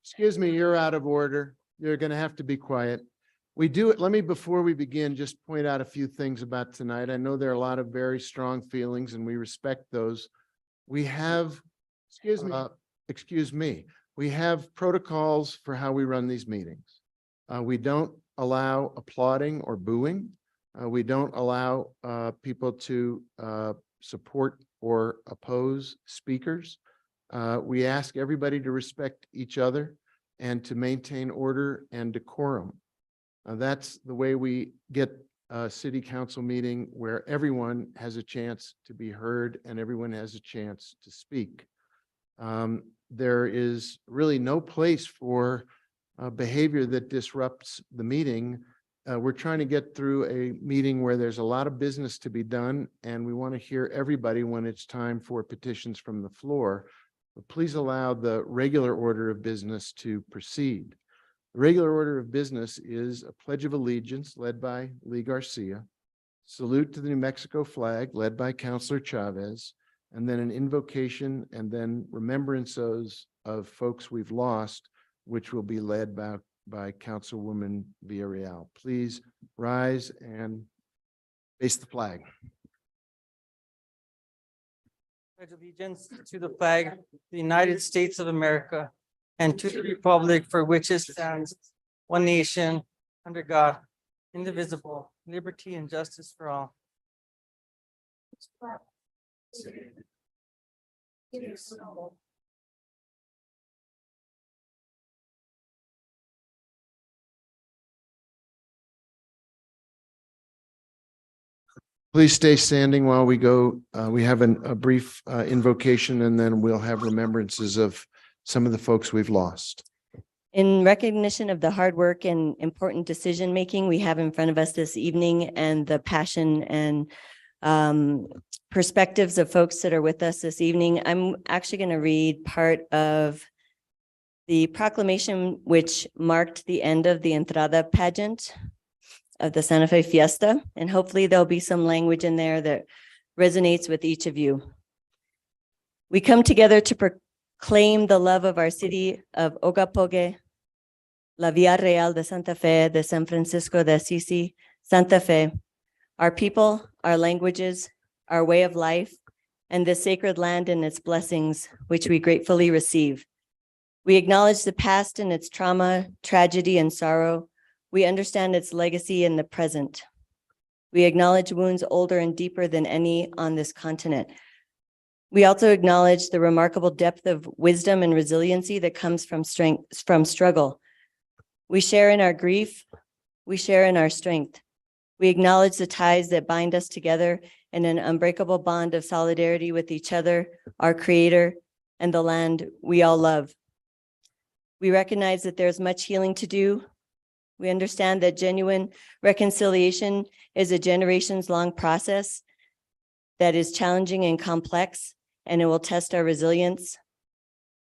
Excuse me, you're out of order. You're going to have to be quiet. We do it. Let me, before we begin, just point out a few things about tonight. I know there are a lot of very strong feelings and we respect those. We have, excuse me, we have protocols for how we run these meetings. We don't allow applauding or booing. We don't allow people to support or oppose speakers. We ask everybody to respect each other and to maintain order and decorum. That's the way we get a city council meeting where everyone has a chance to be heard and everyone has a chance to speak. There is really no place for behavior that disrupts the meeting. We're trying to get through a meeting where there's a lot of business to be done, and we want to hear everybody when it's time for petitions from the floor. But please allow the regular order of business to proceed. The regular order of business is a Pledge of Allegiance led by Lee Garcia, salute to the New Mexico flag led by Councilor Chavez, and then an invocation and then remembrances of folks we've lost, which will be led by Councilwoman Villarreal. Please rise and face the flag. Pledge allegiance to the flag of the United States of America and to the republic for which it stands, one nation, under God, indivisible, liberty and justice for all. Please stay standing while we go. We have a brief invocation and then we'll have remembrances of some of the folks we've lost. In recognition of the hard work and important decision-making we have in front of us this evening and the passion and perspectives of folks that are with us this evening, I'm actually going to read part of the proclamation which marked the end of the Entrada pageant of the Santa Fe Fiesta, and hopefully there'll be some language in there that resonates with each of you. We come together to proclaim the love of our city of Ogapogue, La Villa Real de Santa Fe, de San Francisco de Assisi, Santa Fe, our people, our languages, our way of life, and the sacred land and its blessings, which we gratefully receive. We acknowledge the past and its trauma, tragedy, and sorrow. We understand its legacy in the present. We acknowledge wounds older and deeper than any on this continent. We also acknowledge the remarkable depth of wisdom and resiliency that comes from struggle. We share in our grief. We share in our strength. We acknowledge the ties that bind us together in an unbreakable bond of solidarity with each other, our Creator, and the land we all love. We recognize that there's much healing to do. We understand that genuine reconciliation is a generations-long process that is challenging and complex, and it will test our resilience.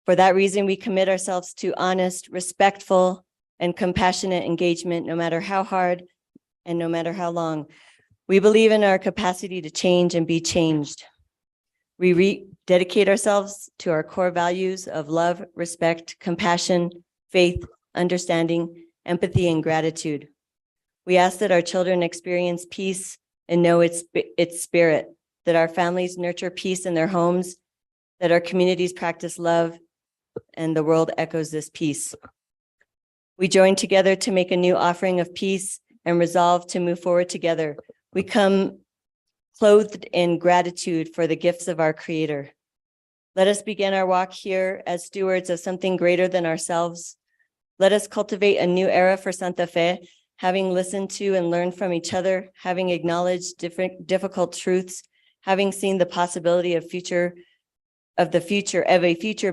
For that reason, we commit ourselves to honest, respectful, and compassionate engagement, no matter how hard and no matter how long. We believe in our capacity to change and be changed. We rededicate ourselves to our core values of love, respect, compassion, faith, understanding, empathy, and gratitude. We ask that our children experience peace and know its spirit, that our families nurture peace in their homes, that our communities practice love, and the world echoes this peace. We join together to make a new offering of peace and resolve to move forward together. We come clothed in gratitude for the gifts of our Creator. Let us begin our walk here as stewards of something greater than ourselves. Let us cultivate a new era for Santa Fe, having listened to and learned from each other, having acknowledged difficult truths, having seen the possibility of a future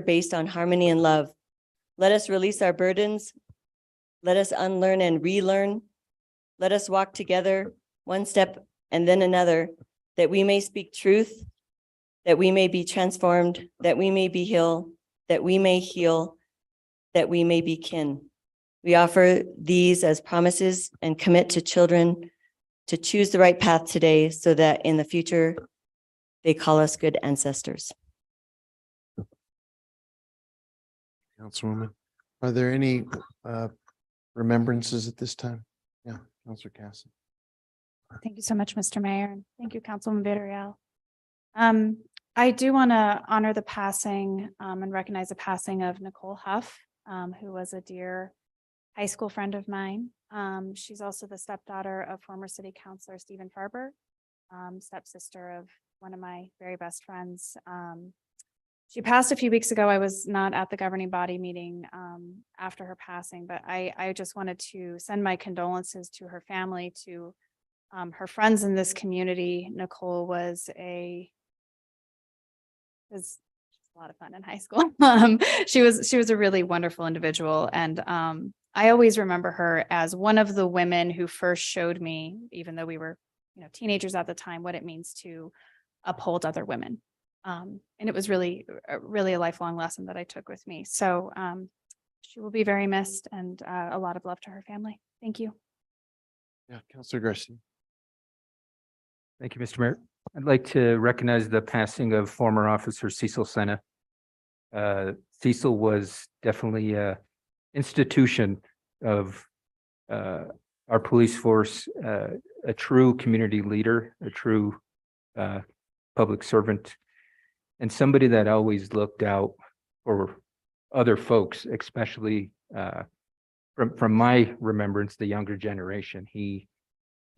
based on harmony and love. Let us release our burdens. Let us unlearn and relearn. Let us walk together, one step and then another, that we may speak truth, that we may be transformed, that we may be healed, that we may heal, that we may be kin. We offer these as promises and commit to children to choose the right path today so that in the future, they call us good ancestors. Councilwoman. Are there any remembrances at this time? Yeah, Counselor Cassie. Thank you so much, Mr. Mayor, and thank you, Councilman Villarreal. I do want to honor the passing and recognize the passing of Nicole Huff, who was a dear high school friend of mine. She's also the stepdaughter of former city councilor Stephen Farber, stepsister of one of my very best friends. She passed a few weeks ago. I was not at the governing body meeting after her passing, but I just wanted to send my condolences to her family, to her friends in this community. Nicole was a lot of fun in high school. She was a really wonderful individual, and I always remember her as one of the women who first showed me, even though we were teenagers at the time, what it means to uphold other women. And it was really a lifelong lesson that I took with me. So she will be very missed, and a lot of love to her family. Thank you. Yeah, Counselor Garcia. Thank you, Mr. Mayor. I'd like to recognize the passing of former officer Cecil Senna. Cecil was definitely an institution of our police force, a true community leader, a true public servant, and somebody that always looked out for other folks, especially from my remembrance, the younger generation. He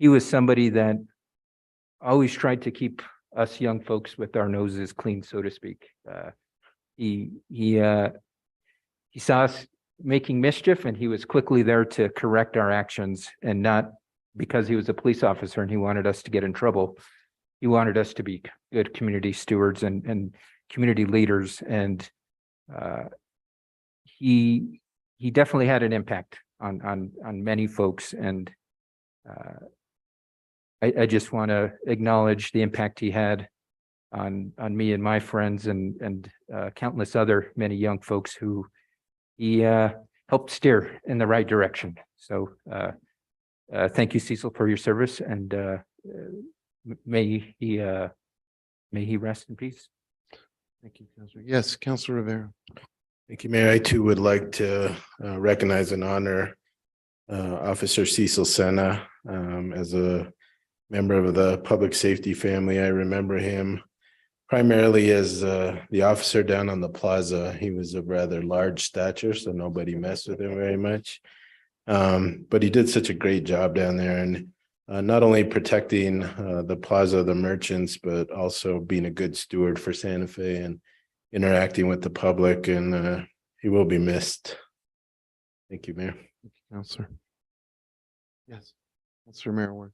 was somebody that always tried to keep us young folks with our noses clean, so to speak. He saw us making mischief, and he was quickly there to correct our actions, and not because he was a police officer and he wanted us to get in trouble. He wanted us to be good community stewards and community leaders. And he definitely had an impact on many folks. And I just want to acknowledge the impact he had on me and my friends and countless other many young folks who he helped steer in the right direction. So thank you, Cecil, for your service, and may he rest in peace. Thank you, Counselor. Yes, Counselor Rivera. Thank you, Mayor. I too would like to recognize and honor Officer Cecil Senna as a member of the public safety family. I remember him primarily as the officer down on the Plaza. He was of rather large stature, so nobody messed with him very much. But he did such a great job down there, and not only protecting the Plaza, the merchants, but also being a good steward for Santa Fe and interacting with the public. And he will be missed. Thank you, Mayor. Thank you, Counselor. Yes, Counselor Mayor.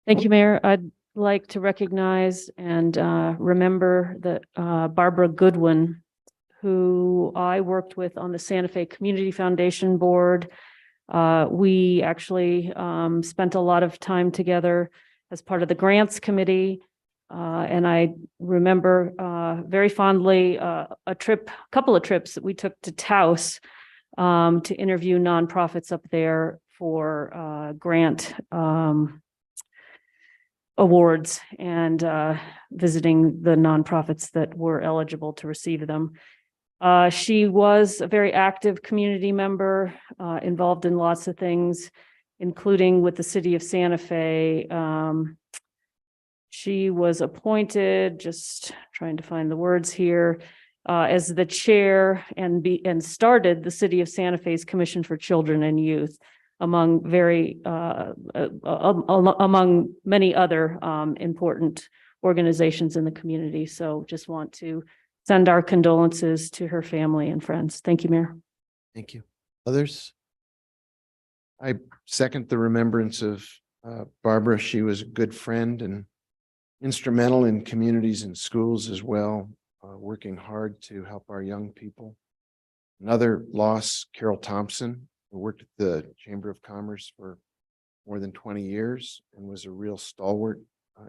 Thank you, Mayor. I'd like to recognize and remember that Barbara Goodwin, who I worked with on the Santa Fe Community Foundation Board. We actually spent a lot of time together as part of the Grants Committee. And I remember very fondly a couple of trips that we took to Taos to interview nonprofits up there for grant awards and visiting the nonprofits that were eligible to receive them. She was a very active community member, involved in lots of things, including with the city of Santa Fe. She was appointed, just trying to find the words here, as the chair and started the city of Santa Fe's Commission for Children and Youth, among among many other important organizations in the community. So just want to send our condolences to her family and friends. Thank you, Mayor. Thank you. Others? I second the remembrance of Barbara. She was a good friend and instrumental in communities and schools as well, working hard to help our young people. Another loss, Carol Thompson, who worked at the Chamber of Commerce for more than 20 years and was a real stalwart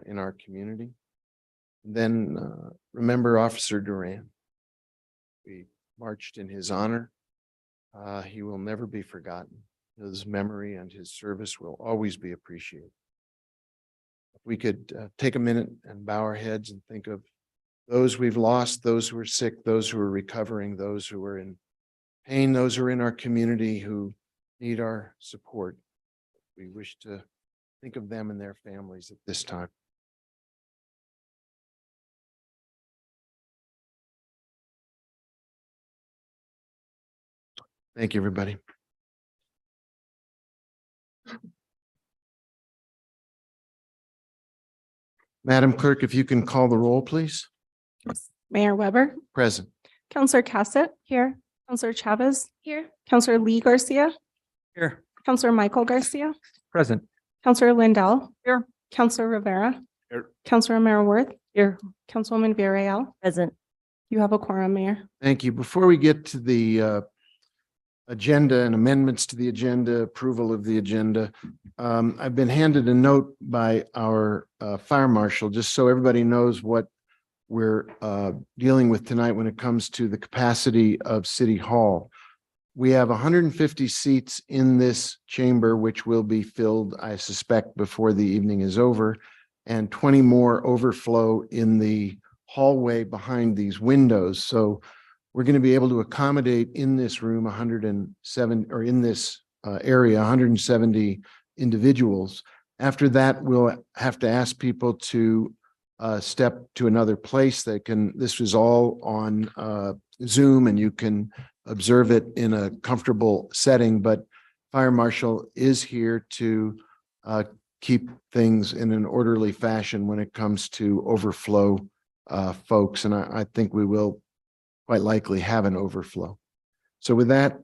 in our community. And then remember Officer Duran. We marched in his honor. He will never be forgotten. His memory and his service will always be appreciated. If we could take a minute and bow our heads and think of those we've lost, those who are sick, those who are recovering, those who are in pain those who are in our community who need our support. We wish to think of them and their families at this time. Thank you, everybody. Madam Clerk, if you can call the roll, please. Mayor Weber, Present. Counselor Cassett. Here. Counselor Chavez. Here. Counselor Lee Garcia, Here. Counselor Michael Garcia, Present. Counselor Lindell. Here. Counselor Rivera. Here. Counselor Mayor Here. Councilwoman Villarreal. Present. You have a quorum, Mayor. Thank you. Before we get to the agenda and amendments to the agenda, approval of the agenda, I've been handed a note by our fire marshal, just so everybody knows what we're dealing with tonight when it comes to the capacity of City Hall. We have 150 seats in this chamber, which will be filled, I suspect, before the evening is over, and 20 more overflow in the hallway behind these windows. So we're going to be able to accommodate in this room 107, or in this area, 170 individuals. After that, we'll have to ask people to step to another place. This is all on Zoom, and you can observe it in a comfortable setting, but Fire Marshal is here to keep things in an orderly fashion when it comes to overflow folks. And I think we will quite likely have an overflow. So with that,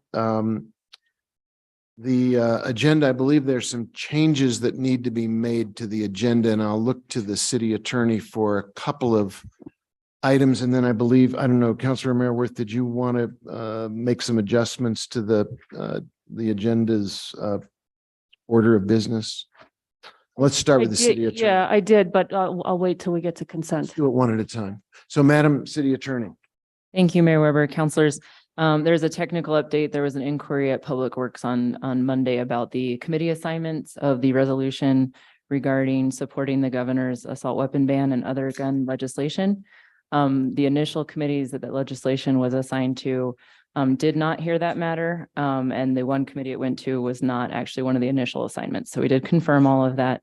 the agenda, I believe there's some changes that need to be made to the agenda, and I'll look to the city attorney for a couple of items. And then I believe, I don't know, Councilor Mayorworth, did you want to make some adjustments to the agenda's order of business? Let's start with the city attorney. Yeah, I did, but I'll wait till we get to Let's consent. do it one at a time. So Madam City Attorney. Thank you, Mayor Weber. Councilors, there's a technical update. There was an inquiry at Public Works on Monday about the committee assignments of the resolution regarding supporting the governor's assault weapon ban and other gun legislation. The initial committees that legislation was assigned to did not hear that matter. And the one committee it went to was not actually one of the initial assignments. So we did confirm all of that.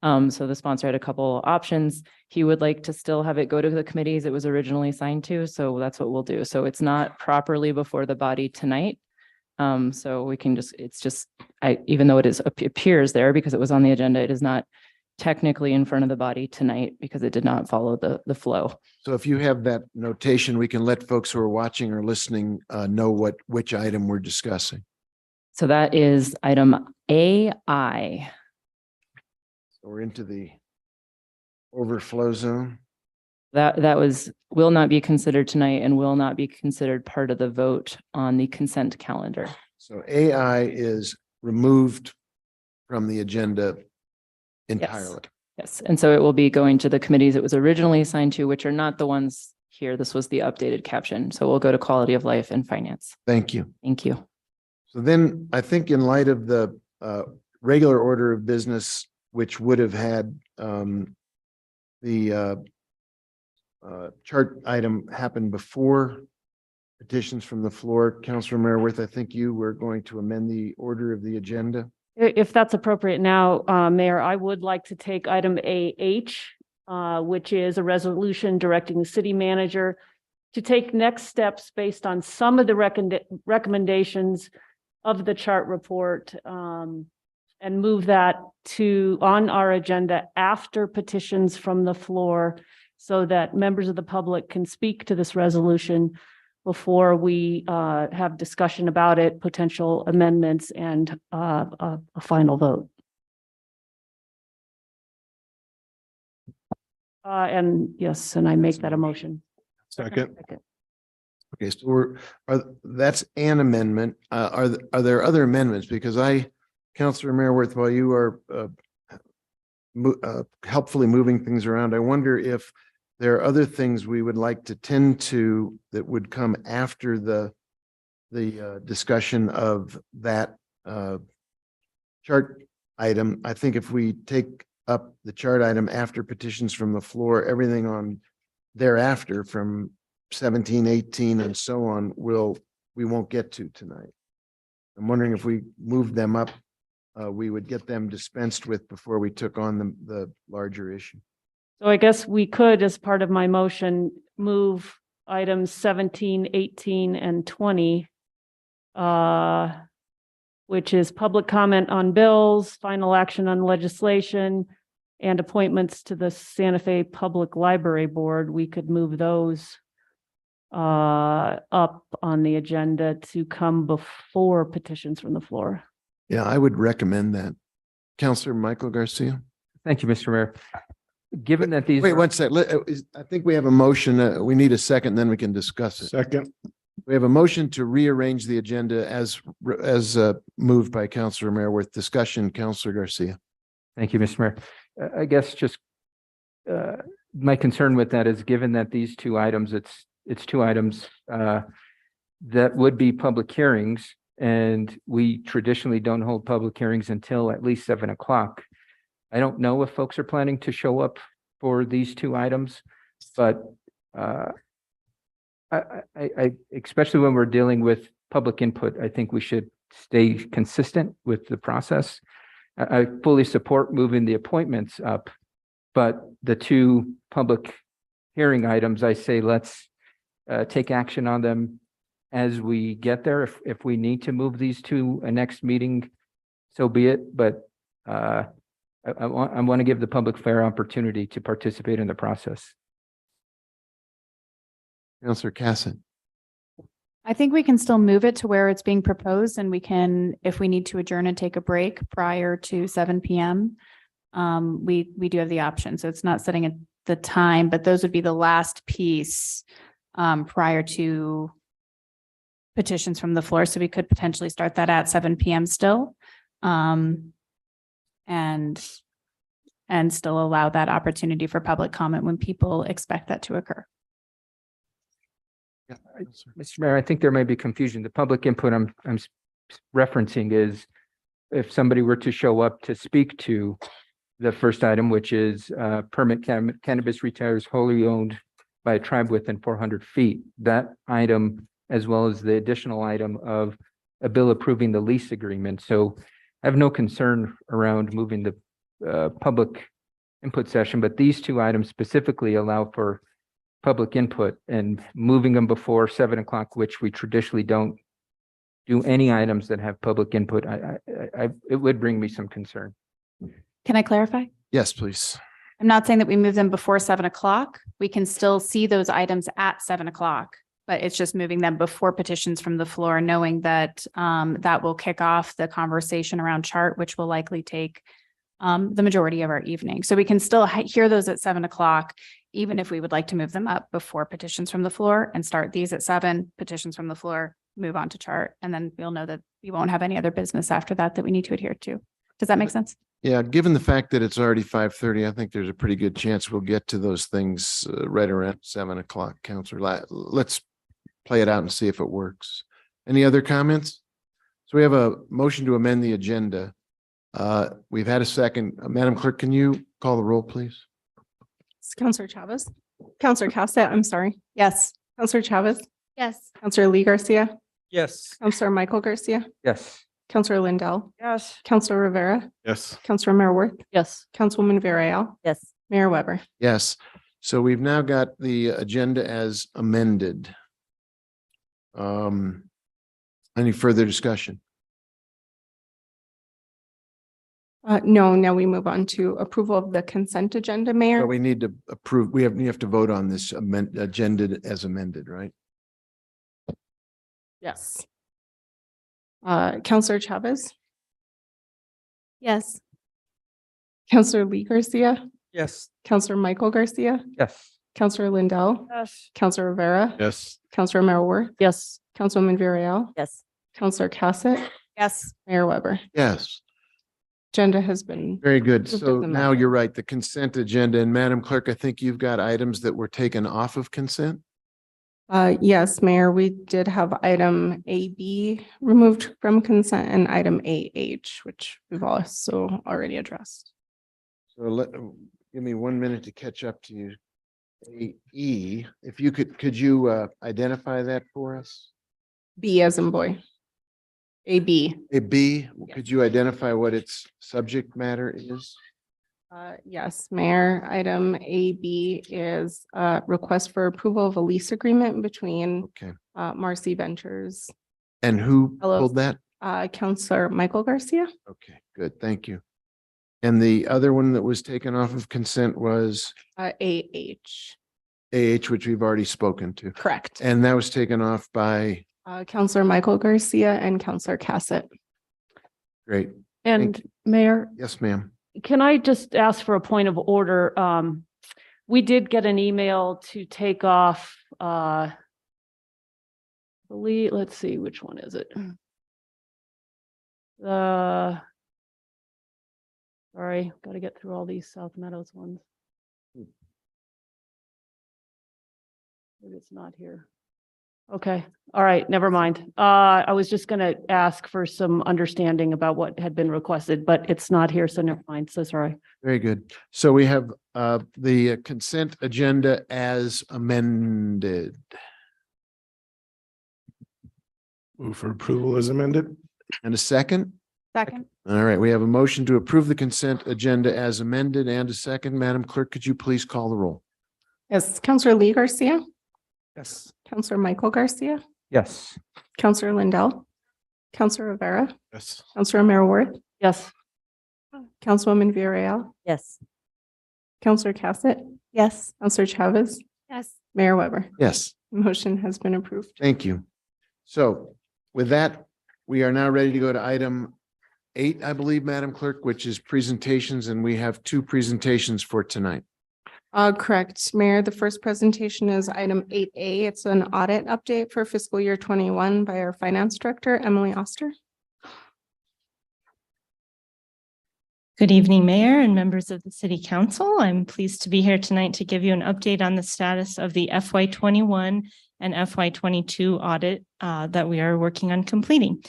So the sponsor had a couple options. He would like to still have it go to the committees it was originally assigned to. So that's what we'll do. So it's not properly before the body tonight. So we can even though it appears there because it was on the agenda, it is not technically in front of the body tonight because it did not follow the flow. So if you have that notation, we can let folks who are watching or listening know which item we're discussing. So that is item AI. So we're into the overflow zone. That will not be considered tonight and will not be considered part of the vote on the consent calendar. So AI is removed from the agenda entirely. Yes, and so it will be going to the committees it was originally assigned to, which are not the ones here. This was the updated caption. So we'll go to quality of life and finance. Thank you. Thank you. So then I think in light of the regular order of business, which would have had the chart item happen before petitions from the floor, Councilor Mayorworth, I think you were going to amend the order of the agenda. If that's appropriate now, Mayor, I would like to take item AH, which is a resolution directing the city manager to take next steps based on some of the recommendations of the chart report, and move that on our agenda after petitions from the floor so that members of the public can speak to this resolution before we have discussion about it, potential amendments, and a final vote. And yes, and I make that a motion. Second. Okay, so that's an amendment. Are there other amendments? Because Councilor Mayorworth, while you are helpfully moving things around, I wonder if there are other things we would like to tend to that would come after the discussion of that chart item. I think if we take up the chart item after petitions from the floor, everything on thereafter from 17, 18 and so on will we won't get to tonight. I'm wondering if we moved them up, we would get them dispensed with before we took on the larger issue. So I guess we could, as part of my motion, move items 17, 18, and 20, which is public comment on bills, final action on legislation, and appointments to the Santa Fe Public Library Board. We could move those up on the agenda to come before petitions from the floor. Yeah, I would recommend that. Counselor Michael Garcia. Thank you, Mr. Mayor. Given that these. Wait are- one sec. I think we have a motion. We need a second, then we can discuss it. Second. We have a motion to rearrange the agenda as moved by Counselor Mayorworth. Discussion, Counselor Garcia. Thank you, Mr. Mayor. I guess just my concern with that is given that these two items, it's two items that would be public hearings, and we traditionally don't hold public hearings until at least 7 o'clock. I don't know if folks are planning to show up for these two items, but I especially when we're dealing with public input, I think we should stay consistent with the process. I fully support moving the appointments up, but the two public hearing items, I say let's take action on them as we get there. If we need to move these to a next meeting, so be it. But I want to give the public fair opportunity to participate in the process. Counselor Cassett. I think we can still move it to where it's being proposed, and we can, if we need to adjourn and take a break prior to 7 PM. We do have the option. So it's not setting at the time, but those would be the last piece prior to petitions from the floor. So we could potentially start that at 7 PM still. And still allow that opportunity for public comment when people expect that to occur. Mr. Mayor, I think there may be confusion. The public input I'm referencing is if somebody were to show up to speak to the first item, which is permit cannabis retailers wholly owned by a tribe within 400 feet, that item, as well as the additional item of a bill approving the lease agreement. So I have no concern around moving the public input session, but these two items specifically allow for public input, and moving them before 7 o'clock, which we traditionally don't do any items that have public input, it would bring me some concern. Can I clarify? Yes, please. I'm not saying that we move them before 7 o'clock. We can still see those items at 7 o'clock, but it's just moving them before petitions from the floor, knowing that that will kick off the conversation around chart, which will likely take the majority of our evening. So we can still hear those at 7 o'clock, even if we would like to move them up before petitions from the floor and start these at 7, petitions from the floor, move on to chart. And then we'll know that we won't have any other business after that we need to adhere to. Does that make sense? Yeah, given the fact that it's already 5:30, I think there's a pretty good chance we'll get to those things right around 7 o'clock, Counselor. Let's play it out and see if it works. Any other comments? So we have a motion to amend the agenda. We've had a second. Madam Clerk, can you call the roll, please? Counselor Chavez, Counselor Cassett, I'm sorry. Yes. Counselor Chavez, Yes. Counselor Lee Garcia, Yes. Counselor Michael Garcia, Yes. Counselor Lindell, Yes. Counselor Rivera, Yes. Counselor Mayorworth, Yes. Councilwoman Villarreal, Yes. Mayor Weber. Yes. So we've now got the agenda as amended. Any further discussion? No, now we move on to approval of the consent agenda, So Mayor. we need to approve, you have to vote on this agenda as amended, right? Yes. Counselor Chavez, Yes. Counselor Lee Garcia, Yes. Counselor Michael Garcia, Yes. Counselor Lindell, Yes. Counselor Rivera, Yes. Counselor Mayorworth, Yes. Councilwoman Villarreal, Yes. Counselor Cassett, Yes. Mayor Weber. Yes. Agenda has been, Very good. Moved So as now amended. you're right, the consent agenda, and Madam Clerk, I think you've got items that were taken off of consent. yes, Mayor, we did have item AB removed from consent and item AH, which we've also already addressed. So give me 1 minute to catch up to you. AE, if you could you identify that for us? B as in boy. AB. A B, could you identify what its subject matter is? Yes, Mayor, item AB is request for approval of a lease agreement between Okay, Marcy Ventures, and who Hello. pulled that? Counselor Michael Garcia. Okay, good, thank you. And the other one that was taken off of consent was AH. AH, which we've already spoken to. Correct. And that was taken off by, Counselor Michael Garcia and Counselor Cassett. great. And Mayor, Yes, ma'am. can I just ask for a point of order? We did get an email to take off, let's see, which one is it? Sorry, got to get through all these South Meadows ones. Maybe it's not here. Okay, all right, never mind. I was just gonna ask for some understanding about what had been requested, but it's not here, so never mind. So sorry. Very good. So we have the consent agenda as amended. Move for approval as amended. And a second? Second. All right, we have a motion to approve the consent agenda as amended and a second. Madam Clerk, could you please call the roll? Yes, Counselor Lee Garcia, Yes. Counselor Michael Garcia, Yes. Counselor Lindell, Counselor Rivera, Yes. Counselor Mayor Worth, Yes. Councilwoman Villarreal, Yes. Counselor Cassett, Yes. Counselor Chavez, Yes. Mayor Weber. Yes, Motion has been approved. thank you. So with that, we are now ready to go to item 8, I believe, Madam Clerk, which is presentations, and we have 2 presentations for tonight. Correct, Mayor. The first presentation is item 8A. It's an audit update for fiscal year 21 by our finance director, Emily Oster. Good evening, Mayor and members of the City Council. I'm pleased to be here tonight to give you an update on the status of the FY21 and FY22 audit that we are working on completing.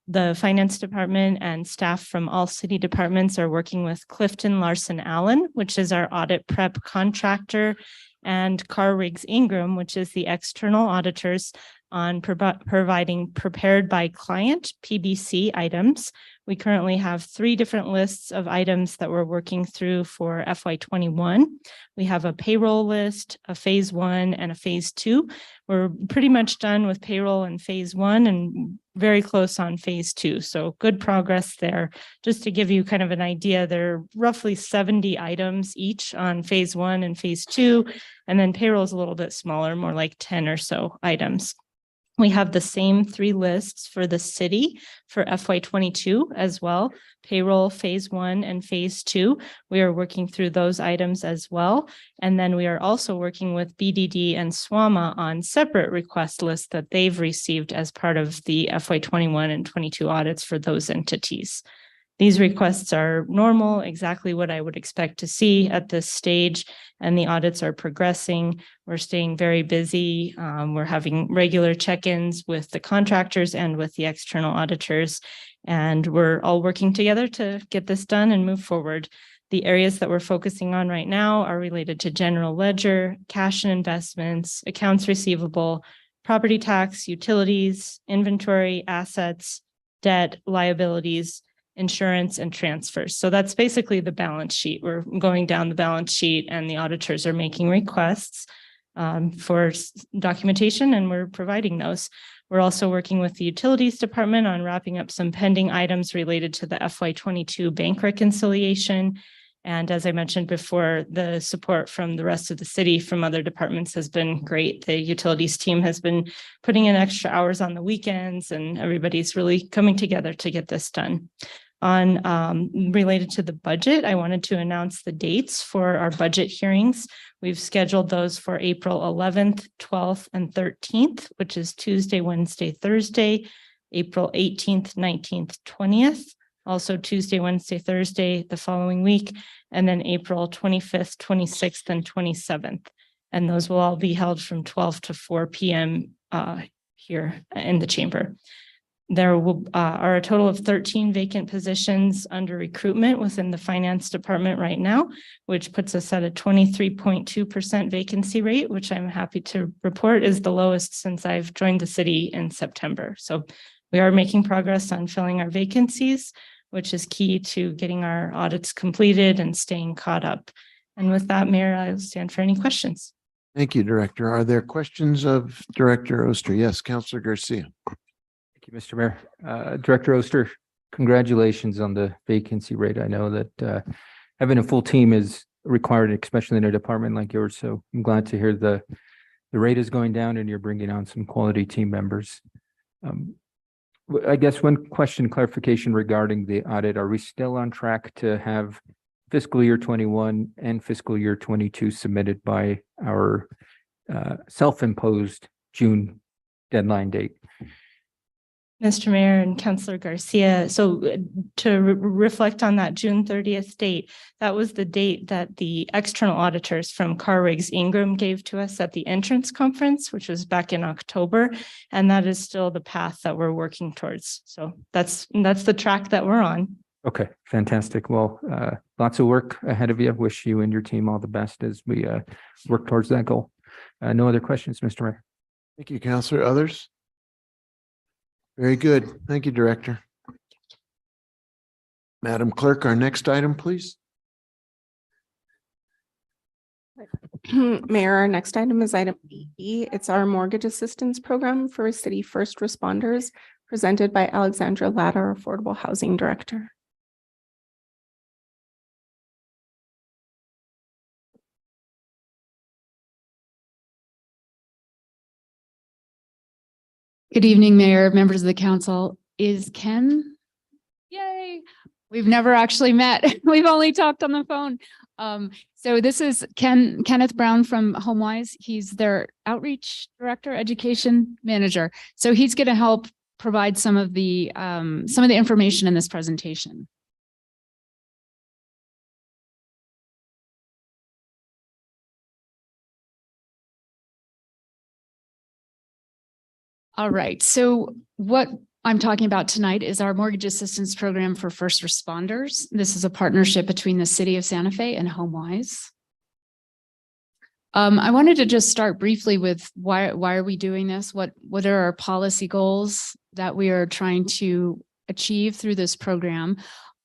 The Finance Department and staff from all city departments are working with Clifton Larson Allen, which is our audit prep contractor, and Carr Riggs Ingram, which is the external auditors, on providing prepared by client PBC items. We currently have 3 different lists of items that we're working through for FY21. We have a payroll list, a phase 1 and a phase 2. We're pretty much done with payroll in phase 1 and very close on phase 2. So good progress there. Just to give you kind of an idea, there are roughly 70 items each on phase 1 and phase 2. And then payroll is a little bit smaller, more like 10 or so items. We have the same 3 lists for the city for FY22 as well. Payroll phase 1 and phase 2. We are working through those items as well. And then we are also working with BDD and SWAMA on separate request lists that they've received as part of the FY21 and 22 audits for those entities. These requests are normal, exactly what I would expect to see at this stage, and the audits are progressing. We're staying very busy. We're having regular check-ins with the contractors and with the external auditors, and we're all working together to get this done and move forward. The areas that we're focusing on right now are related to general ledger, cash and investments, accounts receivable, property tax, utilities, inventory, assets, debt, liabilities, insurance, and transfers. So that's basically the balance sheet. We're going down the balance sheet and the auditors are making requests for documentation, and we're providing those. We're also working with the utilities department on wrapping up some pending items related to the FY22 bank reconciliation. And as I mentioned before, the support from the rest of the city from other departments has been great. The utilities team has been putting in extra hours on the weekends, and everybody's really coming together to get this done. On related to the budget, I wanted to announce the dates for our budget hearings. We've scheduled those for April 11th, 12th, and 13th, which is Tuesday, Wednesday, Thursday, April 18th, 19th, 20th, also Tuesday, Wednesday, Thursday, the following week, and then April 25th, 26th, and 27th. And those will all be held from 12 to 4 p.m. Here in the chamber. There are a total of 13 vacant positions under recruitment within the finance department right now, which puts us at a 23.2% vacancy rate, which I'm happy to report is the lowest since I've joined the city in September. So we are making progress on filling our vacancies, which is key to getting our audits completed and staying caught up. And with that, Mayor, I'll stand for any questions. Thank you, Director. Are there questions of Director Oster? Yes, Counselor Garcia. Thank you, Mr. Mayor. Director Oster, congratulations on the vacancy rate. I know that having a full team is required, especially in a department like yours. So I'm glad to hear the rate is going down and you're bringing on some quality team members. I guess one question clarification regarding the audit. Are we still on track to have fiscal year 21 and fiscal year 22 submitted by our self-imposed June deadline date? Mr. Mayor and Councilor Garcia, so to reflect on that June 30th date, that was the date that the external auditors from Carwiggs Ingram gave to us at the entrance conference, which was back in October. And that is still the path that we're working towards. So that's the track that we're on. Okay, fantastic. Well, lots of work ahead of you. Wish you and your team all the best as we work towards that goal. No other questions, Mr. Mayor. Thank you, Counselor. Others? Very good. Thank you, Director. Madam Clerk, our next item, please. Mayor, our next item is item 8E. It's our mortgage assistance program for city first responders, presented by Alexandra Latta, Affordable Housing Director. Good evening, Mayor, members of the council. Is Ken? Yay. We've never actually met. We've only talked on the phone. So this is Kenneth Brown from HomeWise. He's their outreach director, education manager. So he's going to help provide some of the information in this presentation. All right. So what I'm talking about tonight is our mortgage assistance program for first responders. This is a partnership between the city of Santa Fe and HomeWise. I wanted to just start briefly with why are we doing this? What are our policy goals that we are trying to achieve through this program?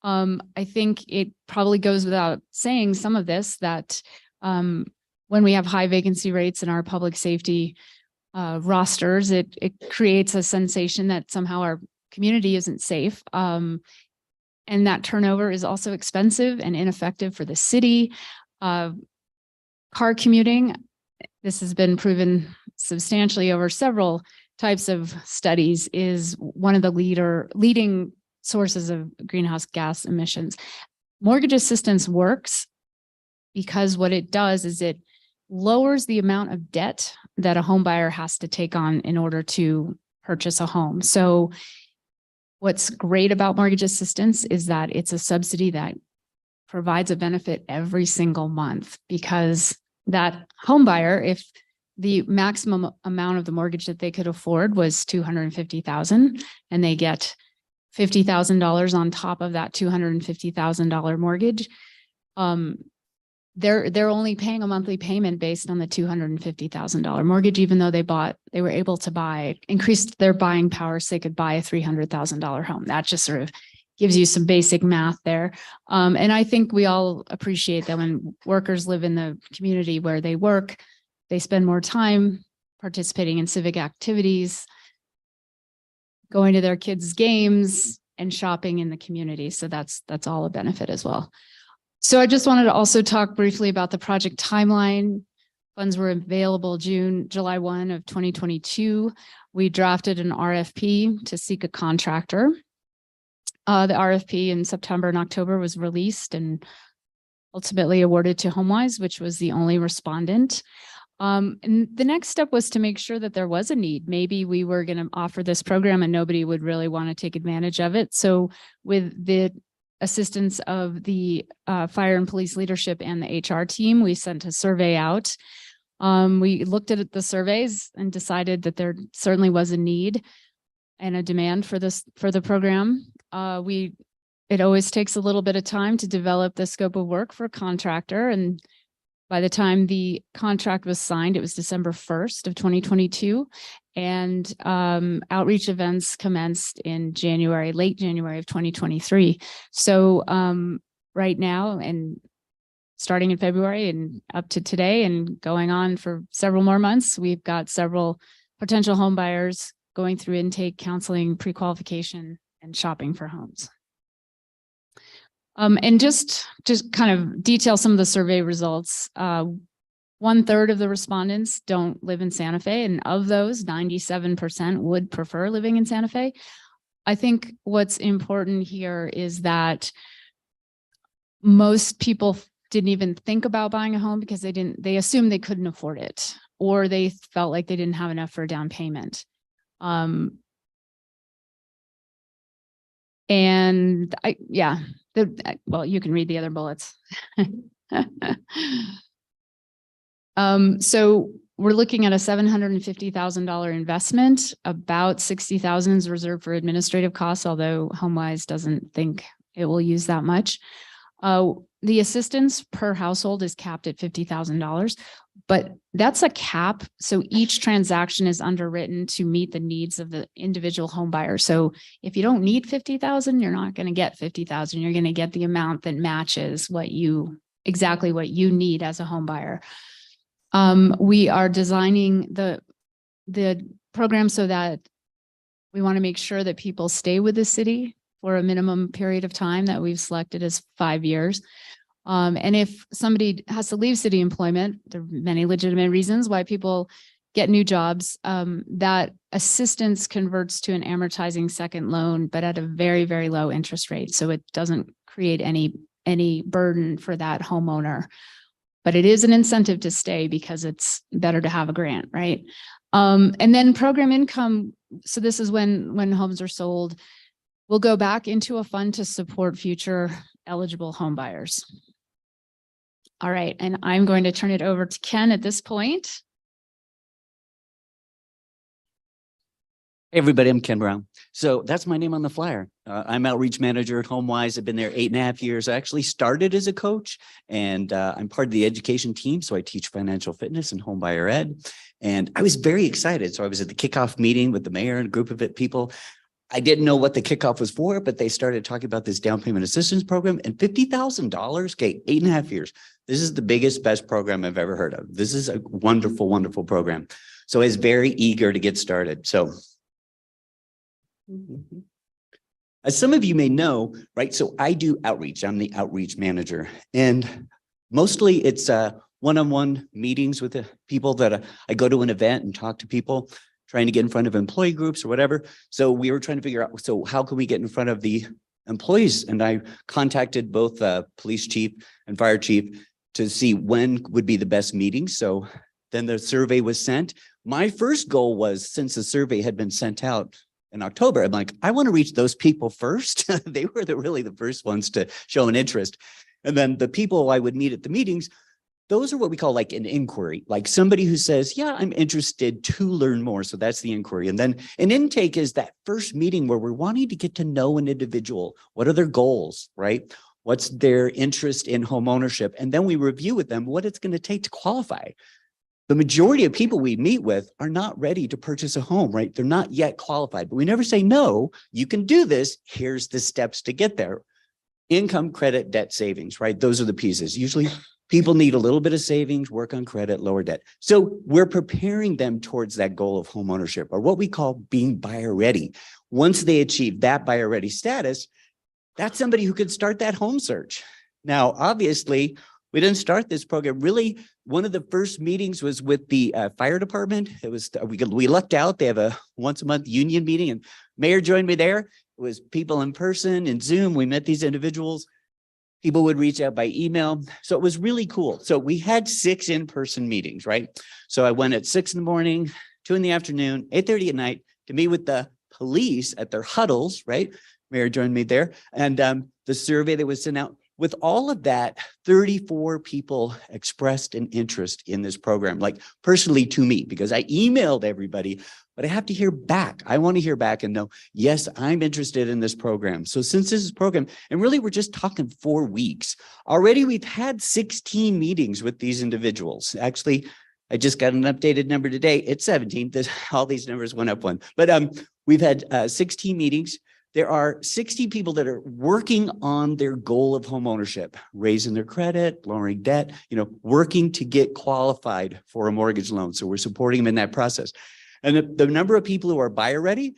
I think it probably goes without saying some of this, that when we have high vacancy rates in our public safety rosters, it creates a sensation that somehow our community isn't safe. And that turnover is also expensive and ineffective for the city. Car commuting, this has been proven substantially over several types of studies, is one of the leading sources of greenhouse gas emissions. Mortgage assistance works because what it does is it lowers the amount of debt that a home buyer has to take on in order to purchase a home. So what's great about mortgage assistance is that it's a subsidy that provides a benefit every single month, because that home buyer, if the maximum amount of the mortgage that they could afford was $250,000 and they get $50,000 on top of that $250,000 mortgage, they're only paying a monthly payment based on the $250,000 mortgage, even though they were able to increase their buying power so they could buy a $300,000 home. That just sort of gives you some basic math there. And I think we all appreciate that when workers live in the community where they work, they spend more time participating in civic activities, going to their kids' games, and shopping in the community. So that's all a benefit as well. So I just wanted to also talk briefly about the project timeline. Funds were available July 1 of 2022. We drafted an RFP to seek a contractor. The RFP in September and October was released and ultimately awarded to HomeWise, which was the only respondent. And the next step was to make sure that there was a need. Maybe we were going to offer this program and nobody would really want to take advantage of it. So with the assistance of the fire and police leadership and the HR team, we sent a survey out. We looked at the surveys and decided that there certainly was a need. and a demand for the program. It always takes a little bit of time to develop the scope of work for a contractor. And by the time the contract was signed, it was December 1st of 2022. And outreach events commenced in late January of 2023. So right now, and starting in February and up to today and going on for several more months, we've got several potential home buyers going through intake, counseling, pre-qualification, and shopping for homes. And just kind of detail some of the survey results. 1/3 of the respondents don't live in Santa Fe, and of those, 97% would prefer living in Santa Fe. I think what's important here is that most people didn't even think about buying a home because they assumed they couldn't afford it, or they felt like they didn't have enough for a down payment. Well, you can read the other bullets. So we're looking at a $750,000 investment. About $60,000 is reserved for administrative costs, although HomeWise doesn't think it will use that much. The assistance per household is capped at $50,000, but that's a cap. So each transaction is underwritten to meet the needs of the individual home buyer. So if you don't need $50,000, you're not going to get $50,000. You're going to get the amount that matches exactly what you need as a home buyer. We are designing the program so that we want to make sure that people stay with the city for a minimum period of time that we've selected as 5 years. And if somebody has to leave city employment, there are many legitimate reasons why people get new jobs, that assistance converts to an amortizing second loan, but at a very, very low interest rate. So it doesn't create any burden for that homeowner. But it is an incentive to stay because it's better to have a grant, right? And then program income. So this is when homes are sold, will go back into a fund to support future eligible home buyers. All right, and I'm going to turn it over to Ken at this point. Hey, everybody, I'm Ken Brown. So that's my name on the flyer. I'm outreach manager at HomeWise. I've been there 8.5 years. I actually started as a coach, and I'm part of the education team. So I teach financial fitness and home buyer ed. And I was very excited. So I was at the kickoff meeting with the mayor and a group of people. I didn't know what the kickoff was for, but they started talking about this down payment assistance program and $50,000. Okay, 8.5 years. This is the biggest, best program I've ever heard of. This is a wonderful, wonderful program. So I was very eager to get started. So as some of you may know, right? So I do outreach. I'm the outreach manager, and mostly it's one-on-one meetings with the people that I go to an event and talk to people, trying to get in front of employee groups or whatever. So we were trying to figure out, so how can we get in front of the employees? And I contacted both the police chief and fire chief to see when would be the best meeting. So then the survey was sent. My first goal was, since the survey had been sent out in October, I'm like, I want to reach those people first. They were really the first ones to show an interest. And then the people I would meet at the meetings, those are what we call like an inquiry, like somebody who says, yeah, I'm interested to learn more. So that's the inquiry. And then an intake is that first meeting where we're wanting to get to know an individual. What are their goals, right? What's their interest in home ownership? And then we review with them what it's going to take to qualify. The majority of people we meet with are not ready to purchase a home, right? They're not yet qualified, but we never say, no, you can do this. Here's the steps to get there. Income, credit, debt, savings, right? Those are the pieces. Usually people need a little bit of savings, work on credit, lower debt. So we're preparing them towards that goal of home ownership, or what we call being buyer ready. Once they achieve that buyer ready status, that's somebody who could start that home search. Now, obviously, we didn't start this program. Really, one of the first meetings was with the fire department. It was, we lucked out. They have a once a month union meeting, and mayor joined me there. It was people in person and Zoom. We met these individuals. People would reach out by email. So it was really cool. So we had 6 in-person meetings, right? So I went at 6 in the morning, 2 in the afternoon, 8:30 at night to meet with the police at their huddles, right? Mayor joined me there. And the survey that was sent out, with all of that, 34 people expressed an interest in this program, like personally to me, because I emailed everybody, but I have to hear back. I want to hear back and know, yes, I'm interested in this program. So since this is a program, and really we're just talking 4 weeks, already we've had 16 meetings with these individuals. Actually, I just got an updated number today. It's 17. All these numbers went up one, but we've had 16 meetings. There are 60 people that are working on their goal of home ownership, raising their credit, lowering debt, working to get qualified for a mortgage loan. So we're supporting them in that process. And the number of people who are buyer ready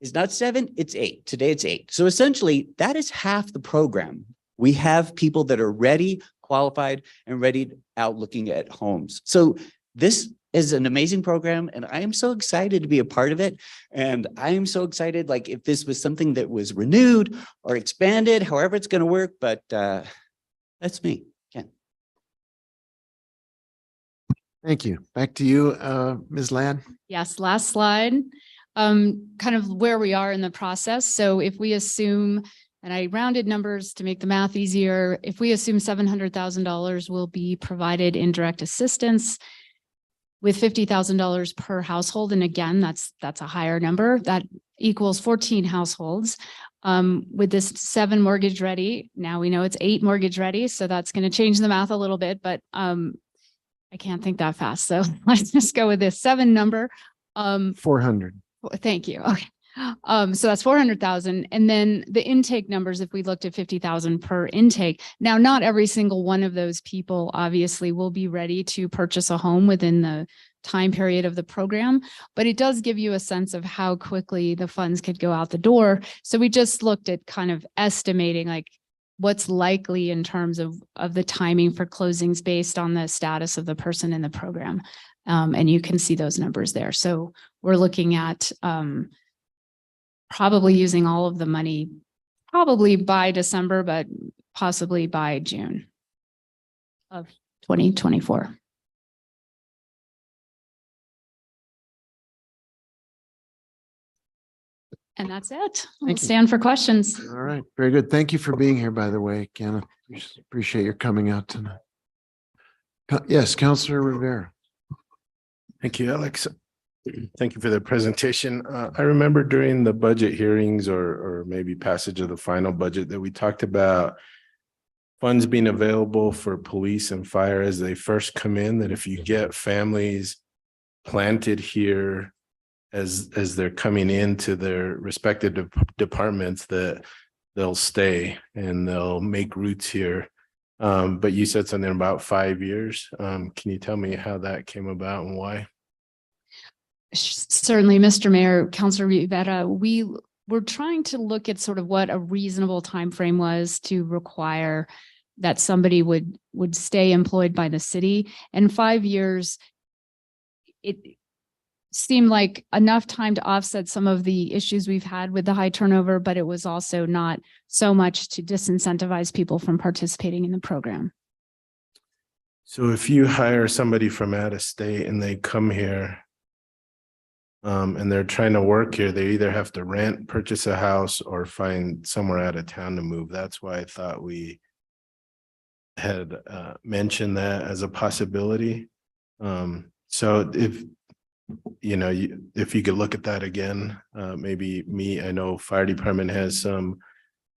is not 7, it's 8. Today it's 8. So essentially that is half the program. We have people that are ready, qualified, and ready out looking at homes. So this is an amazing program, and I am so excited to be a part of it. And I am so excited, like if this was something that was renewed or expanded, however it's going to work, but that's me, Ken. Thank you. Back to you, Ms. Ladd. Yes, last slide. Kind of where we are in the process. So if we assume, and I rounded numbers to make the math easier, if we assume $700,000 will be provided in direct assistance with $50,000 per household, and again, that's a higher number, that equals 14 households. With this 7 mortgage ready, now we know it's 8 mortgage ready, so that's going to change the math a little bit, but I can't think that fast. So let's just go with this 7 number. 400. Thank you. Okay. So that's 400,000. And then the intake numbers, if we looked at 50,000 per intake, now not every single one of those people obviously will be ready to purchase a home within the time period of the program, but it does give you a sense of how quickly the funds could go out the door. So we just looked at kind of estimating like what's likely in terms of the timing for closings based on the status of the person in the program. And you can see those numbers there. So we're looking at probably using all of the money, probably by December, but possibly by June of 2024. And that's it. We'll Thank you. stand for questions. All right. Very good. Thank you for being here, by the way, Kenna. Appreciate your coming out tonight. Yes, Councilor Rivera. Thank you, Alex. Thank you for the presentation. I remember during the budget hearings or maybe passage of the final budget that we talked about funds being available for police and fire as they first come in, that if you get families planted here as they're coming into their respective departments, that they'll stay and they'll make roots here. But you said something about 5 years. Can you tell me how that came about and why? Certainly, Mr. Mayor, Councilor Rivera, we were trying to look at sort of what a reasonable time frame was to require that somebody would stay employed by the city. And 5 years, it seemed like enough time to offset some of the issues we've had with the high turnover, but it was also not so much to disincentivize people from participating in the program. So if you hire somebody from out of state and they come here, and they're trying to work here, they either have to rent, purchase a house, or find somewhere out of town to move. That's why I thought we had mentioned that as a possibility. So if if you could look at that again, maybe I know fire department has a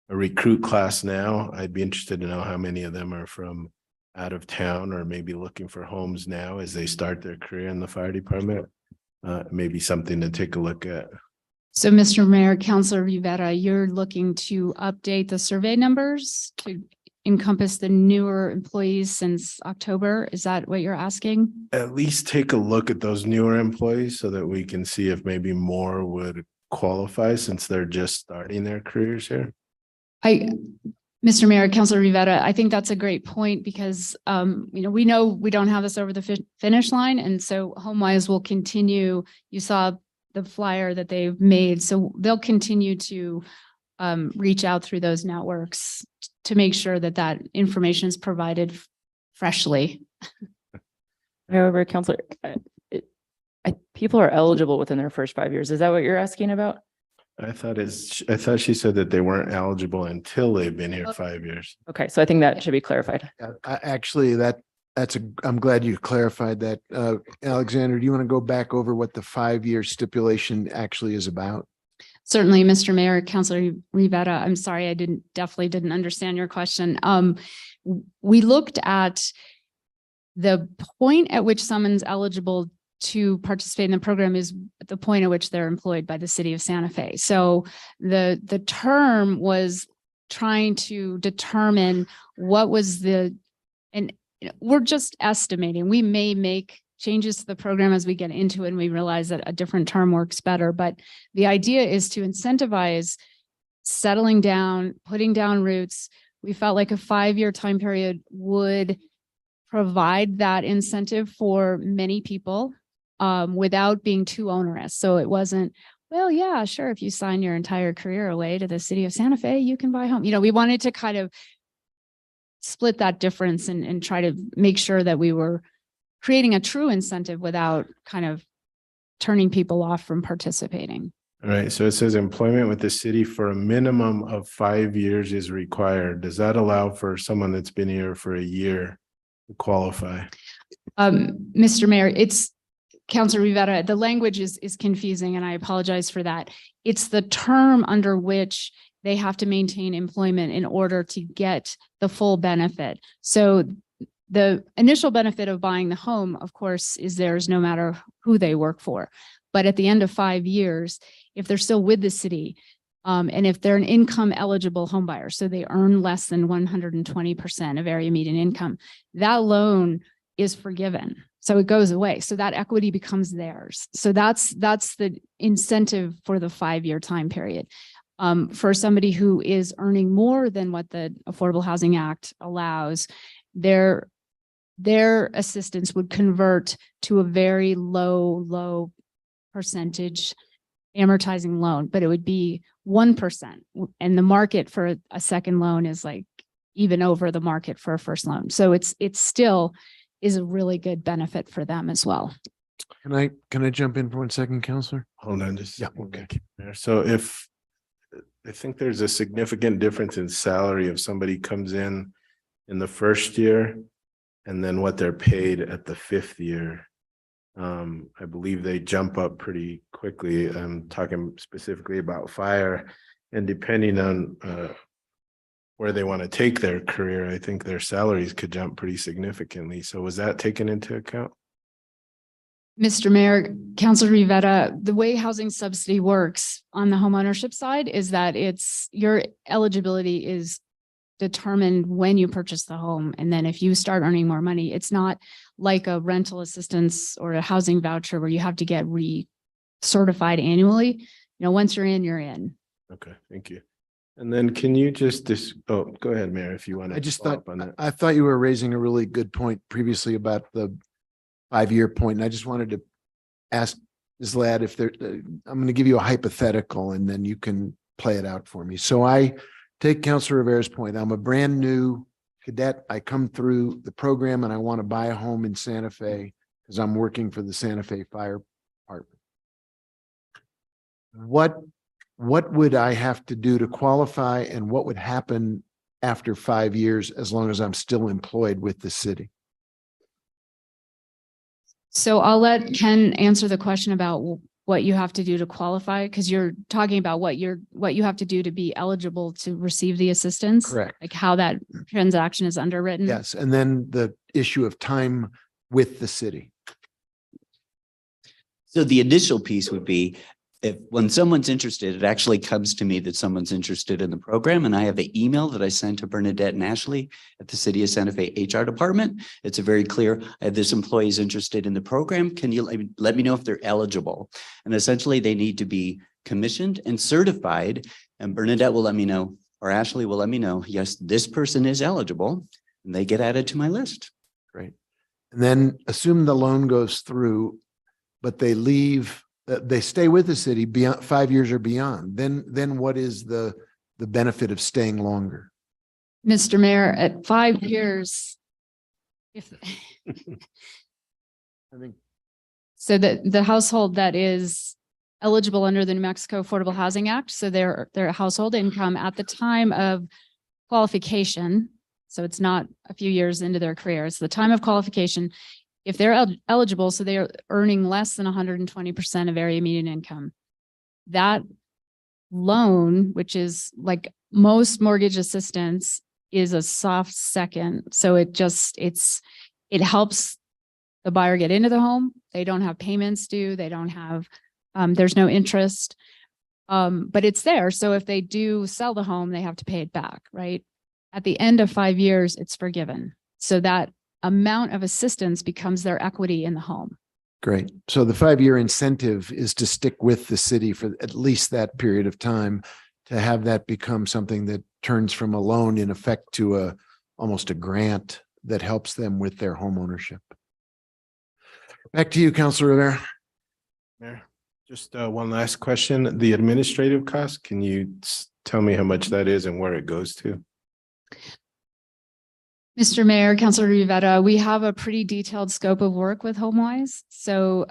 recruit class now. I'd be interested to know how many of them are from out of town or maybe looking for homes now as they start their career in the fire department. Maybe something to take a look at. So, Mr. Mayor, Councilor Rivera, you're looking to update the survey numbers to encompass the newer employees since October? Is that what you're asking? At least take a look at those newer employees so that we can see if maybe more would qualify since they're just starting their careers here. Mr. Mayor, Councilor Rivera, I think that's a great point because, we know we don't have this over the finish line. And so HomeWise will continue. You saw the flyer that they've made. So they'll continue to reach out through those networks to make sure that that information is provided freshly. However, Counselor, people are eligible within their first 5 years. Is that what you're asking about? I thought she said that they weren't eligible until they've been here 5 years. Okay, so I think that should be clarified. Actually, that I'm glad you clarified that. Alexander, do you want to go back over what the 5-year stipulation actually is about? Certainly, Mr. Mayor, Councilor Rivera, I'm sorry, I definitely didn't understand your question. We looked at the point at which someone's eligible to participate in the program is at the point at which they're employed by the city of Santa Fe. So the term was trying to determine what was and we're just estimating. We may make changes to the program as we get into it and we realize that a different term works better. But the idea is to incentivize settling down, putting down roots. We felt like a 5-year time period would provide that incentive for many people without being too onerous. So it wasn't, well, yeah, sure. If you sign your entire career away to the city of Santa Fe, you can buy a home. We wanted to kind of split that difference and try to make sure that we were creating a true incentive without kind of turning people off from participating. All right, so it says employment with the city for a minimum of 5 years is required. Does that allow for someone that's been here for a year to qualify? Mr. Mayor, it's Councilor Rivera, the language is confusing and I apologize for that. It's the term under which they have to maintain employment in order to get the full benefit. So the initial benefit of buying the home, of course, is theirs no matter who they work for. But at the end of 5 years, if they're still with the city, and if they're an income eligible home buyer, so they earn less than 120% of area median income, that loan is forgiven. So it goes away. So that equity becomes theirs. So that's the incentive for the 5-year time period. For somebody who is earning more than what the Affordable Housing Act allows, their assistance would convert to a very low percentage amortizing loan, but it would be 1%. And the market for a second loan is like even over the market for a first loan. So it's still is a really good benefit for them as well. Can I jump in for 1 second, Counselor? Hold on, just. Yeah, okay. So if, I think there's a significant difference in salary if somebody comes in the first year and then what they're paid at the 5th year. I believe they jump up pretty quickly. I'm talking specifically about fire, and depending on where they want to take their career, I think their salaries could jump pretty significantly. So was that taken into account? Mr. Mayor, Councilor Rivera, the way housing subsidy works on the homeownership side is that your eligibility is determined when you purchase the home. And then if you start earning more money, it's not like a rental assistance or a housing voucher where you have to get re-certified annually. Once you're in, you're in. Okay, thank you. And then can you just go ahead, Mayor, if you want to. I just thought, I thought you were raising a really good point previously about the 5-year point. And I just wanted to ask Ms. Ladd if I'm going to give you a hypothetical and then you can play it out for me. So I take Councilor Rivera's point. I'm a brand new cadet. I come through the program and I want to buy a home in Santa Fe because I'm working for the Santa Fe Fire Department. What would I have to do to qualify, and what would happen after 5 years as long as I'm still employed with the city? So I'll let Ken answer the question about what you have to do to qualify, because you're talking about what you have to do to be eligible to receive the assistance. Correct. Like how that transaction is underwritten. Yes, and then the issue of time with the city. So the initial piece would be when someone's interested, it actually comes to me that someone's interested in the program, and I have an email that I sent to Bernadette and Ashley at the City of Santa Fe HR department. It's a very clear, I have this employee is interested in the program. Can you let me know if they're eligible? And essentially they need to be commissioned and certified, and Bernadette will let me know, or Ashley will let me know, yes, this person is eligible, and they get added to my list. Great. And then assume the loan goes through, but they leave. They stay with the city beyond 5 years or beyond. Then what is the benefit of staying longer? Mr. Mayor, at 5 years, if I think so the household that is eligible under the New Mexico Affordable Housing Act, so their household income at the time of qualification, So it's not a few years into their career. It's the time of qualification. If they're eligible, so they are earning less than 120% of area median income, that loan, which is like most mortgage assistance, is a soft second. So it helps the buyer get into the home. They don't have payments due. They don't have, there's no interest. But it's there. So if they do sell the home, they have to pay it back, right? At the end of 5 years, it's forgiven. So that amount of assistance becomes their equity in the home. Great. So the 5-year incentive is to stick with the city for at least that period of time, to have that become something that turns from a loan in effect to almost a grant that helps them with their home ownership. Back to you, Councilor Rivera. Mayor, just one last question. The administrative cost, can you tell me how much that is and where it goes to? Mr. Mayor, Councilor Rivera, we have a pretty detailed scope of work with HomeWise. So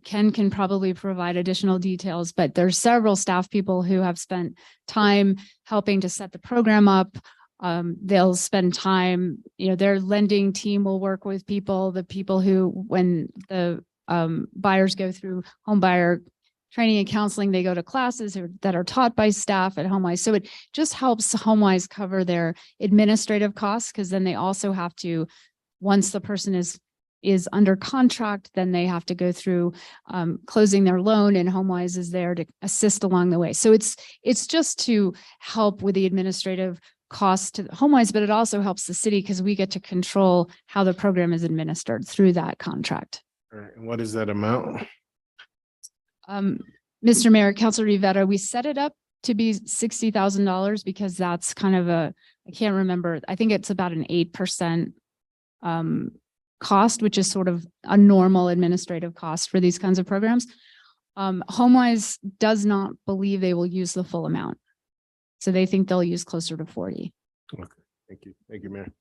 Ken can probably provide additional details, but there's several staff people who have spent time helping to set the program up. They'll spend time, their lending team will work with the people who, when the buyers go through home buyer training and counseling, they go to classes that are taught by staff at HomeWise. So it just helps HomeWise cover their administrative costs, because then they also have to, once the person is under contract, then they have to go through closing their loan, and HomeWise is there to assist along the way. So it's just to help with the administrative cost to HomeWise, but it also helps the city because we get to control how the program is administered through that contract. All right, and what is that amount? Mr. Mayor, Councilor Rivera, we set it up to be $60,000 because that's kind of I can't remember. I think it's about an 8% cost, which is sort of a normal administrative cost for these kinds of programs. HomeWise does not believe they will use the full amount. So they think they'll use closer to 40. Okay, thank you. Thank you, Mayor.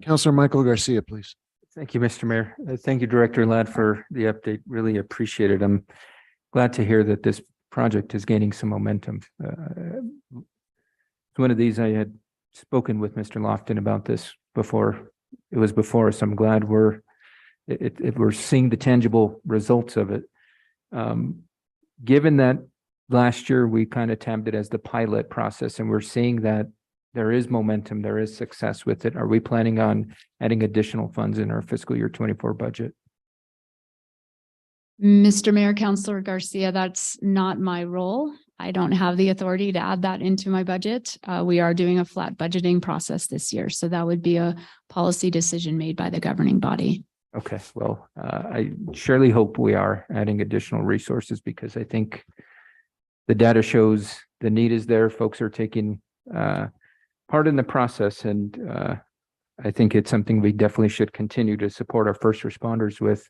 Councilor Michael Garcia, please. Thank you, Mr. Mayor. Thank you, Director Ladd, for the update. Really appreciate it. I'm glad to hear that this project is gaining some momentum. It's one of these, I had spoken with Mr. Lofton about this before. It was before us. I'm glad we're seeing the tangible results of it. Given that last year we kind of tabbed it as the pilot process, and we're seeing that there is momentum, there is success with it. Are we planning on adding additional funds in our fiscal year 24 budget? Mr. Mayor, Councilor Garcia, that's not my role. I don't have the authority to add that into my budget. We are doing a flat budgeting process this year, so that would be a policy decision made by the governing body. Okay, well, I surely hope we are adding additional resources, because I think the data shows the need is there. Folks are taking part in the process, and I think it's something we definitely should continue to support our first responders with.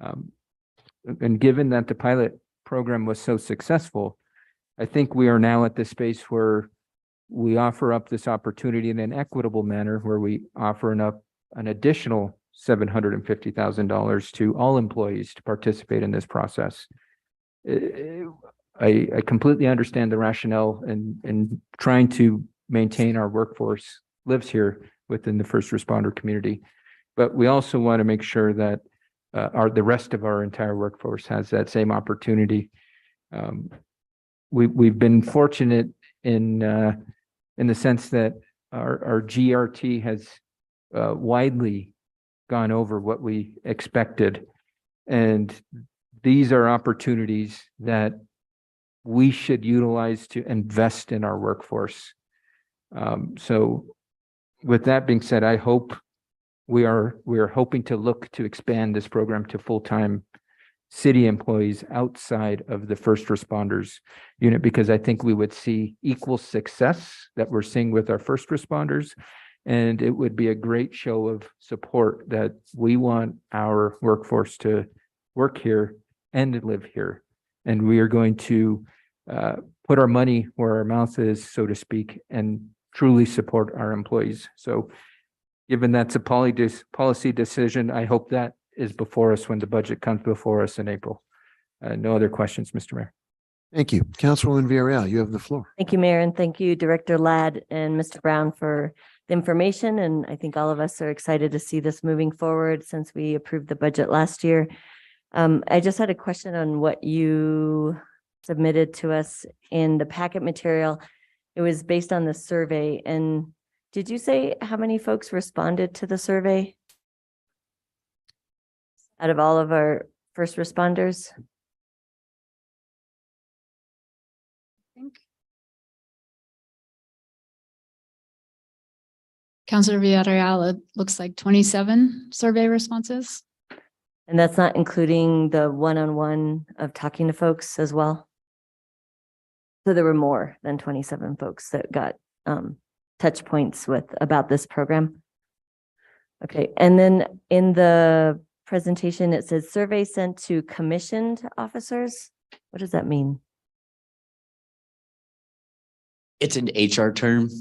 And given that the pilot program was so successful, I think we are now at the space where we offer up this opportunity in an equitable manner, where we offer an additional $750,000 to all employees to participate in this process. I completely understand the rationale and trying to maintain our workforce lives here within the first responder community. But we also want to make sure that the rest of our entire workforce has that same opportunity. We've been fortunate in the sense that our GRT has widely gone over what we expected. And these are opportunities that we should utilize to invest in our workforce. So with that being said, I hope we are hoping to look to expand this program to full-time city employees outside of the first responders unit, because I think we would see equal success that we're seeing with our first responders. And it would be a great show of support that we want our workforce to work here and live here. And we are going to put our money where our mouth is, so to speak, and truly support our employees. So given that's a policy decision, I hope that is before us when the budget comes before us in April. No other questions, Mr. Mayor. Thank you. Councilwoman Villarreal, you have the floor. Thank you, Mayor, and thank you, Director Ladd and Mr. Brown for the information. And I think all of us are excited to see this moving forward since we approved the budget last year. I just had a question on what you submitted to us in the packet material. It was based on the survey. And did you say how many folks responded to the survey? Out of all of our first responders? Counselor Villarreal, it looks like 27 survey responses. And that's not including the one-on-one of talking to folks as well? So there were more than 27 folks that got touch points with about this program? Okay, and then in the presentation, it says survey sent to commissioned officers. What does that mean? It's an HR term.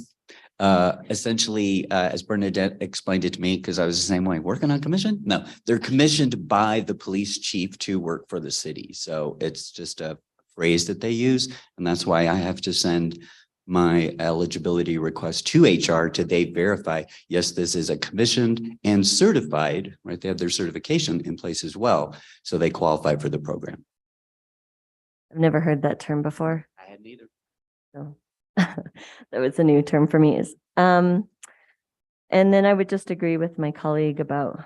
Essentially, as Bernadette explained it to me, because I was the same way, working on commission? No, they're commissioned by the police chief to work for the city. So it's just a phrase that they use. And that's why I have to send my eligibility request to HR to they verify, yes, this is a commissioned and certified, right? They have their certification in place as well. So they qualify for the program. I've never heard that term before. I hadn't either. So that was a new term for me. And then I would just agree with my colleague about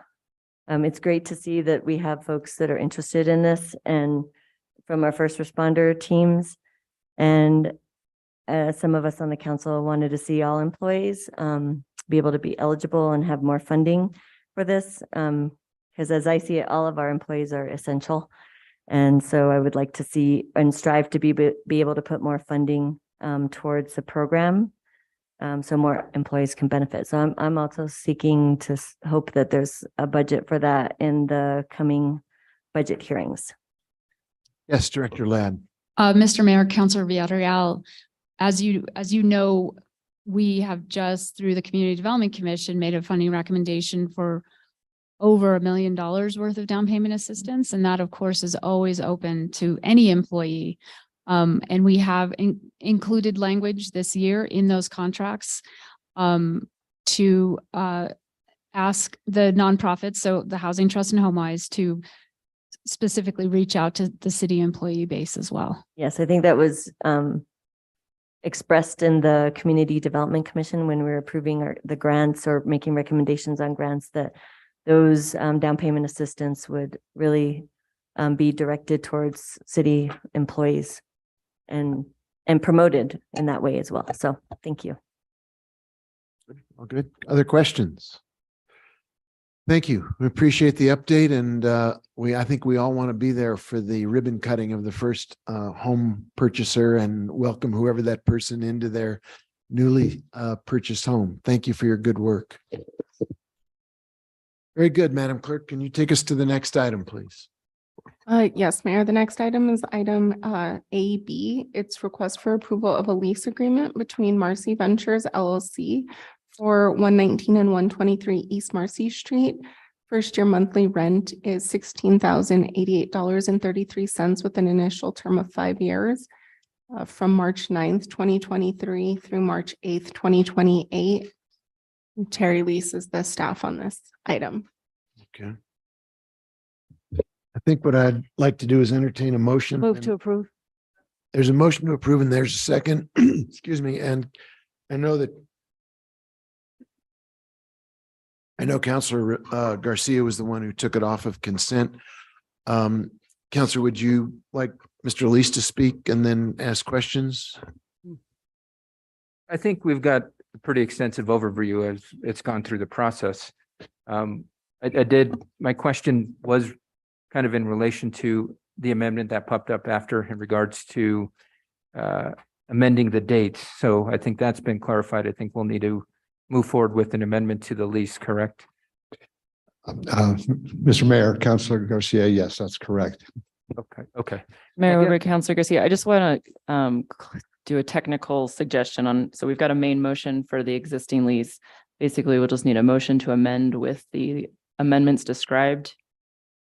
it's great to see that we have folks that are interested in this and from our first responder teams. And some of us on the council wanted to see all employees be able to be eligible and have more funding for this. Because as I see it, all of our employees are essential. And so I would like to see and strive to be able to put more funding towards the program so more employees can benefit. So I'm also seeking to hope that there's a budget for that in the coming budget hearings. Yes, Director Ladd. Mr. Mayor, Councilor Villarreal, as you know, we have just through the Community Development Commission made a funding recommendation for over $1 million worth of down payment assistance. And that, of course, is always open to any employee. And we have included language this year in those contracts to ask the nonprofits, so the Housing Trust and HomeWise, to specifically reach out to the city employee base as well. Yes, I think that was expressed in the Community Development Commission when we were approving the grants or making recommendations on grants, that those down payment assistance would really be directed towards city employees and promoted in that way as well. So thank you. All good. Other questions? Thank you. We appreciate the update, and I think we all want to be there for the ribbon cutting of the first home purchaser and welcome whoever that person into their newly purchased home. Thank you for your good work. Very good, Madam Clerk. Can you take us to the next item, please? Yes, Mayor. The next item is item AB. It's request for approval of a lease agreement between Marcy Ventures LLC for 119 and 123 East Marcy Street. First year monthly rent is $16,088.33 with an initial term of 5 years from March 9th, 2023 through March 8th, 2028. Terry Lease is the staff on this item. Okay. I think what I'd like to do is entertain a motion. Move to approve. There's a motion to approve and there's a second. Excuse me. And I know Councilor Garcia was the one who took it off of consent. Councilor, would you like Mr. Lease to speak and then ask questions? I think we've got a pretty extensive overview as it's gone through the process. My question was kind of in relation to the amendment that popped up after in regards to amending the dates. So I think that's been clarified. I think we'll need to move forward with an amendment to the lease, correct? Mr. Mayor, Councilor Garcia, yes, that's correct. Okay. Mayor Yeah. Weber, Councilor Garcia, I just want to do a technical suggestion on, so we've got a main motion for the existing lease. Basically, we'll just need a motion to amend with the amendments described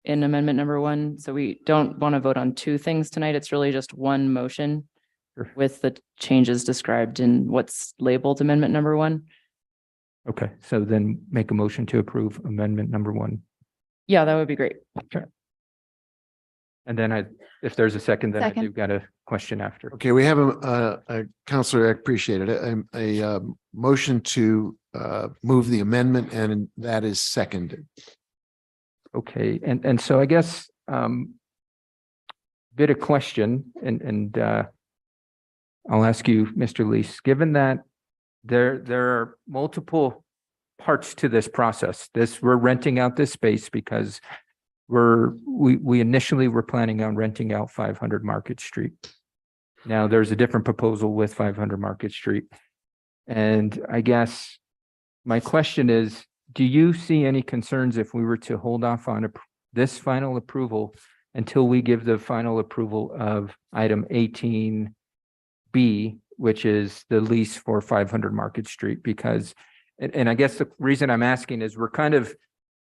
in amendment number one. So we don't want to vote on two things tonight. It's really just one motion Sure. with the changes described in what's labeled amendment number one. Okay, so then make a motion to approve amendment number one. Yeah, that would be great. And then if there's a second, then I Second. do got a question after. Okay, we have a counselor, I appreciate it, a motion to move the amendment, and that is seconded. Okay, and so I guess bit of question, and I'll ask you, Mr. Lease, given that there are multiple parts to this process. We're renting out this space because we initially were planning on renting out 500 Market Street. Now there's a different proposal with 500 Market Street. And I guess my question is, do you see any concerns if we were to hold off on this final approval until we give the final approval of item 18B, which is the lease for 500 Market Street? Because, and I guess the reason I'm asking is we're kind of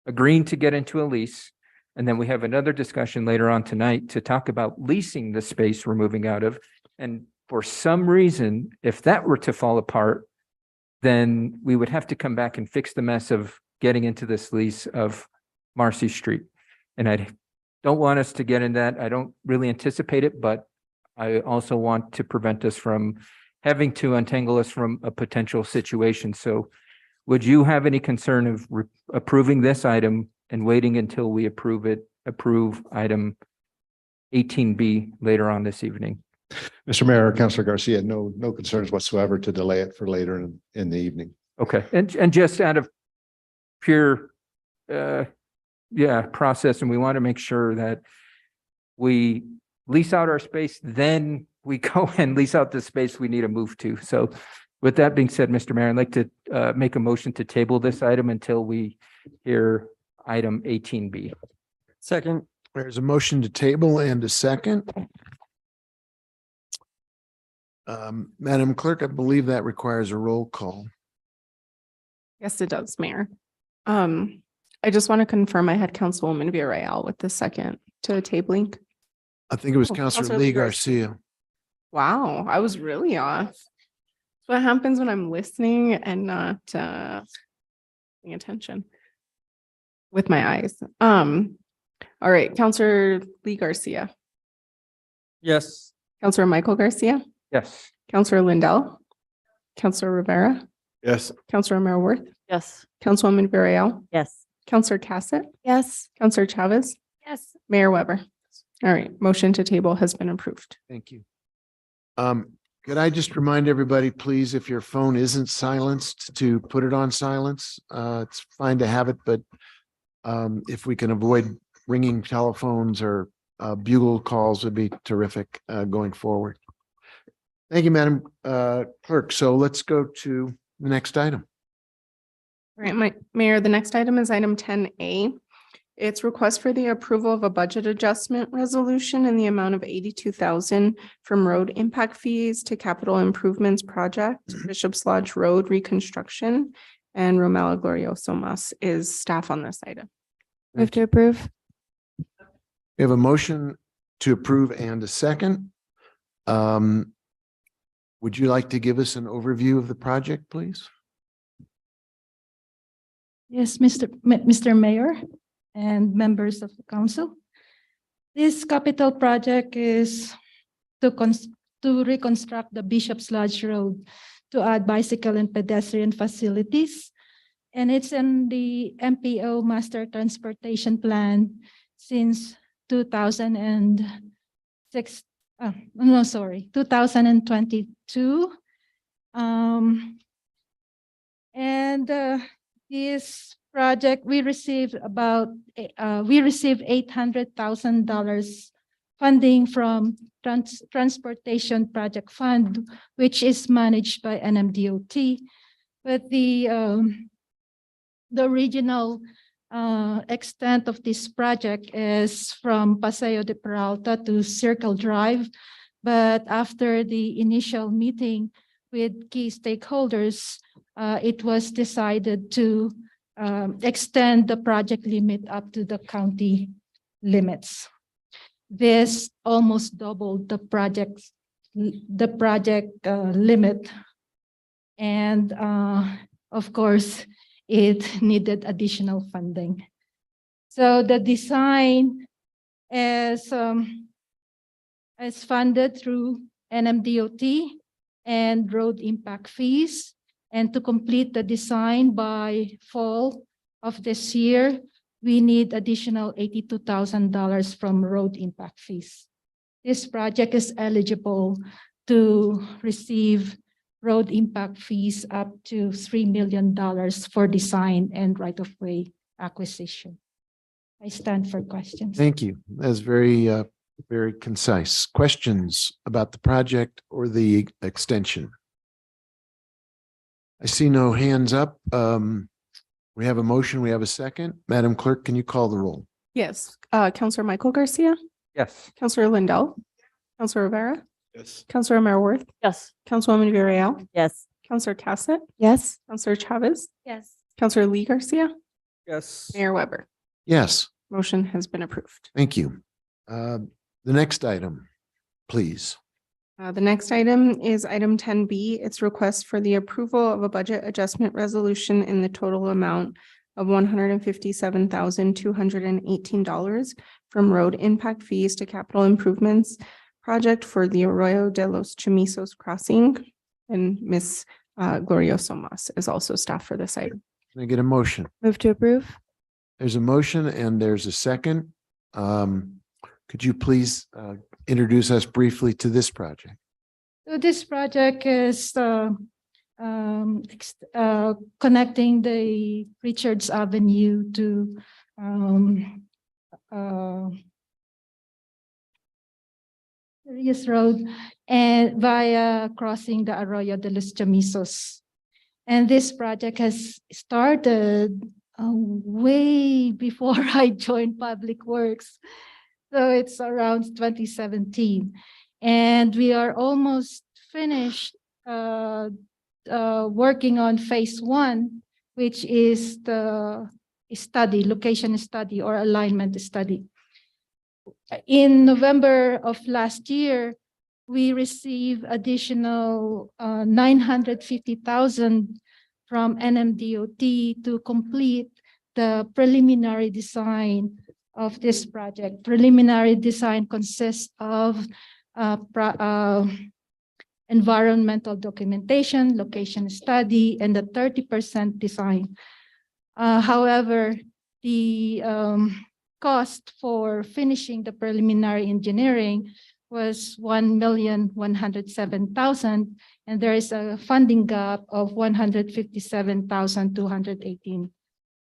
agreeing to get into a lease. And then we have another discussion later on tonight to talk about leasing the space we're moving out of. And for some reason, if that were to fall apart, then we would have to come back and fix the mess of getting into this lease of Marcy Street. And I don't want us to get in that. I don't really anticipate it, but I also want to prevent us from having to untangle us from a potential situation. So would you have any concern of approving this item and waiting until we approve item 18B later on this evening? Mr. Mayor, Councilor Garcia, no concerns whatsoever to delay it for later in the evening. Okay, and just out of pure, process, and we want to make sure that we lease out our space, then we go and lease out the space we need to move to. So with that being said, Mr. Mayor, I'd like to make a motion to table this item until we hear item 18B. Second. There's a motion to table and a second. Madam Clerk, I believe that requires a roll call. Yes, it does, Mayor. I just want to confirm I had Councilwoman Villarreal with the second to tabling. I think it was Oh, Councilor Councilor Lee Lee Garcia. Wow, I was really off. What happens when I'm listening and not paying attention with my eyes? All right, Councilor Lee Garcia, Yes. Councilor Michael Garcia, Yes. Councilor Lindell, Councilor Rivera, Yes. Councilor Mayor Worth, Yes. Councilwoman Villarreal, Yes. Councilor Cassett, Yes. Councilor Chavez, Yes. Mayor Weber. All right, motion to table has been approved. Thank you. Could I just remind everybody, please, if your phone isn't silenced, to put it on silence? It's fine to have it, but if we can avoid ringing telephones or bugle calls, would be terrific going forward. Thank you, Madam Clerk. So let's go to the next item. All right, Mayor, the next item is item 10A. It's request for the approval of a budget adjustment resolution in the amount of 82,000 from road impact fees to capital improvements project, Bishop's Lodge Road reconstruction, and Romela Glorioso Mas is staff on this item. Move to approve. We have a motion to approve and a second. Would you like to give us an overview of the project, please? Yes, Mr. Mayor and members of the council. This capital project is to reconstruct the Bishop's Lodge Road to add bicycle and pedestrian facilities. And it's in the MPO Master Transportation Plan since 2022. This project, we received $800,000 funding from Transportation Project Fund, which is managed by NMDOT. But the original extent of this project is from Paseo de Peralta to Circle Drive. But after the initial meeting with key stakeholders, it was decided to extend the project limit up to the county limits. This almost doubled the project limit. And of course, it needed additional funding. So the design is funded through NMDOT and road impact fees. And to complete the design by fall of this year, we need additional $82,000 from road impact fees. This project is eligible to receive road impact fees up to $3 million for design and right-of-way acquisition. I stand for questions. Thank you. That's very concise. Questions about the project or the extension? I see no hands up. We have a motion. We have a second. Madam Clerk, can you call the roll? Yes, Counselor Michael Garcia, Yes. Counselor Lindell, Counselor Rivera, Yes. Counselor Marworth, Yes. Councilwoman Villarreal, Yes. Counselor Cassett, Yes. Counselor Chavez, Yes. Counselor Lee Garcia, Yes. Mayor Weber. Yes, Motion has been approved. thank you. The next item, please. The next item is item 10B. It's request for the approval of a budget adjustment resolution in the total amount of $157,218 from road impact fees to capital improvements project for the Arroyo de los Chamisos crossing. And Ms. Glorioso Mas is also staff for this item. Can I get a motion? Move to approve. There's a motion and there's a second. Could you please introduce us briefly to this project? So this project is connecting the Richards Avenue to Reyes Road and via crossing the Arroyo de los Chamisos. And this project has started way before I joined Public Works. So it's around 2017. And we are almost finished working on phase 1, which is the location study or alignment study. In November of last year, we received additional $950,000 from NMDOT to complete the preliminary design of this project. Preliminary design consists of environmental documentation, location study, and the 30% design. However, the cost for finishing the preliminary engineering was $1,107,000, and there is a funding gap of $157,218.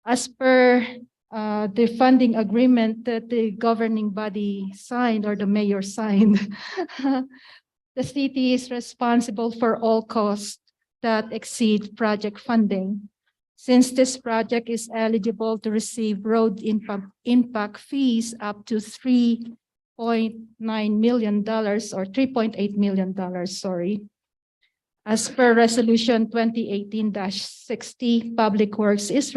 As per the funding agreement that the governing body signed or the mayor signed, the city is responsible for all costs that exceed project funding. Since this project is eligible to receive road impact fees up to $3.9 million or $3.8 million, sorry. As per Resolution 2018-60, Public Works is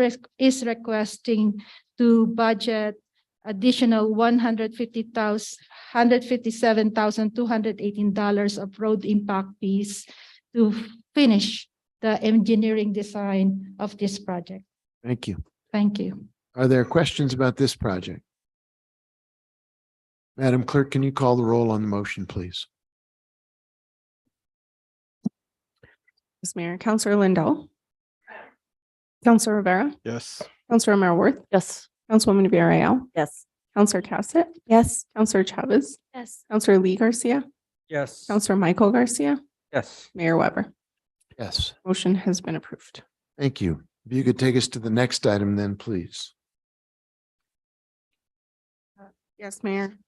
requesting to budget additional $157,218 of road impact fees to finish the engineering design of this project. Thank you. Thank you. Are there questions about this project? Madam Clerk, can you call the roll on the motion, please? Ms. Mayor, Counselor Lindell, Counselor Rivera, Yes. Counselor Marworth, Yes. Councilwoman Villarreal, Yes. Counselor Cassett, Yes. Counselor Chavez, Yes. Counselor Lee Garcia, Yes. Counselor Michael Garcia, Yes. Mayor Weber. Yes, Motion has been approved. thank you. If you could take us to the next item then, please. Yes, Mayor.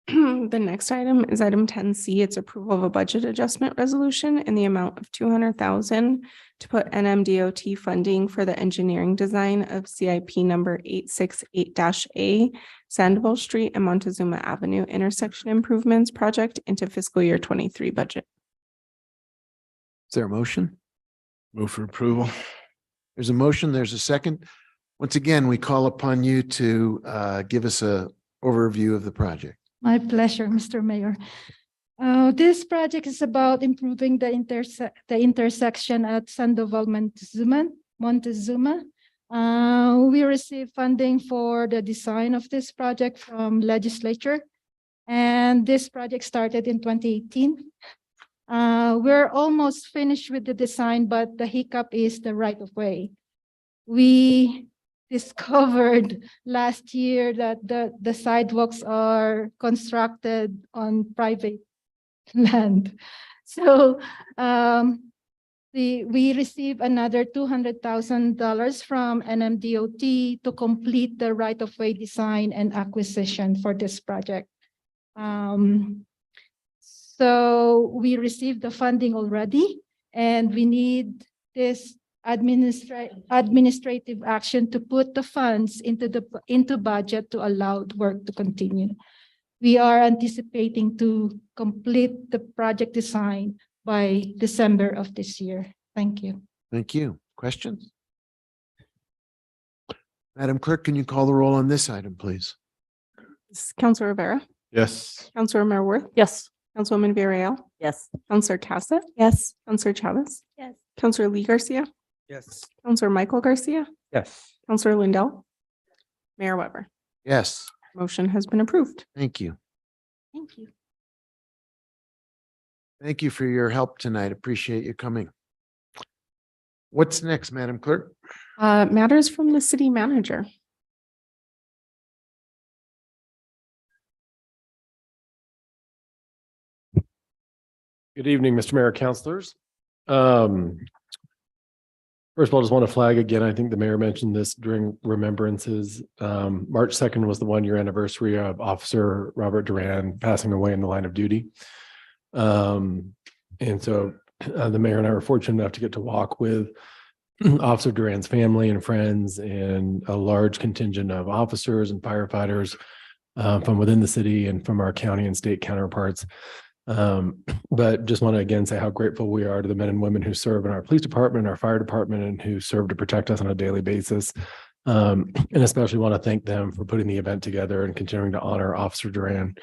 The next item is item 10C. It's approval of a budget adjustment resolution in the amount of $200,000 to put NMDOT funding for the engineering design of CIP number 868-A Sandoval Street and Montezuma Avenue intersection improvements project into fiscal year 23 budget. Is there a motion? Move for approval. There's a motion, there's a second. Once again, we call upon you to give us a overview of the project. My pleasure, Mr. Mayor. This project is about improving the intersection at Sandoval Montezuma. We received funding for the design of this project from legislature. And this project started in 2018. We're almost finished with the design, but the hiccup is the right of way. We discovered last year that the sidewalks are constructed on private land. So we received another $200,000 from NMDOT to complete the right-of-way design and acquisition for this project. So we received the funding already, and we need this administrative action to put the funds into budget to allow the work to continue. We are anticipating to complete the project design by December of this year. Thank you. Thank you. Questions? Madam Clerk, can you call the roll on this item, please? Councilor Rivera, Yes. Councilor Marworth, Yes. Councilwoman Villarreal, Yes. Councilor Casa, Yes. Councilor Chavez, Yes. Councilor Lee Garcia, Yes. Councilor Michael Garcia, Yes. Councilor Lindell, Mayor Weber. Yes, Motion has been approved. thank you. Thank you. Thank you for your help tonight. Appreciate you coming. What's next, Madam Clerk? Matters from the city manager. Good evening, Mr. Mayor, councilors. First of all, I just want to flag again, I think the mayor mentioned this during Remembrances. March 2nd was the 1-year anniversary of Officer Robert Duran passing away in the line of duty. And so the mayor and I were fortunate enough to get to walk with Officer Duran's family and friends and a large contingent of officers and firefighters from within the city and from our county and state counterparts. But just want to again say how grateful we are to the men and women who serve in our police department, our fire department, and who serve to protect us on a daily basis. And especially want to thank them for putting the event together and continuing to honor Officer Duran.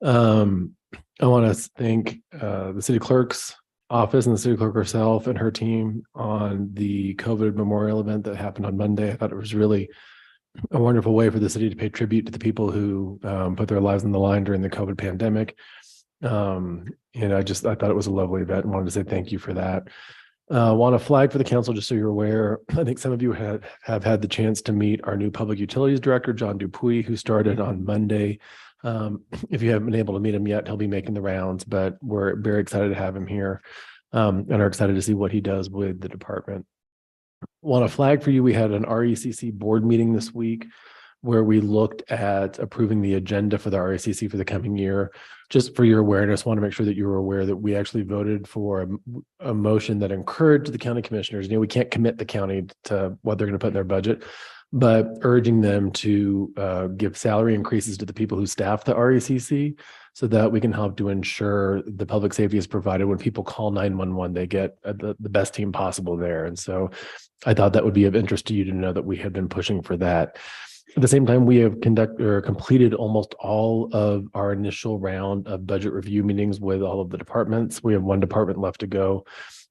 I want to thank the city clerk's office and the city clerk herself and her team on the COVID memorial event that happened on Monday. I thought it was really a wonderful way for the city to pay tribute to the people who put their lives on the line during the COVID pandemic. And I thought it was a lovely event and wanted to say thank you for that. Want to flag for the council, just so you're aware, I think some of you have had the chance to meet our new public utilities director, John Dupuy, who started on Monday. If you haven't been able to meet him yet, he'll be making the rounds, but we're very excited to have him here and are excited to see what he does with the department. Want to flag for you, we had an RECC board meeting this week where we looked at approving the agenda for the RECC for the coming year. Just for your awareness, want to make sure that you were aware that we actually voted for a motion that encouraged the county commissioners. We can't commit the county to what they're going to put in their budget, but urging them to give salary increases to the people who staff the RECC so that we can help to ensure the public safety is provided. When people call 911, they get the best team possible there. And so I thought that would be of interest to you to know that we have been pushing for that. At the same time, we have completed almost all of our initial round of budget review meetings with all of the departments. We have one department left to go.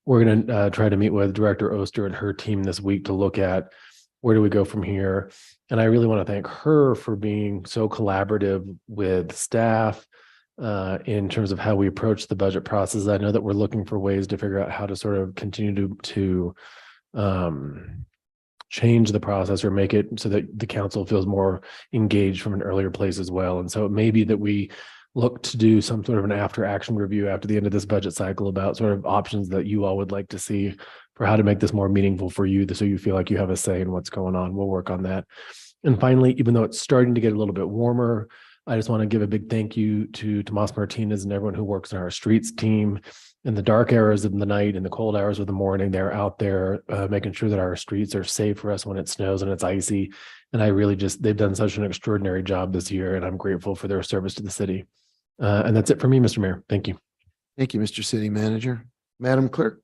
We're going to try to meet with Director Oster and her team this week to look at where do we go from here. And I really want to thank her for being so collaborative with staff in terms of how we approach the budget process. I know that we're looking for ways to figure out how to sort of continue to change the process or make it so that the council feels more engaged from an earlier place as well. And so it may be that we look to do some sort of an after action review after the end of this budget cycle about sort of options that you all would like to see for how to make this more meaningful for you, so you feel like you have a say in what's going on. We'll work on that. And finally, even though it's starting to get a little bit warmer, I just want to give a big thank you to Tomas Martinez and everyone who works in our streets team. In the dark hours of the night and the cold hours of the morning, they're out there making sure that our streets are safe for us when it snows and it's icy. And I really they've done such an extraordinary job this year, and I'm grateful for their service to the city. And that's it for me, Mr. Mayor. Thank you. Thank you, Mr. City Manager. Madam Clerk?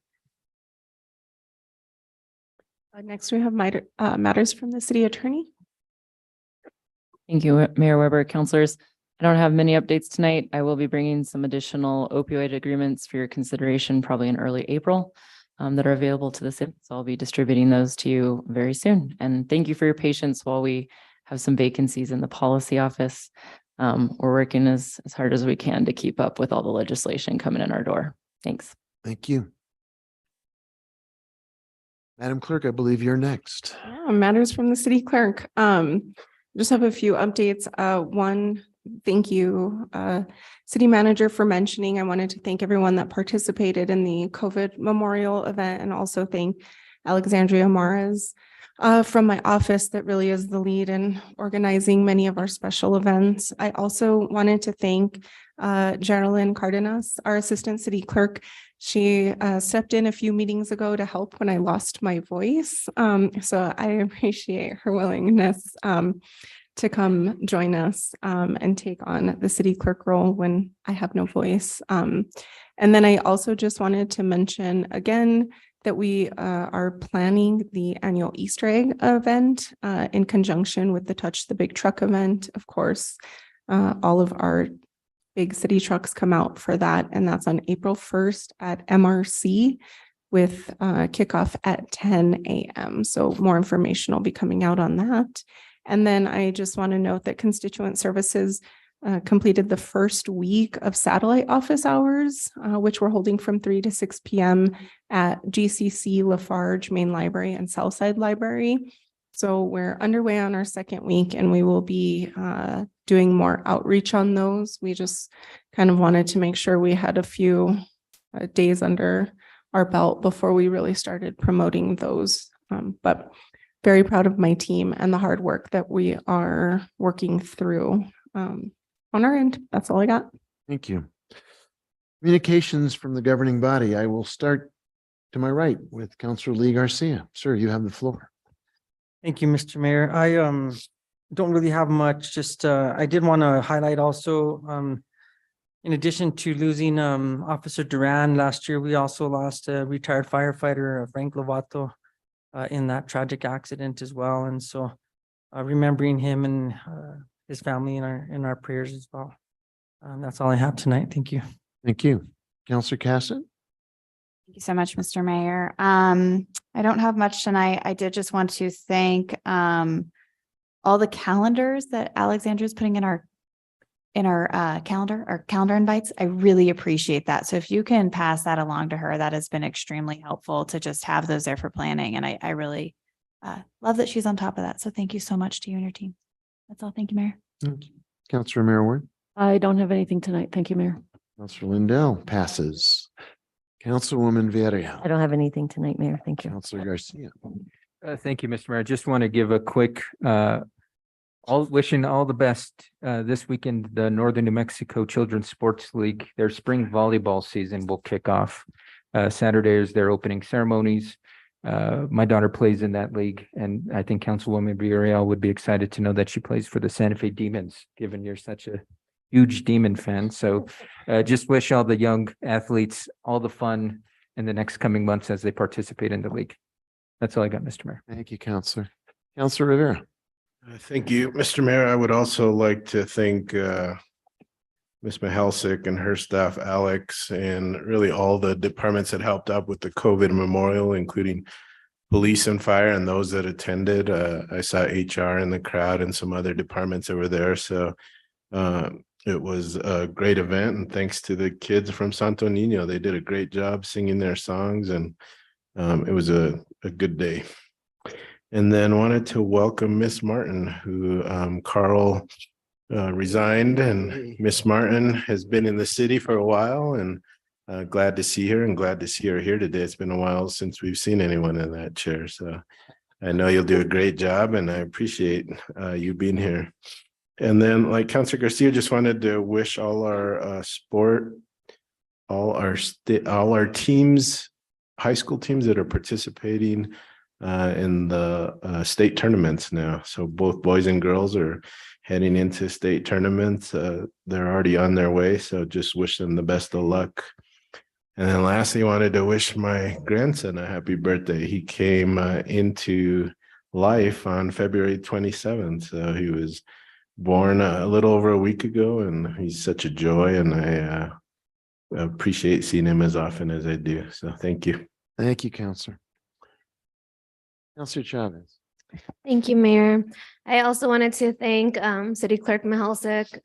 Next, we have matters from the city attorney. Thank you, Mayor Weber, councilors. I don't have many updates tonight. I will be bringing some additional opioid agreements for your consideration probably in early April that are available to the city. So I'll be distributing those to you very soon. And thank you for your patience while we have some vacancies in the policy office. We're working as hard as we can to keep up with all the legislation coming in our door. Thanks. Thank you. Madam Clerk, I believe you're next. Yeah, matters from the city clerk. Just have a few updates. One, thank you, city manager, for mentioning. I wanted to thank everyone that participated in the COVID memorial event, and also thank Alexandria Maras from my office that really is the lead in organizing many of our special events. I also wanted to thank Geraldine Cardenas, our assistant city clerk. She stepped in a few meetings ago to help when I lost my voice. So I appreciate her willingness to come join us and take on the city clerk role when I have no voice. And then I also just wanted to mention again that we are planning the annual Easter egg event in conjunction with the Touch the Big Truck event. Of course, all of our big city trucks come out for that, and that's on April 1st at MRC with kickoff at 10 a.m. So more information will be coming out on that. And then I just want to note that Constituent Services completed the first week of satellite office hours, which we're holding from 3 to 6 p.m. at GCC, Lafarge, Main Library, and Southside Library. So we're underway on our second week, and we will be doing more outreach on those. We just kind of wanted to make sure we had a few days under our belt before we really started promoting those. But very proud of my team and the hard work that we are working through on our end. That's all I got. Thank you. Communications from the governing body. I will start to my right with Councilor Lee Garcia. Sir, you have the floor. Thank you, Mr. Mayor. I don't really have much, just I did want to highlight also, in addition to losing Officer Duran last year, we also lost a retired firefighter, Frank Lovato, in that tragic accident as well. And so remembering him and his family in our prayers as well. That's all I have tonight. Thank you. Thank you. Councilor Cassett. Thank you so much, Mr. Mayor. I don't have much tonight. I did just want to thank all the calendars that Alexandra is putting in our calendar, our calendar invites. I really appreciate that. So if you can pass that along to her, that has been extremely helpful to just have those there for planning. And I really love that she's on top of that. So thank you so much to you and your team. That's all. Thank you, Mayor. Thank you. Councilor Merrill. I don't have anything tonight. Thank you, Mayor. Councilor Lindell passes. Councilwoman I Villarreal. don't have anything tonight, Mayor. Thank you. Councilor Garcia. Thank you, Mr. Mayor. I just want to give a quick wishing all the best this weekend. The Northern New Mexico Children's Sports League, their spring volleyball season will kick off. Saturday is their opening ceremonies. My daughter plays in that league, and I think Councilwoman Villarreal would be excited to know that she plays for the Santa Fe Demons, given you're such a huge Demon fan. So just wish all the young athletes all the fun in the next coming months as they participate in the league. That's all I got, Mr. Mayor. Thank you, Councilor. Councilor Rivera. Thank you, Mr. Mayor. I would also like to thank Ms. Mahalsick and her staff, Alex, and really all the departments that helped out with the COVID memorial, including police and fire and those that attended. I saw HR in the crowd and some other departments that were there. So it was a great event, and thanks to the kids from Santo Niño. They did a great job singing their songs, and it was a good day. And then wanted to welcome Miss Martin, who Carl resigned, and Miss Martin has been in the city for a while, and glad to see her and glad to see her here today. It's been a while since we've seen anyone in that chair. So I know you'll do a great job, and I appreciate you being here. And then, like Councilor Garcia, just wanted to wish all our all our teams, high school teams that are participating in the state tournaments now. So both boys and girls are heading into state tournaments. They're already on their way. So just wish them the best of luck. And then lastly, wanted to wish my grandson a happy birthday. He came into life on February 27th. So he was born a little over a week ago, and he's such a joy, and I appreciate seeing him as often as I do. So thank you. Thank you, Counselor. Counselor Chavez. Thank you, Mayor. I also wanted to thank City Clerk Mihalcik's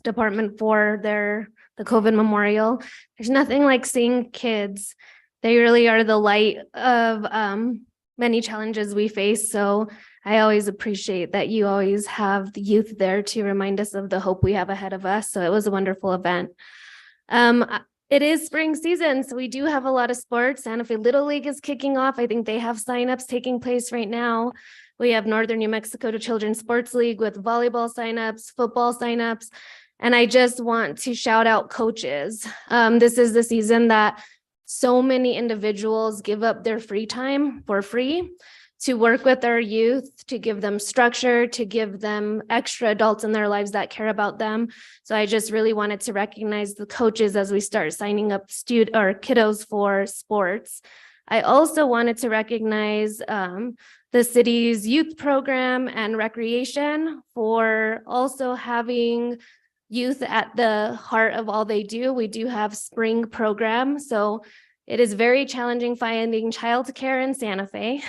department for the COVID memorial. There's nothing like seeing kids. They really are the light of many challenges we face. So I always appreciate that you always have the youth there to remind us of the hope we have ahead of us. So it was a wonderful event. It is spring season, so we do have a lot of sports. Santa Fe Little League is kicking off. I think they have signups taking place right now. We have Northern New Mexico to Children's Sports League with volleyball signups, football signups. And I just want to shout out coaches. This is the season that so many individuals give up their free time for free to work with our youth, to give them structure, to give them extra adults in their lives that care about them. So I just really wanted to recognize the coaches as we start signing up kiddos for sports. I also wanted to recognize the city's youth program and recreation for also having youth at the heart of all they do. We do have spring program. So it is very challenging finding childcare in Santa Fe.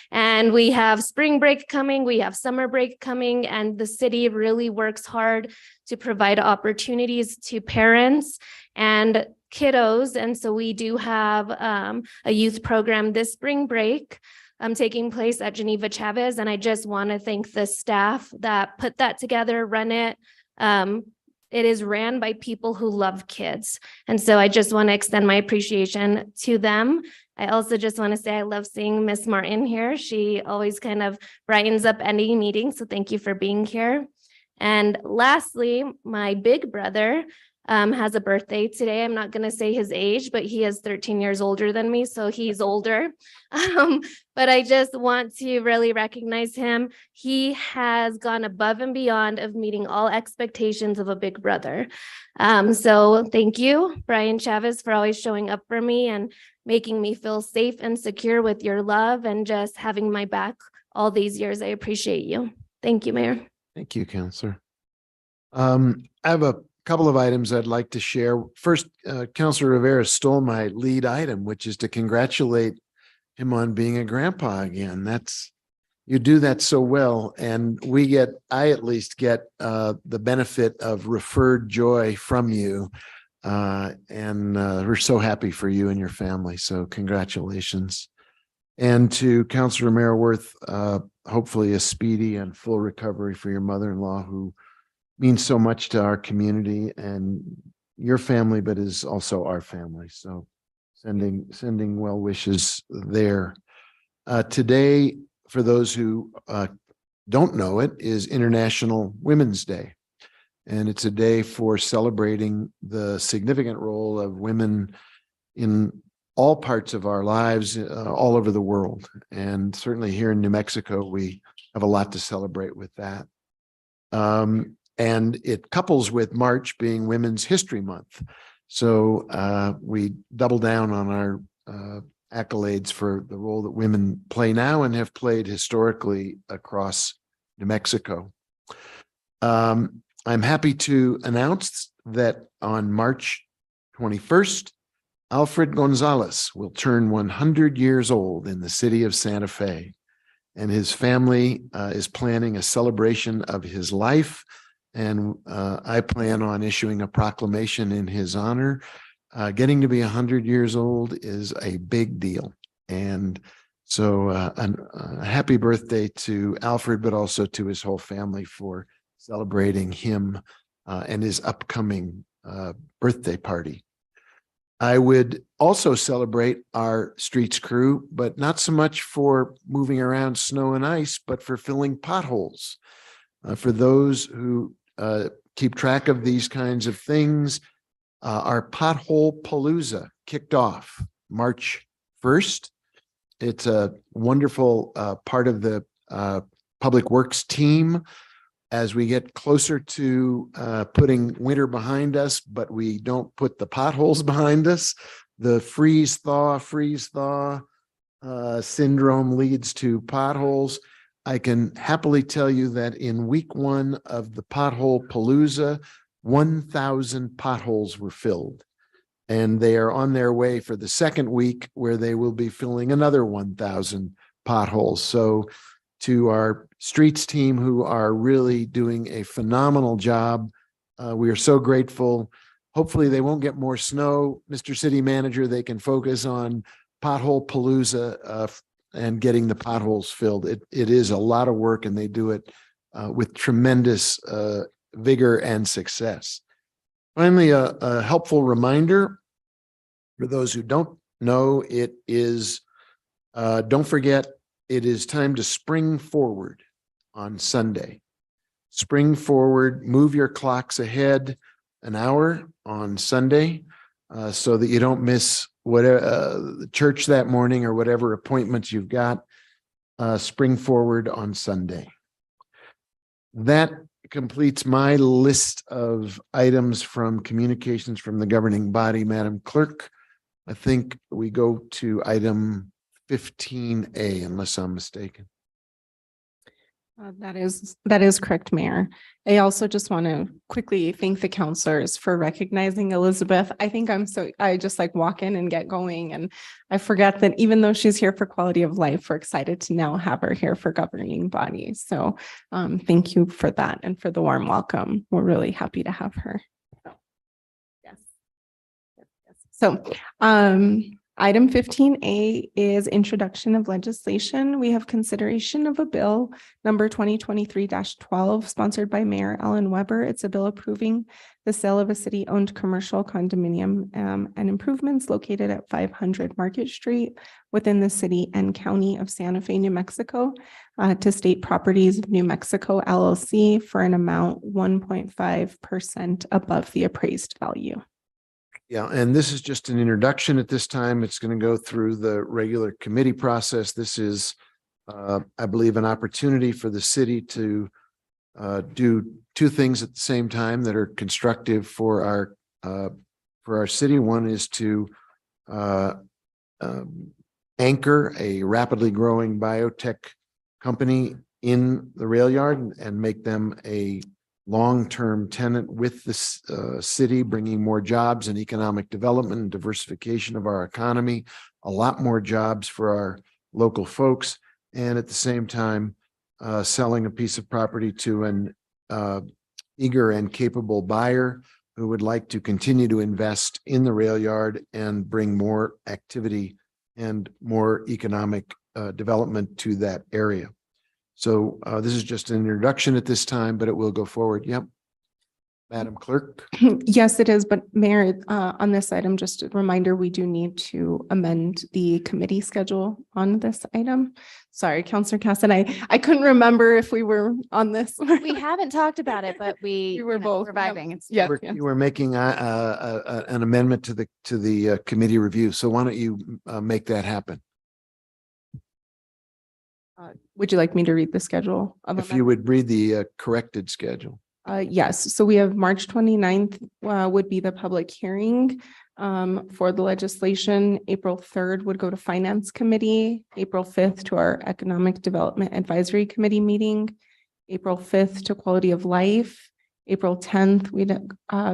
And we have spring break coming, we have summer break coming, and the city really works hard to provide opportunities to parents and kiddos. And so we do have a youth program this spring break taking place at Geneva Chavez. And I just want to thank the staff that put that together, run it. It is ran by people who love kids. And so I just want to extend my appreciation to them. I also just want to say I love seeing Miss Martin here. She always kind of brightens up any meeting. So thank you for being here. And lastly, my big brother has a birthday today. I'm not going to say his age, but he is 13 years older than me, so he's older. But I just want to really recognize him. He has gone above and beyond of meeting all expectations of a big brother. So thank you, Brian Chavez, for always showing up for me and making me feel safe and secure with your love and just having my back all these years. I appreciate you. Thank you, Mayor. Thank you, Counselor. I have a couple of items I'd like to share. First, Counselor Rivera stole my lead item, which is to congratulate him on being a grandpa again. You do that so well. And I at least get the benefit of referred joy from you. And we're so happy for you and your family. So congratulations. And to Counselor Romero Worth, hopefully a speedy and full recovery for your mother-in-law, who means so much to our community and your family, but is also our family. So sending well wishes there. Today, for those who don't know it, is International Women's Day. And it's a day for celebrating the significant role of women in all parts of our lives, all over the world. And certainly here in New Mexico, we have a lot to celebrate with that. And it couples with March being Women's History Month. So we double down on our accolades for the role that women play now and have played historically across New Mexico. I'm happy to announce that on March 21st, Alfred Gonzalez will turn 100 years old in the city of Santa Fe, and his family is planning a celebration of his life. And I plan on issuing a proclamation in his honor. Getting to be 100 years old is a big deal. And so a happy birthday to Alfred, but also to his whole family for celebrating him and his upcoming birthday party. I would also celebrate our streets crew, but not so much for moving around snow and ice, but for filling potholes. For those who keep track of these kinds of things, our Pothole Palooza kicked off March 1st. It's a wonderful part of the Public Works team as we get closer to putting winter behind us, but we don't put the potholes behind us. The freeze-thaw syndrome leads to potholes. I can happily tell you that in week 1 of the Pothole Palooza, 1,000 potholes were filled. And they are on their way for the second week where they will be filling another 1,000 potholes. So to our streets team who are really doing a phenomenal job, we are so grateful. Hopefully they won't get more snow, Mr. City Manager. They can focus on Pothole Palooza and getting the potholes filled. It is a lot of work and they do it with tremendous vigor and success. Finally, a helpful reminder for those who don't know, it is, don't forget, it is time to spring forward on Sunday. Spring forward, move your clocks ahead an hour on Sunday so that you don't miss whatever the church that morning or whatever appointments you've got. Spring forward on Sunday. That completes my list of items from communications from the governing body. Madam Clerk, I think we go to item 15A, unless I'm mistaken. That is correct, Mayor. I also just want to quickly thank the counselors for recognizing Elizabeth. I just like walk in and get going, and I forget that even though she's here for quality of life, we're excited to now have her here for governing bodies. So thank you for that and for the warm welcome. We're really happy to have her. Yes. So item 15A is introduction of legislation. We have consideration of a bill number 2023-12 sponsored by Mayor Ellen Weber. It's a bill approving the sale of a city-owned commercial condominium and improvements located at 500 Market Street within the city and county of Santa Fe, New Mexico, to State Properties of New Mexico LLC for an amount 1.5% above the appraised value. Yeah, and this is just an introduction at this time. It's going to go through the regular committee process. This is, I believe, an opportunity for the city to do two things at the same time that are constructive for our city. One is to anchor a rapidly growing biotech company in the rail yard and make them a long-term tenant with this city, bringing more jobs and economic development and diversification of our economy, a lot more jobs for our local folks, and at the same time, selling a piece of property to an eager and capable buyer who would like to continue to invest in the rail yard and bring more activity and more economic development to that area. So this is just an introduction at this time, but it will go forward. Yep. Madam Clerk. Yes, it is. But Mayor, on this item, just a reminder, we do need to amend the committee schedule on this item. Sorry, Councilor Cassidy, I couldn't remember if we were on this. We haven't talked about it, but we were both reviving. Yes, You were making an amendment to the committee review. So why don't you make that happen? Would you like me to read the schedule? If you would read the corrected schedule. Yes, so we have March 29th would be the public hearing for the legislation. April 3rd would go to Finance Committee. April 5th to our Economic Development Advisory Committee meeting. April 5th to Quality of Life. April 10th, we'd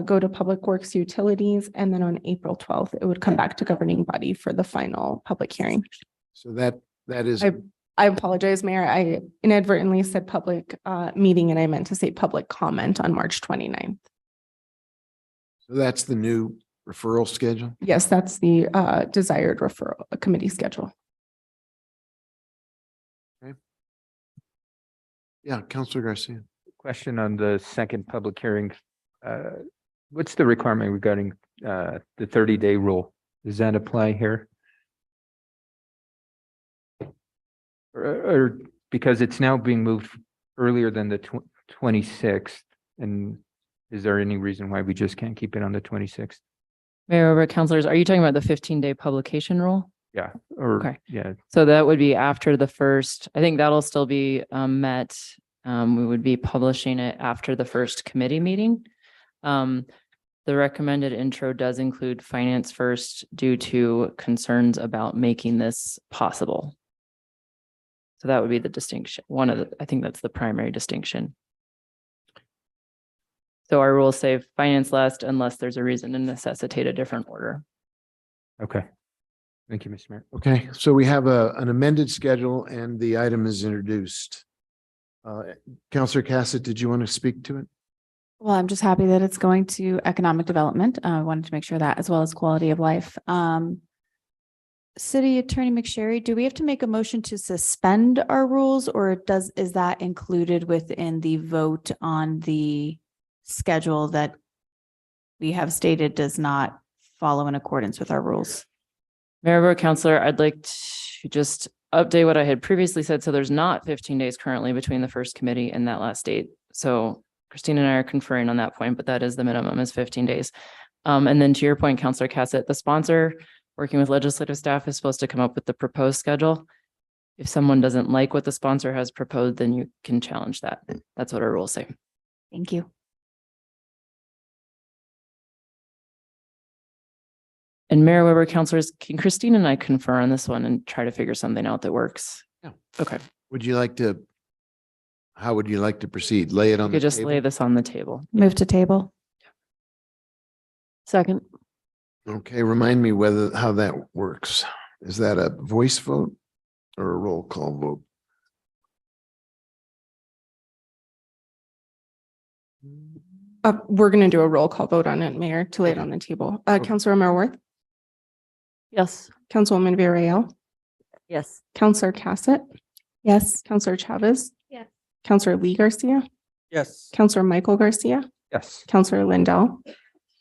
go to Public Works Utilities. And then on April 12th, it would come back to governing body for the final public hearing. So that is. I apologize, Mayor. I inadvertently said public meeting and I meant to say public comment on March 29th. So that's the new referral schedule? Yes, that's the desired referral committee schedule. Okay. Yeah, Councilor Garcia. Question on the second public hearing. What's the requirement regarding the 30-day rule? Does that apply here? Or because it's now being moved earlier than the 26th, and is there any reason why we just can't keep it on the 26th? Mayor, over councilors, are you talking about the 15-day publication rule? Yeah, or Okay. Yeah. So that would be after the first, I think that'll still be met. We would be publishing it after the first committee meeting. The recommended intro does include finance first due to concerns about making this possible. So that would be the distinction. I think that's the primary distinction. So our rules say finance last unless there's a reason to necessitate a different order. Okay. Thank you, Mr. Mayor. Okay, so we have an amended schedule and the item is introduced. Counselor Cassett, did you want to speak to it? Well, I'm just happy that it's going to economic development. I wanted to make sure that as well as quality of life. City Attorney McSherry, do we have to make a motion to suspend our rules or is that included within the vote on the schedule that we have stated does not follow in accordance with our rules? Mayor Board Counselor, I'd like to just update what I had previously said. So there's not 15 days currently between the first committee and that last date. So Christine and I are conferring on that point, but that is the minimum is 15 days. And then to your point, Counselor Cassett, the sponsor working with legislative staff is supposed to come up with the proposed schedule. If someone doesn't like what the sponsor has proposed, then you can challenge that. That's what our rules say. Thank you. And Mayor Weber, counselors, can Christine and I confer on this one and try to figure something out that works? Yeah. Okay. How would you like to proceed? Lay it on You the could just table? lay this on the table. Move to table. Second. Okay, remind me how that works. Is that a voice vote or a roll call vote? We're going to do a roll call vote on it, Mayor, to lay it on the table. Councilor Marworth, Yes. Councilwoman Villarreal, Yes. Councilor Cassett, Yes. Councilor Chavez, Yes. Councilor Lee Garcia, Yes. Councilor Michael Garcia, Yes. Councilor Lindell,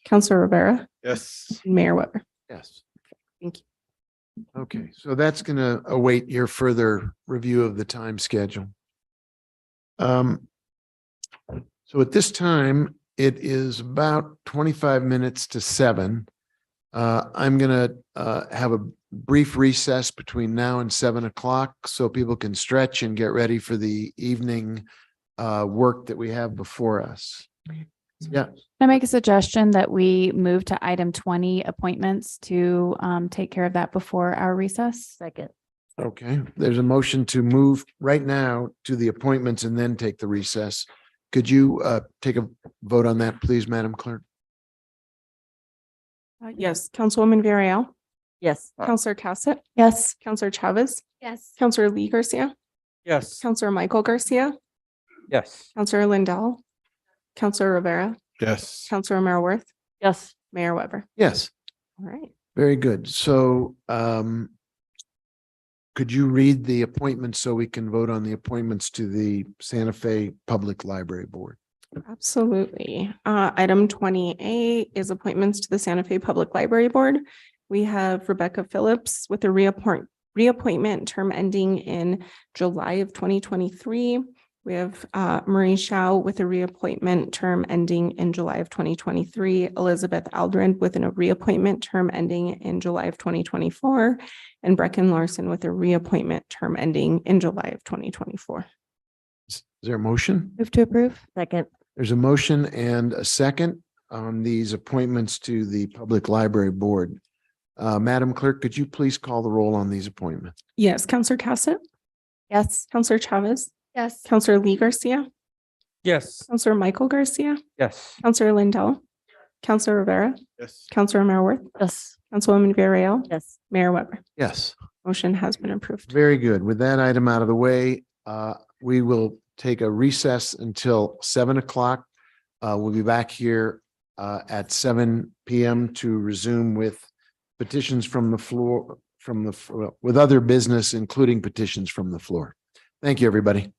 Councilor Rivera, Yes. and Mayor Weber. Yes. Thank you. Okay, so that's going to await your further review of the time schedule. So at this time, it is about 25 minutes to 7. I'm going to have a brief recess between now and 7 o'clock so people can stretch and get ready for the evening work that we have before us. Yeah. Can I make a suggestion that we move to item 20 appointments to take care of that before our recess? Second. Okay, there's a motion to move right now to the appointments and then take the recess. Could you take a vote on that, please, Madam Clerk? Yes, Councilwoman Villarreal, Yes. Councilor Cassett, Yes. Councilor Chavez, Yes. Councilor Lee Garcia, Yes. Councilor Michael Garcia, Yes. Councilor Lindell, Councilor Rivera, Yes. Councilor Marworth, Yes. Mayor Weber. Yes, All right. very good. So could you read the appointments so we can vote on the appointments to the Santa Fe Public Library Board? Absolutely. Item 20A is appointments to the Santa Fe Public Library Board. We have Rebecca Phillips with a reappointment term ending in July of 2023. We have Marie Shao with a reappointment term ending in July of 2023. Elizabeth Aldrin with a reappointment term ending in July of 2024. And Brecken Larson with a reappointment term ending in July of 2024. Is there a motion? Move to approve. Second. There's a motion and a second on these appointments to the Public Library Board. Madam Clerk, could you please call the roll on these appointments? Yes, Councilor Cassett, Yes. Councilor Chavez, Yes. Councilor Lee Garcia, Yes. Councilor Michael Garcia, Yes. Councilor Lindell, Councilor Rivera, Yes. Councilor Marworth, Yes. Councilwoman Villarreal, Yes. Mayor Weber. Yes. Motion has been approved. Very good. With that item out of the way, we will take a recess until 7 o'clock. We'll be back here at 7 p.m. to resume with petitions from the floor, with other business, including petitions from the floor. Thank you, everybody.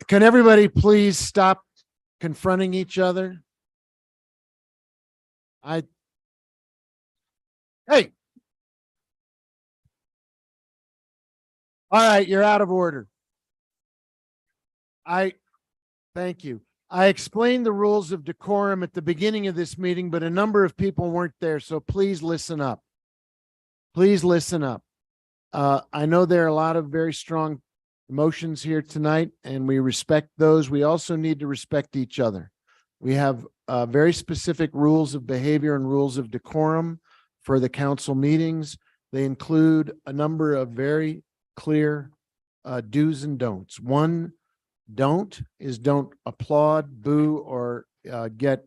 Can everybody please stop confronting each other? Hey. All right, you're out of order. Thank you. I explained the rules of decorum at the beginning of this meeting, but a number of people weren't there, so please listen up. Please listen up. I know there are a lot of very strong emotions here tonight, and we respect those. We also need to respect each other. We have very specific rules of behavior and rules of decorum for the council meetings. They include a number of very clear do's and don'ts. One don't applaud, boo, or get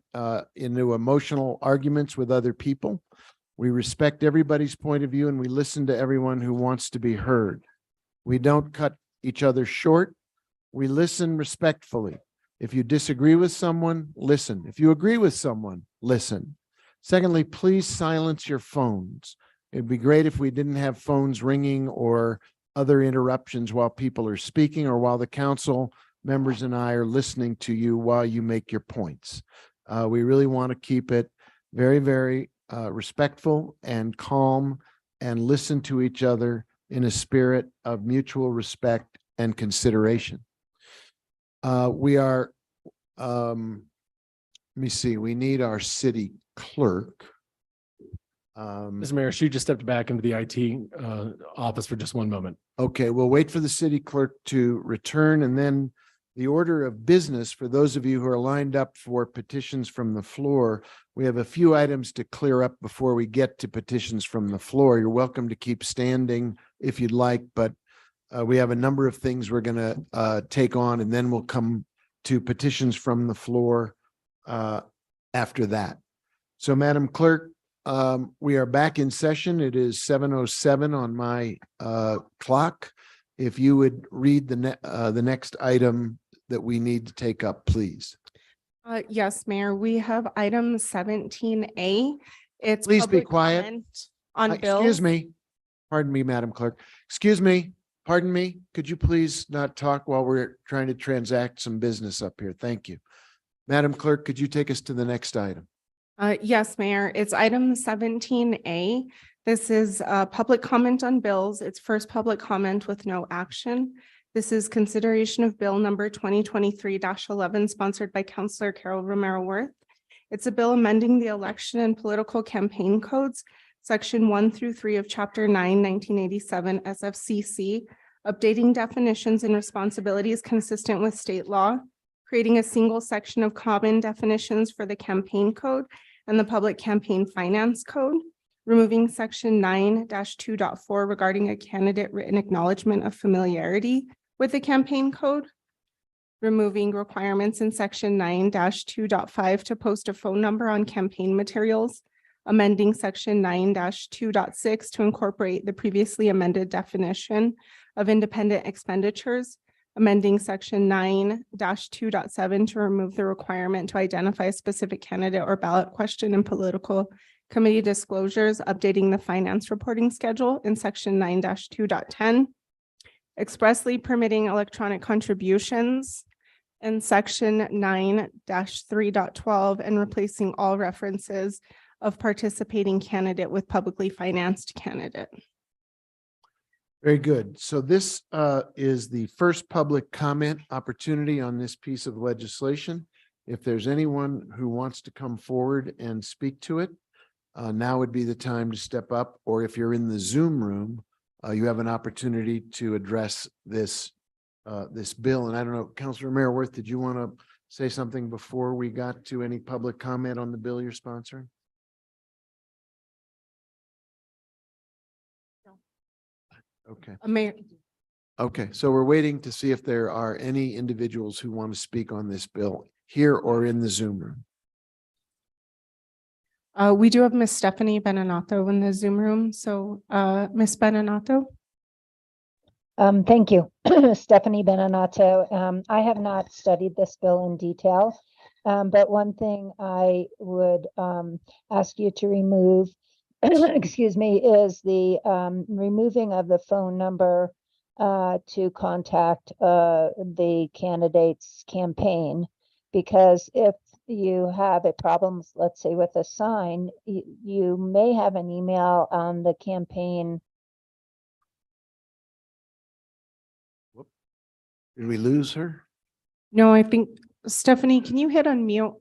into emotional arguments with other people. We respect everybody's point of view and we listen to everyone who wants to be heard. We don't cut each other short. We listen respectfully. If you disagree with someone, listen. If you agree with someone, listen. Secondly, please silence your phones. It'd be great if we didn't have phones ringing or other interruptions while people are speaking or while the council members and I are listening to you while you make your points. We really want to keep it very, very respectful and calm and listen to each other in a spirit of mutual respect and consideration. We need our city clerk. Mr. Mayor, she just stepped back into the IT office for just one moment. Okay, we'll wait for the city clerk to return, and then the order of business for those of you who are lined up for petitions from the floor. We have a few items to clear up before we get to petitions from the floor. You're welcome to keep standing if you'd like, but we have a number of things we're going to take on, and then we'll come to petitions from the floor after that. So, Madam Clerk, we are back in session. It is 7:07 on my clock. If you would read the next item that we need to take up, please. Yes, Mayor, we have item 17A. It's Please be public quiet. comment on bills. Excuse me. Pardon me, Madam Clerk. Excuse me. Pardon me. Could you please not talk while we're trying to transact some business up here? Thank you. Madam Clerk, could you take us to the next item? Yes, Mayor, it's item 17A. This is public comment on bills. It's first public comment with no action. This is consideration of bill number 2023-11, sponsored by Councillor Carol Romero Worth. It's a bill amending the election and political campaign codes, section 1 through 3 of chapter 9, 1987 SFCC, updating definitions and responsibilities consistent with state law, creating a single section of common definitions for the campaign code and the public campaign finance code, removing section 9-2.4 regarding a candidate written acknowledgement of familiarity with the campaign code, removing requirements in section 9-2.5 to post a phone number on campaign materials, amending section 9-2.6 to incorporate the previously amended definition of independent expenditures, amending section 9-2.7 to remove the requirement to identify a specific candidate or ballot question in political committee disclosures, updating the finance reporting schedule in section 9-2.10, expressly permitting electronic contributions in section 9-3.12 and replacing all references of participating candidate with publicly financed candidate. Very good. So this is the first public comment opportunity on this piece of legislation. If there's anyone who wants to come forward and speak to it, now would be the time to step up. Or if you're in the Zoom room, you have an opportunity to address this this bill. And I don't know, Councilor Romero Worth, did you want to say something before we got to any public comment on the bill you're sponsoring? Okay. Mayor. Okay, so we're waiting to see if there are any individuals who want to speak on this bill here or in the Zoom room. We do have Miss Stephanie Beninato in the Zoom room. So Miss Beninato. Thank you, Stephanie Beninato. I have not studied this bill in detail, but one thing I would ask you to remove, excuse me, is the removing of the phone number to contact the candidate's campaign, because if you have a problem, let's say with a sign, you may have an email on the campaign. Did we lose her? No, I think, Stephanie, can you hit unmute?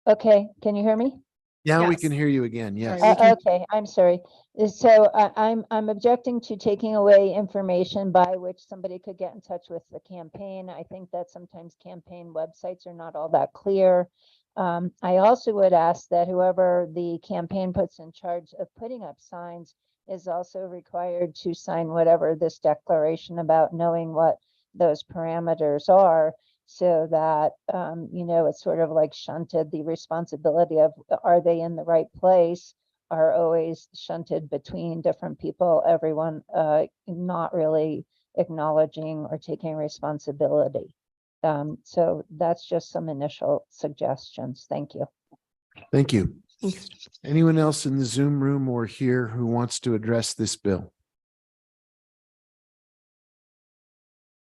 Okay, can you hear me? Yeah, we Yes. can hear you again. Yes. Okay, I'm sorry. So I'm objecting to taking away information by which somebody could get in touch with the campaign. I think that sometimes campaign websites are not all that clear. I also would ask that whoever the campaign puts in charge of putting up signs is also required to sign whatever this declaration about knowing what those parameters are, so that, you know, it's sort of like shunted. The responsibility of, are they in the right place, are always shunted between different people, everyone not really acknowledging or taking responsibility. So that's just some initial suggestions. Thank you. Thank you. Anyone else in the Zoom room or here who wants to address this bill?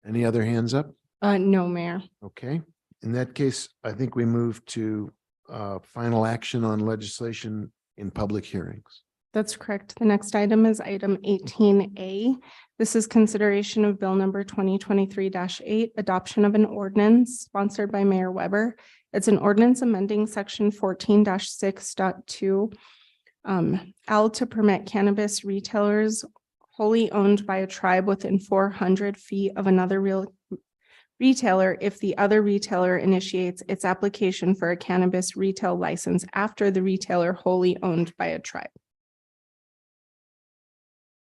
Any other hands up? No, Mayor. Okay, in that case, I think we move to final action on legislation in public hearings. That's correct. The next item is item 18A. This is consideration of bill number 2023-8, adoption of an ordinance sponsored by Mayor Weber. It's an ordinance amending section 14-6.2 L to permit cannabis retailers wholly owned by a tribe within 400 feet of another real retailer if the other retailer initiates its application for a cannabis retail license after the retailer wholly owned by a tribe.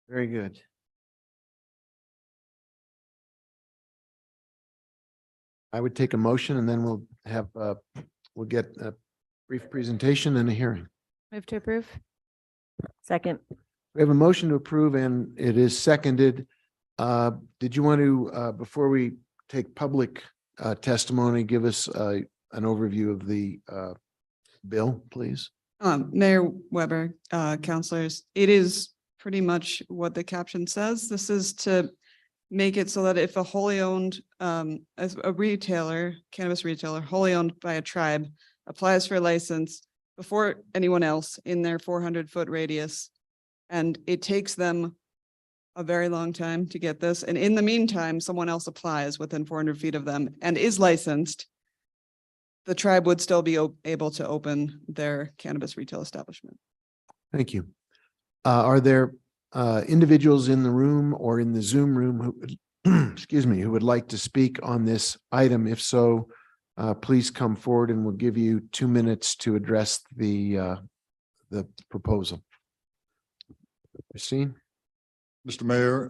Very good. I would take a motion and then we'll have, we'll get a brief presentation and a hearing. Move to approve. Second. We have a motion to approve and it is seconded. Did you want to, before we take public testimony, give us an overview of the bill, please? Mayor Weber, councilors, it is pretty much what the caption says. This is to make it so that if a wholly owned, as a retailer, cannabis retailer, wholly owned by a tribe, applies for a license before anyone else in their 400-foot radius, and it takes them a very long time to get this, and in the meantime, someone else applies within 400 feet of them and is licensed, the tribe would still be able to open their cannabis retail establishment. Thank you. Are there individuals in the room or in the Zoom room who, excuse me, who would like to speak on this item? If so, please come forward and we'll give you 2 minutes to address the proposal. Christine? Mr. Mayor,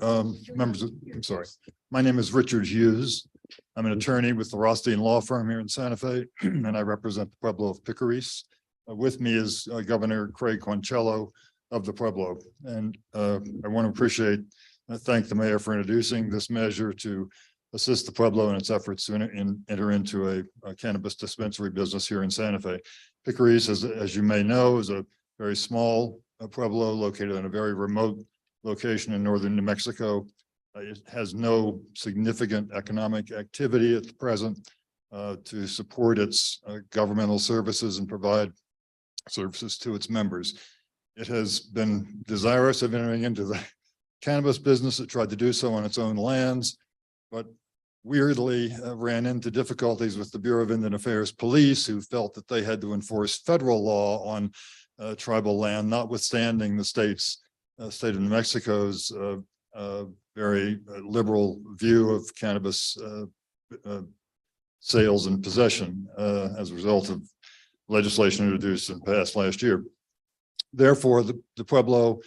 members of, I'm sorry. My name is Richard Hughes. I'm an attorney with the Rothstein Law Firm here in Santa Fe, and I represent the Pueblo of Picaris. With me is Governor Craig Quancello of the Pueblo. And I want to thank the mayor for introducing this measure to assist the Pueblo in its efforts to enter into a cannabis dispensary business here in Santa Fe. Picaris, as you may know, is a very small Pueblo located in a very remote location in northern New Mexico. It has no significant economic activity at the present to support its governmental services and provide services to its members. It has been desirous of entering into the cannabis business. It tried to do so on its own lands, but weirdly ran into difficulties with the Bureau of Indian Affairs police, who felt that they had to enforce federal law on tribal land, notwithstanding the state of New Mexico's very liberal view of cannabis sales and possession as a result of legislation introduced and passed last year. Therefore, the Pueblo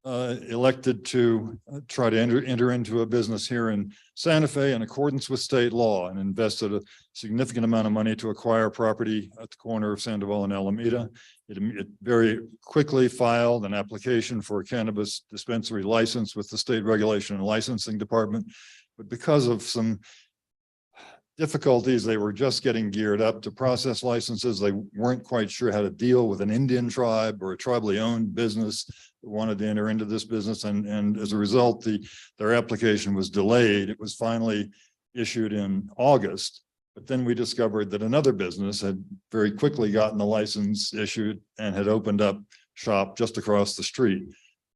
elected to try to enter into a business here in Santa Fe in accordance with state law, and invested a significant amount of money to acquire property at the corner of Sandoval and Alameda. It very quickly filed an application for a cannabis dispensary license with the State Regulation and Licensing Department. But because of some difficulties, they were just getting geared up to process licenses. They weren't quite sure how to deal with an Indian tribe or a tribally owned business that wanted to enter into this business. And as a result, their application was delayed. It was finally issued in August. But then we discovered that another business had very quickly gotten the license issued and had opened up shop just across the street.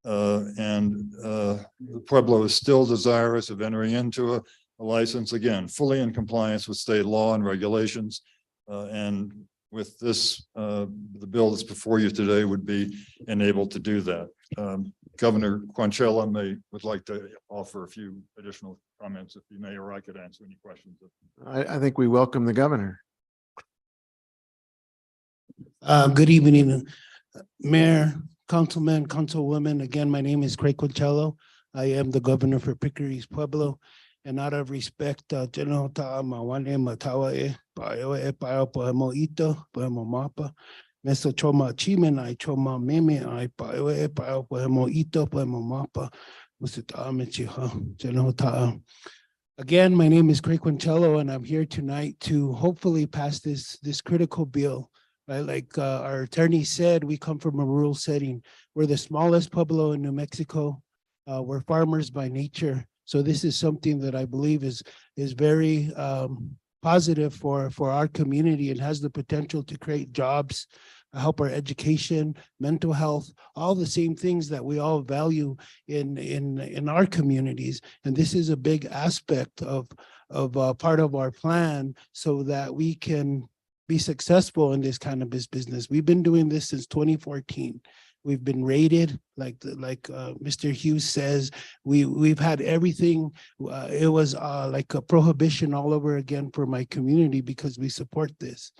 The Pueblo is still desirous of entering into a license, again, fully in compliance with state law and regulations. And with this, the bill that's before you today would be enabled to do that. Governor Quancello would like to offer a few additional comments, if you may, or I could answer any questions. I think we welcome the governor. Good evening, Mayor, Councilman, Councilwoman. Again, my name is Craig Quancello. I am the governor for Picaris Pueblo. And out of respect, General Ta'amawane Matawa Paio Paio Poemo Ito, Poemo Mapa, Meso Choma Chimen, I Choma Meme, I Paio Paio Poemo Ito, Poemo Mapa, Musita Mechiha, General Ta. Again, my name is Craig Quancello, and I'm here tonight to hopefully pass this critical bill. Right? Like our attorney said, we come from a rural setting. We're the smallest Pueblo in New Mexico. We're farmers by nature. So this is something that I believe is very positive for our community and has the potential to create jobs, help our education, mental health, all the same things that we all value in our communities. And this is a big aspect of part of our plan so that we can be successful in this cannabis business. We've been doing this since 2014. We've been rated, like Mr. Hughes says. We've had everything. It was like a prohibition all over again for my community because we support this.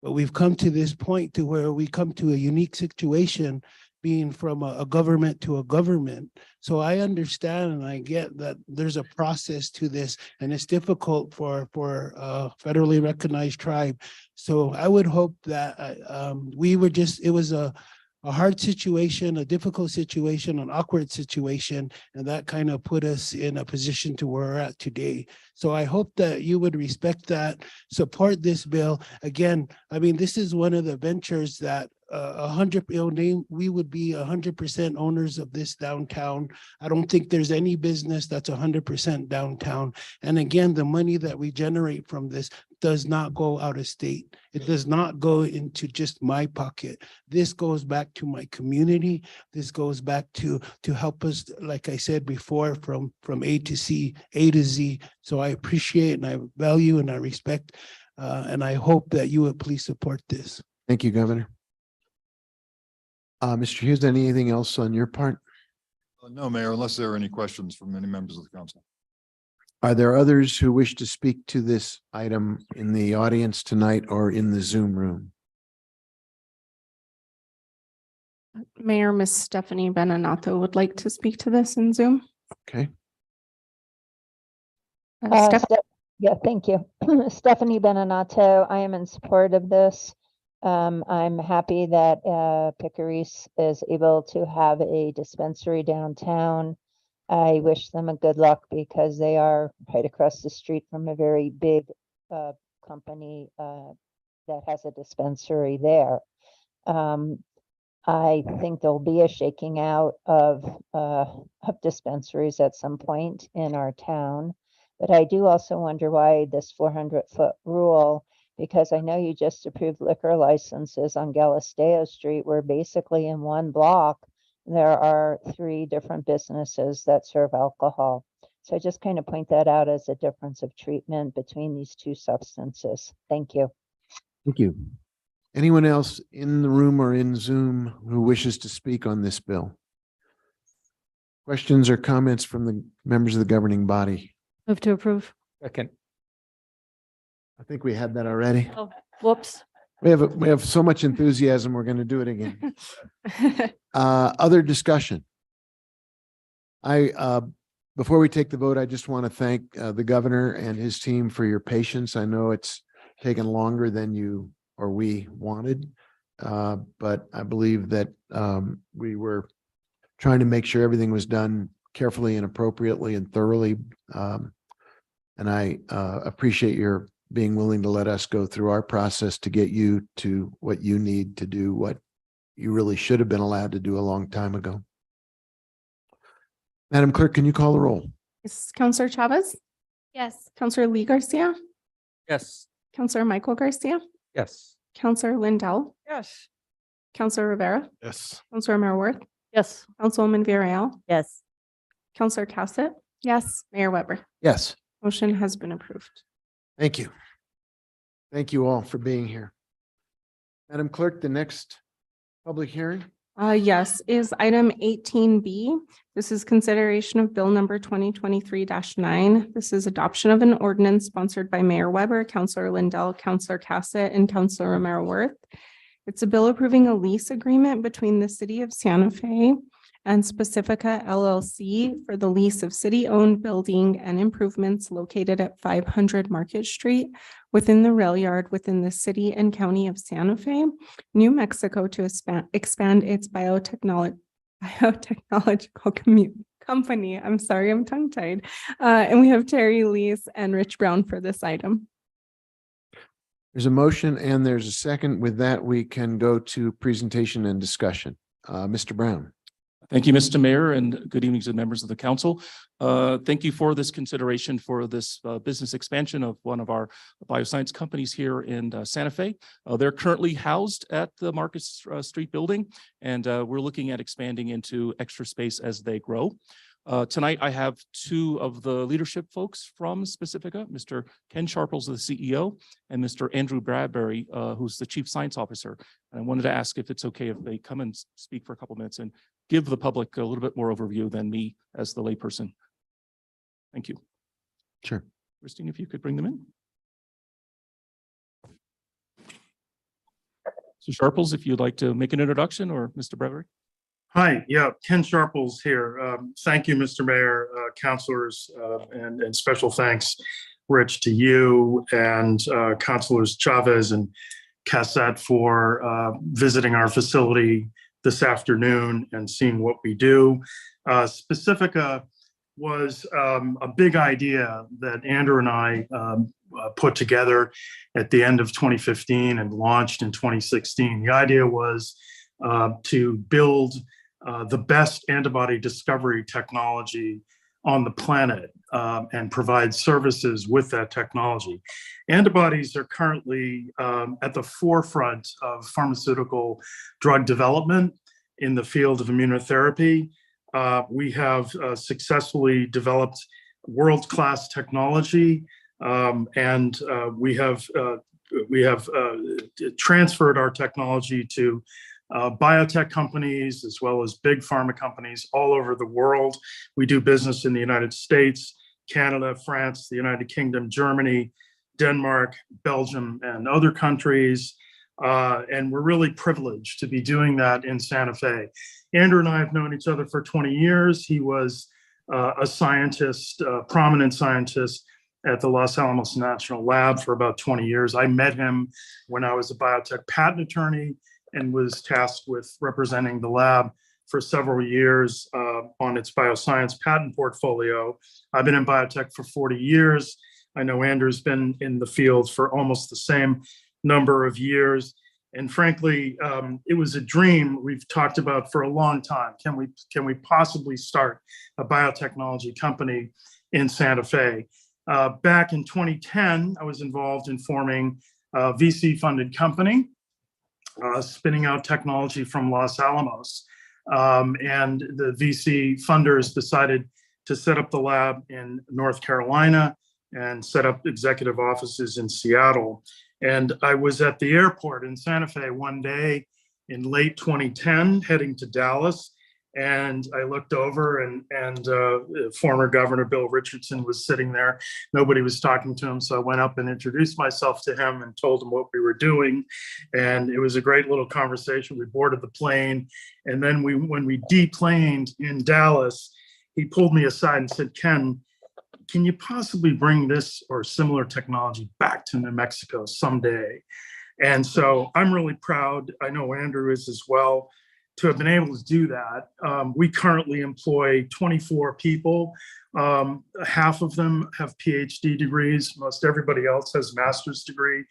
But we've come to this point to where we come to a unique situation, being from a government to a government. So I understand and I get that there's a process to this, and it's difficult for a federally recognized tribe. So I would hope that it was a hard situation, a difficult situation, an awkward situation, and that kind of put us in a position to where we're at today. So I hope that you would respect that, support this bill. Again, I mean, this is one of the ventures that we would be 100% owners of this downtown. I don't think there's any business that's 100% downtown. And again, the money that we generate from this does not go out of state. It does not go into just my pocket. This goes back to my community. This goes back to help us, like I said before, from A to C, A to Z. So I appreciate and I value and I respect, and I hope that you would please support this. Thank you, Governor. Mr. Hughes, anything else on your part? No, Mayor, unless there are any questions from any members of the council. Are there others who wish to speak to this item in the audience tonight or in the Zoom room? Mayor, Miss Stephanie Beninato would like to speak to this in Zoom. Okay. Yeah, thank you. Stephanie Beninato, I am in support of this. I'm happy that Picaris is able to have a dispensary downtown. I wish them a good luck because they are right across the street from a very big company that has a dispensary there. I think there'll be a shaking out of dispensaries at some point in our town. But I do also wonder why this 400-foot rule, because I know you just approved liquor licenses on Galisteo Street, where basically in one block, there are 3 different businesses that serve alcohol. So I just kind of point that out as a difference of treatment between these 2 substances. Thank you. Thank you. Anyone else in the room or in Zoom who wishes to speak on this bill? Questions or comments from the members of the governing body? Move to approve. Second. I think we had that already. Oh, whoops. We have so much enthusiasm, we're going to do it again. Other discussion. Before we take the vote, I just want to thank the governor and his team for your patience. I know it's taken longer than you or we wanted, but I believe that we were trying to make sure everything was done carefully and appropriately and thoroughly. And I appreciate your being willing to let us go through our process to get you to what you need to do, what you really should have been allowed to do a long time ago. Madam Clerk, can you call the roll? Yes, Counselor Chavez? Yes. Counselor Lee Garcia? Yes. Counselor Michael Garcia? Yes. Counselor Lindell? Yes. Counselor Rivera? Yes. Counselor Marworth? Yes. Councilwoman Villarreal? Yes. Counselor Cassett? Yes. Mayor Weber? Yes. Motion has been approved. Thank you. Thank you all for being here. Madam Clerk, the next public hearing. Yes, is item 18B. This is consideration of bill number 2023-9. This is adoption of an ordinance sponsored by Mayor Weber, Counselor Lindell, Counselor Cassett, and Counselor Romero Worth. It's a bill approving a lease agreement between the city of Santa Fe and Specifica LLC for the lease of city-owned building and improvements located at 500 Market Street within the rail yard within the city and county of Santa Fe, New Mexico, to expand its biotechnological company. I'm sorry, I'm tongue-tied. And we have Terry Lease and Rich Brown for this item. There's a motion and there's a second. With that, we can go to presentation and discussion. Mr. Brown. Thank you, Mr. Mayor, and good evening to the members of the council. Thank you for this consideration for this business expansion of one of our bioscience companies here in Santa Fe. They're currently housed at the Market Street building, and we're looking at expanding into extra space as they grow. Tonight, I have 2 of the leadership folks from Specifica, Mr. Ken Sharples, the CEO, and Mr. Andrew Bradbury, who's the Chief Science Officer. And I wanted to ask if it's okay if they come and speak for a couple minutes and give the public a little bit more overview than me as the layperson. Thank you. Sure. Christine, if you could bring them in. So Sharples, if you'd like to make an introduction, or Mr. Bradbury. Hi, yeah, Ken Sharples here. Thank you, Mr. Mayor, councilors, and special thanks, Rich, to you and councilors Chavez and Cassette for visiting our facility this afternoon and seeing what we do. Specifica was a big idea that Andrew and I put together at the end of 2015 and launched in 2016. The idea was to build the best antibody discovery technology on the planet and provide services with that technology. Antibodies are currently at the forefront of pharmaceutical drug development in the field of immunotherapy. We have successfully developed world-class technology, and we have transferred our technology to biotech companies as well as big pharma companies all over the world. We do business in the United States, Canada, France, the United Kingdom, Germany, Denmark, Belgium, and other countries. And we're really privileged to be doing that in Santa Fe. Andrew and I have known each other for 20 years. He was a scientist, a prominent scientist at the Los Alamos National Lab for about 20 years. I met him when I was a biotech patent attorney and was tasked with representing the lab for several years on its bioscience patent portfolio. I've been in biotech for 40 years. I know Andrew's been in the field for almost the same number of years. And frankly, it was a dream we've talked about for a long time. Can we possibly start a biotechnology company in Santa Fe? Back in 2010, I was involved in forming a VC-funded company, spinning out technology from Los Alamos. And the VC funders decided to set up the lab in North Carolina and set up executive offices in Seattle. And I was at the airport in Santa Fe one day in late 2010, heading to Dallas. And I looked over and former Governor Bill Richardson was sitting there. Nobody was talking to him. So I went up and introduced myself to him and told him what we were doing. And it was a great little conversation. We boarded the plane. And then when we deplaned in Dallas, he pulled me aside and said, "Ken, can you possibly bring this or similar technology back to New Mexico someday?" And so I'm really proud, I know Andrew is as well, to have been able to do that. We currently employ 24 people. Half of them have PhD degrees. Most everybody else has a master's degree.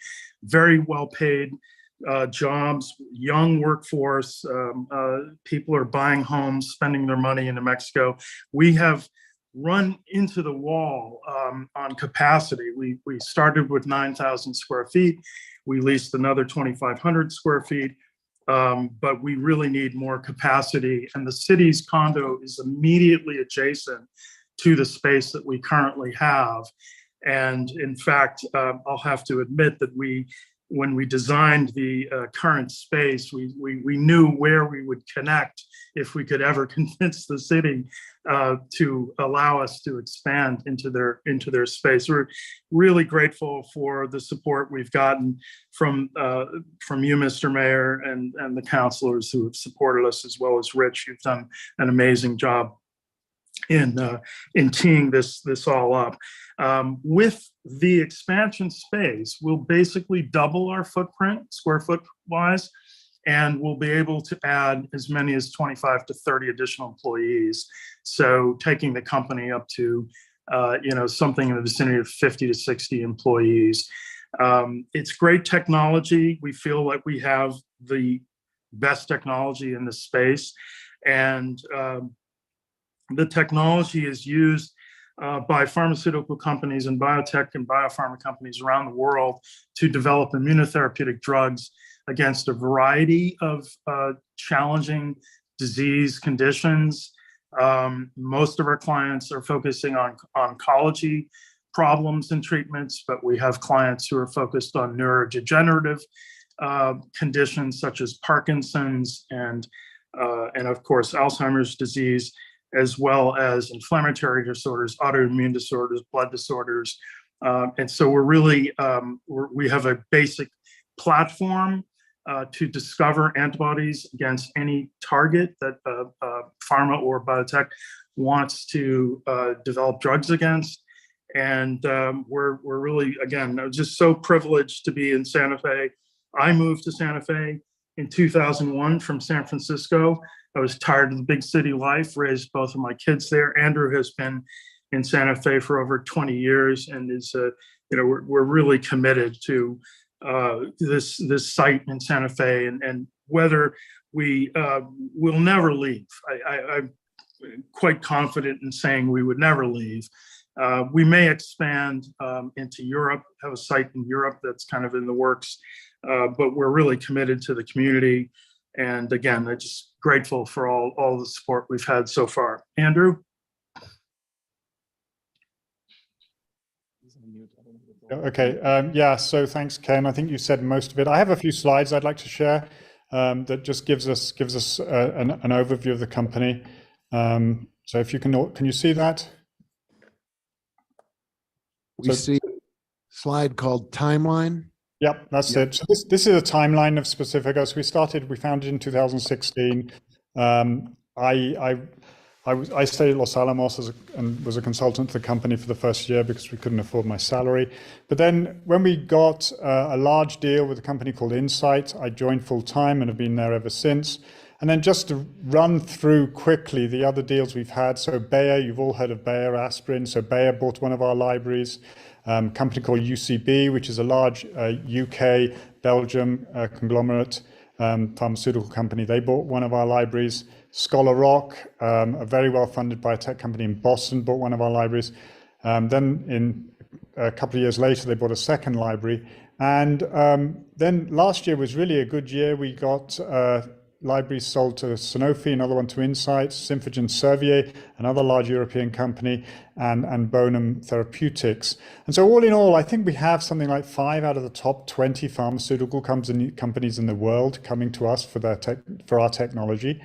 Very well paid jobs, young workforce. People are buying homes, spending their money in New Mexico. We have run into the wall on capacity. We started with 9,000 square feet. We leased another 2,500 square feet, but we really need more capacity. And the city's condo is immediately adjacent to the space that we currently have. And in fact, I'll have to admit that when we designed the current space, we knew where we would connect if we could ever convince the city to allow us to expand into their space. We're really grateful for the support we've gotten from you, Mr. Mayor, and the councilors who have supported us, as well as Rich. You've done an amazing job in teeing this all up. With the expansion space, we'll basically double our footprint square foot wise, and we'll be able to add as many as 25 to 30 additional employees. So taking the company up to something in the vicinity of 50 to 60 employees. It's great technology. We feel like we have the best technology in this space, and the technology is used by pharmaceutical companies and biotech and biopharma companies around the world to develop immunotherapeutic drugs against a variety of challenging disease conditions. Most of our clients are focusing on oncology problems and treatments, but we have clients who are focused on neurodegenerative conditions such as Parkinson's and of course Alzheimer's disease, as well as inflammatory disorders, autoimmune disorders, blood disorders. And so we're really, we have a basic platform to discover antibodies against any target that pharma or biotech wants to develop drugs against. And we're really, again, just so privileged to be in Santa Fe. I moved to Santa Fe in 2001 from San Francisco. I was tired of the big city life, raised both of my kids there. Andrew has been in Santa Fe for over 20 years and is we're really committed to this site in Santa Fe, and whether we will never leave. I'm quite confident in saying we would never leave. We may expand into Europe, have a site in Europe that's kind of in the works, but we're really committed to the community. And again, I'm just grateful for all the support we've had so far. Andrew? Okay, yeah, so thanks, Ken. I think you said most of it. I have a few slides I'd like to share that just gives us an overview of the company. So if you can you see that? We see a slide called timeline. Yep, that's it. So this is a timeline of Specifica. So we founded in 2016. I stayed at Los Alamos and was a consultant to the company for the first year because we couldn't afford my salary. But then when we got a large deal with a company called Insight, I joined full time and have been there ever since. And then just to run through quickly the other deals we've had. So Bayer, you've all heard of Bayer aspirin. So Bayer bought one of our libraries. Company called UCB, which is a large UK, Belgium conglomerate pharmaceutical company. They bought one of our libraries. Scholar Rock, a very well-funded biotech company in Boston, bought one of our libraries. Then in a couple of years later, they bought a second library. And then last year was really a good year. We got libraries sold to Sanofi, another one to Insight, Symphogen Servier, another large European company, and Bonum Therapeutics. And so all in all, I think we have something like 5 out of the top 20 pharmaceutical companies in the world coming to us for our technology.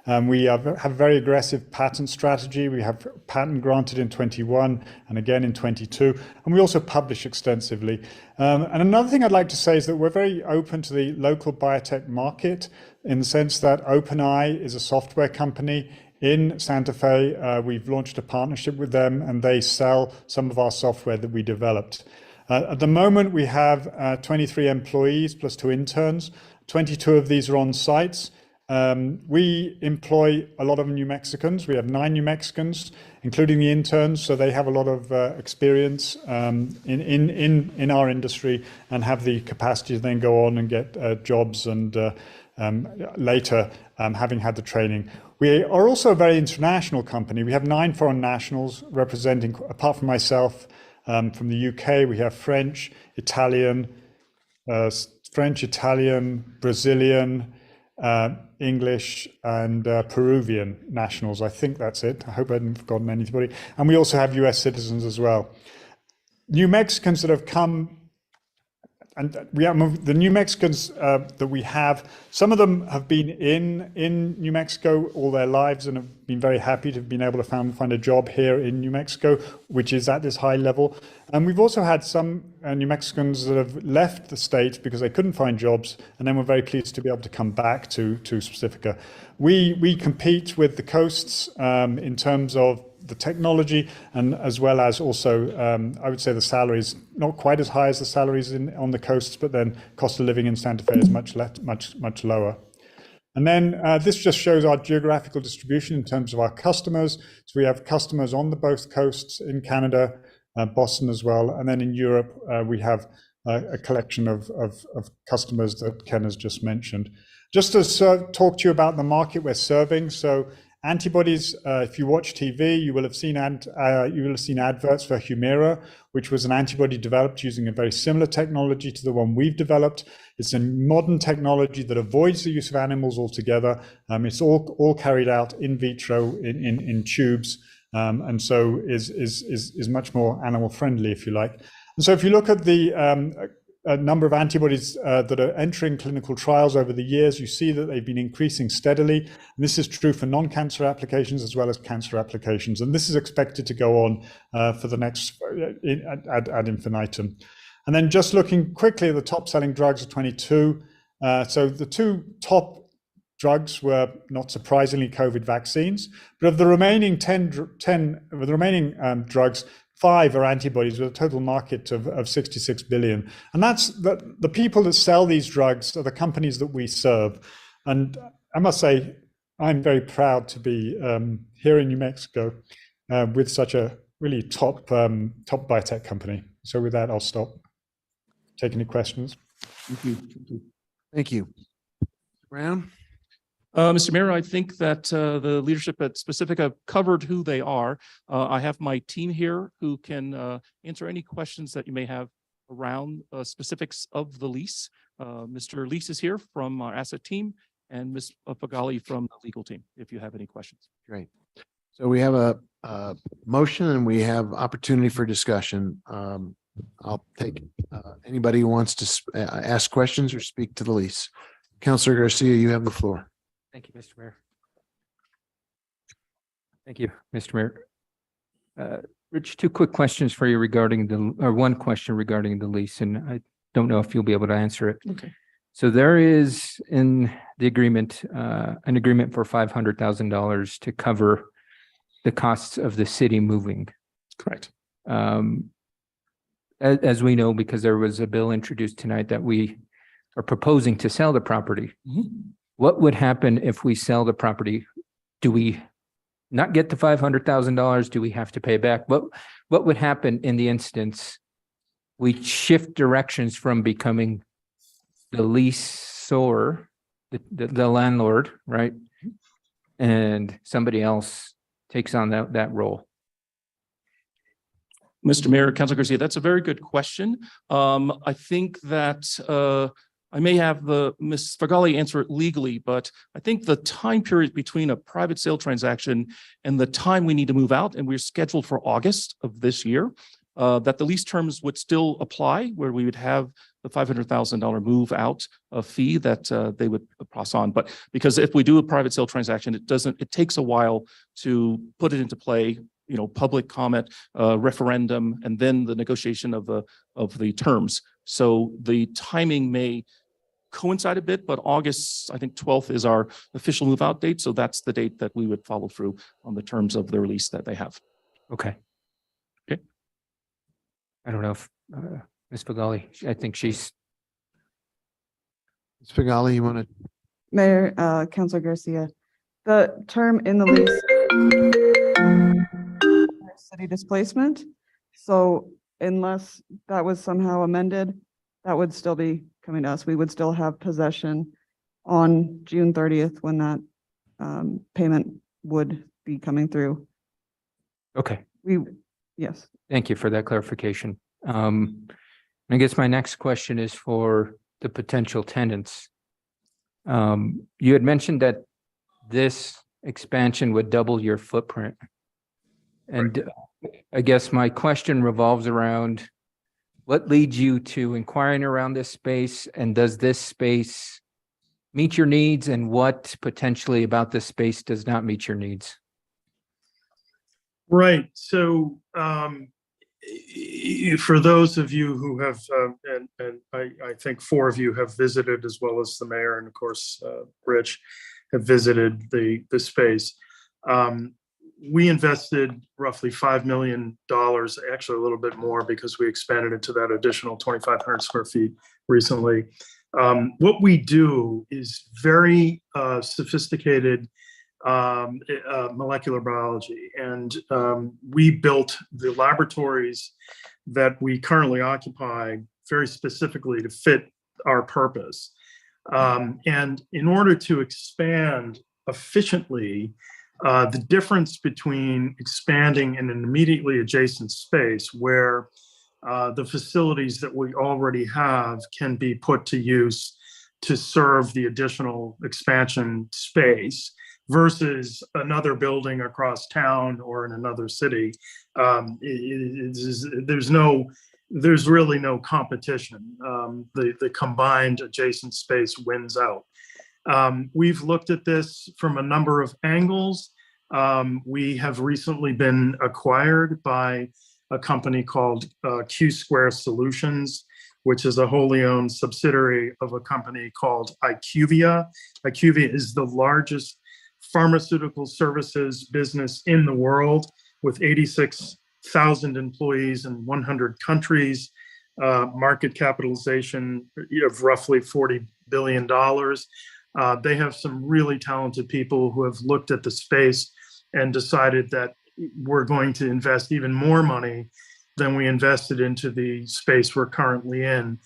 We have a very aggressive patent strategy. We have patent granted in 21 and again in 22, and we also publish extensively. And another thing I'd like to say is that we're very open to the local biotech market in the sense that OpenEye is a software company in Santa Fe. We've launched a partnership with them, and they sell some of our software that we developed. At the moment, we have 23 employees plus 2 interns. 22 of these are on sites. We employ a lot of New Mexicans. We have 9 New Mexicans, including the interns, so they have a lot of experience in our industry and have the capacity to then go on and get jobs and later, having had the training. We are also a very international company. We have 9 foreign nationals representing, apart from myself, from the UK, we have French, Italian, Brazilian, English, and Peruvian nationals. I think that's it. I hope I haven't forgotten anybody. And we also have US citizens as well. New Mexicans that have come, and we have the New Mexicans that we have, some of them have been in New Mexico all their lives and have been very happy to have been able to find a job here in New Mexico, which is at this high level. And we've also had some New Mexicans that have left the state because they couldn't find jobs, and then we're very pleased to be able to come back to Specifica. We compete with the coasts in terms of the technology, and as well as also, I would say the salaries, not quite as high as the salaries on the coasts, but then cost of living in Santa Fe is much lower. And then this just shows our geographical distribution in terms of our customers. So we have customers on both coasts in Canada, Boston as well. And then in Europe, we have a collection of customers that Ken has just mentioned. Just to talk to you about the market we're serving. So antibodies, if you watch TV, you will have seen adverts for Humira, which was an antibody developed using a very similar technology to the one we've developed. It's a modern technology that avoids the use of animals altogether. It's all carried out in vitro in tubes, and so is much more animal friendly, if you like. And so if you look at the number of antibodies that are entering clinical trials over the years, you see that they've been increasing steadily. And this is true for non-cancer applications as well as cancer applications. And this is expected to go on for the next ad infinitum. And then just looking quickly at the top selling drugs of 22. So the 2 top drugs were, not surprisingly, COVID vaccines. But of the remaining 10 drugs, 5 are antibodies with a total market of 66 billion. And that's the people that sell these drugs are the companies that we serve. And I must say, I'm very proud to be here in New Mexico with such a really top biotech company. So with that, I'll stop. Take any questions. Thank you. Thank you. Brown? Mr. Mayor, I think that the leadership at Specifica covered who they are. I have my team here who can answer any questions that you may have around specifics of the lease. Mr. Lease is here from our asset team, and Ms. Fagali from the legal team, if you have any questions. Great. So we have a motion and we have opportunity for discussion. I'll take anybody who wants to ask questions or speak to the lease. Councilor Garcia, you have the floor. Thank you, Mr. Mayor. Thank you, Mr. Mayor. Rich, two quick questions for you regarding one question regarding the lease, and I don't know if you'll be able to answer it. Okay. So there is in the agreement, an agreement for $500,000 to cover the costs of the city moving. Correct. As we know, because there was a bill introduced tonight that we are proposing to sell the property. What would happen if we sell the property? Do we not get the $500,000? Do we have to pay back? What would happen in the instance we shift directions from becoming the leaseor, the landlord, right? And somebody else takes on that role? Mr. Mayor, Councilor Garcia, that's a very good question. I think that I may have Ms. Fagali answer it legally, but I think the time period between a private sale transaction and the time we need to move out, and we're scheduled for August of this year, that the lease terms would still apply, where we would have the $500,000 move out fee that they would pass on. But because if we do a private sale transaction, it takes a while to put it into play, public comment, referendum, and then the negotiation of the terms. So the timing may coincide a bit, but August, I think 12th is our official move out date. So that's the date that we would follow through on the terms of the release that they have. Okay. Okay. I don't know if Ms. Fagali, I think she's. Ms. Fagali, you want to? Mayor, Councilor Garcia, the term in the lease city displacement. So unless that was somehow amended, that would still be coming to us. We would still have possession on June 30th when that payment would be coming through. Okay. Yes. Thank you for that clarification. I guess my next question is for the potential tenants. You had mentioned that this expansion would double your footprint. And I guess my question revolves around what leads you to inquiring around this space, and does this space meet your needs, and what potentially about this space does not meet your needs? Right. So for those of you who have, and I think 4 of you have visited, as well as the mayor, and of course, Rich, have visited the space. We invested roughly $5 million, actually a little bit more, because we expanded it to that additional 2,500 square feet recently. What we do is very sophisticated molecular biology, and we built the laboratories that we currently occupy very specifically to fit our purpose. And in order to expand efficiently, the difference between expanding in an immediately adjacent space where the facilities that we already have can be put to use to serve the additional expansion space versus another building across town or in another city, there's really no competition. The combined adjacent space wins out. We've looked at this from a number of angles. We have recently been acquired by a company called Q Square Solutions, which is a wholly owned subsidiary of a company called IQVIA. IQVIA is the largest pharmaceutical services business in the world, with 86,000 employees in 100 countries, market capitalization of roughly $40 billion. They have some really talented people who have looked at the space and decided that we're going to invest even more money than we invested into the space we're currently in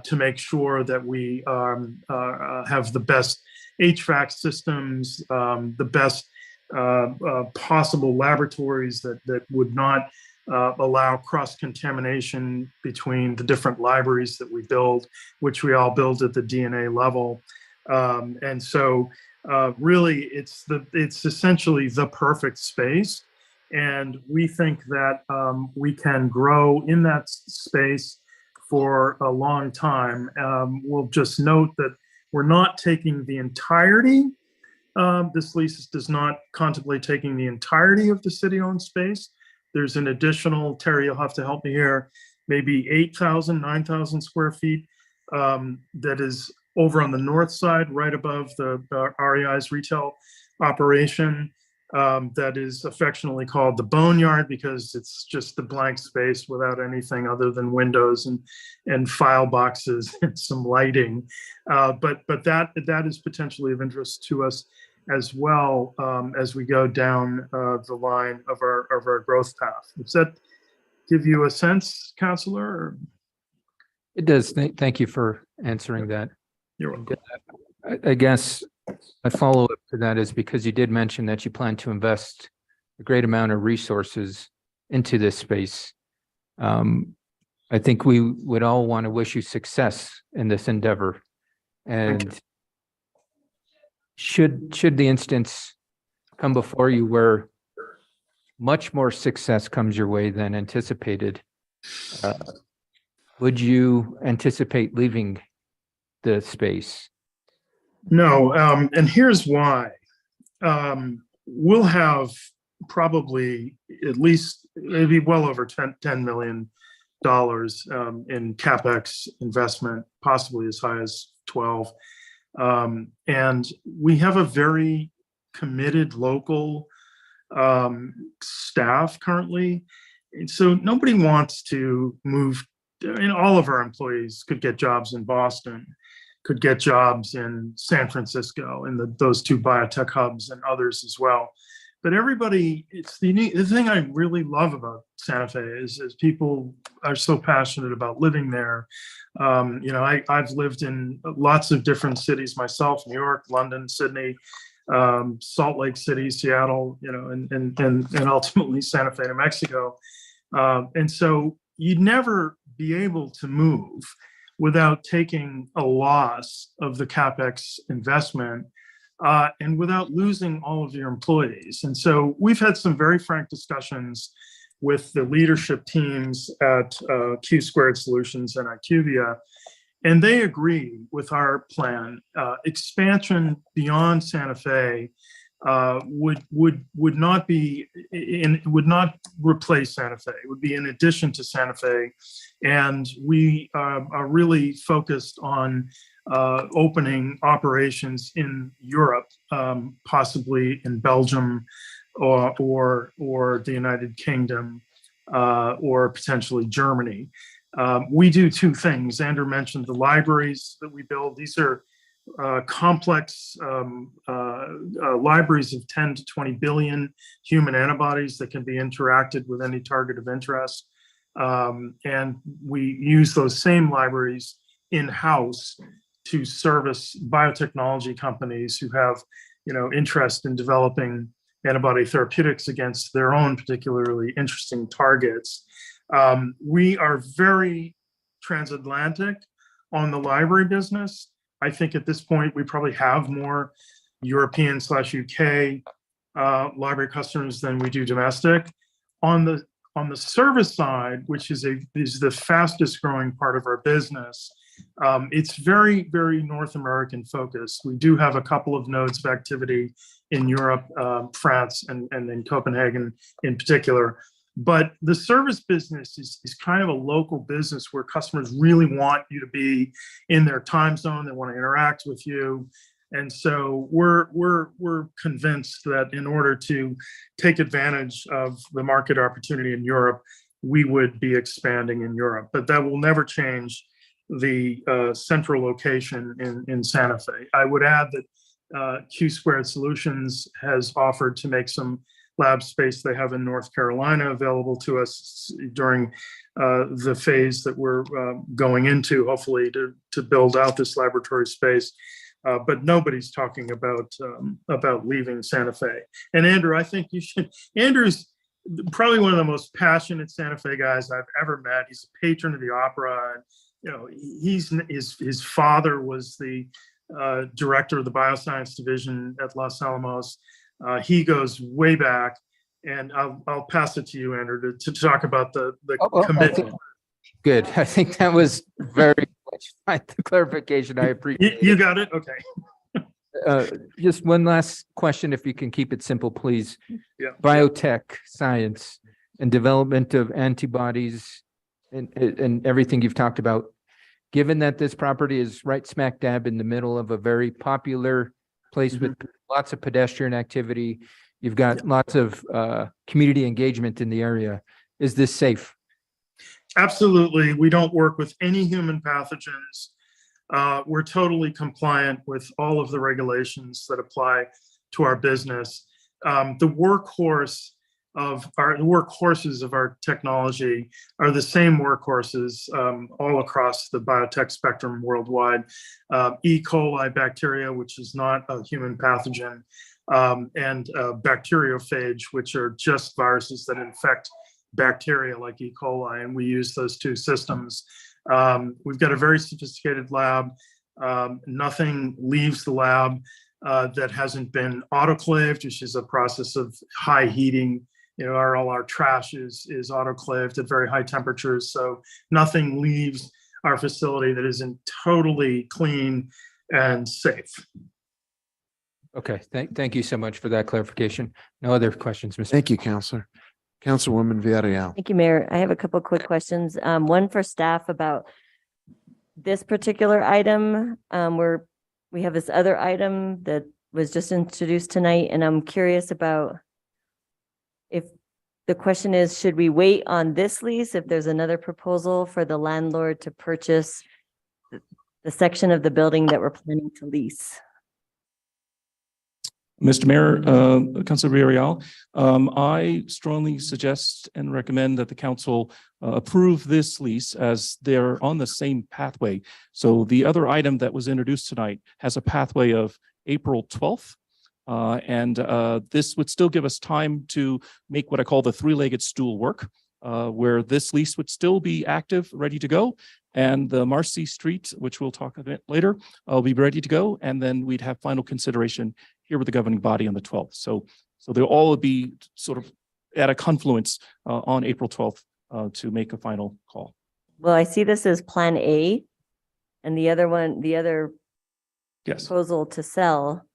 to make sure that we have the best HVAC systems, the best possible laboratories that would not allow cross-contamination between the different libraries that we build, which we all build at the DNA level. And so really, it's essentially the perfect space. And we think that we can grow in that space for a long time. We'll just note that we're not taking the entirety. This lease does not contemplate taking the entirety of the city-owned space. There's an additional, Terry, you'll have to help me here, maybe 8,000, 9,000 square feet that is over on the north side, right above the REI's retail operation. That is affectionately called the Boneyard because it's just the blank space without anything other than windows and file boxes and some lighting. But that is potentially of interest to us as well as we go down the line of our growth path. Does that give you a sense, Councillor? Or? It does. Thank you for answering that. You're welcome. I guess my follow-up to that is because you did mention that you plan to invest a great amount of resources into this space. I think we would all want to wish you success in this endeavor. And should the instance come before you where much more success comes your way than anticipated, would you anticipate leaving the space? No, and here's why. We'll have probably at least maybe well over $10 million in CapEx investment, possibly as high as 12. And we have a very committed local staff currently. And so nobody wants to move. All of our employees could get jobs in Boston, could get jobs in San Francisco, in those two biotech hubs and others as well. But everybody, it's the thing I really love about Santa Fe is people are so passionate about living there. I've lived in lots of different cities myself: New York, London, Sydney, Salt Lake City, Seattle, and ultimately Santa Fe, New Mexico. And so you'd never be able to move without taking a loss of the CapEx investment and without losing all of your employees. And so we've had some very frank discussions with the leadership teams at Q Squared Solutions and IQVIA, and they agree with our plan. Expansion beyond Santa Fe would not replace Santa Fe. It would be in addition to Santa Fe, and we are really focused on opening operations in Europe, possibly in Belgium or the United Kingdom, or potentially Germany. We do two things. Andrew mentioned the libraries that we build. These are complex libraries of 10 to 20 billion human antibodies that can be interacted with any target of interest. And we use those same libraries in-house to service biotechnology companies who have, interest in developing antibody therapeutics against their own particularly interesting targets. We are very transatlantic on the library business. I think at this point, we probably have more European/UK library customers than we do domestic. On the service side, which is the fastest growing part of our business, it's very, very North American focused. We do have a couple of nodes of activity in Europe, France, and in Copenhagen in particular. But the service business is kind of a local business where customers really want you to be in their time zone. They want to interact with you. And so we're convinced that in order to take advantage of the market opportunity in Europe, we would be expanding in Europe. But that will never change the central location in Santa Fe. I would add that Q Squared Solutions has offered to make some lab space they have in North Carolina available to us during the phase that we're going into, hopefully to build out this laboratory space. But nobody's talking about leaving Santa Fe. And Andrew, I think you should. Andrew's probably one of the most passionate Santa Fe guys I've ever met. He's a patron of the opera, and you know his father was the director of the bioscience division at Los Alamos. He goes way back, and I'll pass it to you, Andrew, to talk about the commitment. Good. I think that was very much the clarification. I appreciate. You got it? Okay. Just one last question, if you can keep it simple, please. Yeah. Biotech, science, and development of antibodies and everything you've talked about. Given that this property is right smack dab in the middle of a very popular place with lots of pedestrian activity, you've got lots of community engagement in the area. Is this safe? Absolutely. We don't work with any human pathogens. We're totally compliant with all of the regulations that apply to our business. The workhorses of our technology are the same workhorses all across the biotech spectrum worldwide. E. coli bacteria, which is not a human pathogen, and bacteriophage, which are just viruses that infect bacteria like E. coli, and we use those two systems. We've got a very sophisticated lab. Nothing leaves the lab that hasn't been autoclaved, which is a process of high heating. You know, all our trash is autoclaved at very high temperatures, so nothing leaves our facility that isn't totally clean and safe. Okay, thank you so much for that clarification. No other questions, Mr. Thank you, Counselor. Councilwoman Villarreal. Thank you, Mayor. I have a couple of quick questions. One for staff about this particular item. We have this other item that was just introduced tonight, and I'm curious about if the question is, should we wait on this lease if there's another proposal for the landlord to purchase the section of the building that we're planning to lease? Mr. Mayor, Councilor Villarreal, I strongly suggest and recommend that the council approve this lease as they're on the same pathway. So the other item that was introduced tonight has a pathway of April 12th. And this would still give us time to make what I call the three-legged stool work, where this lease would still be active, ready to go. And the Marcy Street, which we'll talk about later, will be ready to go. And then we'd have final consideration here with the governing body on the 12th. So they'll all be sort of at a confluence on April 12th to make a final call. Well, I see this as Plan A, and the other Yes. proposal to sell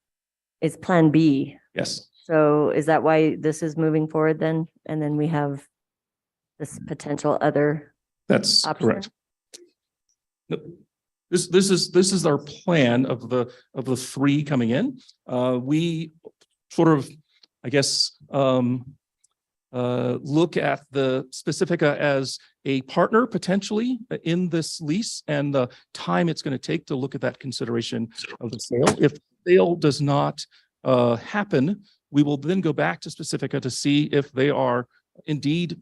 is Plan B. Yes. So is that why this is moving forward then? And then we have this potential other That's option? correct. No, This is our plan of the three coming in. We sort of, I guess, look at the Specifica as a partner potentially in this lease and the time it's going to take to look at that consideration of the sale. If the sale does not happen, we will then go back to Specifica to see if they are indeed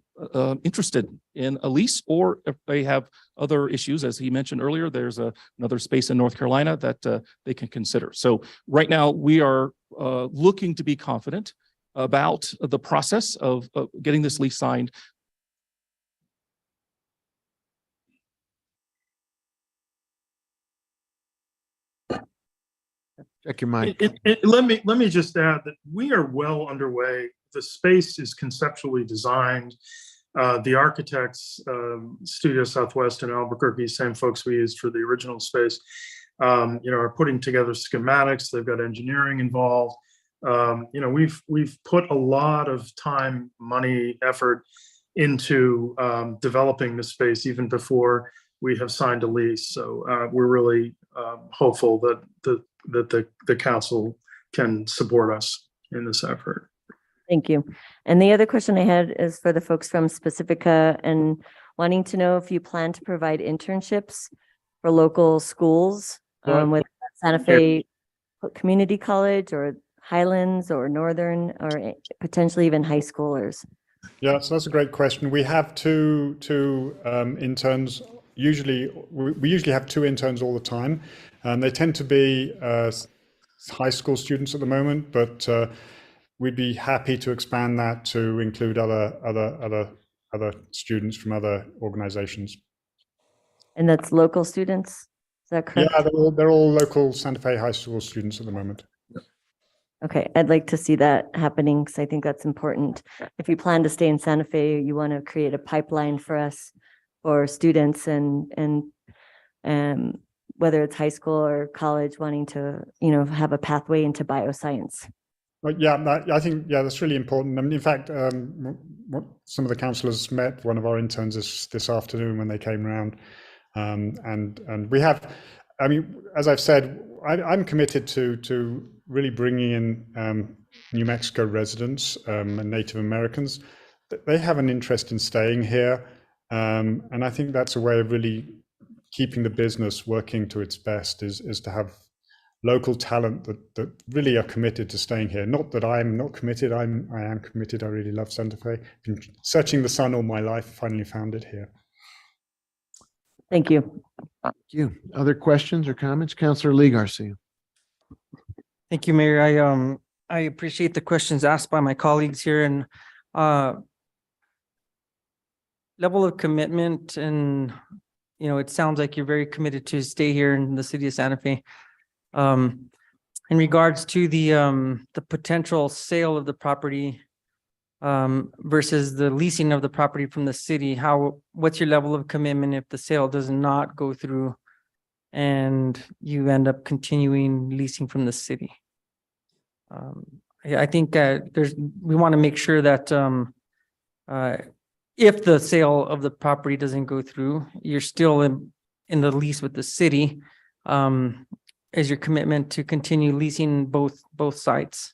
interested in a lease, or if they have other issues. As he mentioned earlier, there's another space in North Carolina that they can consider. So right now we are looking to be confident about the process of getting this lease signed. Check your mic. Let me just add that we are well underway. The space is conceptually designed. The architects, Studio Southwest in Albuquerque, same folks we used for the original space, are putting together schematics. They've got engineering involved. We've put a lot of time, money, effort into developing the space even before we have signed a lease. So we're really hopeful that the council can support us in this effort. Thank you. And the other question I had is for the folks from Specifica and wanting to know if you plan to provide internships for local schools with Santa Fe Community College or Highlands or Northern or potentially even high schoolers? Yeah, so that's a great question. We have two interns. Usually, we usually have two interns all the time. They tend to be high school students at the moment, but we'd be happy to expand that to include other students from other organizations. And that's local students? Is that correct? Yeah, they're all local Santa Fe high school students at the moment. Okay, I'd like to see that happening because I think that's important. If you plan to stay in Santa Fe, you want to create a pipeline for us for students and whether it's high school or college wanting to, have a pathway into bioscience. I think that's really important. I mean, in fact, some of the councillors met one of our interns this afternoon when they came around, and we have. I mean, as I've said, I'm committed to really bringing in New Mexico residents and Native Americans. They have an interest in staying here, and I think that's a way of really keeping the business working to its best. Is to have local talent that really are committed to staying here. Not that I'm not committed. I am committed. I really love Santa Fe. Been searching the sun all my life. Finally found it here. Thank you. Thank you. Other questions or comments? Councillor Lee Garcia. Thank you, Mayor. I appreciate the questions asked by my colleagues here and level of commitment, and it sounds like you're very committed to stay here in the city of Santa Fe. In regards to the potential sale of the property versus the leasing of the property from the city, what's your level of commitment if the sale does not go through and you end up continuing leasing from the city? I think we want to make sure that if the sale of the property doesn't go through, you're still in the lease with the city. Is your commitment to continue leasing both sites?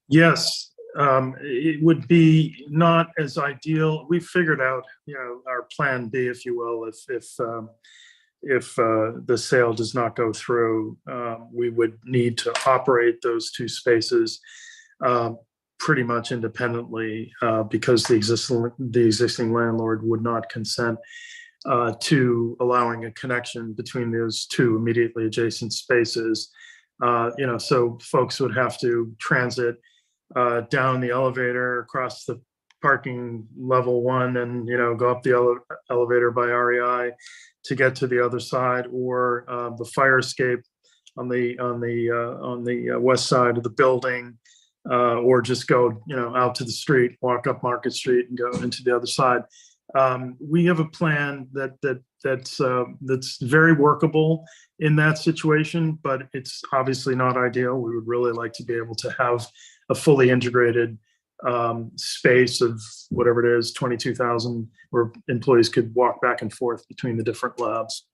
Yes, it would be not as ideal. We figured out, our plan B, if you will, if the sale does not go through, we would need to operate those two spaces pretty much independently because the existing landlord would not consent to allowing a connection between those two immediately adjacent spaces. So folks would have to transit down the elevator across the parking level 1 and, go up the elevator by REI to get to the other side, or the fire escape on the west side of the building, or just go, out to the street, walk up Market Street and go into the other side. We have a plan that's very workable in that situation, but it's obviously not ideal. We would really like to be able to have a fully integrated space of whatever it is, 22,000, where employees could walk back and forth between the different labs.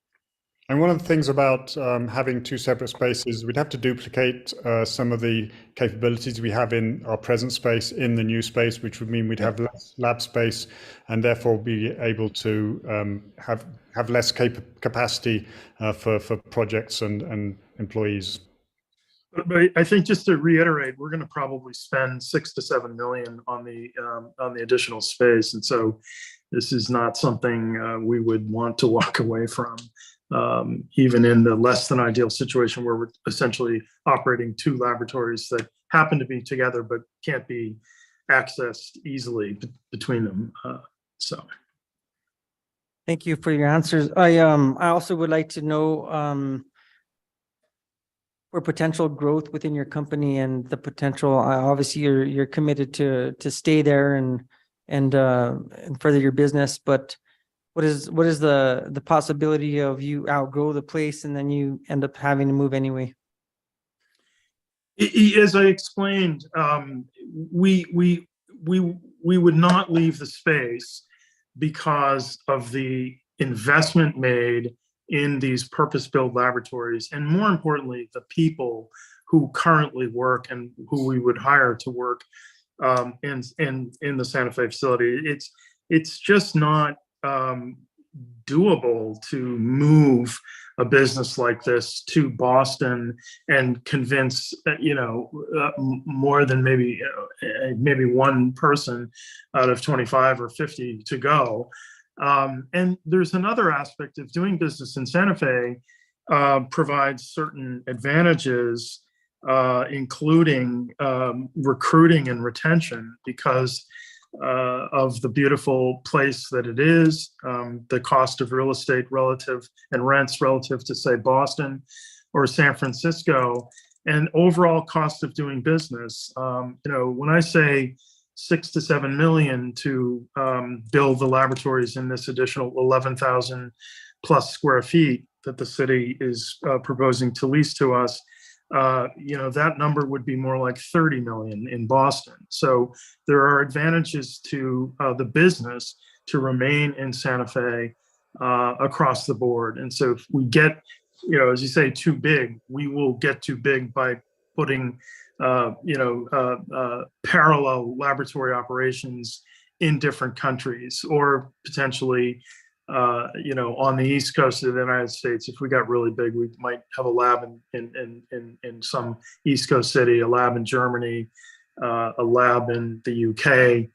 And one of the things about having two separate spaces, we'd have to duplicate some of the capabilities we have in our present space in the new space, which would mean we'd have less lab space and therefore be able to have less capacity for projects and employees. But I think, just to reiterate, we're going to probably spend $6 to $7 million on the additional space, and so this is not something we would want to walk away from. Even in the less than ideal situation where we're essentially operating two laboratories that happen to be together but can't be accessed easily between them. Thank you for your answers. I also would like to know for potential growth within your company and the potential. Obviously, you're committed to stay there and further your business, but what is the possibility of you outgrow the place and then you end up having to move anyway? As I explained, we would not leave the space because of the investment made in these purpose-built laboratories, and more importantly, the people who currently work and who we would hire to work in the Santa Fe facility. It's just not doable to move a business like this to Boston and convince, more than maybe one person out of 25 or 50 to go. And there's another aspect of doing business in Santa Fe, provides certain advantages, including recruiting and retention, because of the beautiful place that it is, the cost of real estate relative and rents relative to, say, Boston or San Francisco, and overall cost of doing business. When I say 6 to 7 million to build the laboratories in this additional 11,000 plus square feet that the city is proposing to lease to us, that number would be more like 30 million in Boston. So there are advantages to the business to remain in Santa Fe across the board. And so if we get, as you say, too big, we will get too big by putting, parallel laboratory operations in different countries, or potentially, on the East Coast of the United States. If we got really big, we might have a lab in some East Coast city, a lab in Germany, a lab in the UK.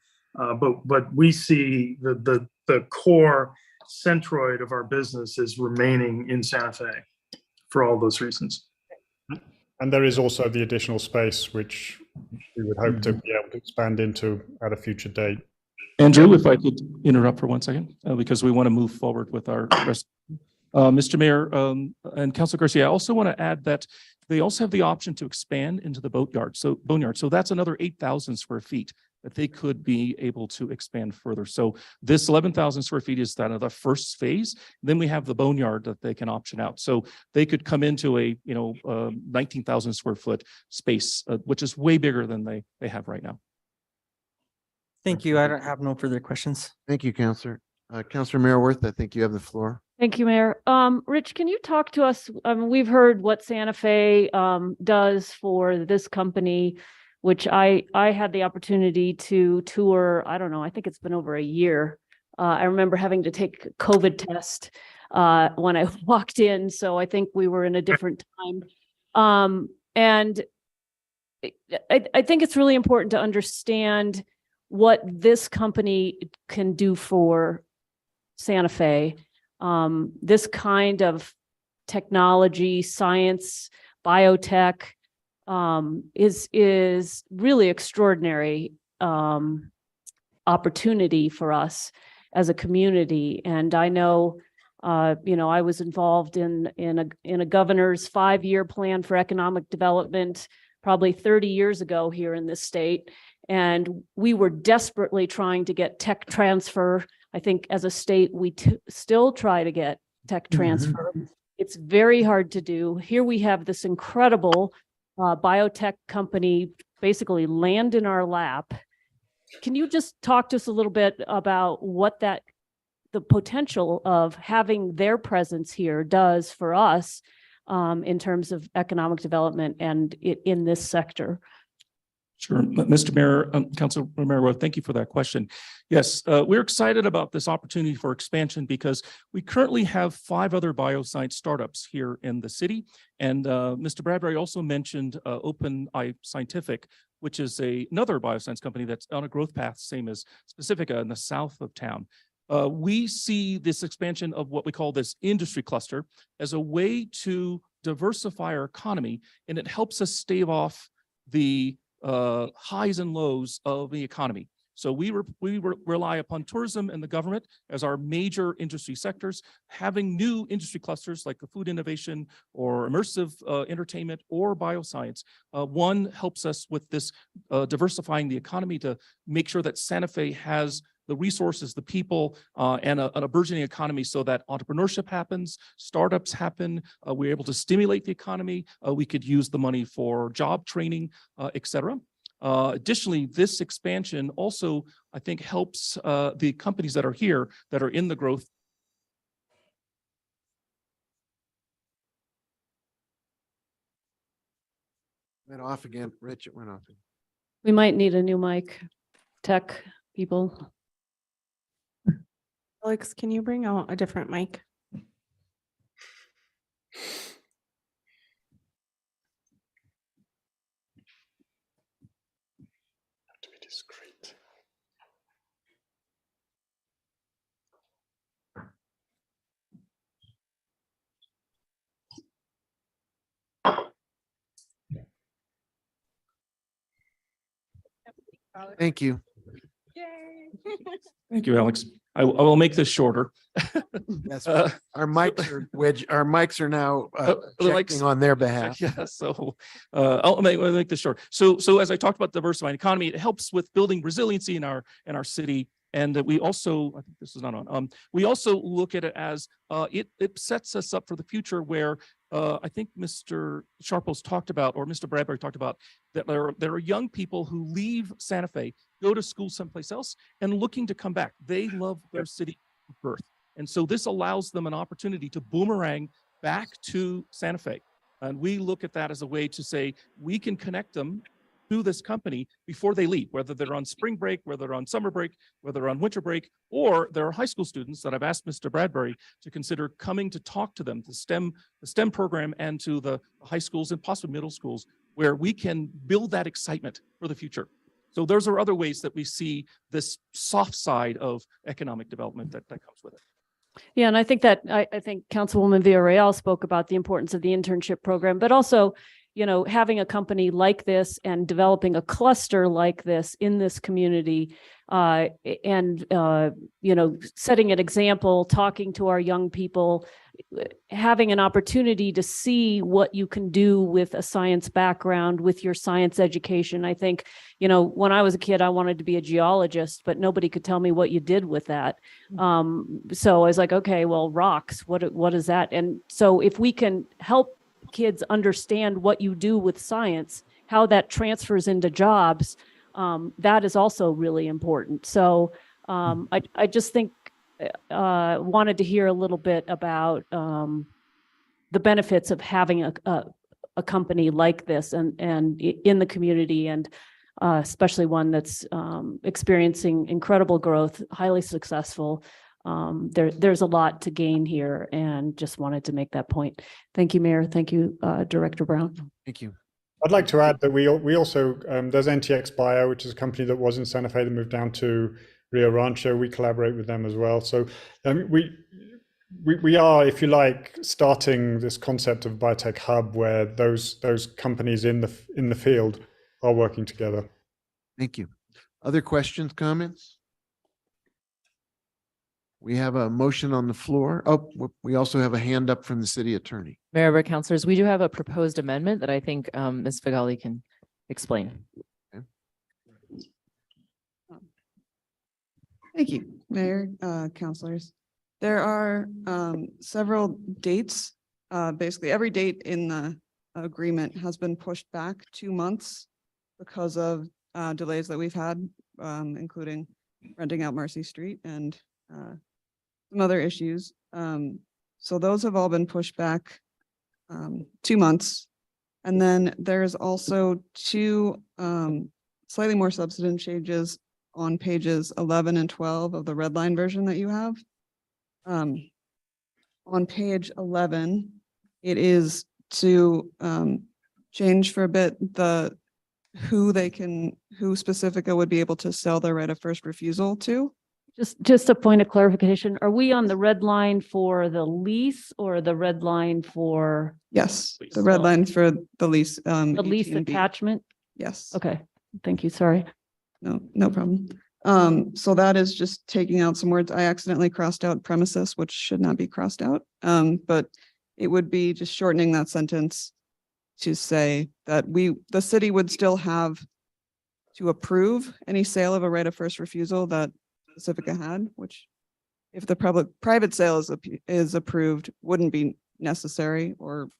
But we see the core centroid of our business is remaining in Santa Fe for all those reasons. And there is also the additional space, which we would hope to be able to expand into at a future date. Andrew, if I could interrupt for 1 second, because we want to move forward with our rest. Mr. Mayor and Councilor Garcia, I also want to add that they also have the option to expand into the boneyard. So that's another 8,000 square feet that they could be able to expand further. So this 11,000 square feet is that of the first phase. Then we have the boneyard that they can option out. So they could come into a 19,000 square foot space, which is way bigger than they have right now. Thank you. I don't have no further questions. Thank you, Counselor. Counselor Mayorworth, I think you have the floor. Thank you, Mayor. Rich, can you talk to us? We've heard what Santa Fe does for this company, which I had the opportunity to tour. I don't know, I think it's been over a year. I remember having to take a COVID test when I walked in, so I think we were in a different time. And I think it's really important to understand what this company can do for Santa Fe. This kind of technology, science, biotech is really extraordinary opportunity for us as a community. And I know, I was involved in a governor's 5-year plan for economic development probably 30 years ago here in this state. And we were desperately trying to get tech transfer. I think as a state, we still try to get tech transfer. It's very hard to do. Here we have this incredible biotech company basically land in our lap. Can you just talk to us a little bit about what the potential of having their presence here does for us in terms of economic development and in this sector? Sure. Mr. Mayor, Councilor Romero, thank you for that question. Yes, we're excited about this opportunity for expansion because we currently have 5 other bioscience startups here in the city. And Mr. Bradbury also mentioned OpenEye Scientific, which is another bioscience company that's on a growth path, same as Specifica in the south of town. We see this expansion of what we call this industry cluster as a way to diversify our economy, and it helps us stave off the highs and lows of the economy. So we rely upon tourism and the government as our major industry sectors. Having new industry clusters like the food innovation or immersive entertainment or bioscience, one helps us with this diversifying the economy to make sure that Santa Fe has the resources, the people, and a burgeoning economy so that entrepreneurship happens, startups happen, we're able to stimulate the economy, we could use the money for job training, et cetera. Additionally, this expansion also, I think, helps the companies that are here that are in the growth. Went off again. Rich, it went off. We might need a new mic, tech people. Alex, can you bring out a different mic? To be discreet. Thank you. Thank you, Alex. I will make this shorter. Yes, Uh, our mics are now the mics- checking on their behalf. Yeah, so I'll make this short. So as I talked about diversifying economy, it helps with building resiliency in our city. And we also, I think this is not on. We also look at it as it sets us up for the future where I think Mr. Sharples talked about, or Mr. Bradbury talked about, that there are young people who leave Santa Fe, go to school someplace else, and looking to come back. They love their city of birth. And so this allows them an opportunity to boomerang back to Santa Fe. And we look at that as a way to say, we can connect them to this company before they leave, whether they're on spring break, whether they're on summer break, whether they're on winter break, or there are high school students that I've asked Mr. Bradbury to consider coming to talk to them, the STEM program, and to the high schools and possibly middle schools, where we can build that excitement for the future. So those are other ways that we see this soft side of economic development that comes with it. Yeah, and I think that I think Councilwoman Villarreal spoke about the importance of the internship program, but also, you know, having a company like this and developing a cluster like this in this community, and you know, setting an example, talking to our young people, having an opportunity to see what you can do with a science background, with your science education. I think, you know, when I was a kid, I wanted to be a geologist, but nobody could tell me what you did with that. So I was like, okay, well, rocks, what is that? And so if we can help kids understand what you do with science, how that transfers into jobs, that is also really important. So I just think wanted to hear a little bit about the benefits of having a company like this and in the community, and especially one that's experiencing incredible growth, highly successful. There's a lot to gain here, and just wanted to make that point. Thank you, Mayor. Thank you, Director Brown. Thank you. I'd like to add that we also, there's NTX Bio, which is a company that was in Santa Fe that moved down to Rio Rancho. We collaborate with them as well. So we are, if you like, starting this concept of biotech hub where those companies in the field are working together. Thank you. Other questions, comments? We have a motion on the floor. Oh, we also have a hand up from the city attorney. Mayor, councilors, we do have a proposed amendment that I think Ms. Figali can explain. Thank you, Mayor, councilors. There are several dates. Basically, every date in the agreement has been pushed back 2 months because of delays that we've had, including renting out Marcy Street and some other issues. So those have all been pushed back 2 months. And then there's also two slightly more substantive changes on pages 11 and 12 of the red line version that you have. On page 11, it is to change for a bit who Specifica would be able to sell their right of first refusal to. Just a point of clarification. Are we on the red line for the lease or the red line for? Yes, the red line for the lease. The lease 18B. attachment? Yes. Okay, thank you. Sorry. No problem. So that is just taking out some words. I accidentally crossed out premises, which should not be crossed out. But it would be just shortening that sentence to say that the city would still have to approve any sale of a right of first refusal that Specifica had, which if the private sale is approved, wouldn't be necessary or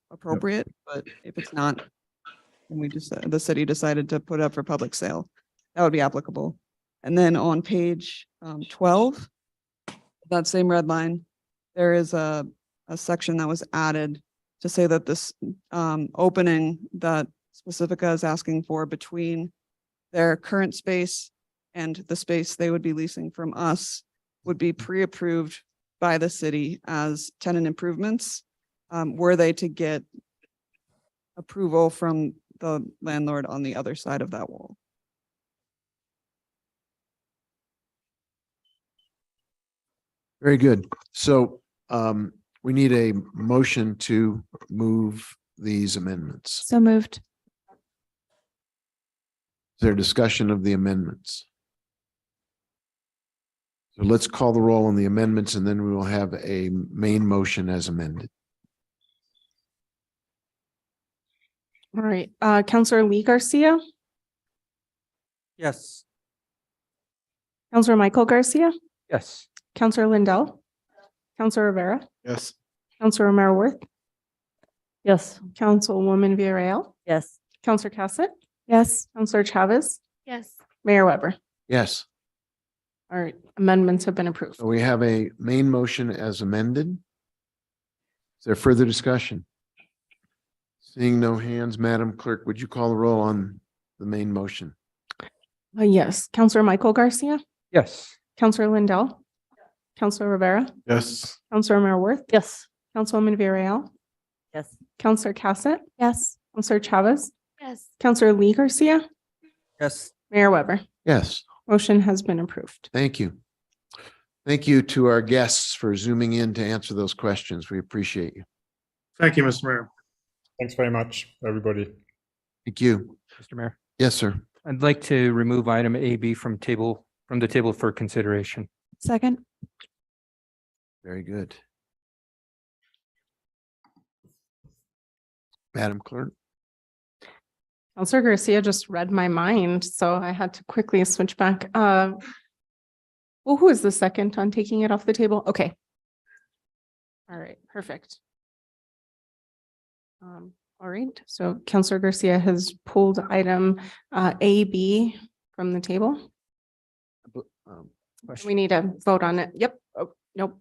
appropriate, but if it's not, and the city decided to put up for public sale, that would be applicable. And then on page 12, that same red line, there is a section that was added to say that this opening that Specifica is asking for between their current space and the space they would be leasing from us would be pre-approved by the city as tenant improvements. were they to get approval from the landlord on the other side of that wall. Very good. So we need a motion to move these amendments. So moved. Is there discussion of the amendments? So let's call the roll on the amendments and then we will have a main motion as amended. All right, Counselor Lee Garcia, Yes. Counselor Michael Garcia, Yes. Counselor Lindell, Counselor Rivera, Yes. Counselor Romero Worth, Yes. Councilwoman Villarreal, Yes. Counselor Cassett, Yes. Counselor Chavez, Yes. Mayor Weber. Yes. All right, amendments have been approved. So we have a main motion as amended. Is there further discussion? Seeing no hands, Madam Clerk, would you call the roll on the main motion? Yes, Counselor Michael Garcia, Yes. Counselor Lindell, Counselor Rivera, Yes. Counselor Romero Worth, Yes. Councilwoman Villarreal, Yes. Counselor Cassett, Yes. Counselor Chavez, Yes. Counselor Lee Garcia, Yes. Mayor Weber. Yes, Motion has been approved. thank you. Thank you to our guests for zooming in to answer those questions. We appreciate you. Thank you, Mr. Mayor. Thanks very much, everybody. Thank you. Mr. Mayor, Yes, sir. I'd like to remove item AB from the table for consideration. Second. Very good. Madam Clerk? Counselor Garcia just read my mind, so I had to quickly switch back. Well, who is the second on taking it off the table? Okay. All right, perfect. All right, so Counselor Garcia has pulled item AB from the table. We need a vote on it. Yep. Oh, nope.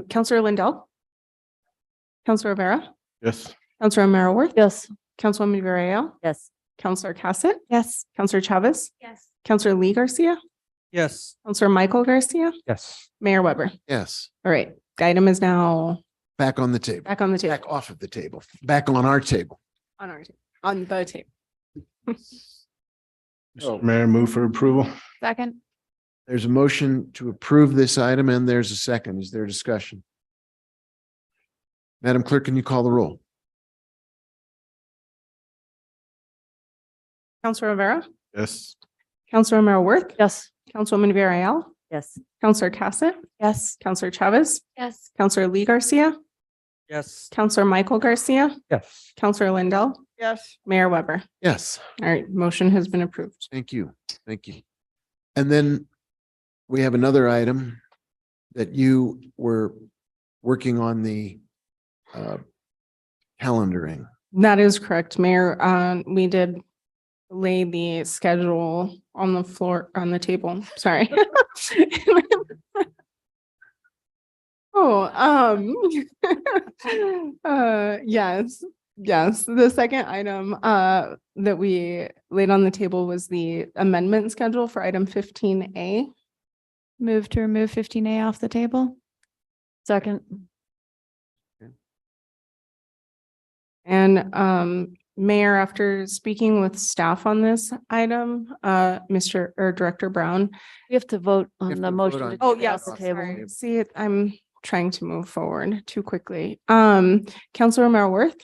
Counselor Lindell. Counselor Rivera. Yes. Counselor Romero Worth. Yes. Councilwoman Villarreal. Yes. Counselor Cassett. Yes. Counselor Chavez. Yes. Counselor Lee Garcia. Yes. Counselor Michael Garcia. Yes. Mayor Weber. Yes, All right, the item is now back on the table, back on the table, back off of the table, back on our table. on our, on the table. Oh. Mr. Mayor, move for approval. Second. There's a motion to approve this item and there's a second. Is there discussion? Madam Clerk, can you call the roll? Counselor Rivera. Yes. Counselor Romero Worth. Yes. Councilwoman Villarreal. Yes. Counselor Cassett. Yes. Counselor Chavez. Yes. Counselor Lee Garcia. Yes. Counselor Michael Garcia. Yes. Counselor Lindell. Yes. Mayor Weber. Yes, All right, motion has been approved. thank you. Thank you. And then we have another item that you were working on the calendaring. That is correct, Mayor. We did lay the schedule on the floor, on the table. Sorry. Oh, yes, yes. The second item that we laid on the table was the amendment schedule for item 15A. Move to remove 15A off the table. Second. And Mayor, after speaking with staff on this item, Director Brown. We have to vote have on to the vote motion. on- to Oh, take it yes, off the table. sorry. See, I'm trying to move forward too quickly. Counselor Romero Worth,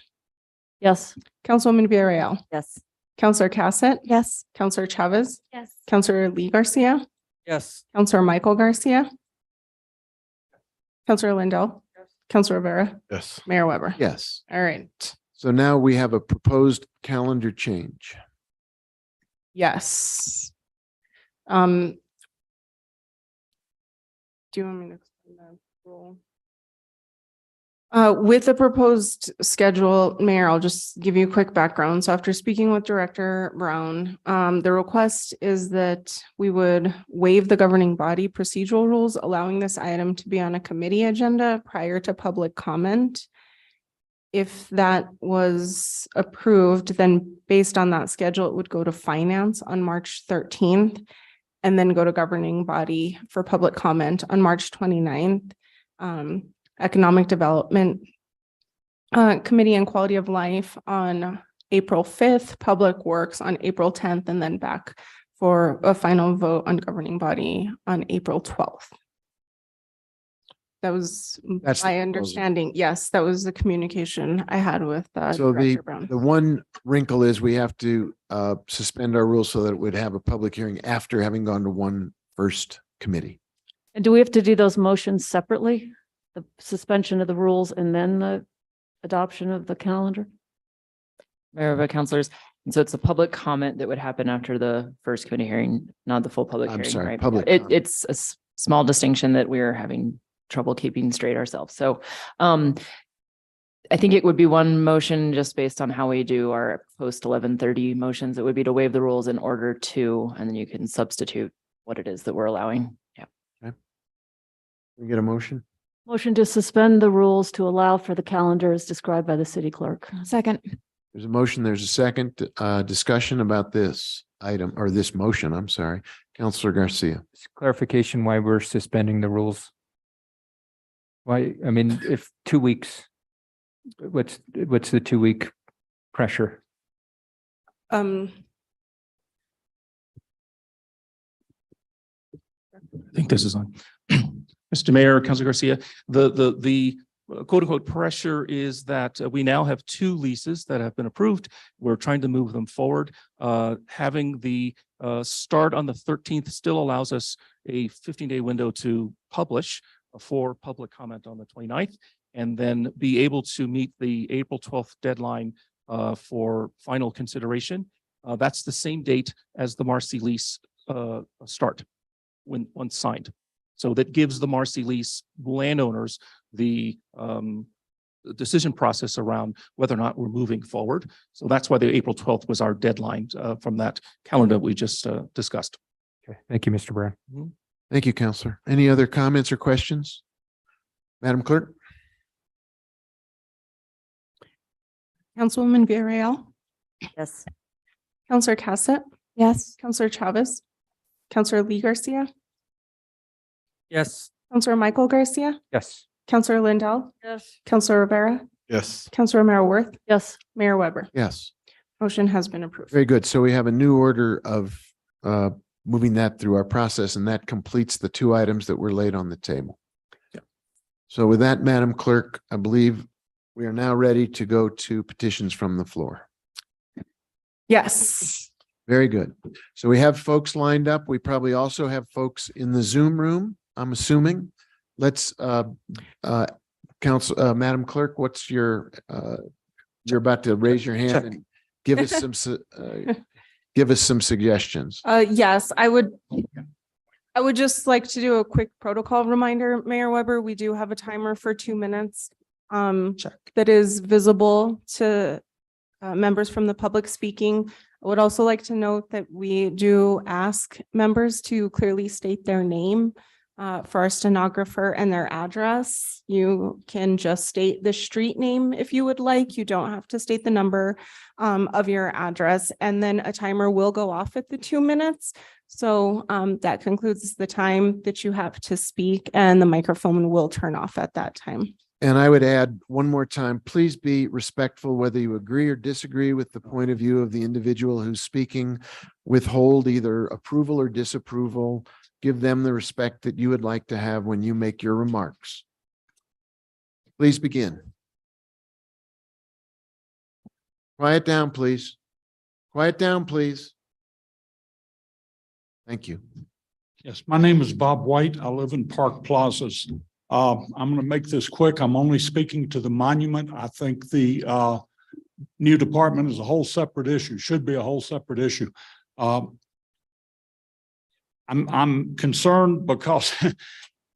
Yes. Councilwoman Villarreal, Yes. Counselor Cassett, Yes. Counselor Chavez, Yes. Counselor Lee Garcia, Yes. Counselor Michael Garcia, Counselor Lindell, Counselor Rivera, Yes. Mayor Weber. Yes, All right. so now we have a proposed calendar change. Yes. Do you want me to explain the rule? With the proposed schedule, Mayor, I'll just give you a quick background. So after speaking with Director Brown, the request is that we would waive the governing body procedural rules, allowing this item to be on a committee agenda prior to public comment. If that was approved, then based on that schedule, it would go to finance on March 13th and then go to governing body for public comment on March 29th. Economic development Committee on Quality of Life on April 5th, Public Works on April 10th, and then back for a final vote on governing body on April 12th. That was That's the my proposal. understanding. Yes, that was the communication I had with So Director Brown. the one wrinkle is we have to suspend our rules so that it would have a public hearing after having gone to one first committee. And do we have to do those motions separately? The suspension of the rules and then the adoption of the calendar? Mayor, but councilors, and so it's a public comment that would happen after the first committee hearing, not the full public I'm hearing, sorry, right? public comment. It's a small distinction that we're having trouble keeping straight ourselves. So I think it would be one motion just based on how we do our post 11:30 motions. It would be to waive the rules in order to, and then you can substitute what it is that we're allowing. Yeah. Can we get a motion? Motion to suspend the rules to allow for the calendar as described by the city clerk. Second. There's a motion, there's a second discussion about this item or this motion, I'm sorry. Counselor Garcia. Clarification why we're suspending the rules. Why, I mean, if 2 weeks, what's the 2-week pressure? I think this is on. Mr. Mayor, Councilor Garcia, the quote unquote pressure is that we now have 2 leases that have been approved. We're trying to move them forward. Having the start on the 13th still allows us a 15-day window to publish for public comment on the 29th, and then be able to meet the April 12th deadline for final consideration. That's the same date as the Marcy lease start when once signed. So that gives the Marcy lease landowners the decision process around whether or not we're moving forward. So that's why the April 12th was our deadline from that calendar we just discussed. Okay, thank you, Mr. Brown. Thank you, Counselor. Any other comments or questions? Madam Clerk? Councilwoman Villarreal, Yes. Counselor Cassett, Yes. Counselor Chavez, Counselor Lee Garcia, Yes. Counselor Michael Garcia, Yes. Counselor Lindell, Yes. Counselor Rivera, Yes. Counselor Romero Worth, Yes. Mayor Weber. Yes. Motion has been approved. Very good. So we have a new order of moving that through our process, and that completes the 2 items that were laid on the table. Yeah. So with that, Madam Clerk, I believe we are now ready to go to petitions from the floor. Yes. Very good. So we have folks lined up. We probably also have folks in the Zoom room, I'm assuming. Let's Council, Madam Clerk, what's your you're about to raise your hand and give us some suggestions. Yes, I would just like to do a quick protocol reminder, Mayor Weber. We do have a timer for 2 minutes that is visible to members from the public speaking. I would also like to note that we do ask members to clearly state their name for our stenographer and their address. You can just state the street name if you would like. You don't have to state the number of your address, and then a timer will go off at the 2 minutes. So that concludes the time that you have to speak, and the microphone will turn off at that time. And I would add one more time, please be respectful, whether you agree or disagree with the point of view of the individual who's speaking. Withhold either approval or disapproval. Give them the respect that you would like to have when you make your remarks. Please begin. Quiet down, please. Quiet down, please. Thank you. Yes, my name is Bob White. I live in Park Plazas. I'm going to make this quick. I'm only speaking to the monument. I think the new department is a whole separate issue, should be a whole separate issue. I'm concerned because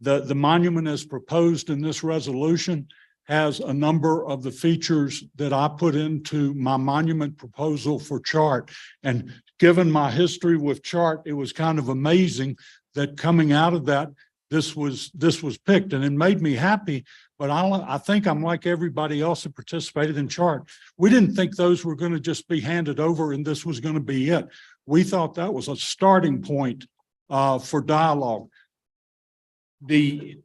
the monument as proposed in this resolution has a number of the features that I put into my monument proposal for chart. And given my history with chart, it was kind of amazing that coming out of that, this was picked, and it made me happy. But I think I'm like everybody else that participated in chart. We didn't think those were going to just be handed over and this was going to be it. We thought that was a starting point for dialogue. The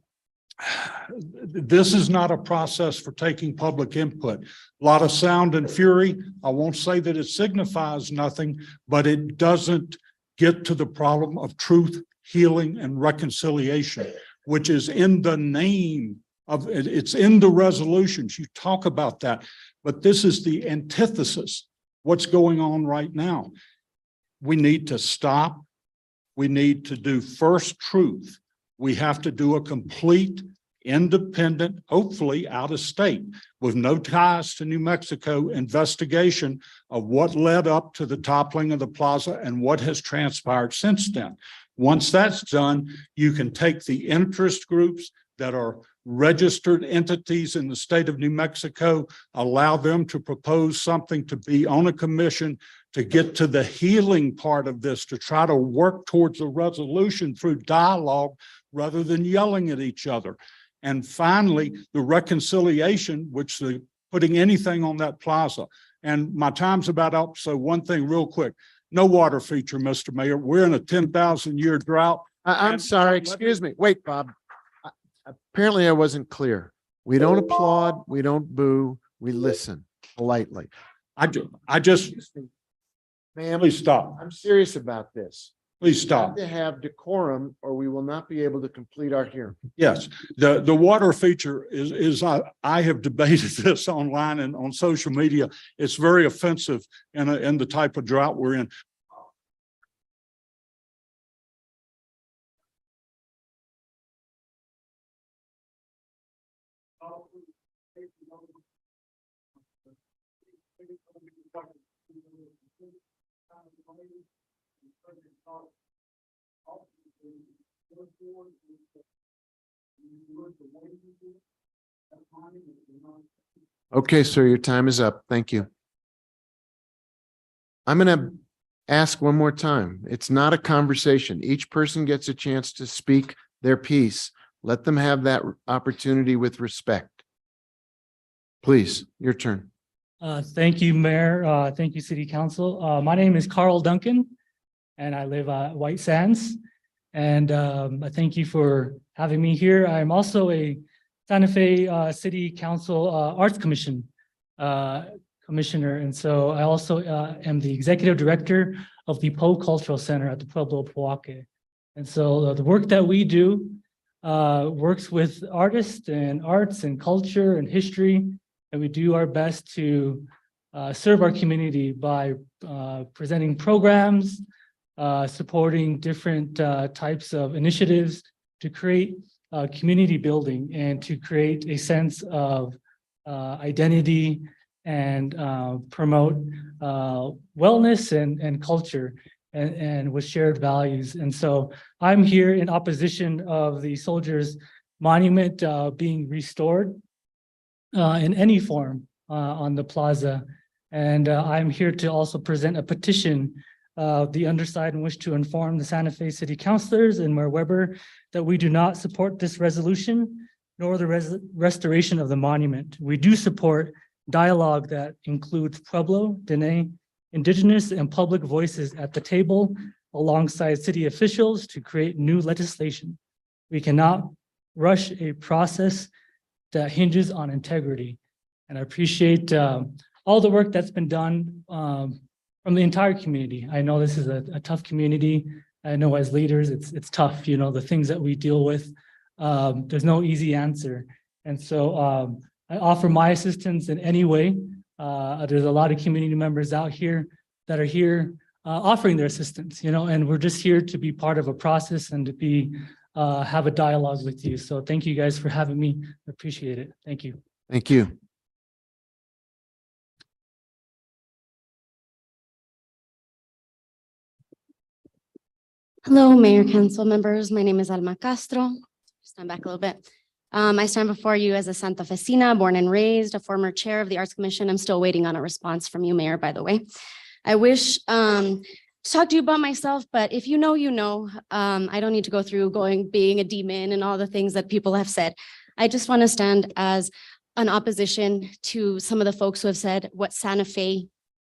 this is not a process for taking public input. A lot of sound and fury. I won't say that it signifies nothing, but it doesn't get to the problem of truth, healing, and reconciliation, which is in the name of it. It's in the resolutions. You talk about that, but this is the antithesis. What's going on right now? We need to stop. We need to do first truth. We have to do a complete, independent, hopefully out of state, with no ties to New Mexico, investigation of what led up to the toppling of the plaza and what has transpired since then. Once that's done, you can take the interest groups that are registered entities in the state of New Mexico, allow them to propose something to be on a commission to get to the healing part of this, to try to work towards a resolution through dialogue rather than yelling at each other. And finally, the reconciliation, which the putting anything on that plaza. And my time's about up, so one thing real quick. No water feature, Mr. Mayor. We're in a 10,000-year drought. I'm sorry, excuse me. Wait, Bob. Apparently I wasn't clear. We don't applaud, we don't boo, we listen politely. I just, Ma'am, please stop. I'm serious about this. Please We stop. have to have decorum or we will not be able to complete our hearing. Yes, the water feature is I have debated this online and on social media. It's very offensive in the type of drought we're in. Okay, sir, your time is up. Thank you. I'm going to ask one more time. It's not a conversation. Each person gets a chance to speak their piece. Let them have that opportunity with respect. Please, your turn. Thank you, Mayor. Thank you, City Council. My name is Carl Duncan, and I live at White Sands. And I thank you for having me here. I'm also a Santa Fe City Council Arts Commission commissioner. And so I also am the executive director of the Poe Cultural Center at the Pueblo of Poake. And so the work that we do works with artists and arts and culture and history. And we do our best to serve our community by presenting programs, supporting different types of initiatives to create community building and to create a sense of identity and promote wellness and culture and with shared values. And so I'm here in opposition of the Soldiers Monument being restored in any form on the plaza. And I'm here to also present a petition the underside in which to inform the Santa Fe City Councilors and Mayor Weber that we do not support this resolution nor the restoration of the monument. We do support dialogue that includes Pueblo, Dene, Indigenous, and public voices at the table alongside city officials to create new legislation. We cannot rush a process that hinges on integrity. And I appreciate all the work that's been done from the entire community. I know this is a tough community. I know as leaders, it's tough, you know, the things that we deal with. There's no easy answer. And so I offer my assistance in any way. There's a lot of community members out here that are here offering their assistance, you know, and we're just here to be part of a process and to be have a dialogue with you. So thank you guys for having me. I appreciate it. Thank you. Thank you. Hello, Mayor, Council members. My name is Alma Castro. Stand back a little bit. I stand before you as a Santa Fecina, born and raised, a former chair of the Arts Commission. I'm still waiting on a response from you, Mayor, by the way. I wish to talk to you about myself, but if you know, you know. I don't need to go through being a demon and all the things that people have said. I just want to stand as an opposition to some of the folks who have said what Santa Fe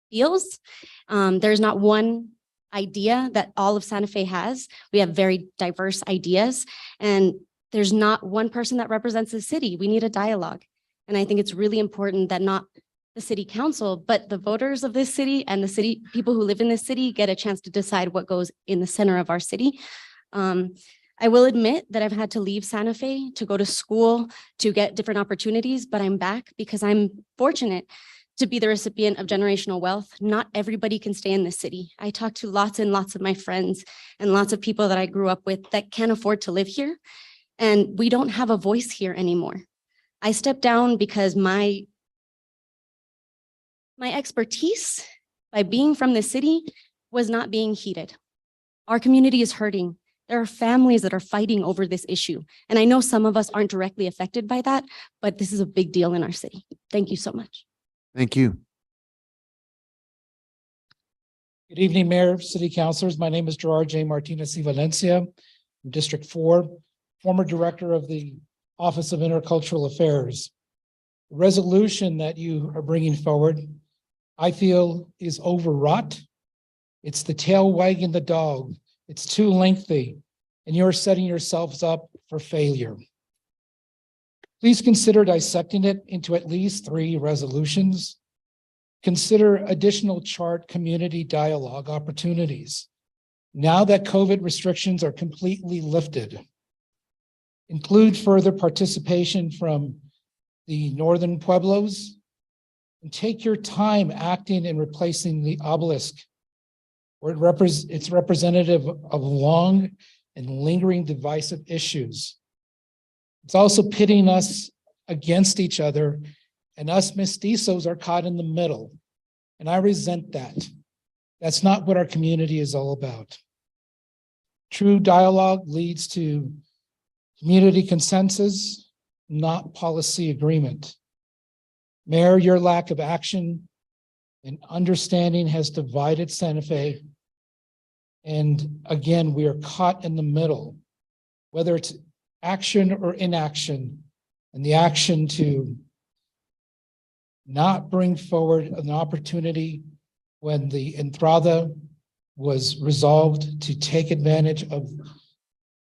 feels. There's not one idea that all of Santa Fe has. We have very diverse ideas, and There's not one person that represents the city. We need a dialogue. And I think it's really important that not the city council, but the voters of this city and the city, people who live in this city get a chance to decide what goes in the center of our city. I will admit that I've had to leave Santa Fe to go to school, to get different opportunities, but I'm back because I'm fortunate to be the recipient of generational wealth. Not everybody can stay in this city. I talk to lots and lots of my friends and lots of people that I grew up with that can't afford to live here. And we don't have a voice here anymore. I stepped down because my expertise by being from the city was not being heeded. Our community is hurting. There are families that are fighting over this issue. And I know some of us aren't directly affected by that, but this is a big deal in our city. Thank you so much. Thank you. Good evening, Mayor, City Councilors. My name is Gerard J. Martinez y Valencia, from District 4, former Director of the Office of Intercultural Affairs. The resolution that you are bringing forward, I feel, is overwrought. It's the tail wagging the dog. It's too lengthy, and you're setting yourselves up for failure. Please consider dissecting it into at least 3 resolutions. Consider additional chart community dialogue opportunities. Now that COVID restrictions are completely lifted, include further participation from the northern pueblos, and take your time acting and replacing the obelisk, where it's representative of long and lingering divisive issues. It's also pitting us against each other, and us mestizos are caught in the middle. And I resent that. That's not what our community is all about. True dialogue leads to community consensus, not policy agreement. Mayor, your lack of action and understanding has divided Santa Fe. And again, we are caught in the middle, whether it's action or inaction, and the action to not bring forward an opportunity when the Entrada was resolved to take advantage of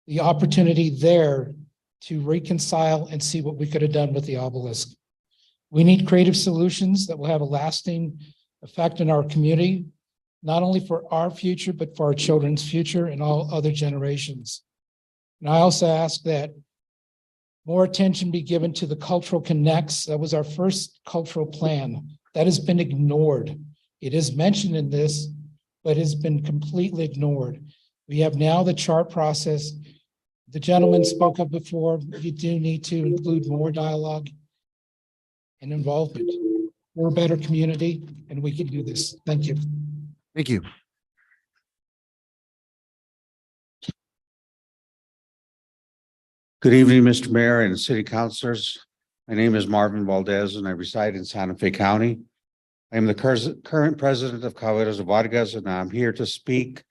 the opportunity there to reconcile and see what we could have done with the obelisk. We need creative solutions that will have a lasting effect in our community, not only for our future, but for our children's future and all other generations. And I also ask that more attention be given to the cultural connects. That was our first cultural plan. That has been ignored. It is mentioned in this, but has been completely ignored. We have now the chart process. The gentleman spoke of before, you do need to include more dialogue and involvement. We're a better community and we can do this. Thank you. Thank you. Good evening, Mr. Mayor and City Councilors. My name is Marvin Valdez and I reside in Santa Fe County. I am the current president of Caballeros de Vargas, and I'm here to speak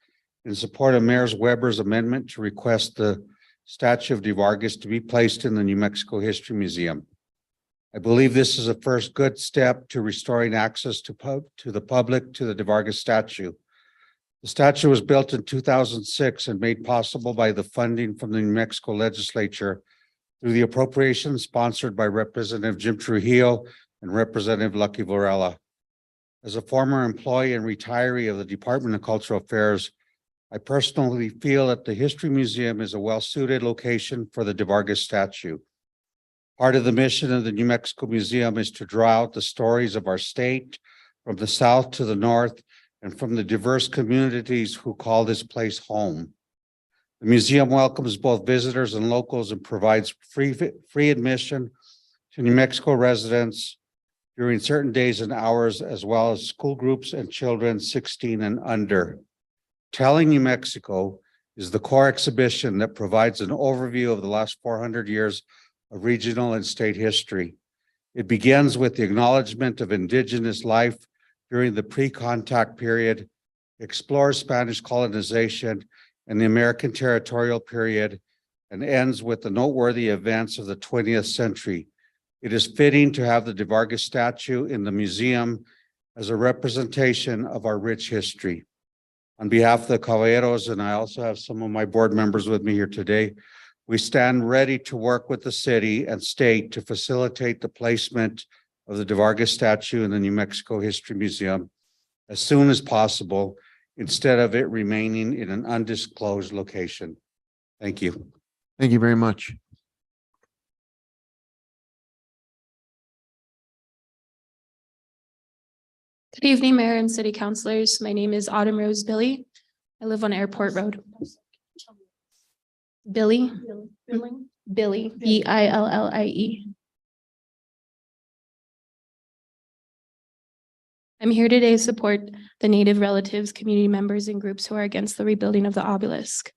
in support of Mayor Weber's amendment to request the statue of De Vargas to be placed in the New Mexico History Museum. I believe this is a first good step to restoring access to the public to the De Vargas statue. The statue was built in 2006 and made possible by the funding from the New Mexico legislature through the appropriation sponsored by Representative Jim Trujillo and Representative Lucky Varela. As a former employee and retiree of the Department of Cultural Affairs, I personally feel that the History Museum is a well-suited location for the De Vargas statue. Part of the mission of the New Mexico Museum is to draw out the stories of our state from the south to the north and from the diverse communities who call this place home. The museum welcomes both visitors and locals and provides free admission to New Mexico residents during certain days and hours, as well as school groups and children 16 and under. Telling New Mexico is the core exhibition that provides an overview of the last 400 years of regional and state history. It begins with the acknowledgement of indigenous life during the pre-contact period, explores Spanish colonization and the American territorial period, and ends with the noteworthy events of the 20th century. It is fitting to have the De Vargas statue in the museum as a representation of our rich history. On behalf of the Caballeros, and I also have some of my board members with me here today, We stand ready to work with the city and state to facilitate the placement of the De Vargas statue in the New Mexico History Museum as soon as possible, instead of it remaining in an undisclosed location. Thank you. Thank you very much. Good evening, Mayor and City Councilors. My name is Autumn Rose Billy. I live on Airport Road. Billy, Billie. I'm here today to support the Native relatives, community members, and groups who are against the rebuilding of the obelisk.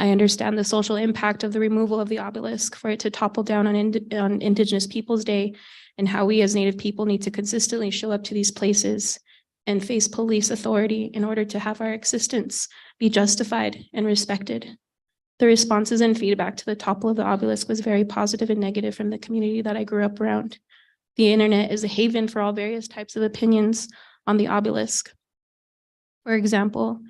I understand the social impact of the removal of the obelisk for it to topple down on Indigenous Peoples' Day, and how we as Native people need to consistently show up to these places and face police authority in order to have our existence be justified and respected. The responses and feedback to the topple of the obelisk was very positive and negative from the community that I grew up around. The internet is a haven for all various types of opinions on the obelisk. For example,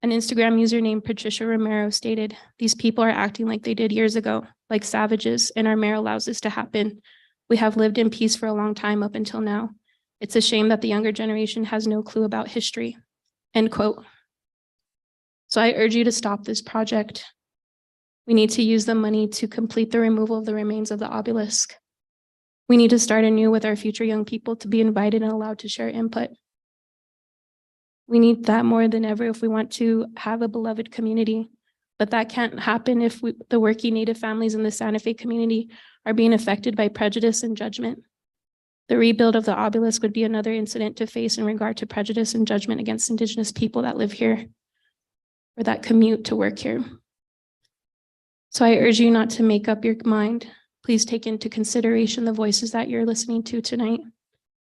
an Instagram user named Patricia Romero stated, "These people are acting like they did years ago, like savages, and our mayor allows this to happen. We have lived in peace for a long time up until now. It's a shame that the younger generation has no clue about history." End quote. So I urge you to stop this project. We need to use the money to complete the removal of the remains of the obelisk. We need to start anew with our future young people to be invited and allowed to share input. We need that more than ever if we want to have a beloved community, but that can't happen if the working Native families in the Santa Fe community are being affected by prejudice and judgment. The rebuild of the obelisk would be another incident to face in regard to prejudice and judgment against Indigenous people that live here or that commute to work here. So I urge you not to make up your mind. Please take into consideration the voices that you're listening to tonight.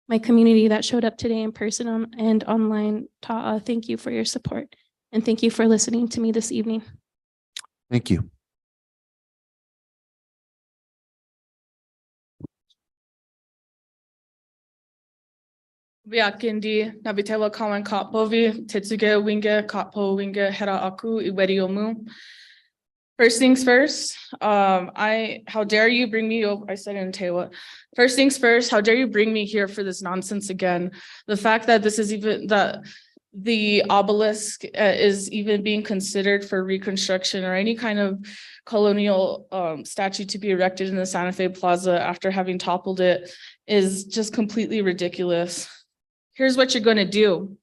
My community that showed up today in person and online, Ta'a, thank you for your support. And thank you for listening to me this evening. Thank you. Viakindi, Navitela Kawan Kapovi, Tetsuge Winga, Kapo Winga, Hera Aku, Iweriomu. First things first, how dare you bring me over? I said in Tewa. First things first, how dare you bring me here for this nonsense again? The fact that this is even that the obelisk is even being considered for reconstruction or any kind of colonial statue to be erected in the Santa Fe Plaza after having toppled it is just completely ridiculous. Here's what you're going to do.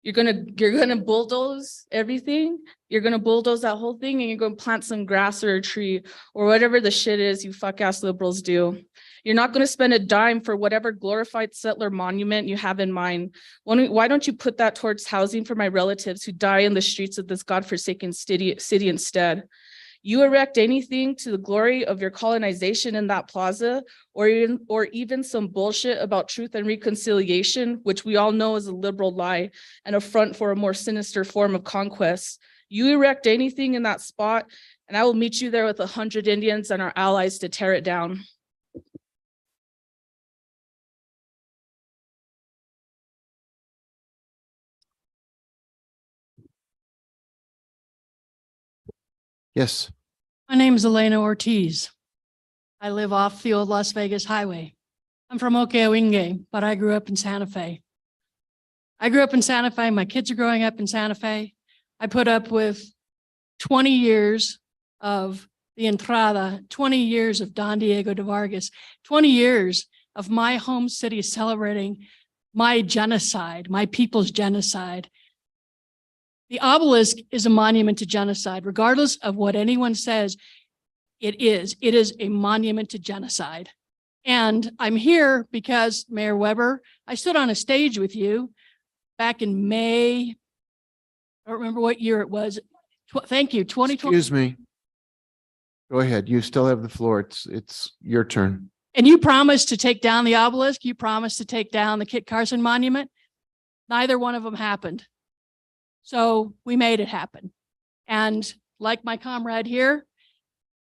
You're gonna bulldoze everything. You're gonna bulldoze that whole thing, and you're gonna plant some grass or a tree or whatever the shit is you fuck ass liberals do. You're not gonna spend a dime for whatever glorified settler monument you have in mind. Why don't you put that towards housing for my relatives who die in the streets of this godforsaken city instead? You erect anything to the glory of your colonization in that plaza, or even some bullshit about truth and reconciliation, which we all know is a liberal lie and a front for a more sinister form of conquest. You erect anything in that spot, and I will meet you there with 100 Indians and our allies to tear it down. Yes. My name is Elena Ortiz. I live off the old Las Vegas highway. I'm from Okeowinge, but I grew up in Santa Fe. My kids are growing up in Santa Fe. I put up with 20 years of the Entrada, 20 years of Don Diego de Vargas, 20 years of my home city celebrating my genocide, my people's genocide. The obelisk is a monument to genocide, regardless of what anyone says. It is a monument to genocide. And I'm here because Mayor Weber, I stood on a stage with you back in May. I don't remember what year it was. Thank you, 2020. Excuse me. Go ahead. You still have the floor. It's your turn. And you promised to take down the obelisk. You promised to take down the Kit Carson Monument. Neither one of them happened. So we made it happen. And like my comrade here,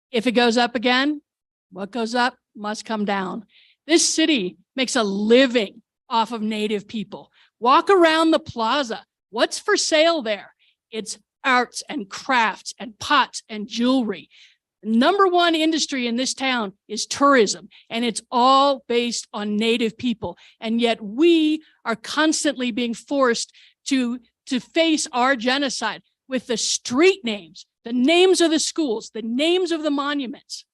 if it goes up again, what goes up must come down. This city makes a living off of Native people. Walk around the plaza. What's for sale there? It's arts and crafts and pots and jewelry. Number one industry in this town is tourism, and it's all based on Native people. And yet we are constantly being forced to face our genocide with the street names, the names of the schools, the names of the monuments.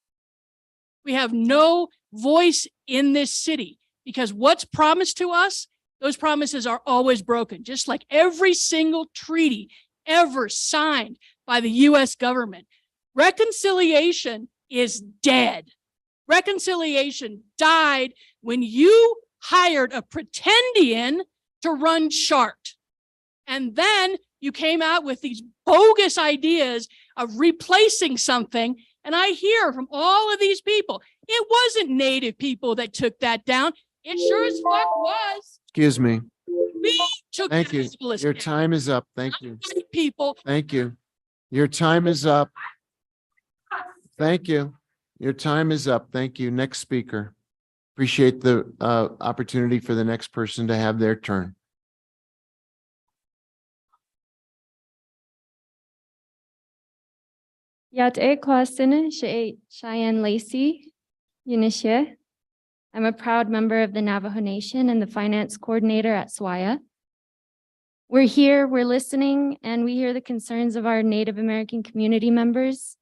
We have no voice in this city because what's promised to us, those promises are always broken, just like every single treaty ever signed by the US government. Reconciliation is dead. Reconciliation died when you hired a pretendian to run Chart. And then you came out with these bogus ideas of replacing something. And I hear from all of these people, it wasn't Native people that took that down. It sure as fuck was. Excuse me. We took Thank you. Angeles Your down. time is up. Thank you. White people. Thank you. Your time is up. Thank you. Your time is up. Thank you. Next speaker. Appreciate the opportunity for the next person to have their turn. Yat e kwasina Cheyenne Lacey, Unishe. I'm a proud member of the Navajo Nation and the finance coordinator at SWAYA. We're here, we're listening, and we hear the concerns of our Native American community members.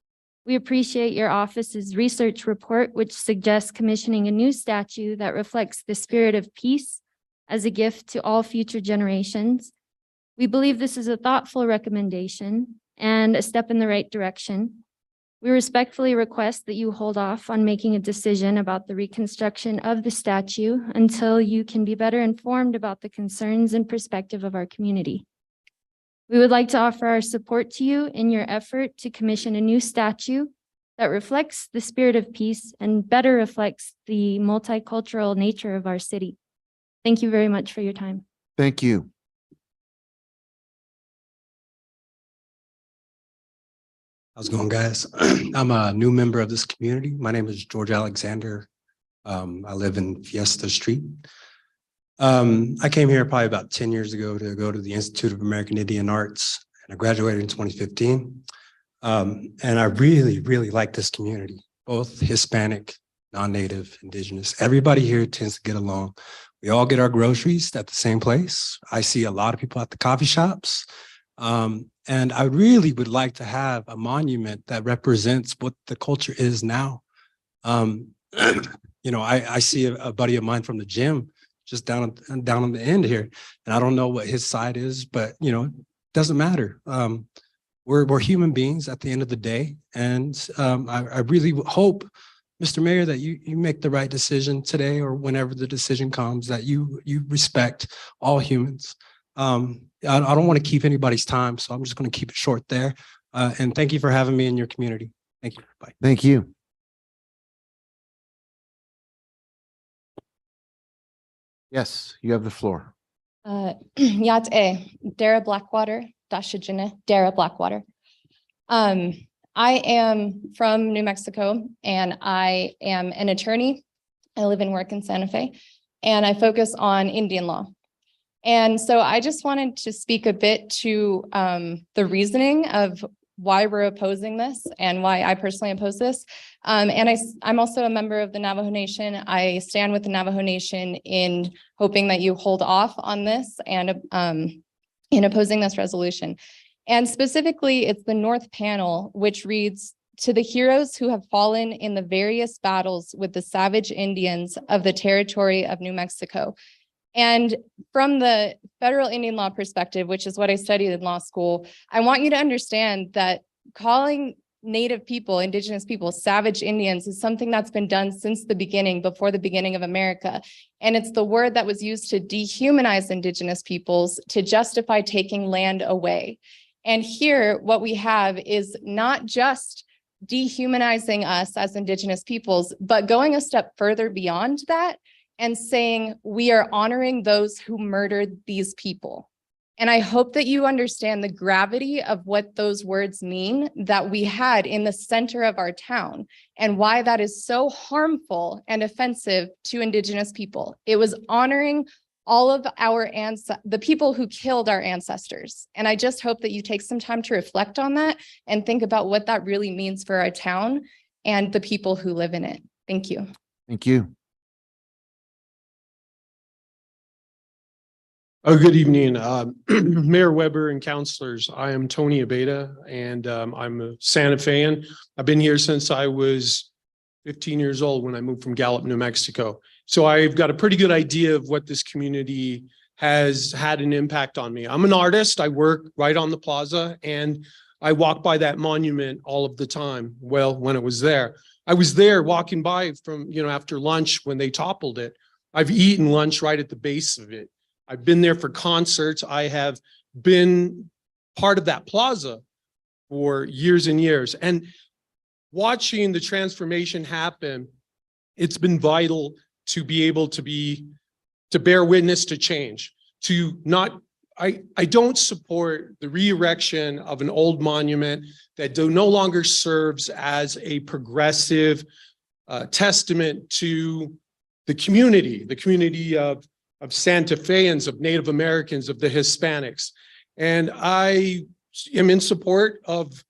We appreciate your office's research report, which suggests commissioning a new statute that reflects the spirit of peace as a gift to all future generations. We believe this is a thoughtful recommendation and a step in the right direction. We respectfully request that you hold off on making a decision about the reconstruction of the statue until you can be better informed about the concerns and perspective of our community. We would like to offer our support to you in your effort to commission a new statue that reflects the spirit of peace and better reflects the multicultural nature of our city. Thank you very much for your time. Thank you. How's it going, guys? I'm a new member of this community. My name is George Alexander. I live in Fiesta Street. I came here probably about 10 years ago to go to the Institute of American Indian Arts, and I graduated in 2015. And I really, really like this community, both Hispanic, non-native, indigenous. Everybody here tends to get along. We all get our groceries at the same place. I see a lot of people at the coffee shops. And I really would like to have a monument that represents what the culture is now. You know, I see a buddy of mine from the gym just down on the end here, and I don't know what his side is, but you know, it doesn't matter. We're human beings at the end of the day, and I really don't Mr. Mayor, that you make the right decision today or whenever the decision comes, that you respect all humans. I don't want to keep anybody's time, so I'm just going to keep it short there. And thank you for having me in your community. Thank you. Bye. Thank you. Yes, you have the floor. Yat e, Dara Blackwater, Dashajina, Dara Blackwater. I am from New Mexico and I am an attorney. I live and work in Santa Fe and I focus on Indian law. And so I just wanted to speak a bit to the reasoning of why we're opposing this and why I personally oppose this. And I'm also a member of the Navajo Nation. I stand with the Navajo Nation in hoping that you hold off on this and in opposing this resolution. And specifically, it's the North Panel, which reads, "To the heroes who have fallen in the various battles with the savage Indians of the territory of New Mexico." And from the federal Indian law perspective, which is what I studied in law school, I want you to understand that calling Native people, Indigenous people, savage Indians is something that's been done since the beginning, before the beginning of America. And it's the word that was used to dehumanize Indigenous peoples to justify taking land away. And here, what we have is not just dehumanizing us as Indigenous peoples, but going a step further beyond that and saying we are honoring those who murdered these people. And I hope that you understand the gravity of what those words mean that we had in the center of our town and why that is so harmful and offensive to Indigenous people. It was honoring all of the people who killed our ancestors. And I just hope that you take some time to reflect on that and think about what that really means for our town and the people who live in it. Thank you. Thank you. Oh, good evening, Mayor Weber and councilors. I am Tony Abeta and I'm a Santa Fean. I've been here since I was 15 years old when I moved from Gallup, New Mexico. So I've got a pretty good idea of what this community has had an impact on me. I'm an artist. I work right on the plaza and I walk by that monument all of the time. Well, when it was there, I was there walking by from, after lunch when they toppled it. I've eaten lunch right at the base of it. I've been there for concerts. I have been part of that plaza for years and years. And watching the transformation happen, it's been vital to be able to bear witness to change, I don't support the re-erection of an old monument that no longer serves as a progressive testament to the community of Santa Feans, of Native Americans, of the Hispanics. And I am in support of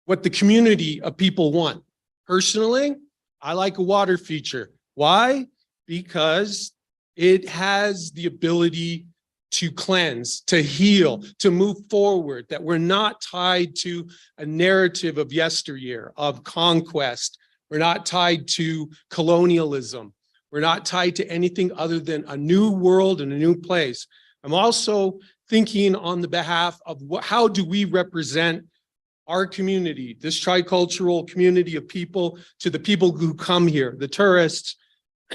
what the community of people want. Personally, I like a water feature. Why? Because it has the ability to cleanse, to heal, to move forward, that we're not tied to a narrative of yesteryear, of conquest. We're not tied to colonialism. We're not tied to anything other than a new world and a new place. I'm also thinking on the behalf of how do we represent our community, this tricultural community of people, to the people who come here, the tourists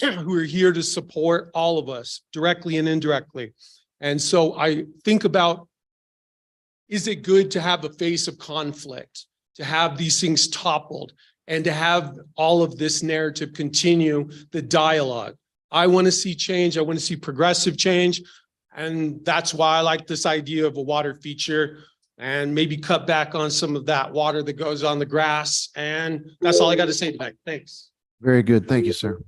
who are here to support all of us directly and indirectly. And so I think about, is it good to have a face of conflict, to have these things toppled, and to have all of this narrative continue the dialogue? I want to see change. I want to see progressive change. And that's why I like this idea of a water feature and maybe cut back on some of that water that goes on the grass. And that's all I got to say tonight. Thanks. Very good. Thank you, sir.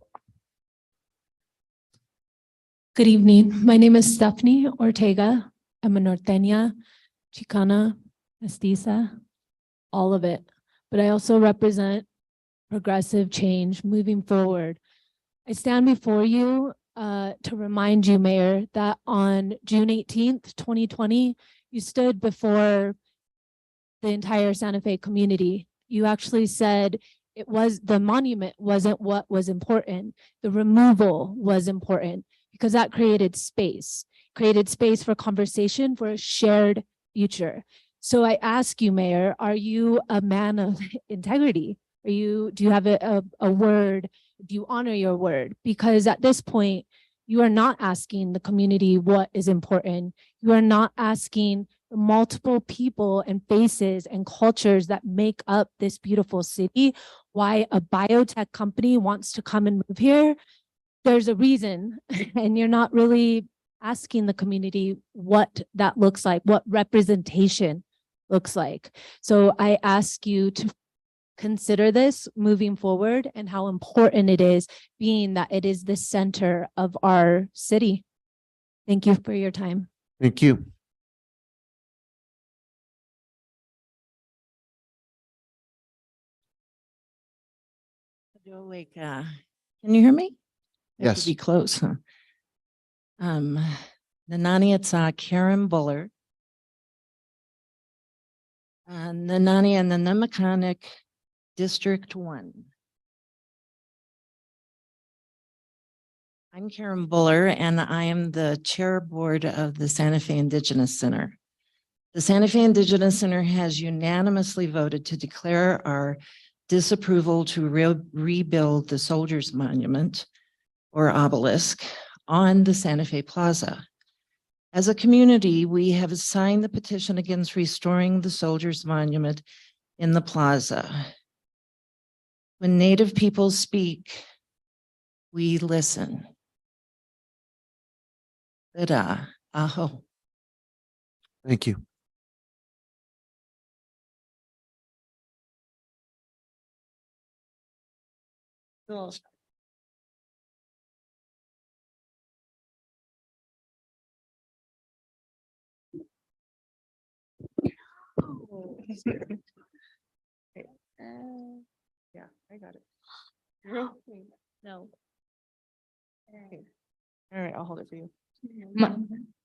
Good evening. My name is Stephanie Ortega. I'm a Norteña, Chicana, Mestiza, all of it. But I also represent progressive change moving forward. I stand before you to remind you, Mayor, that on June 18th, 2020, you stood before the entire Santa Fe community. You actually said the monument wasn't what was important. The removal was important because that created space for conversation, for a shared future. So I ask you, Mayor, are you a man of integrity? Do you have a word? Do you honor your word? Because at this point, you are not asking the community what is important. You are not asking the multiple people and faces and cultures that make up this beautiful city why a biotech company wants to come and move here. There's a reason, and you're not really asking the community what that looks like, what representation looks like. So I ask you to consider this moving forward and how important it is, being that it is the center of our city. Thank you for your time. Thank you. Can you hear me? I have to Yes. be close, huh? Nanani, it's Karen Buller. Nanani and the Nemacolin District 1. I'm Karen Buller, and I am the chair board of the Santa Fe Indigenous Center. The Santa Fe Indigenous Center has unanimously voted to declare our disapproval to rebuild the Soldiers Monument or obelisk on the Santa Fe Plaza. As a community, we have signed the petition against restoring the Soldiers Monument in the plaza. When Native people speak, we listen. Tada, aho. Thank you. Yeah, I got it. No. All right, I'll hold it for you.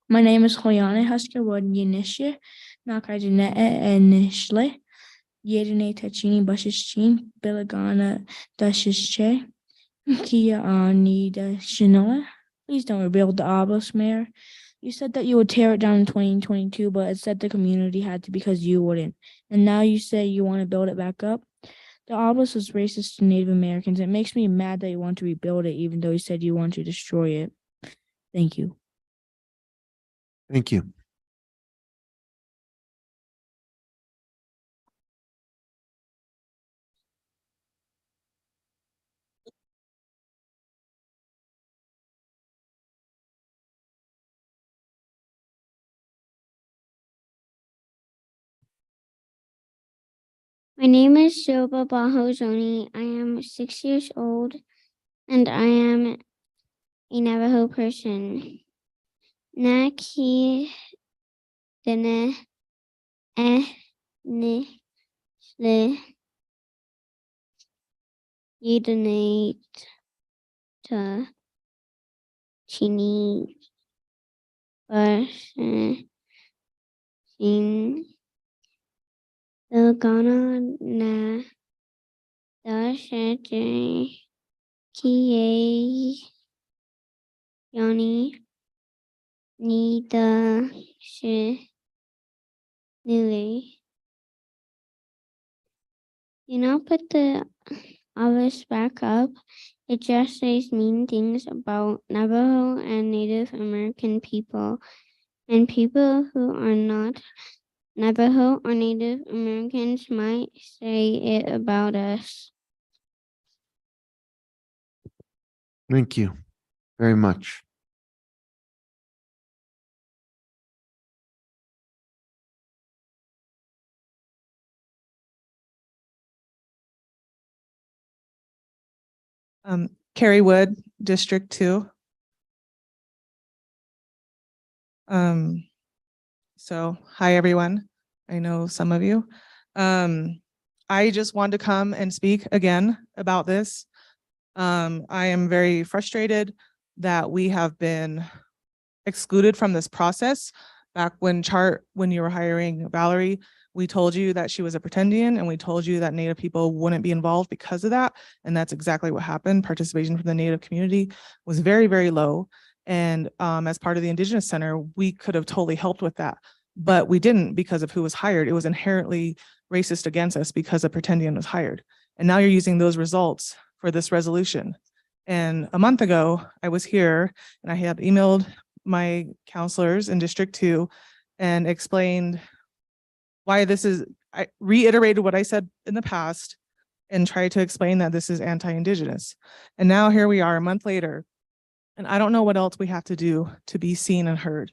My name is Hoyana Huskerwood Yanisha, Nakarjana Initially. Yedine Tachini Bushichin, Bilagana Dushische, Kia Ani Shinoa. Please don't rebuild the obelisk, Mayor. You said that you would tear it down in 2022, but it said the community had to because you wouldn't. And now you say you want to build it back up. The obelisk is racist to Native Americans. It makes me mad that you want to rebuild it, even though you said you want to destroy it. Thank you. Thank you. My name is Shoba Bahozoni. I am 6 years old and I am a Navajo person. Naki dene ni le yidane ta chini bashin Ilgana na dashe kiye yani ni da she nili. You know, put the obelisk back up. It just says mean things about Navajo and Native American people and people who are not Navajo or Native Americans might say it about us. Thank you very much. Carrie Wood, District 2. So hi, everyone. I know some of you. I just wanted to come and speak again about this. I am very frustrated that we have been excluded from this process. Back when you were hiring Valerie, we told you that she was a pretendian and we told you that Native people wouldn't be involved because of that. And that's exactly what happened. Participation from the Native community was very, very low. And as part of the Indigenous Center, we could have totally helped with that, but we didn't because of who was hired. It was inherently racist against us because a pretendian was hired. And now you're using those results for this resolution. And a month ago, I was here and I had emailed my counselors in District 2 and explained why this is, I reiterated what I said in the past and tried to explain that this is anti-Indigenous. And now here we are a month later, and I don't know what else we have to do to be seen and heard.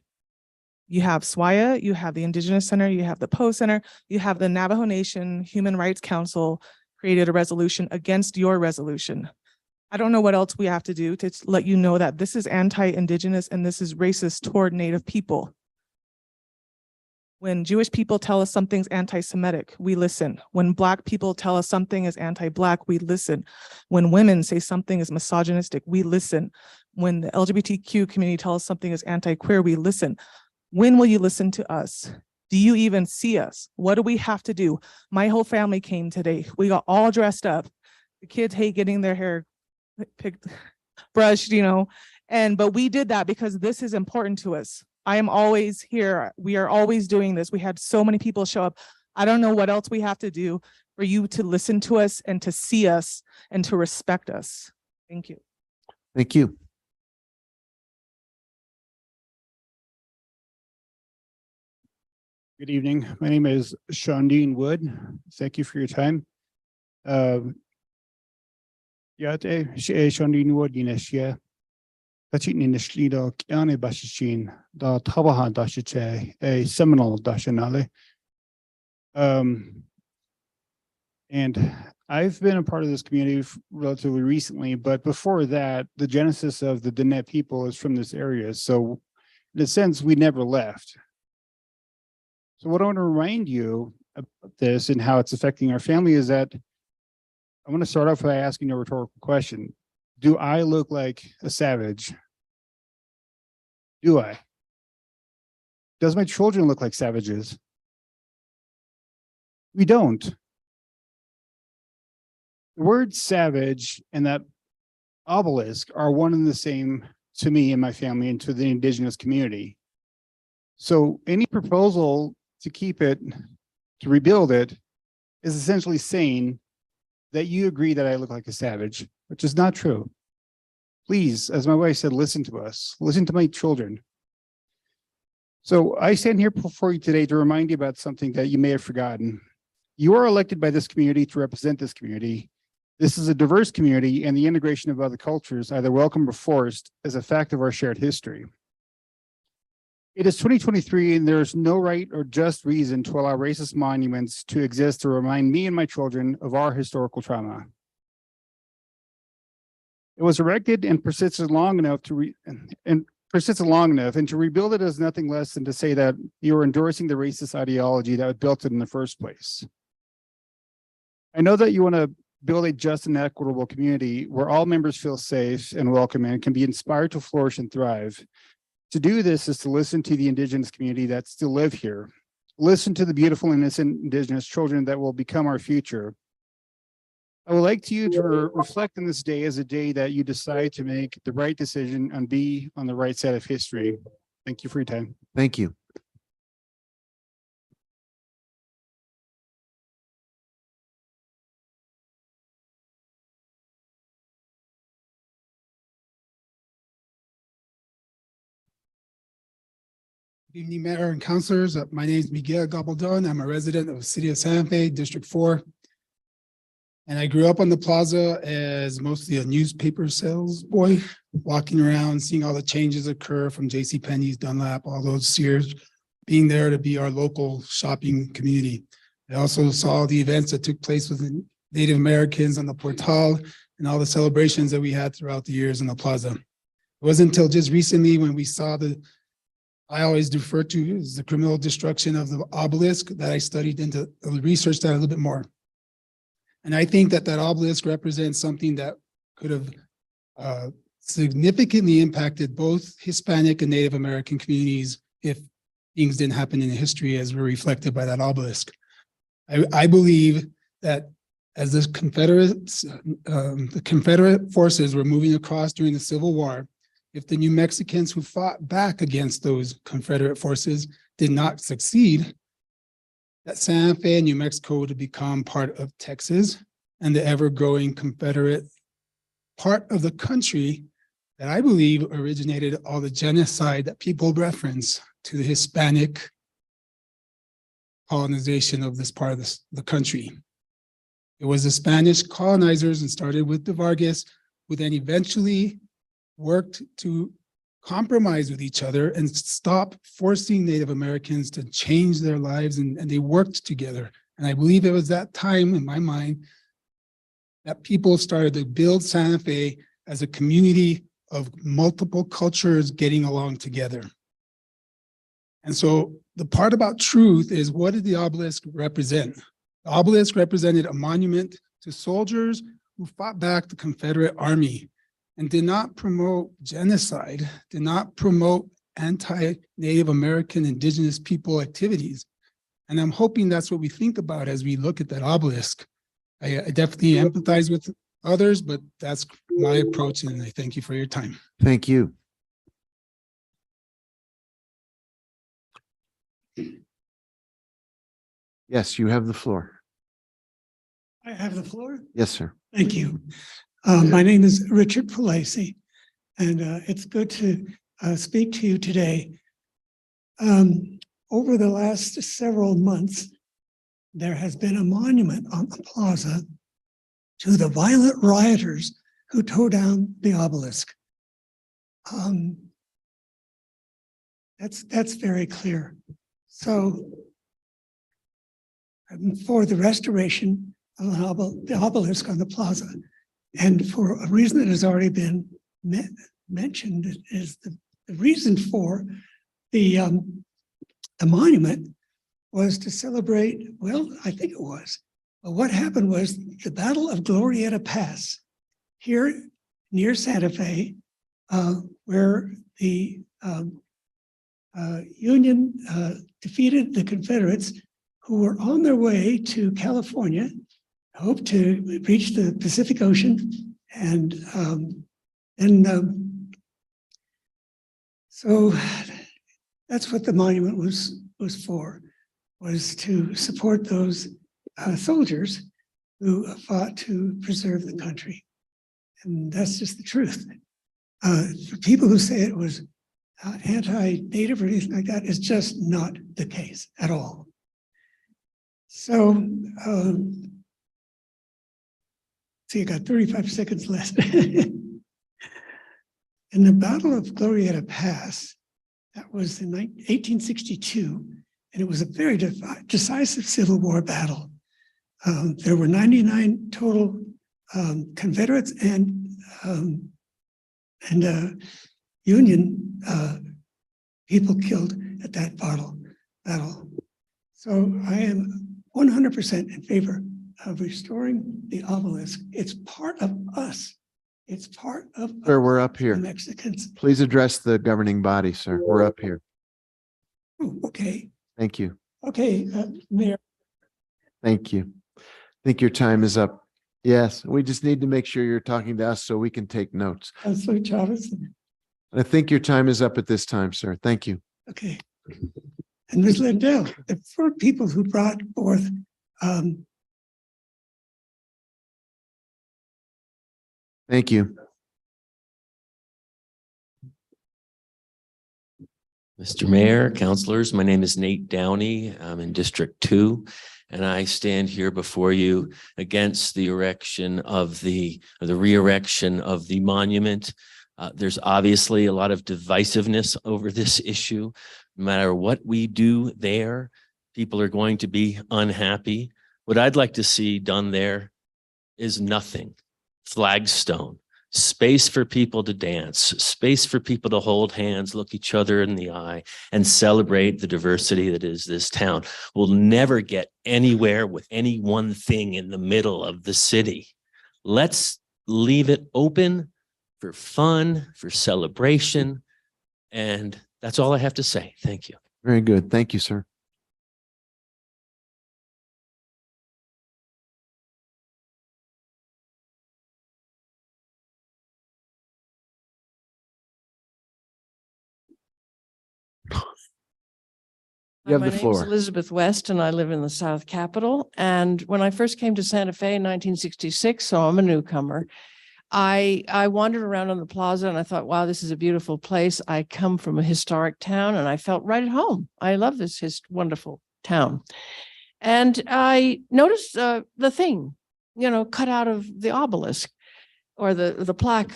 You have SWIA, you have the Indigenous Center, you have the Post Center, you have the Navajo Nation Human Rights Council created a resolution against your resolution. I don't know what else we have to do to let you know that this is anti-Indigenous and this is racist toward Native people. When Jewish people tell us something's anti-Semitic, we listen. When Black people tell us something is anti-Black, we listen. When women say something is misogynistic, we listen. When the LGBTQ community tells us something is anti-queer, we listen. When will you listen to us? Do you even see us? What do we have to do? My whole family came today. We got all dressed up. The kids hate getting their hair picked, brushed, but we did that because this is important to us. I am always here. We are always doing this. We had so many people show up. I don't know what else we have to do for you to listen to us and to see us and to respect us. Thank you. Thank you. Good evening. My name is Shondine Wood. Thank you for your time. Shondine Wood Inishia. Tachini Nishlido Kiane Bashishin, the Tabaha Dashiche, a Seminole Dashinale. And I've been a part of this community relatively recently, but before that, the genesis of the Diné people is from this area. So in a sense, we never left. So what I want to remind you about this and how it's affecting our family is that I want to start off by asking a rhetorical question. Do I look like a savage? Do I? Does my children look like savages? We don't. The word savage and that obelisk are one and the same to me and my family and to the indigenous community. So any proposal to keep it, to rebuild it, is essentially saying that you agree that I look like a savage, which is not true. Please, as my wife said, listen to us, listen to my children. So I stand here before you today to remind you about something that you may have forgotten. You are elected by this community to represent this community. This is a diverse community, and the integration of other cultures, either welcome or forced, is a fact of our shared history. It is 2023, and there is no right or just reason to allow racist monuments to exist to remind me and my children of our historical trauma. It was erected and persisted long enough and to rebuild it is nothing less than to say that you are endorsing the racist ideology that built it in the first place. I know that you want to build a just and equitable community where all members feel safe and welcome and can be inspired to flourish and thrive. To do this is to listen to the indigenous community that still live here. Listen to the beautiful innocent indigenous children that will become our future. I would like you to reflect on this day as a day that you decide to make the right decision and be on the right side of history. Thank you for your time. Thank you. Good evening, Mayor and Councilors. My name is Miguel Gabaldon. I'm a resident of the City of Santa Fe, District 4. And I grew up on the Plaza as mostly a newspaper sales boy, walking around, seeing all the changes occur from JCPenney's, Dunlap, all those years, being there to be our local shopping community. I also saw the events that took place with the Native Americans on the Portal and all the celebrations that we had throughout the years in the Plaza. It wasn't until just recently when we saw I always refer to as the criminal destruction of the obelisk that I studied into researched that a little bit more. And I think that obelisk represents something that could have significantly impacted both Hispanic and Native American communities if things didn't happen in history as were reflected by that obelisk. I believe that as the Confederate forces were moving across during the Civil War, if the New Mexicans who fought back against those Confederate forces did not succeed, that Santa Fe and New Mexico would become part of Texas and the ever-growing Confederate part of the country that I believe originated all the genocide that people reference to the Hispanic colonization of this part of the country. It was the Spanish colonizers and started with the Vargas, who then eventually worked to compromise with each other and stop forcing Native Americans to change their lives, and they worked together. And I believe it was that time in my mind that people started to build Santa Fe as a community of multiple cultures getting along together. And so the part about truth is, what did the obelisk represent? The obelisk represented a monument to soldiers who fought back the Confederate Army and did not promote genocide, did not promote anti-Native American indigenous people activities. And I'm hoping that's what we think about as we look at that obelisk. I definitely empathize with others, but that's my approach, and I thank you for your time. Thank you. Yes, you have the floor. I have the floor. Yes, sir. Thank you. My name is Richard Palasi, and it's good to speak to you today. Over the last several months, there has been a monument on the plaza to the violent rioters who tore down the obelisk. That's very clear. So for the restoration of the obelisk on the plaza, and for a reason that has already been mentioned, is the reason for the monument was to celebrate, well, I think it was. But what happened was the Battle of Glorieta Pass here near Santa Fe, where the Union defeated the Confederates who were on their way to California, hoped to reach the Pacific Ocean. And so that's what the monument was for, was to support those soldiers who fought to preserve the country. And that's just the truth. For people who say it was anti-native or anything like that, is just not the case at all. So, see, I got 35 seconds left. In the Battle of Glorieta Pass, that was in 1862, and it was a very decisive Civil War battle. There were 99 total Confederates and Union people killed at that battle. So I am 100% in favor of restoring the obelisk. It's part of us. It's part of Sir, we're up here. the Mexicans. Please address the governing body, sir. We're up here. Oh, okay, Thank you. okay, Mayor. Thank you. I think your time is up. Yes, we just need to make sure you're talking to us so we can take notes. Councilor Chavez. I think your time is up at this time, sir. Thank you. Okay. And Ms. Lindell, the four people who brought forth Thank you. Mr. Mayor, councilors, my name is Nate Downey. I'm in District 2, and I stand here before you against the re-erection of the monument. There's obviously a lot of divisiveness over this issue. No matter what we do there, people are going to be unhappy. What I'd like to see done there is nothing. Flagstone, space for people to dance, space for people to hold hands, look each other in the eye, and celebrate the diversity that is this town. We'll never get anywhere with any one thing in the middle of the city. Let's leave it open for fun, for celebration, and that's all I have to say. Thank you. Very good. Thank you, sir. You have My the name's floor. Elizabeth West, and I live in the South Capitol. And when I first came to Santa Fe in 1966, so I'm a newcomer, I wandered around on the plaza and I thought, wow, this is a beautiful place. I come from a historic town and I felt right at home. I love this wonderful town. And I noticed the thing, cut out of the obelisk or the plaque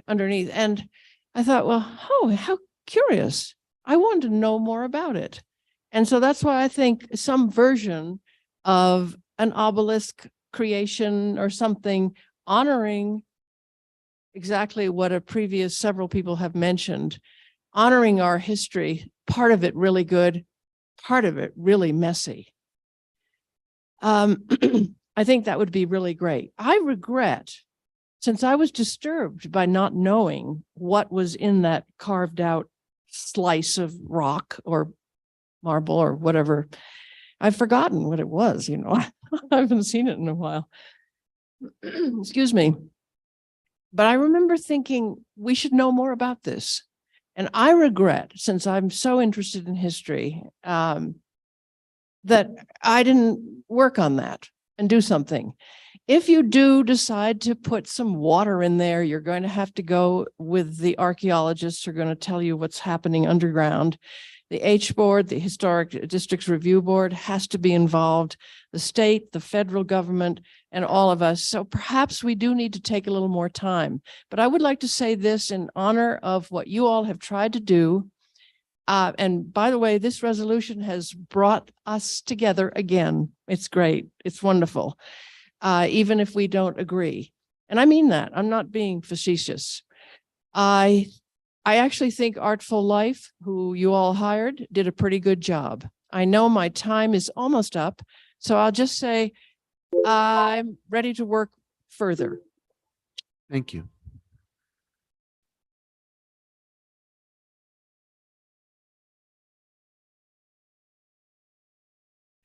underneath. And I thought, well, oh, how curious. I wanted to know more about it. And so that's why I think some version of an obelisk creation or something honoring exactly what several people have mentioned, honoring our history, part of it really good, part of it really messy. I think that would be really great. I regret, since I was disturbed by not knowing what was in that carved out slice of rock or marble or whatever. I've forgotten what it was, I haven't seen it in a while. Excuse me. But I remember thinking we should know more about this. And I regret, since I'm so interested in history, that I didn't work on that and do something. If you do decide to put some water in there, you're going to have to go with the archaeologists who are going to tell you what's happening underground. The H Board, the Historic Districts Review Board, has to be involved, the state, the federal government, and all of us. So perhaps we do need to take a little more time. But I would like to say this in honor of what you all have tried to do. And by the way, this resolution has brought us together again. It's great. It's wonderful. Even if we don't agree. And I mean that. I'm not being facetious. I actually think Artful Life, who you all hired, did a pretty good job. I know my time is almost up, so I'll just say I'm ready to work further. Thank you.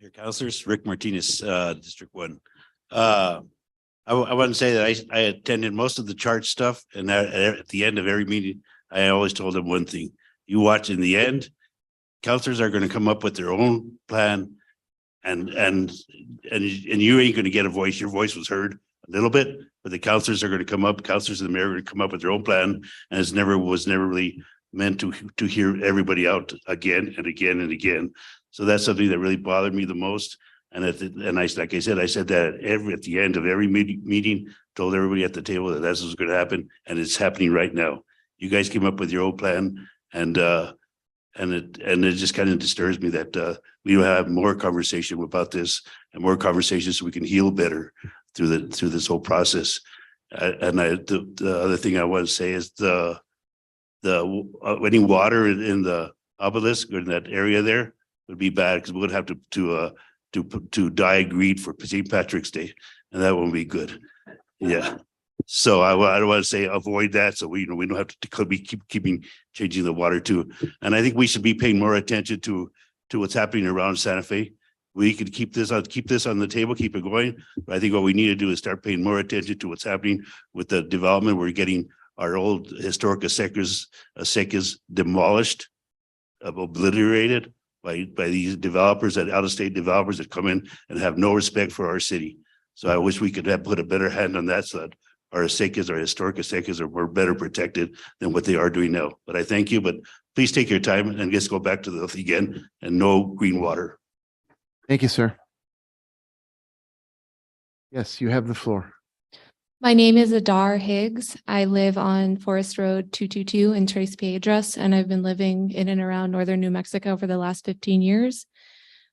Your counselors, Rick Martinez, District 1. I want to say that I attended most of the chart stuff, and at the end of every meeting, I always told them one thing: you watch in the end, counselors are going to come up with their own plan, and you ain't going to get a voice. Your voice was heard a little bit, but the counselors are going to come up. Counselors and the mayor are going to come up with their own plan, and was never really meant to hear everybody out again and again and again. So that's something that really bothered me the most. And like I said that at the end of every meeting, told everybody at the table that that's what's going to happen, and it's happening right now. You guys came up with your own plan, and it just kind of disturbs me that we don't have more conversation about this and more conversations so we can heal better through this whole process. The other thing I want to say is any water in the obelisk or in that area there would be bad, because we would have to dye green for St. Patrick's Day, and that won't be good. Yeah. So I don't want to say avoid that. So we don't have to keep changing the water too. And I think we should be paying more attention to what's happening around Santa Fe. We could keep this on the table, keep it going. But I think what we need to do is start paying more attention to what's happening with the development. We're getting our old historic acequias demolished, obliterated by these developers, out-of-state developers that come in and have no respect for our city. So I wish we could have put a better hand on that, so that our acequias, our historic acequias, were better protected than what they are doing now. But I thank you, but please take your time and just go back to the again, and no green water. Thank you, sir. Yes, you have the floor. My name is Adar Higgs. I live on Forest Road 222 in Tres Piedras, and I've been living in and around northern New Mexico for the last 15 years.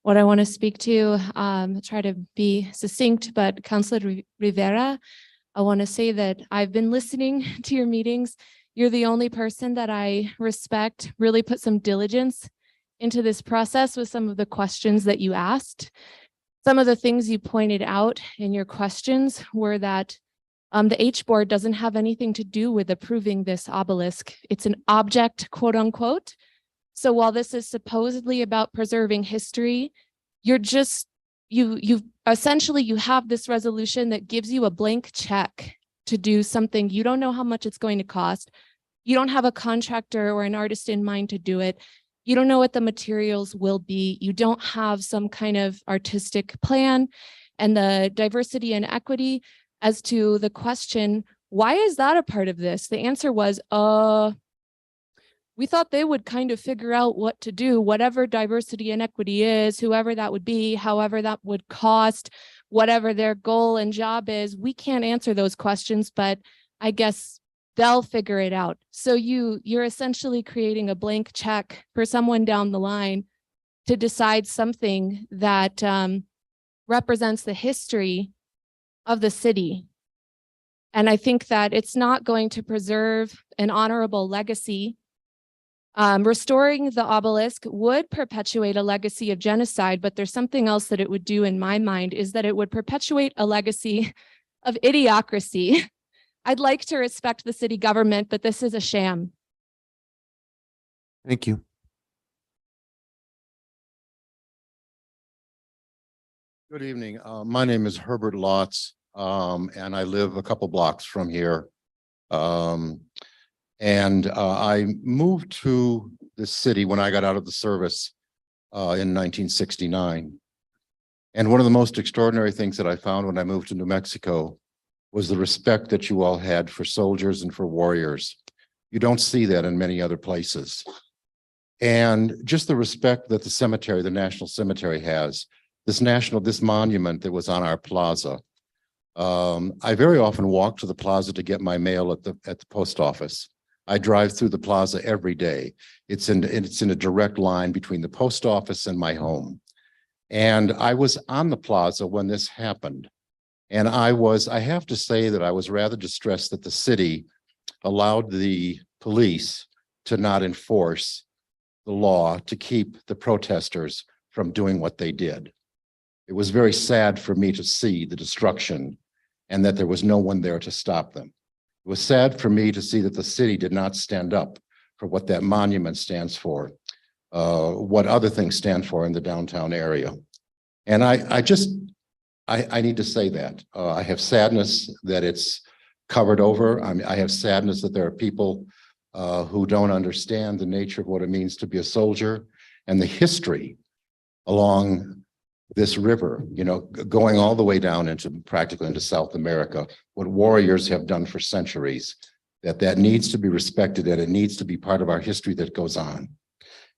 What I want to speak to, try to be succinct, but Councilor Rivera, I want to say that I've been listening to your meetings. You're the only person that I respect, really put some diligence into this process with some of the questions that you asked. Some of the things you pointed out in your questions were that the H board doesn't have anything to do with approving this obelisk. It's an object, quote unquote. So while this is supposedly about preserving history, you've essentially you have this resolution that gives you a blank check to do something. You don't know how much it's going to cost. You don't have a contractor or an artist in mind to do it. You don't know what the materials will be. You don't have some kind of artistic plan. And the diversity and equity, as to the question, why is that a part of this? The answer was, we thought they would kind of figure out what to do, whatever diversity and equity is, whoever that would be, however that would cost, whatever their goal and job is. We can't answer those questions, but I guess they'll figure it out. So you're essentially creating a blank check for someone down the line to decide something that represents the history of the city. And I think that it's not going to preserve an honorable legacy. Restoring the obelisk would perpetuate a legacy of genocide, but there's something else that it would do in my mind, is that it would perpetuate a legacy of idiocracy. I'd like to respect the city government, but this is a sham. Thank you. Good evening. My name is Herbert Lotz, and I live a couple blocks from here. I moved to this city when I got out of the service in 1969. And one of the most extraordinary things that I found when I moved to New Mexico was the respect that you all had for soldiers and for warriors. You don't see that in many other places. And just the respect that the cemetery, the National Cemetery, has. This monument that was on our plaza. I very often walk to the plaza to get my mail at the post office. I drive through the plaza every day. It's in a direct line between the post office and my home. And I was on the plaza when this happened. And I have to say that I was rather distressed that the city allowed the police to not enforce the law to keep the protesters from doing what they did. It was very sad for me to see the destruction and that there was no one there to stop them. It was sad for me to see that the city did not stand up for what that monument stands for, what other things stand for in the downtown area. And I need to say that. I have sadness that it's covered over. I have sadness that there are people who don't understand the nature of what it means to be a soldier and the history along this river, you know, going all the way down into practically into South America, what warriors have done for centuries, that needs to be respected and it needs to be part of our history that goes on.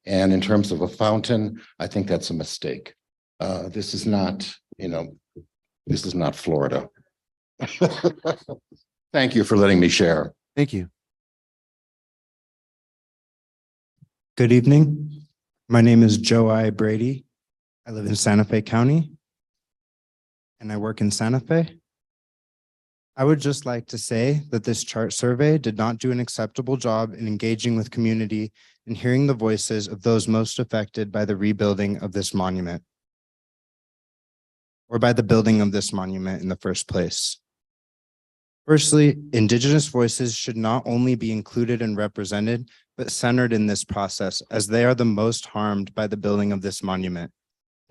And in terms of a fountain, I think that's a mistake. This is not, you know, this is not Florida. Thank you for letting me share. Thank you. Good evening. My name is Joe I. Brady. I live in Santa Fe County and I work in Santa Fe. I would just like to say that this chart survey did not do an acceptable job in engaging with community and hearing the voices of those most affected by the rebuilding of this monument or by the building of this monument in the first place. Firstly, Indigenous voices should not only be included and represented, but centered in this process as they are the most harmed by the building of this monument.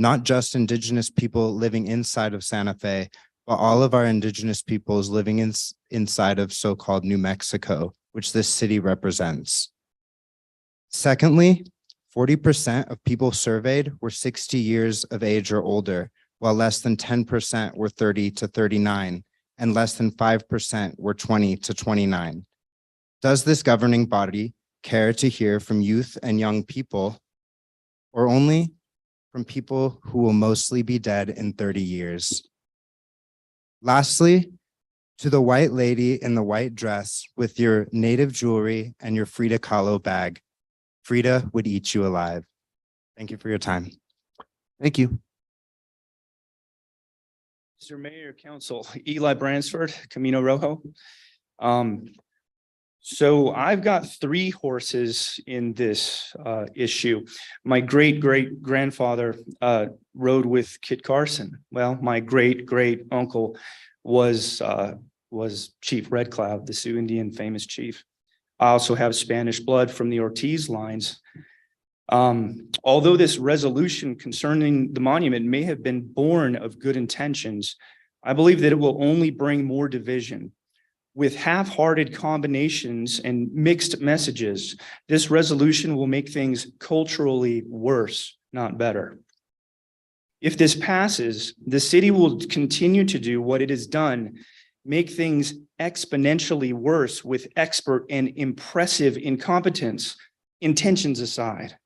Not just Indigenous people living inside of Santa Fe, but all of our Indigenous peoples living inside of so-called New Mexico, which this city represents. Secondly, 40% of people surveyed were 60 years of age or older, while less than 10% were 30 to 39, and less than 5% were 20 to 29. Does this governing body care to hear from youth and young people, or only from people who will mostly be dead in 30 years? Lastly, to the white lady in the white dress with your native jewelry and your Frida Kahlo bag, Frida would eat you alive. Thank you for your time. Thank you. Mr. Mayor, Council, Eli Bransford, Camino Rojo. So I've got 3 horses in this issue. My great-great-grandfather rode with Kit Carson. Well, my great-great-uncle was Chief Red Cloud, the Sioux Indian famous chief. I also have Spanish blood from the Ortiz lines. Although this resolution concerning the monument may have been born of good intentions, I believe that it will only bring more division. With half-hearted combinations and mixed messages, this resolution will make things culturally worse, not better. If this passes, the city will continue to do what it has done, make things exponentially worse with expert and impressive incompetence, intentions aside.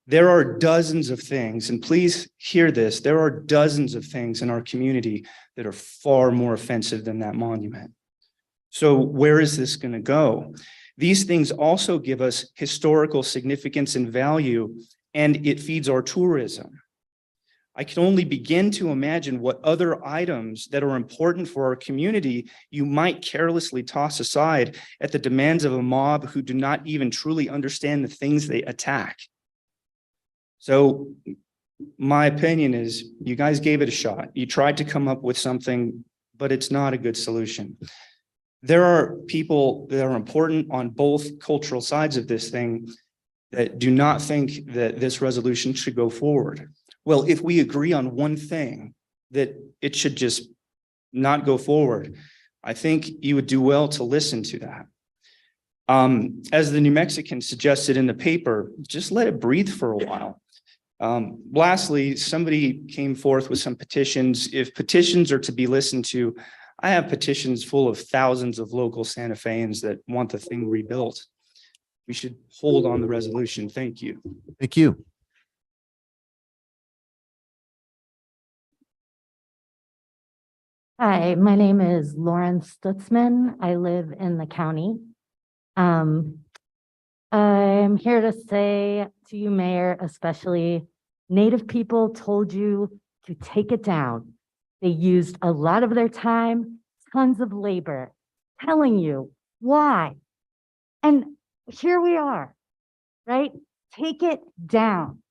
There are dozens of things, and please hear this, there are dozens of things in our community that are far more offensive than that monument. So where is this going to go? These things also give us historical significance and value, and it feeds our tourism. I can only begin to imagine what other items that are important for our community you might carelessly toss aside at the demands of a mob who do not even truly understand the things they attack. So my opinion is you guys gave it a shot. You tried to come up with something, but it's not a good solution. There are people that are important on both cultural sides of this thing that do not think that this resolution should go forward. Well, if we agree on one thing, that it should just not go forward, I think you would do well to listen to that. As the New Mexican suggested in the paper, just let it breathe for a while. Lastly, somebody came forth with some petitions. If petitions are to be listened to, I have petitions full of thousands of local Santa Feans that want the thing rebuilt. We should hold on the resolution. Thank you. Thank you. Hi, my name is Lauren Stutzman. I live in the county. I'm here to say to you, Mayor, especially Native people told you to take it down. They used a lot of their time, tons of labor, telling you why. And here we are, right? Take it down.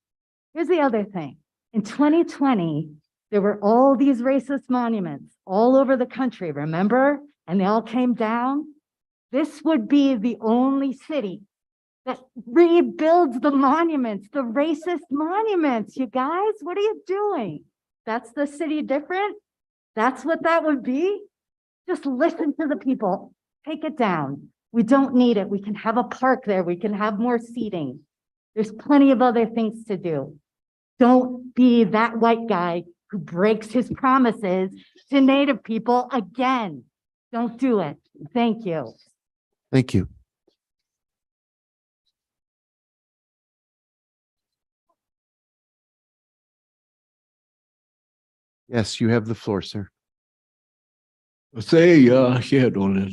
Here's the other thing. In 2020, there were all these racist monuments all over the country, remember? And they all came down. This would be the only city that rebuilds the monuments, the racist monuments. You guys, what are you doing? That's the city different? That's what that would be? Just listen to the people. Take it down. We don't need it. We can have a park there. We can have more seating. There's plenty of other things to do. Don't be that white guy who breaks his promises to Native people again. Don't do it. Thank you. Thank you. Yes, you have the floor, sir. Say, yeah, Donald.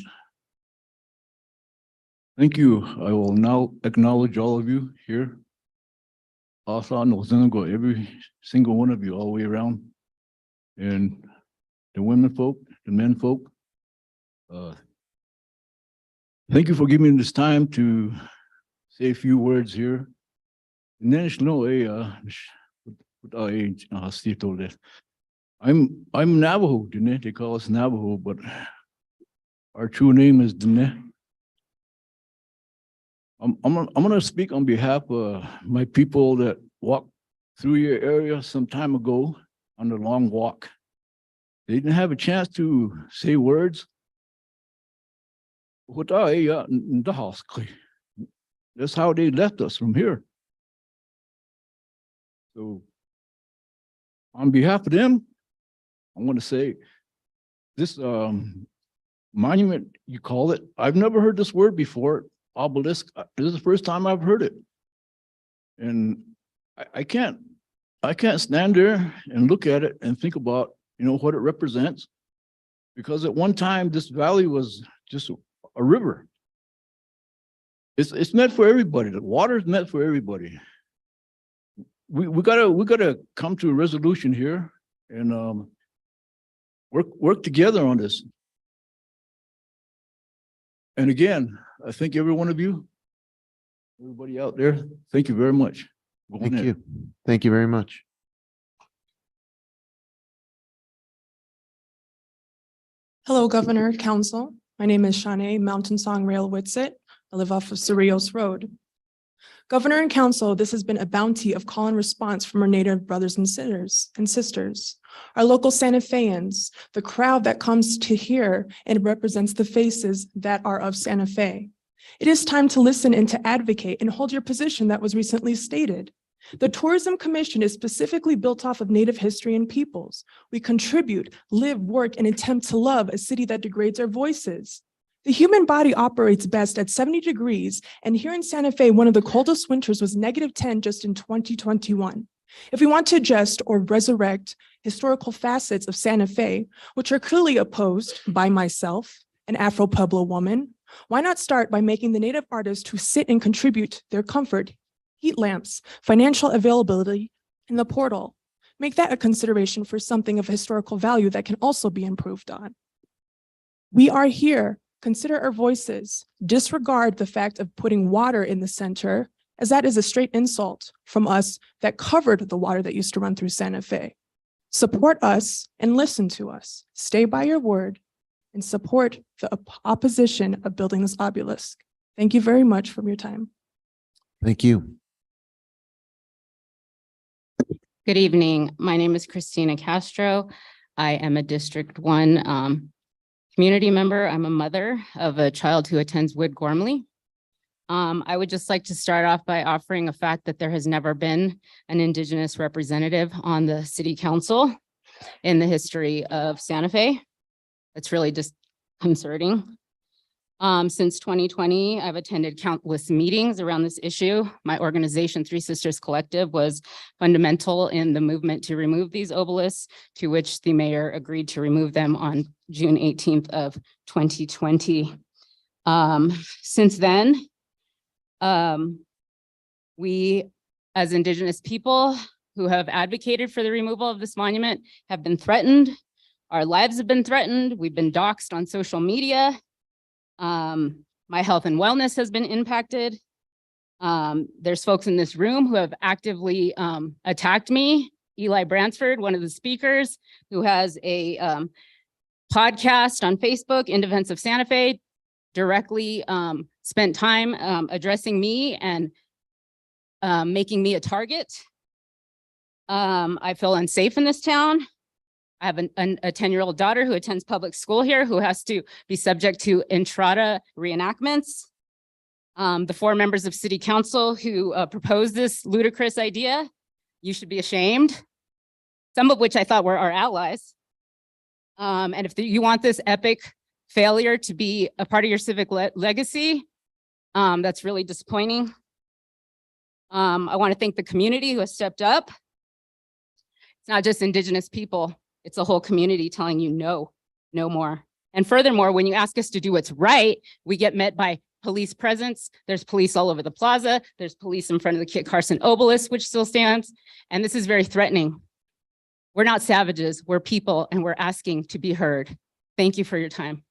Thank you. I will now acknowledge all of you here. Also, every single one of you all the way around. And the women folk, the men folk. Thank you for giving me this time to say a few words here. Steve told that. I'm Navajo, Dene. They call us Navajo, but our true name is Dene. I'm gonna speak on behalf of my people that walked through your area some time ago on the long walk. They didn't have a chance to say words. That's how they left us from here. So on behalf of them, I want to say this monument, you call it, I've never heard this word before, obelisk. This is the first time I've heard it. And I can't stand there and look at it and think about, what it represents. Because at one time, this valley was just a river. It's meant for everybody. The water is meant for everybody. We gotta come to a resolution here and work together on this. And again, I thank every one of you, everybody out there. Thank you very much. Thank you. Thank you very much. Hello, Governor, Council. My name is Shanae Mountain Song Rail Whitsitt. I live off of Cerrillos Road. Governor and Council, this has been a bounty of call and response from our Native brothers and sisters, our local Santa Feans, the crowd that comes to hear and represents the faces that are of Santa Fe. It is time to listen and to advocate and hold your position that was recently stated. The Tourism Commission is specifically built off of Native history and peoples. We contribute, live, work, and attempt to love a city that degrades our voices. The human body operates best at 70 degrees, and here in Santa Fe, one of the coldest winters was -10 just in 2021. If we want to adjust or resurrect historical facets of Santa Fe, which are clearly opposed by myself, an Afro-Pueblo woman, why not start by making the Native artists who sit and contribute their comfort, heat lamps, financial availability, in the portal? Make that a consideration for something of historical value that can also be improved on. We are here. Consider our voices. Disregard the fact of putting water in the center, as that is a straight insult from us that covered the water that used to run through Santa Fe. Support us and listen to us. Stay by your word and support the opposition of building this obelisk. Thank you very much for your time. Thank you. Good evening. My name is Christina Castro. I am a District 1 community member. I'm a mother of a child who attends Wood Gormley. I would just like to start off by offering a fact that there has never been an Indigenous representative on the City Council in the history of Santa Fe. It's really disconcerting. Since 2020, I've attended countless meetings around this issue. My organization, Three Sisters Collective, was fundamental in the movement to remove these obelisks, to which the mayor agreed to remove them on June 18th of 2020. Since then, we, as Indigenous people who have advocated for the removal of this monument, have been threatened. Our lives have been threatened. We've been doxxed on social media. My health and wellness has been impacted. There's folks in this room who have actively attacked me. Eli Bransford, one of the speakers, who has a podcast on Facebook in defense of Santa Fe, directly spent time addressing me and making me a target. I feel unsafe in this town. I have a 10-year-old daughter who attends public school here, who has to be subject to Entrada reenactments. The 4 members of city council who proposed this ludicrous idea, you should be ashamed. Some of which I thought were our allies. And if you want this epic failure to be a part of your civic legacy, that's really disappointing. I want to thank the community who has stepped up. It's not just Indigenous people, it's a whole community telling you no, no more. And furthermore, when you ask us to do what's right, we get met by police presence. There's police all over the plaza. There's police in front of the Kit Carson obelisk, which still stands. And this is very threatening. We're not savages, we're people, and we're asking to be heard. Thank you for your time.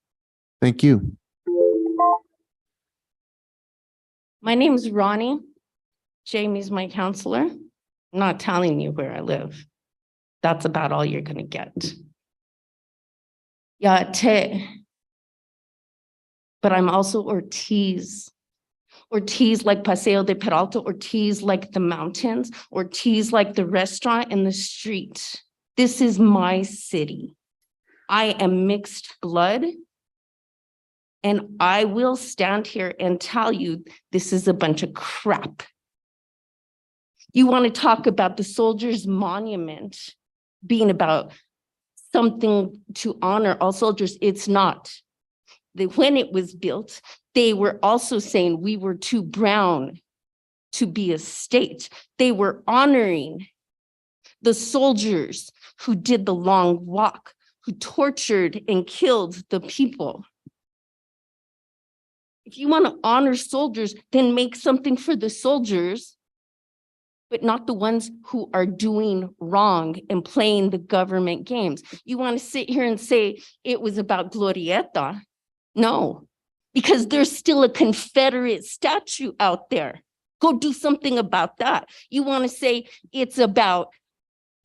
Thank you. My name is Ronnie. Jamie's my counselor. I'm not telling you where I live. That's about all you're gonna get. Yeah, but I'm also Ortiz. Ortiz like Paseo de Peralta, Ortiz like the mountains, Ortiz like the restaurant and the street. This is my city. I am mixed blood. And I will stand here and tell you this is a bunch of crap. You want to talk about the Soldiers' Monument being about something to honor all soldiers. It's not. When it was built, they were also saying we were too brown to be a state. They were honoring the soldiers who did the long walk, who tortured and killed the people. If you want to honor soldiers, then make something for the soldiers, but not the ones who are doing wrong and playing the government games. You want to sit here and say it was about Glorieta? No, because there's still a Confederate statue out there. Go do something about that. You want to say it's about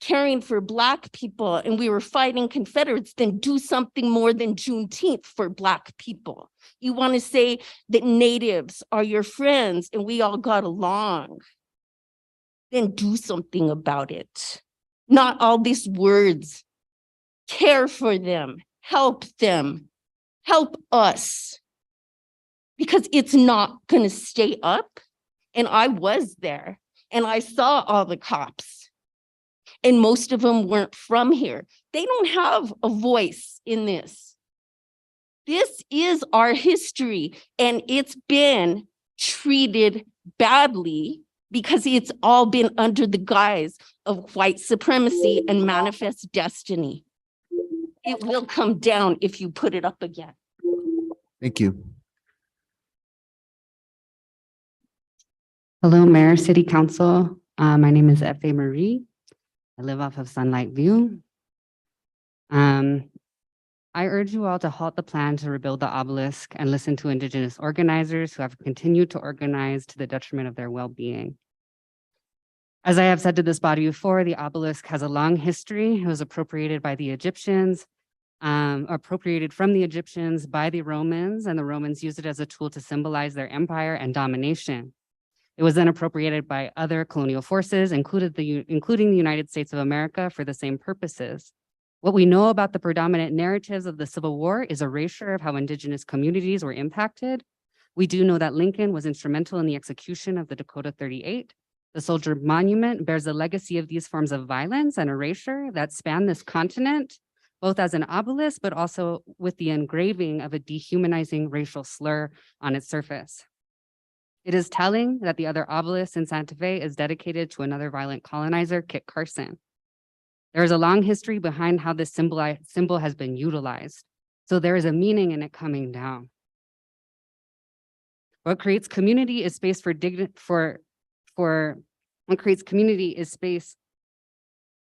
caring for Black people and we were fighting Confederates, then do something more than Juneteenth for Black people. You want to say that Natives are your friends and we all got along, then do something about it. Not all these words. Care for them, help us, because it's not going to stay up. And I was there and I saw all the cops and most of them weren't from here. They don't have a voice in this. This is our history and it's been treated badly because it's all been under the guise of white supremacy and manifest destiny. It will come down if you put it up again. Thank you. Hello, Mayor, City Council. My name is F.A. Marie. I live off of Sunlight View. I urge you all to halt the plan to rebuild the obelisk and listen to Indigenous organizers who have continued to organize to the detriment of their well-being. As I have said to this body before, the obelisk has a long history. It was appropriated by the Egyptians, appropriated from the Egyptians by the Romans, and the Romans used it as a tool to symbolize their empire and domination. It was then appropriated by other colonial forces, including the United States of America, for the same purposes. What we know about the predominant narratives of the Civil War is erasure of how Indigenous communities were impacted. We do know that Lincoln was instrumental in the execution of the Dakota 38. The Soldier Monument bears the legacy of these forms of violence and erasure that span this continent, both as an obelisk, but also with the engraving of a dehumanizing racial slur on its surface. It is telling that the other obelisk in Santa Fe is dedicated to another violent colonizer, Kit Carson. There is a long history behind how this symbol has been utilized. So there is a meaning in it coming down. What creates community is space what creates community is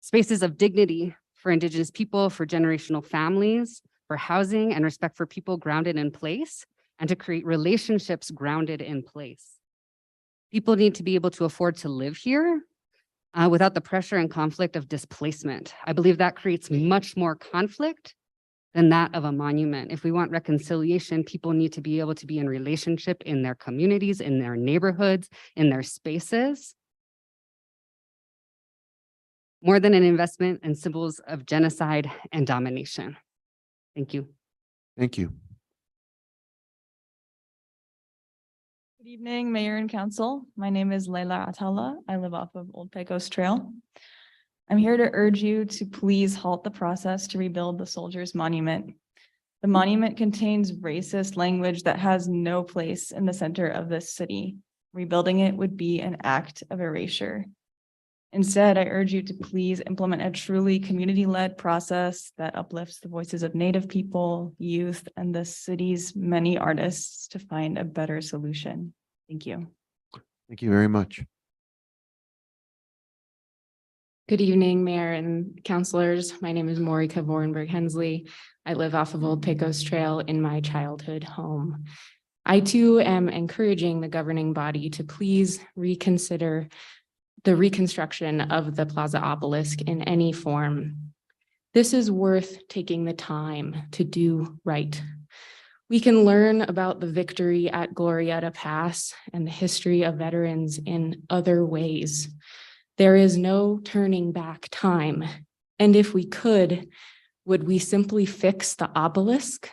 spaces of dignity for Indigenous people, for generational families, for housing and respect for people grounded in place, and to create relationships grounded in place. People need to be able to afford to live here without the pressure and conflict of displacement. I believe that creates much more conflict than that of a monument. If we want reconciliation, people need to be able to be in relationship in their communities, in their neighborhoods, in their spaces. More than an investment in symbols of genocide and domination. Thank you. Thank you. Good evening, Mayor and Council. My name is Leila Atala. I live off of Old Pecos Trail. I'm here to urge you to please halt the process to rebuild the Soldiers Monument. The monument contains racist language that has no place in the center of this city. Rebuilding it would be an act of erasure. Instead, I urge you to please implement a truly community-led process that uplifts the voices of Native people, youth, and the city's many artists to find a better solution. Thank you. Thank you very much. Good evening, Mayor and councilors. My name is Morika Vorenberg Hensley. I live off of Old Pecos Trail in my childhood home. I too am encouraging the governing body to please reconsider the reconstruction of the Plaza obelisk in any form. This is worth taking the time to do right. We can learn about the victory at Glorieta Pass and the history of veterans in other ways. There is no turning back time. And if we could, would we simply fix the obelisk?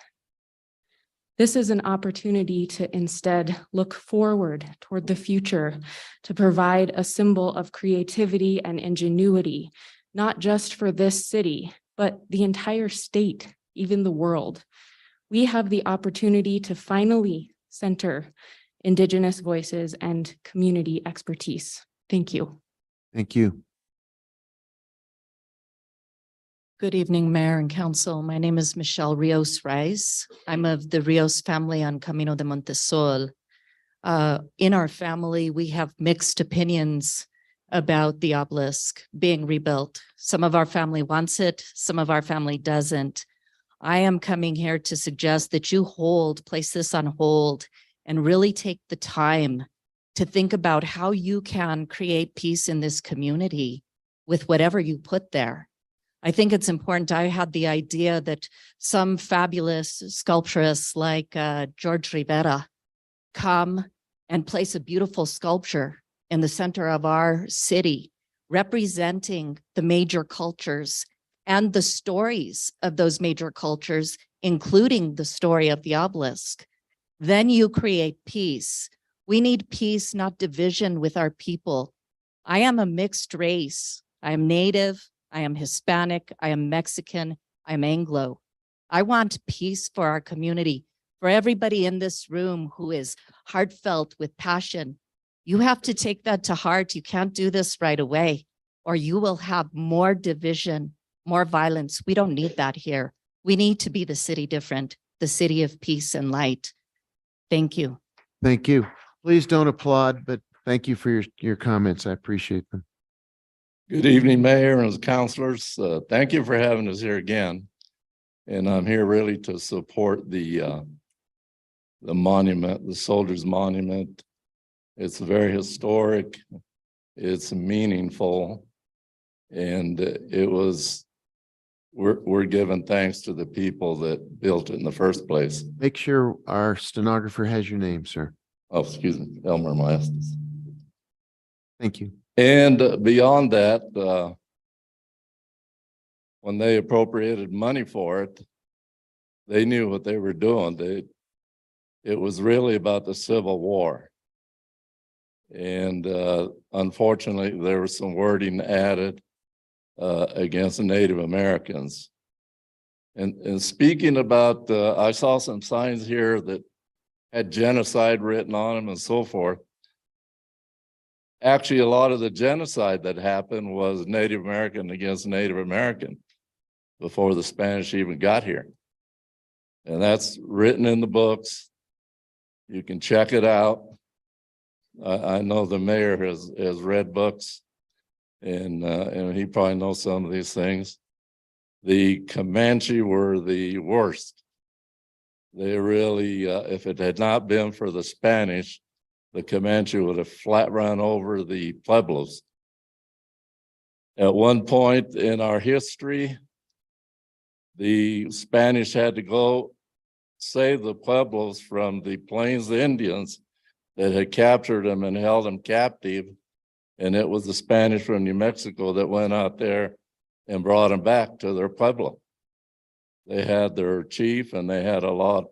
This is an opportunity to instead look forward toward the future, to provide a symbol of creativity and ingenuity, not just for this city, but the entire state, even the world. We have the opportunity to finally center Indigenous voices and community expertise. Thank you. Thank you. Good evening, Mayor and Council. My name is Michelle Rios Rice. I'm of the Rios family on Camino de Montesol. In our family, we have mixed opinions about the obelisk being rebuilt. Some of our family wants it, some of our family doesn't. I am coming here to suggest that you place this on hold and really take the time to think about how you can create peace in this community with whatever you put there. I think it's important. I had the idea that some fabulous sculpturists like George Rivera come and place a beautiful sculpture in the center of our city, representing the major cultures and the stories of those major cultures, including the story of the obelisk. Then you create peace. We need peace, not division with our people. I am a mixed race. I am Native, I am Hispanic, I am Mexican, I am Anglo. I want peace for our community, for everybody in this room who is heartfelt with passion. You have to take that to heart. You can't do this right away, or you will have more division, more violence. We don't need that here. We need to be the city different, the city of peace and light. Thank you. Thank you. Please don't applaud, but thank you for your comments. I appreciate them. Good evening, Mayor and councilors. Thank you for having us here again. And I'm here really to support the monument, the Soldiers Monument. It's very historic. It's meaningful. And we're giving thanks to the people that built it in the first place. Make sure our stenographer has your name, sir. Oh, excuse me, Elmer Maestas. Thank you. And beyond that, when they appropriated money for it, they knew what they were doing. It was really about the Civil War. And unfortunately, there was some wording added against the Native Americans. And speaking about, I saw some signs here that had genocide written on them and so forth. Actually, a lot of the genocide that happened was Native American against Native American before the Spanish even got here. And that's written in the books. You can check it out. I know the mayor has read books and he probably knows some of these things. The Comanche were the worst. They really, if it had not been for the Spanish, the Comanche would have flat run over the Pueblos. At one point in our history, the Spanish had to go save the Pueblos from the Plains Indians that had captured them and held them captive. And it was the Spanish from New Mexico that went out there and brought them back to their Pueblo. They had their chief and they had a lot,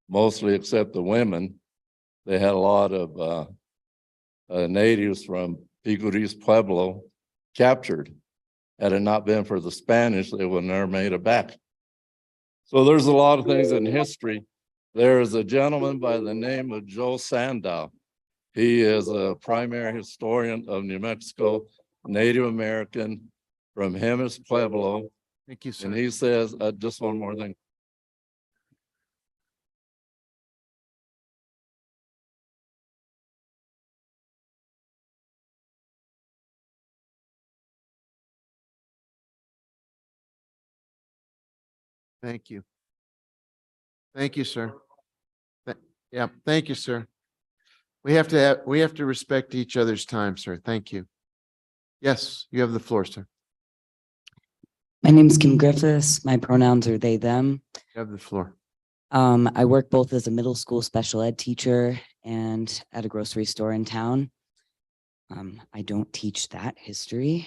mostly except the women, they had a lot of natives from Piguris Pueblo captured. Had it not been for the Spanish, they would never made it back. So there's a lot of things in history. There is a gentleman by the name of Joe Sandow. He is a primary historian of New Mexico, Native American from Jemez Pueblo. Thank you, sir. And he says, just one more thing. Thank you. Thank you, sir. Yeah, thank you, sir. We have to respect each other's time, sir. Thank you. Yes, you have the floor, sir. My name's Kim Griffiths. My pronouns are they, them. You have the floor. I work both as a middle school special ed teacher and at a grocery store in town. I don't teach that history.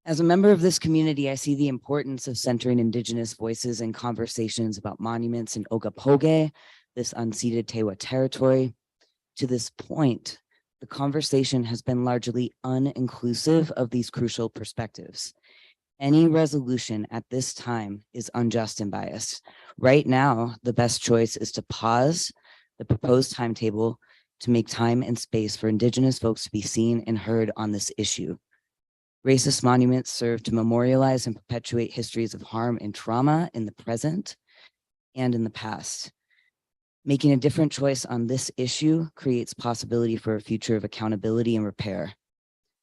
As a member of this community, I see the importance of centering Indigenous voices in conversations about monuments in Ogapoge, this unceded Tewa territory. To this point, the conversation has been largely uninclusive of these crucial perspectives. Any resolution at this time is unjust and biased. Right now, the best choice is to pause the proposed timetable to make time and space for Indigenous folks to be seen and heard on this issue. Racist monuments serve to memorialize and perpetuate histories of harm and trauma in the present and in the past. Making a different choice on this issue creates possibility for a future of accountability and repair.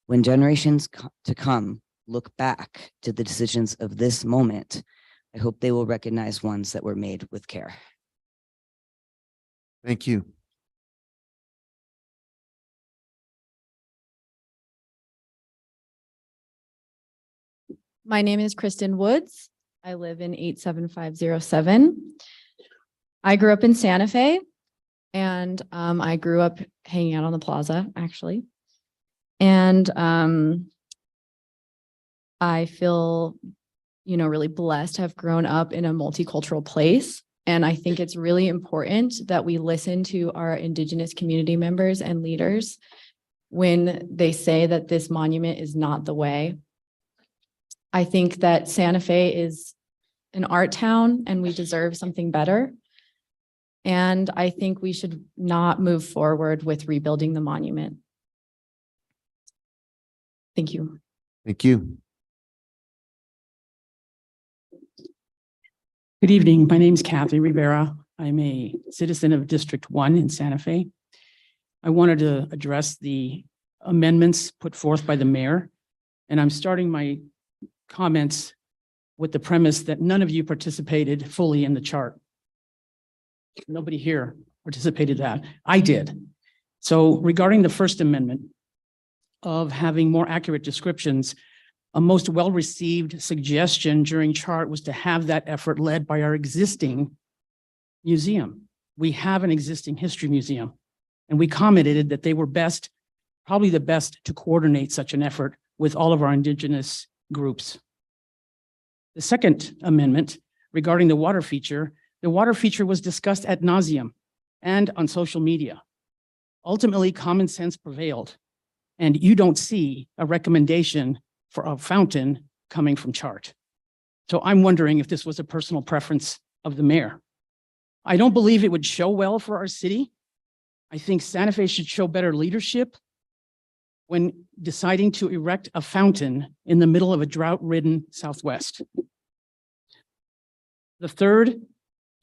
When generations to come look back to the decisions of this moment, I hope they will recognize ones that were made with care. Thank you. My name is Kristen Woods. I live in 87507. I grew up in Santa Fe and I grew up hanging out on the plaza, actually. And I feel, really blessed to have grown up in a multicultural place. And I think it's really important that we listen to our Indigenous community members and leaders when they say that this monument is not the way. I think that Santa Fe is an art town and we deserve something better. And I think we should not move forward with rebuilding the monument. Thank you. Thank you. Good evening. My name is Kathy Rivera. I'm a citizen of District 1 in Santa Fe. I wanted to address the amendments put forth by the mayor, and I'm starting my comments with the premise that none of you participated fully in the chart. Nobody here participated that. I did. So regarding the First Amendment of having more accurate descriptions, a most well-received suggestion during chart was to have that effort led by our existing museum. We have an existing history museum, and we commented that they were probably the best to coordinate such an effort with all of our Indigenous groups. The Second Amendment regarding the water feature was discussed ad nauseum and on social media. Ultimately, common sense prevailed, and you don't see a recommendation for a fountain coming from chart. So I'm wondering if this was a personal preference of the mayor. I don't believe it would show well for our city. I think Santa Fe should show better leadership when deciding to erect a fountain in the middle of a drought-ridden Southwest. The third,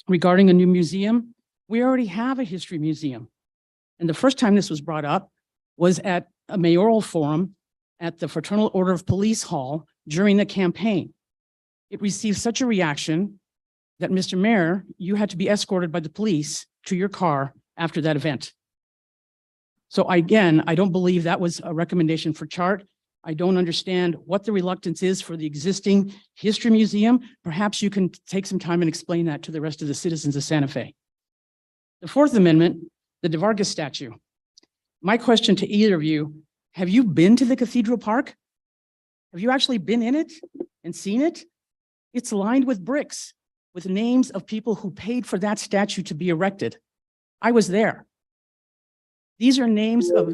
regarding a new museum, we already have a history museum. And the first time this was brought up was at a mayoral forum at the Fraternal Order of Police Hall during the campaign. It received such a reaction that, Mr. Mayor, you had to be escorted by the police to your car after that event. So again, I don't believe that was a recommendation for chart. I don't understand what the reluctance is for the existing history museum. Perhaps you can take some time and explain that to the rest of the citizens of Santa Fe. The Fourth Amendment, the De Vargas statue. My question to either of you, have you been to the Cathedral Park? Have you actually been in it and seen it? It's lined with bricks with names of people who paid for that statue to be erected. I was there. These are names of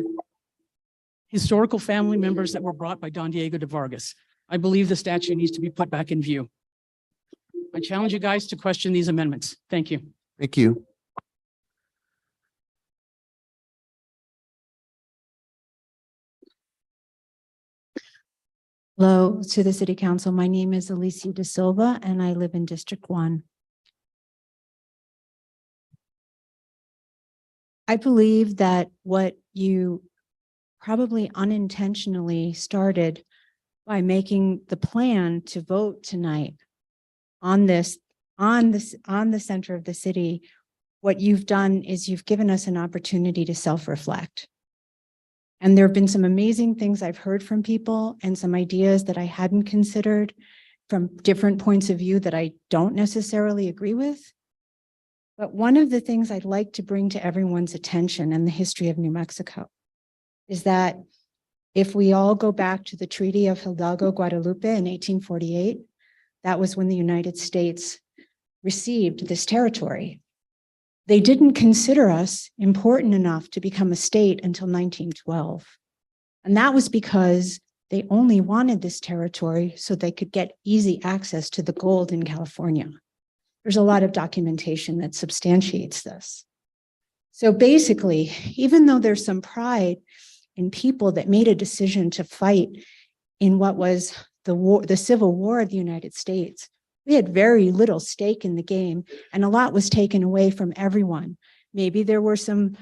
historical family members that were brought by Don Diego de Vargas. I believe the statue needs to be put back in view. I challenge you guys to question these amendments. Thank you. Thank you. Hello to the City Council. My name is Alicia De Silva and I live in District 1. I believe that what you probably unintentionally started by making the plan to vote tonight on the center of the city, what you've done is you've given us an opportunity to self-reflect. And there have been some amazing things I've heard from people and some ideas that I hadn't considered from different points of view that I don't necessarily agree with. But one of the things I'd like to bring to everyone's attention in the history of New Mexico is that if we all go back to the Treaty of Hidalgo, Guadalupe in 1848, that was when the United States received this territory. They didn't consider us important enough to become a state until 1912. And that was because they only wanted this territory so they could get easy access to the gold in California. There's a lot of documentation that substantiates this. So basically, even though there's some pride in people that made a decision to fight in what was the Civil War of the United States, we had very little stake in the game and a lot was taken away from everyone. Maybe there were some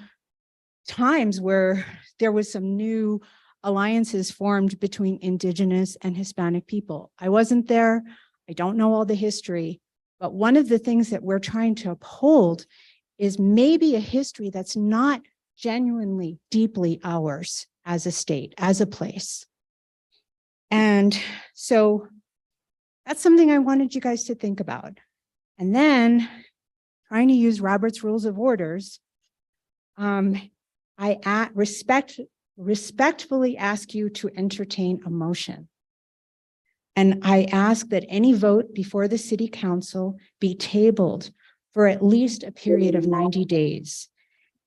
times where there was some new alliances formed between Indigenous and Hispanic people. I wasn't there. I don't know all the history, but one of the things that we're trying to uphold is maybe a history that's not genuinely deeply ours as a state, as a place. And so that's something I wanted you guys to think about. And then trying to use Robert's Rules of Orders, I respectfully ask you to entertain a motion. And I ask that any vote before the City Council be tabled for at least a period of 90 days.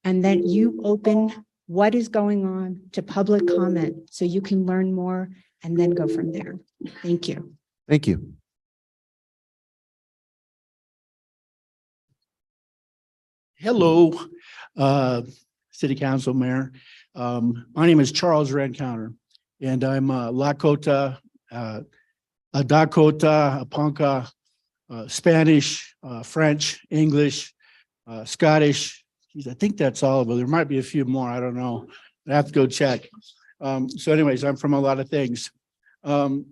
And that you open what is going on to public comment so you can learn more and then go from there. Thank you. Thank you. Hello, City Council, Mayor. My name is Charles Rancounter, and I'm a Lakota, a Dakota, a Ponca, Spanish, French, English, Scottish. Geez, I think that's all of them. There might be a few more. I don't know. I have to go check. So anyways, I'm from a lot of things. When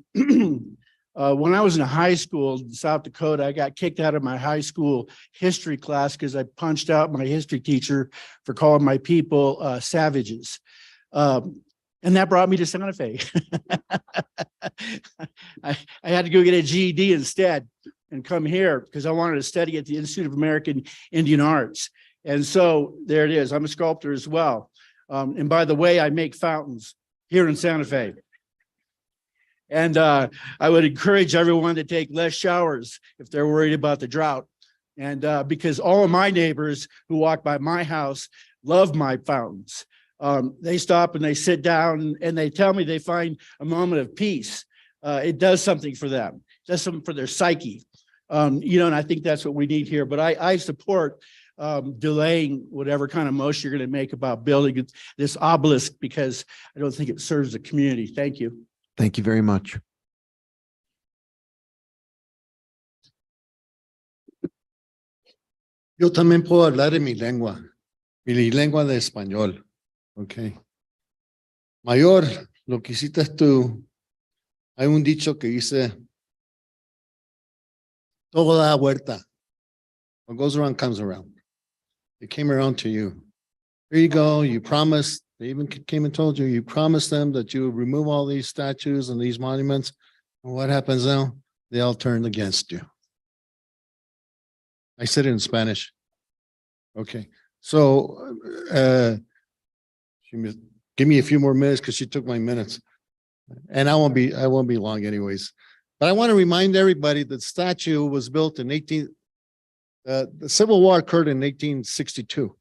I was in high school in South Dakota, I got kicked out of my high school history class because I punched out my history teacher for calling my people savages. And that brought me to Santa Fe. I had to go get a GED instead and come here because I wanted to study at the Institute of American Indian Arts. And so there it is. I'm a sculptor as well. And by the way, I make fountains here in Santa Fe. And I would encourage everyone to take less showers if they're worried about the drought. And because all of my neighbors who walk by my house love my fountains. They stop and they sit down and they tell me they find a moment of peace. It does something for them. It does something for their psyche. And I think that's what we need here. But I support delaying whatever kind of motion you're going to make about building this obelisk because I don't think it serves the community. Thank you. Thank you very much. Yo también puedo hablar en mi lengua de español. Ok. Mayor, lo que hiciste tú, hay un dicho que dice, todo da vuelta. What goes around comes around. It came around to you. Here you go. You promised, they even came and told you, you promised them that you would remove all these statues and these monuments. And what happens now? They all turned against you. I said it in Spanish. Okay, so give me a few more minutes because she took my minutes. And I won't be long anyways. But I want to remind everybody that statue was built in the Civil War occurred in 1862.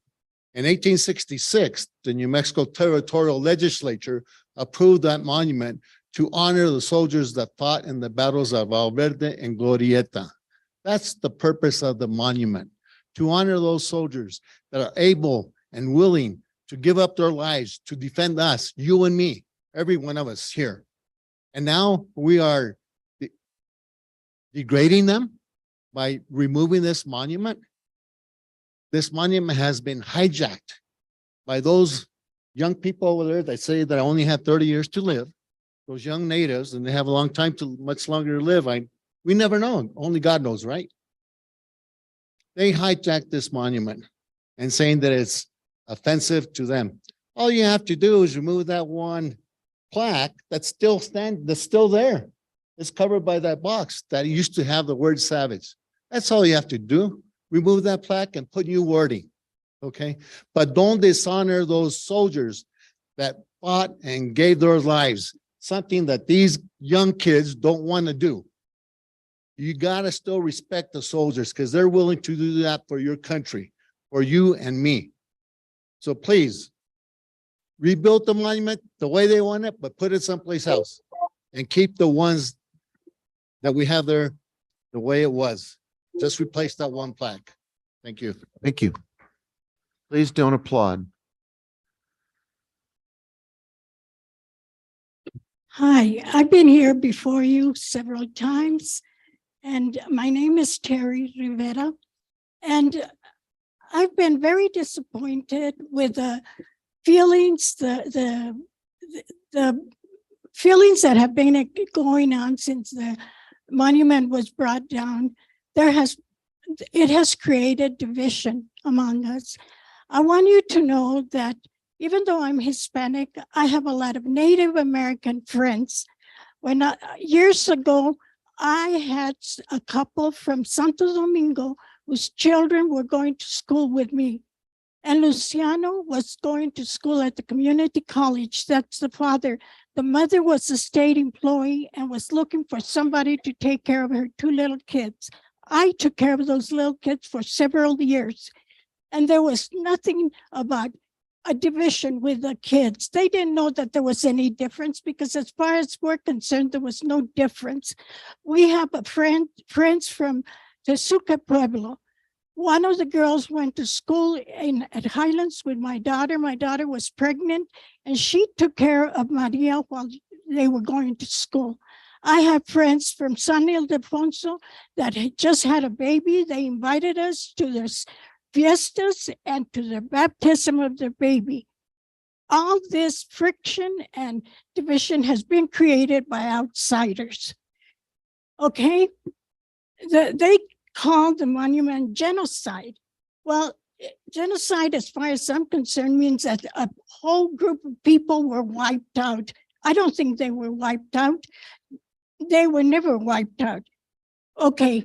In 1866, the New Mexico Territorial Legislature approved that monument to honor the soldiers that fought in the battles of Valverde and Glorieta. That's the purpose of the monument, to honor those soldiers that are able and willing to give up their lives to defend us, you and me, every one of us here. And now we are degrading them by removing this monument. This monument has been hijacked by those young people over there that say that I only have 30 years to live. Those young natives, and they have a long time to, much longer to live. We never know. Only God knows, right? They hijacked this monument and saying that it's offensive to them. All you have to do is remove that one plaque that's still there. It's covered by that box that used to have the word savage. That's all you have to do. Remove that plaque and put new wording. Okay. But don't dishonor those soldiers that fought and gave their lives, something that these young kids don't want to do. You got to still respect the soldiers because they're willing to do that for your country, for you and me. So please rebuild the monument the way they want it, but put it someplace else and keep the ones that we have there the way it was. Just replace that one plaque. Thank you. Thank you. Please don't applaud. Hi, I've been here before you several times, and my name is Terry Rivera. And I've been very disappointed with the feelings, the feelings that have been going on since the monument was brought down. It has created division among us. I want you to know that even though I'm Hispanic, I have a lot of Native American friends. Years ago, I had a couple from Santo Domingo whose children were going to school with me. And Luciano was going to school at the community college. That's the father. The mother was a state employee and was looking for somebody to take care of her two little kids. I took care of those little kids for several years. And there was nothing about a division with the kids. They didn't know that there was any difference because as far as we're concerned, there was no difference. We have friends from Tezuca Pueblo. One of the girls went to school at Highlands with my daughter. My daughter was pregnant and she took care of Maria while they were going to school. I have friends from San Ildefonso that had just had a baby. They invited us to their fiestas and to the baptism of their baby. All this friction and division has been created by outsiders. Okay? They call the monument genocide. Well, genocide, as far as I'm concerned, means that a whole group of people were wiped out. I don't think they were wiped out. They were never wiped out. Okay.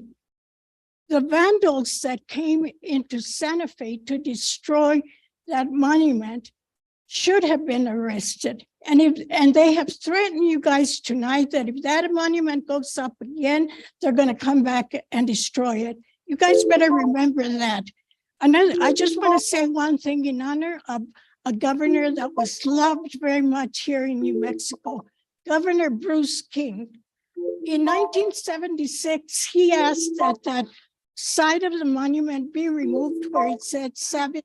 The vandals that came into Santa Fe to destroy that monument should have been arrested. And they have threatened you guys tonight that if that monument goes up again, they're going to come back and destroy it. You guys better remember that. I just want to say one thing in honor of a governor that was loved very much here in New Mexico, Governor Bruce King. In 1976, he asked that that side of the monument be removed where it said savage.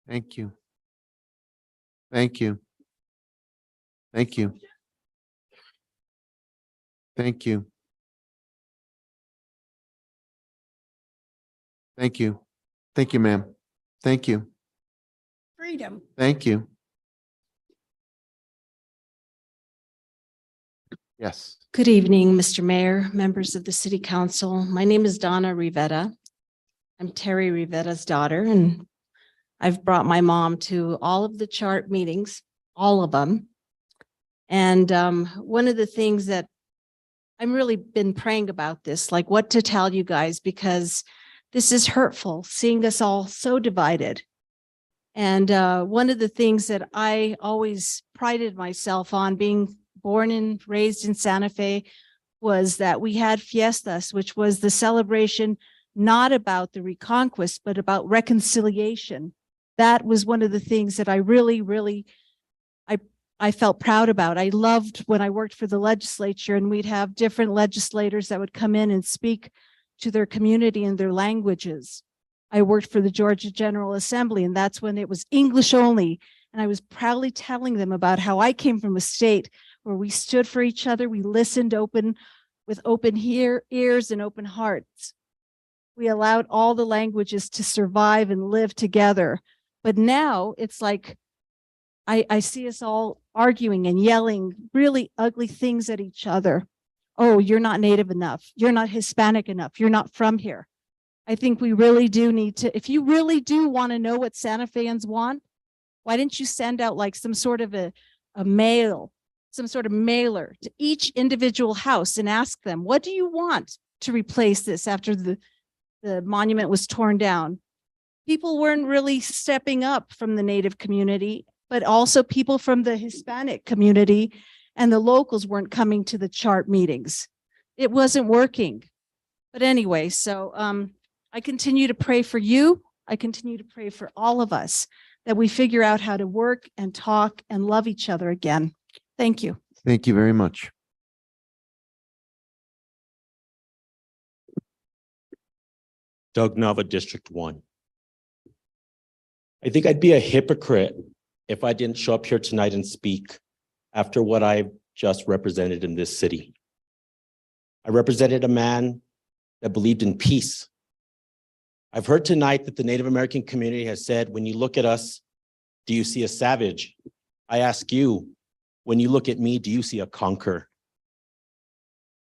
Thank you. Thank you. Thank you. Thank you. Thank you. Thank you, ma'am. Thank you. Freedom. Thank you. Yes. Good evening, Mr. Mayor, members of the City Council. My name is Donna Rivera. I'm Terry Rivera's daughter, and I've brought my mom to all of the chart meetings, all of them. And one of the things that I'm really been praying about this, like what to tell you guys, because this is hurtful, seeing us all so divided. And one of the things that I always prided myself on, being born and raised in Santa Fe, was that we had fiestas, which was the celebration not about the reconquest, but about reconciliation. That was one of the things that I really, I felt proud about. I loved when I worked for the legislature and we'd have different legislators that would come in and speak to their community in their languages. I worked for the Georgia General Assembly, and that's when it was English only. And I was proudly telling them about how I came from a state where we stood for each other. We listened with open ears and open hearts. We allowed all the languages to survive and live together. But now it's like, I see us all arguing and yelling really ugly things at each other. Oh, you're not Native enough. You're not Hispanic enough. You're not from here. I think we really do need to, if you really do want to know what Santa Feans want, why didn't you send out like some sort of a mail, some sort of mailer to each individual house and ask them, what do you want to replace this after the monument was torn down? People weren't really stepping up from the Native community, but also people from the Hispanic community and the locals weren't coming to the chart meetings. It wasn't working. But anyway, so I continue to pray for you. I continue to pray for all of us that we figure out how to work and talk and love each other again. Thank you. Thank you very much. Doug Nava, District 1. I think I'd be a hypocrite if I didn't show up here tonight and speak after what I've just represented in this city. I represented a man that believed in peace. I've heard tonight that the Native American community has said, when you look at us, do you see a savage? I ask you, when you look at me, do you see a conqueror?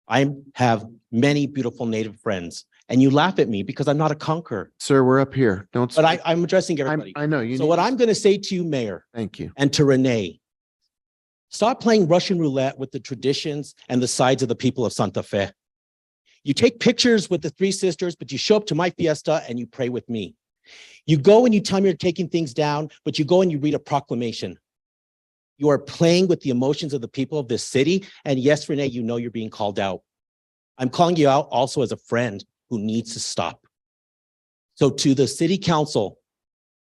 I have many beautiful Native friends, and you laugh at me because I'm not a conqueror. Sir, we're up here. Don't. But I'm addressing everybody. I know you. So what I'm going to say to you, Mayor. Thank you. And to Renee, stop playing Russian roulette with the traditions and the sides of the people of Santa Fe. You take pictures with the three sisters, but you show up to my fiesta and you pray with me. You go and you tell me you're taking things down, but you go and you read a proclamation. You are playing with the emotions of the people of this city. And yes, Renee, you know you're being called out. I'm calling you out also as a friend who needs to stop. So to the city council,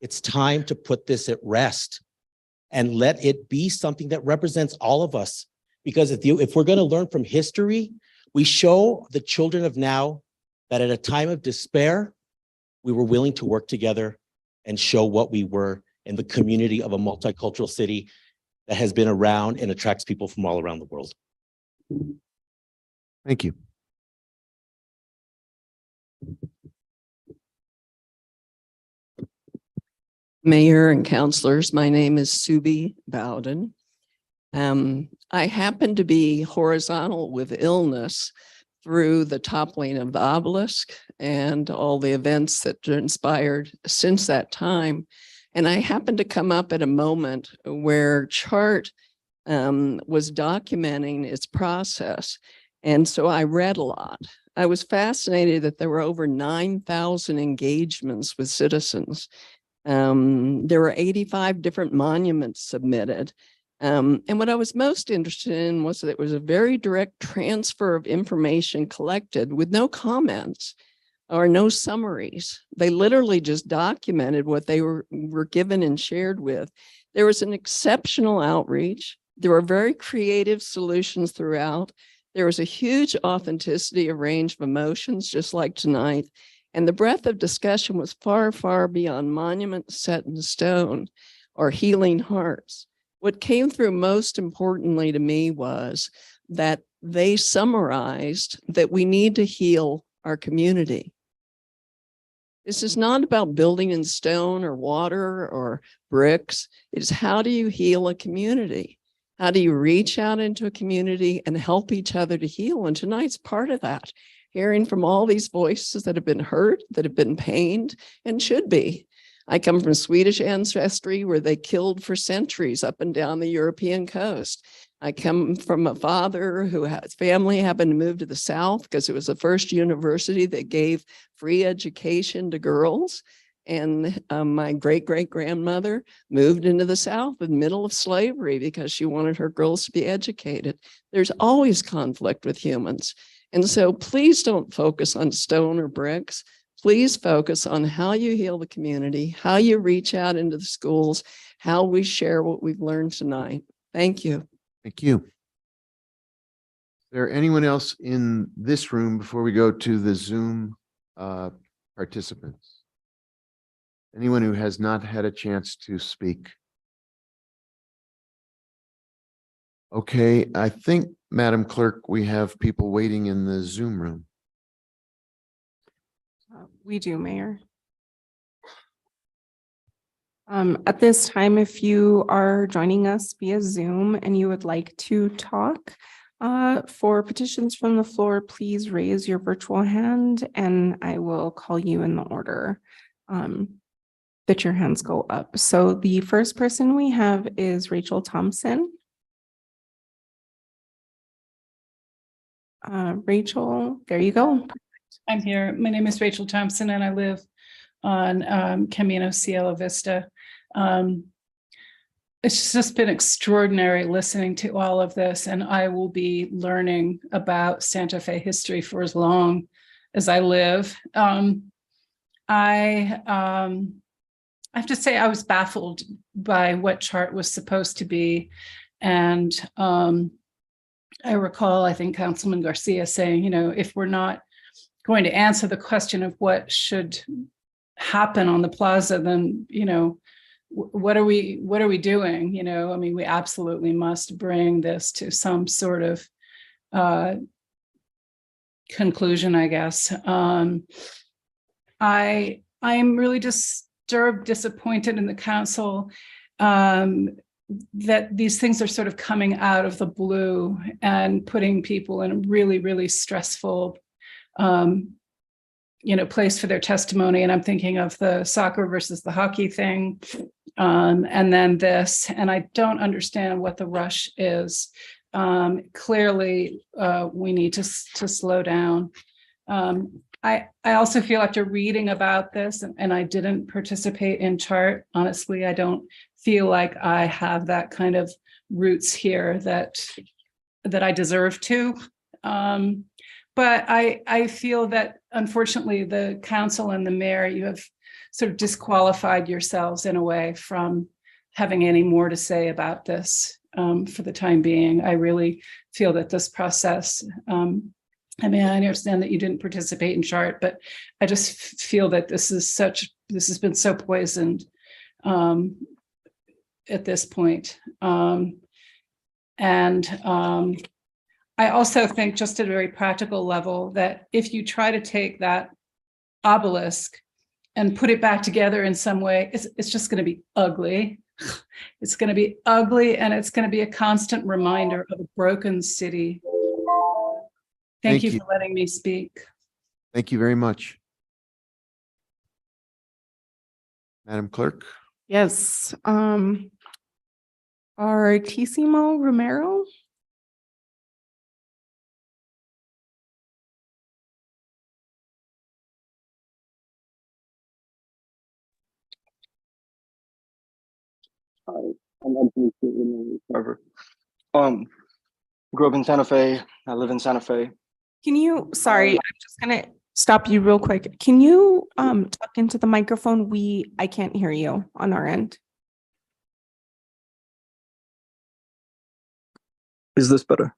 it's time to put this at rest and let it be something that represents all of us. Because if we're going to learn from history, we show the children of now that at a time of despair, we were willing to work together and show what we were in the community of a multicultural city that has been around and attracts people from all around the world. Thank you. Mayor and councilors, my name is Subi Bowden. I happen to be horizontal with illness through the toppling of the obelisk and all the events that transpired since that time. And I happened to come up at a moment where CHART was documenting its process. And so I read a lot. I was fascinated that there were over 9,000 engagements with citizens. There were 85 different monuments submitted. And what I was most interested in was that it was a very direct transfer of information collected with no comments or no summaries. They literally just documented what they were given and shared with. There was an exceptional outreach. There were very creative solutions throughout. There was a huge authenticity of range of emotions, just like tonight. And the breadth of discussion was far, far beyond monuments set in stone or healing hearts. What came through most importantly to me was that they summarized that we need to heal our community. This is not about building in stone or water or bricks. It's how do you heal a community? How do you reach out into a community and help each other to heal? And tonight's part of that, hearing from all these voices that have been hurt, that have been pained, and should be. I come from Swedish ancestry where they killed for centuries up and down the European coast. I come from a father who his family happened to move to the South because it was the first university that gave free education to girls. And my great-great-grandmother moved into the South in the middle of slavery because she wanted her girls to be educated. There's always conflict with humans. And so please don't focus on stone or bricks. Please focus on how you heal the community, how you reach out into the schools, how we share what we've learned tonight. Thank you. Thank you. Is there anyone else in this room before we go to the Zoom participants? Anyone who has not had a chance to speak? Okay, I think, Madam Clerk, we have people waiting in the Zoom room. We do, Mayor. At this time, if you are joining us via Zoom and you would like to talk for petitions from the floor, please raise your virtual hand and I will call you in the order that your hands go up. So the first person we have is Rachel Thompson. Rachel, there you go. I'm here. My name is Rachel Thompson and I live on Camino Cielo Vista. It's just been extraordinary listening to all of this, and I will be learning about Santa Fe history for as long as I live. I have to say I was baffled by what chart was supposed to be. And I recall, I think Councilman Garcia saying, you know, if we're not going to answer the question of what should happen on the plaza, then, you know, what are we doing? You know, I mean, we absolutely must bring this to some sort of conclusion, I guess. I am really disturbed, disappointed in the council that these things are sort of coming out of the blue and putting people in a really, really stressful you know, place for their testimony. And I'm thinking of the soccer versus the hockey thing, and then this, and I don't understand what the rush is. Clearly, we need to slow down. I also feel after reading about this, and I didn't participate in chart, honestly, I don't feel like I have that kind of roots here that I deserve to. But I feel that unfortunately the council and the mayor, you have sort of disqualified yourselves in a way from having any more to say about this for the time being. I really feel that this process, I mean, I understand that you didn't participate in chart, but I just feel that this has been so poisoned at this point. I also think, just at a very practical level, that if you try to take that obelisk and put it back together in some way, it's just going to be ugly. It's going to be ugly, and it's going to be a constant reminder of a broken city. Thank you for letting me speak. Thank you very much. Madam Clerk? Yes. Artissimo Romero. I'm Anthony. Grew up in Santa Fe. I live in Santa Fe. Can you, sorry, I'm just gonna stop you real quick. Can you talk into the microphone? I can't hear you on our end. Is this better?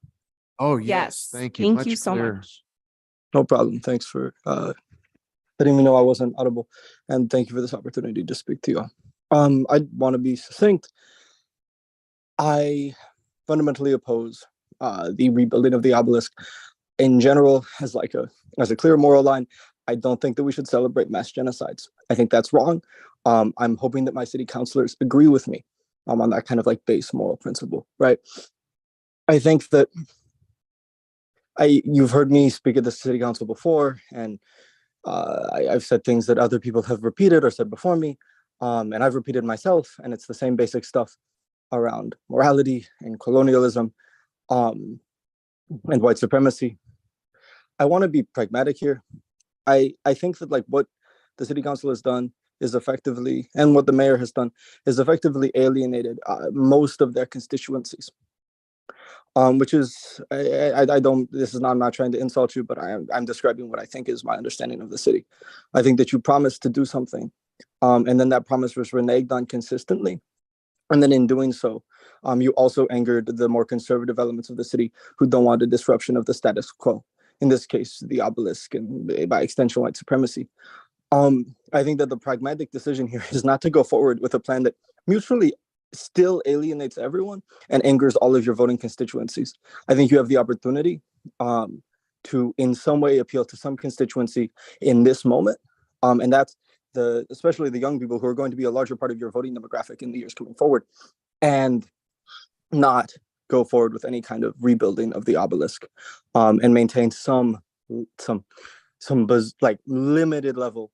Oh, yes. Thank you. Thank you so much. No problem. Thanks for letting me know I wasn't audible. And thank you for this opportunity to speak to you. I want to be succinct. I fundamentally oppose the rebuilding of the obelisk in general as a clear moral line. I don't think that we should celebrate mass genocides. I think that's wrong. I'm hoping that my city councilors agree with me on that kind of like base moral principle, right? I think that you've heard me speak at the city council before, and I've said things that other people have repeated or said before me, and I've repeated myself, and it's the same basic stuff around morality and colonialism and white supremacy. I want to be pragmatic here. I think that like what the city council has done is effectively, and what the mayor has done is effectively alienated most of their constituencies. Which is, I don't, this is not, I'm not trying to insult you, but I'm describing what I think is my understanding of the city. I think that you promised to do something, and then that promise was reneged on consistently. And then in doing so, you also angered the more conservative elements of the city who don't want a disruption of the status quo. In this case, the obelisk and by extension, white supremacy. I think that the pragmatic decision here is not to go forward with a plan that mutually still alienates everyone and angers all of your voting constituencies. I think you have the opportunity to in some way appeal to some constituency in this moment. And that's especially the young people who are going to be a larger part of your voting demographic in the years coming forward, and not go forward with any kind of rebuilding of the obelisk, and maintain some like limited level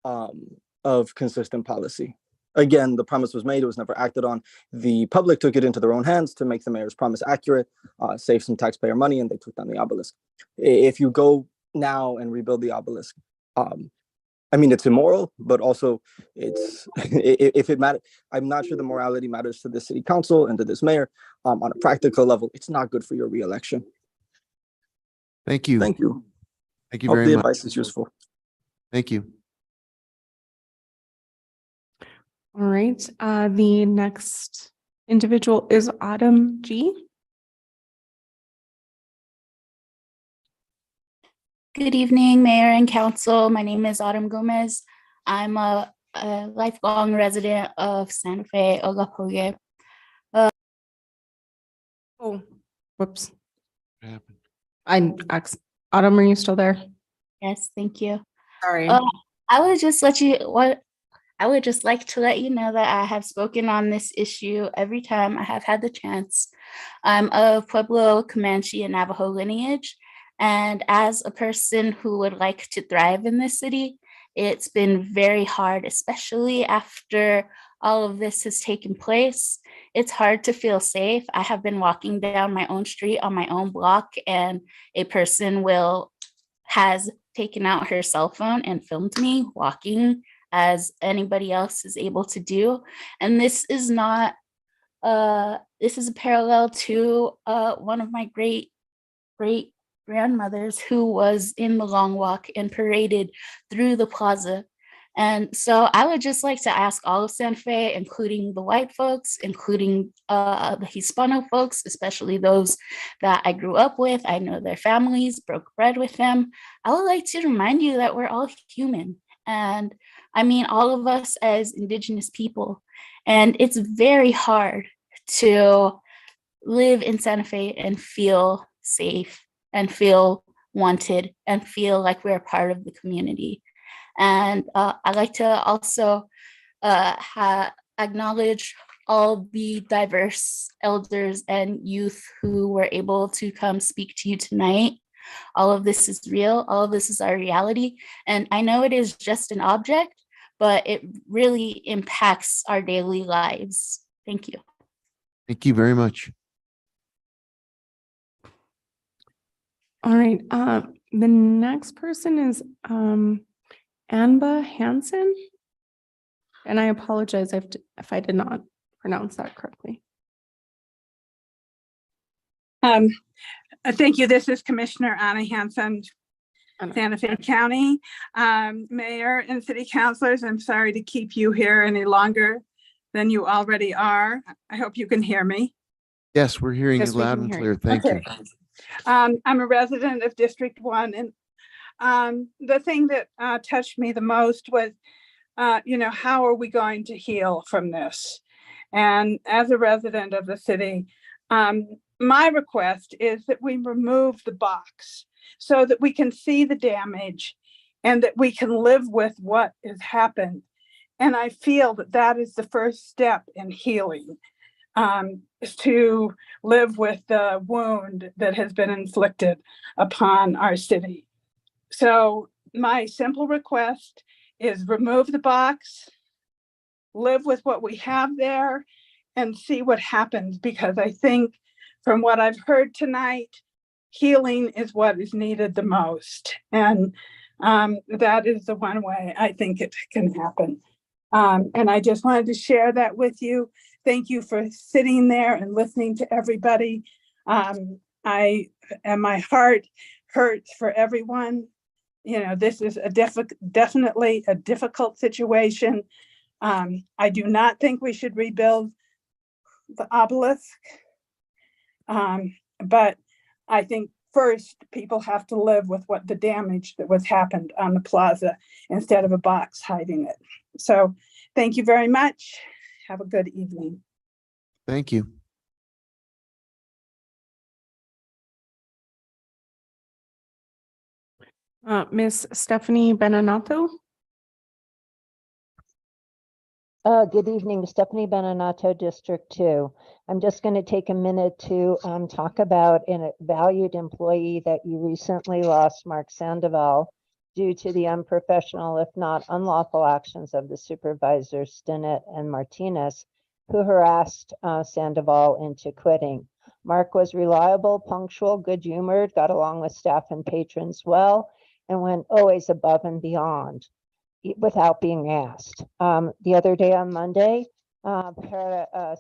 of consistent policy. Again, the promise was made, it was never acted on. The public took it into their own hands to make the mayor's promise accurate, save some taxpayer money, and they took down the obelisk. If you go now and rebuild the obelisk, I mean, it's immoral, but also it's, if it matters, I'm not sure the morality matters to the city council and to this mayor. On a practical level, it's not good for your reelection. Thank you. Thank you. Thank you Hope very the much. advice is useful. Thank you. All right, the next individual is Autumn G. Good evening, Mayor and Council. My name is Autumn Gomez. I'm a lifelong resident of Santa Fe, Ogapoge. Oh, whoops. Autumn, are you still there? Yes, thank you. Sorry. I would just like to let you know that I have spoken on this issue every time I have had the chance. I'm of Pueblo, Comanche, and Navajo lineage. And as a person who would like to thrive in this city, it's been very hard, especially after all of this has taken place. It's hard to feel safe. I have been walking down my own street on my own block, and a person has taken out her cell phone and filmed me walking, as anybody else is able to do. And this is not, this is a parallel to one of my great grandmothers who was in the long walk and paraded through the plaza. And so I would just like to ask all of Santa Fe, including the white folks, including the Hispano folks, especially those that I grew up with, I know their families, broke bread with them. I would like to remind you that we're all human. And I mean, all of us as Indigenous people. And it's very hard to live in Santa Fe and feel safe and feel wanted and feel like we're a part of the community. And I'd like to also acknowledge all the diverse elders and youth who were able to come speak to you tonight. All of this is real. All of this is our reality. And I know it is just an object, but it really impacts our daily lives. Thank you. Thank you very much. All right, the next person is Anba Hansen. And I apologize if I did not pronounce that correctly. Thank you. This is Commissioner Anna Hansen, Santa Fe County. Mayor and city councilors, I'm sorry to keep you here any longer than you already are. I hope you can hear me. Yes, we're hearing Yes, you we loud can and hear clear. you. Thank Okay. you. I'm a resident of District 1, and the thing that touched me the most was, how are we going to heal from this? And as a resident of the city, my request is that we remove the box so that we can see the damage and that we can live with what has happened. And I feel that that is the first step in healing, is to live with the wound that has been inflicted upon our city. So my simple request is remove the box, live with what we have there, and see what happens, because I think from what I've heard tonight, healing is what is needed the most. And that is the one way I think it can happen. And I just wanted to share that with you. Thank you for sitting there and listening to everybody. And my heart hurts for everyone. You know, this is definitely a difficult situation. I do not think we should rebuild the obelisk. But I think first people have to live with what the damage that was happened on the plaza instead of a box hiding it. So thank you very much. Have a good evening. Thank you. Miss Stephanie Benanato. Good evening, Stephanie Benanato, District 2. I'm just going to take a minute to talk about a valued employee that you recently lost, Mark Sandoval, due to the unprofessional, if not unlawful actions of the supervisors Stinnett and Martinez, who harassed Sandoval into quitting. Mark was reliable, punctual, good-humored, got along with staff and patrons well, and went always above and beyond without being asked. The other day on Monday, Perez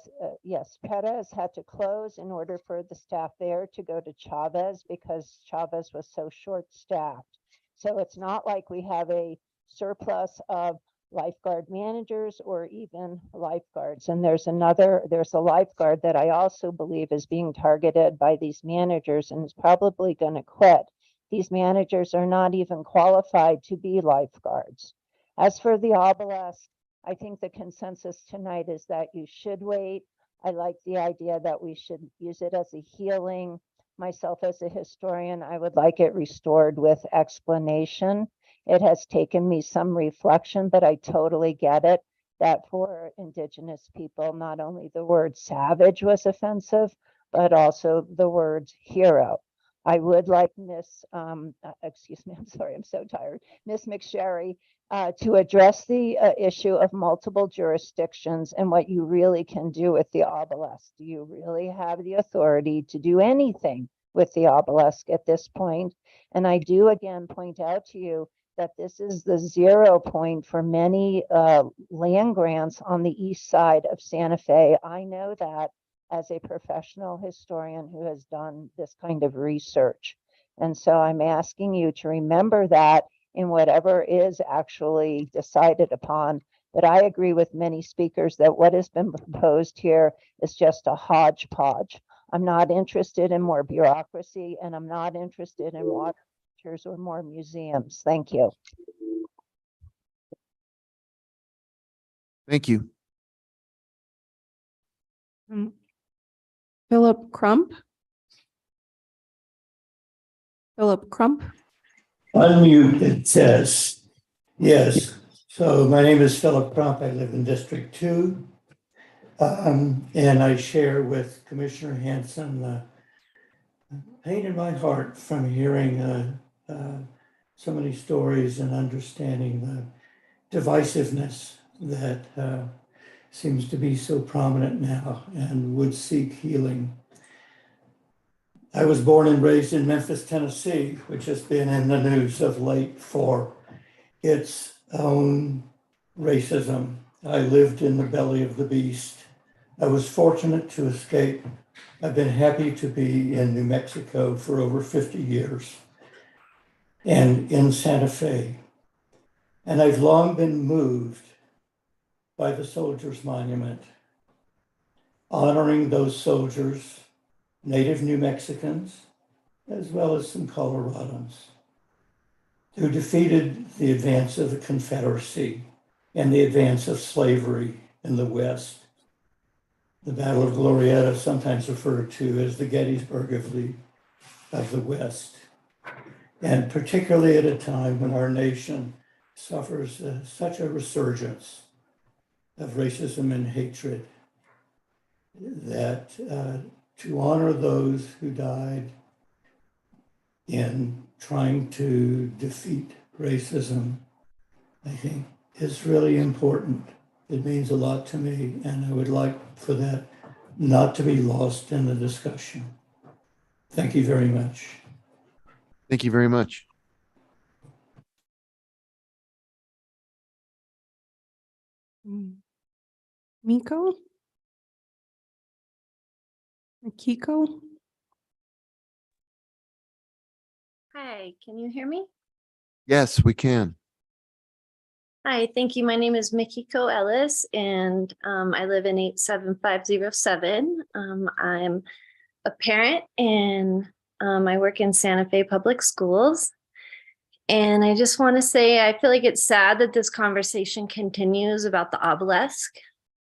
had to close in order for the staff there to go to Chavez because Chavez was so short-staffed. So it's not like we have a surplus of lifeguard managers or even lifeguards. And there's a lifeguard that I also believe is being targeted by these managers and is probably going to quit. These managers are not even qualified to be lifeguards. As for the obelisk, I think the consensus tonight is that you should wait. I like the idea that we should use it as a healing. Myself as a historian, I would like it restored with explanation. It has taken me some reflection, but I totally get it that for Indigenous people, not only the word savage was offensive, but also the word hero. I would like Miss, excuse me, I'm sorry, I'm so tired, Miss McSherry, to address the issue of multiple jurisdictions and what you really can do with the obelisk. Do you really have the authority to do anything with the obelisk at this point? And I do again point out to you that this is the 0 point for many land grants on the east side of Santa Fe. I know that as a professional historian who has done this kind of research. And so I'm asking you to remember that in whatever is actually decided upon. But I agree with many speakers that what has been proposed here is just a hodgepodge. I'm not interested in more bureaucracy, and I'm not interested in water features or more museums. Thank you. Thank you. Philip Crump. Philip Crump. Unmute, it says. Yes. So my name is Philip Crump. I live in District 2. And I share with Commissioner Hanson the pain in my heart from hearing so many stories and understanding the divisiveness that seems to be so prominent now and would seek healing. I was born and raised in Memphis, Tennessee, which has been in the news of late for its own racism. I lived in the belly of the beast. I was fortunate to escape. I've been happy to be in New Mexico for over 50 years and in Santa Fe. And I've long been moved by the Soldiers Monument, honoring those soldiers, native New Mexicans, as well as some Coloradans, who defeated the advance of the Confederacy and the advance of slavery in the West. the Battle of Glorieta, sometimes referred to as the Gettysburg of the West. And particularly at a time when our nation suffers such a resurgence of racism and hatred, that to honor those who died in trying to defeat racism, I think is really important. It means a lot to me, and I would like for that not to be lost in the discussion. Thank you very much. Thank you very much. Miko? Kiko? Hi, can you hear me? Yes, we can. Hi, thank you. My name is Mikiko Ellis, and I live in 87507. I'm a parent, and I work in Santa Fe Public Schools. And I just want to say, I feel like it's sad that this conversation continues about the obelisk.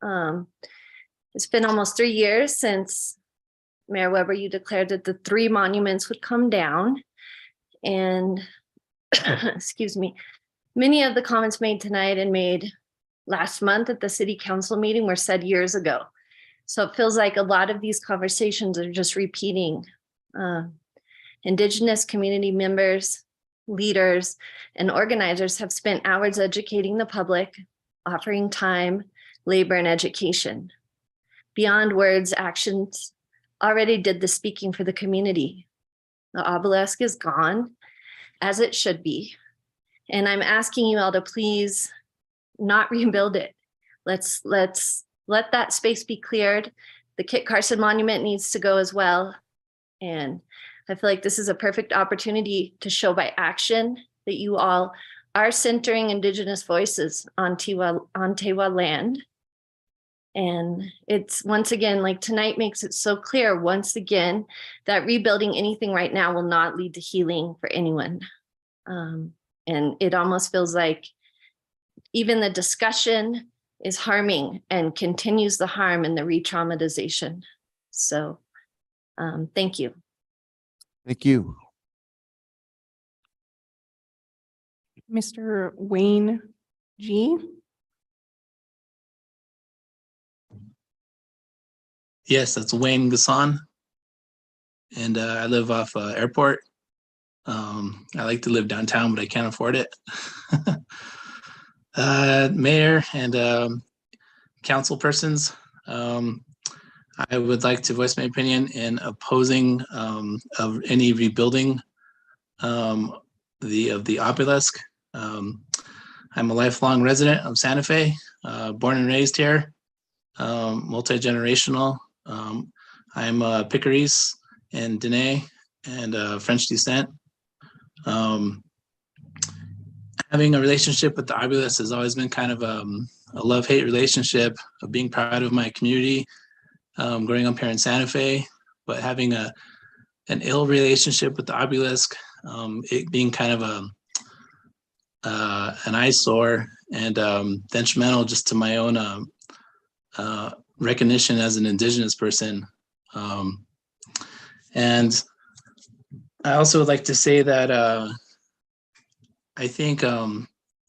It's been almost 3 years since Mayor Weber, you declared that the 3 monuments would come down. And excuse me, many of the comments made tonight and made last month at the city council meeting were said years ago. So it feels like a lot of these conversations are just repeating. Indigenous community members, leaders, and organizers have spent hours educating the public, offering time, labor, and education. Beyond words, actions already did the speaking for the community. The obelisk is gone, as it should be. And I'm asking you all to please not rebuild it. Let's let that space be cleared. The Kit Carson Monument needs to go as well. And I feel like this is a perfect opportunity to show by action that you all are centering Indigenous voices on Tewa land. And it's once again, like tonight makes it so clear once again that rebuilding anything right now will not lead to healing for anyone. And it almost feels like even the discussion is harming and continues the harm and the re-traumatization. So thank you. Thank you. Mr. Wayne G. Yes, that's Wayne Gasson. And I live off Airport. I like to live downtown, but I can't afford it. Mayor and council persons, I would like to voice my opinion in opposing of any rebuilding of the obelisk. I'm a lifelong resident of Santa Fe, born and raised here, multi-generational. I'm Picaries and Dene and French descent. Having a relationship with the obelisk has always been kind of a love-hate relationship of being proud of my community, growing up here in Santa Fe, but having an ill relationship with the obelisk, it being kind of an eyesore and detrimental just to my own recognition as an Indigenous person. And I also would like to say that I think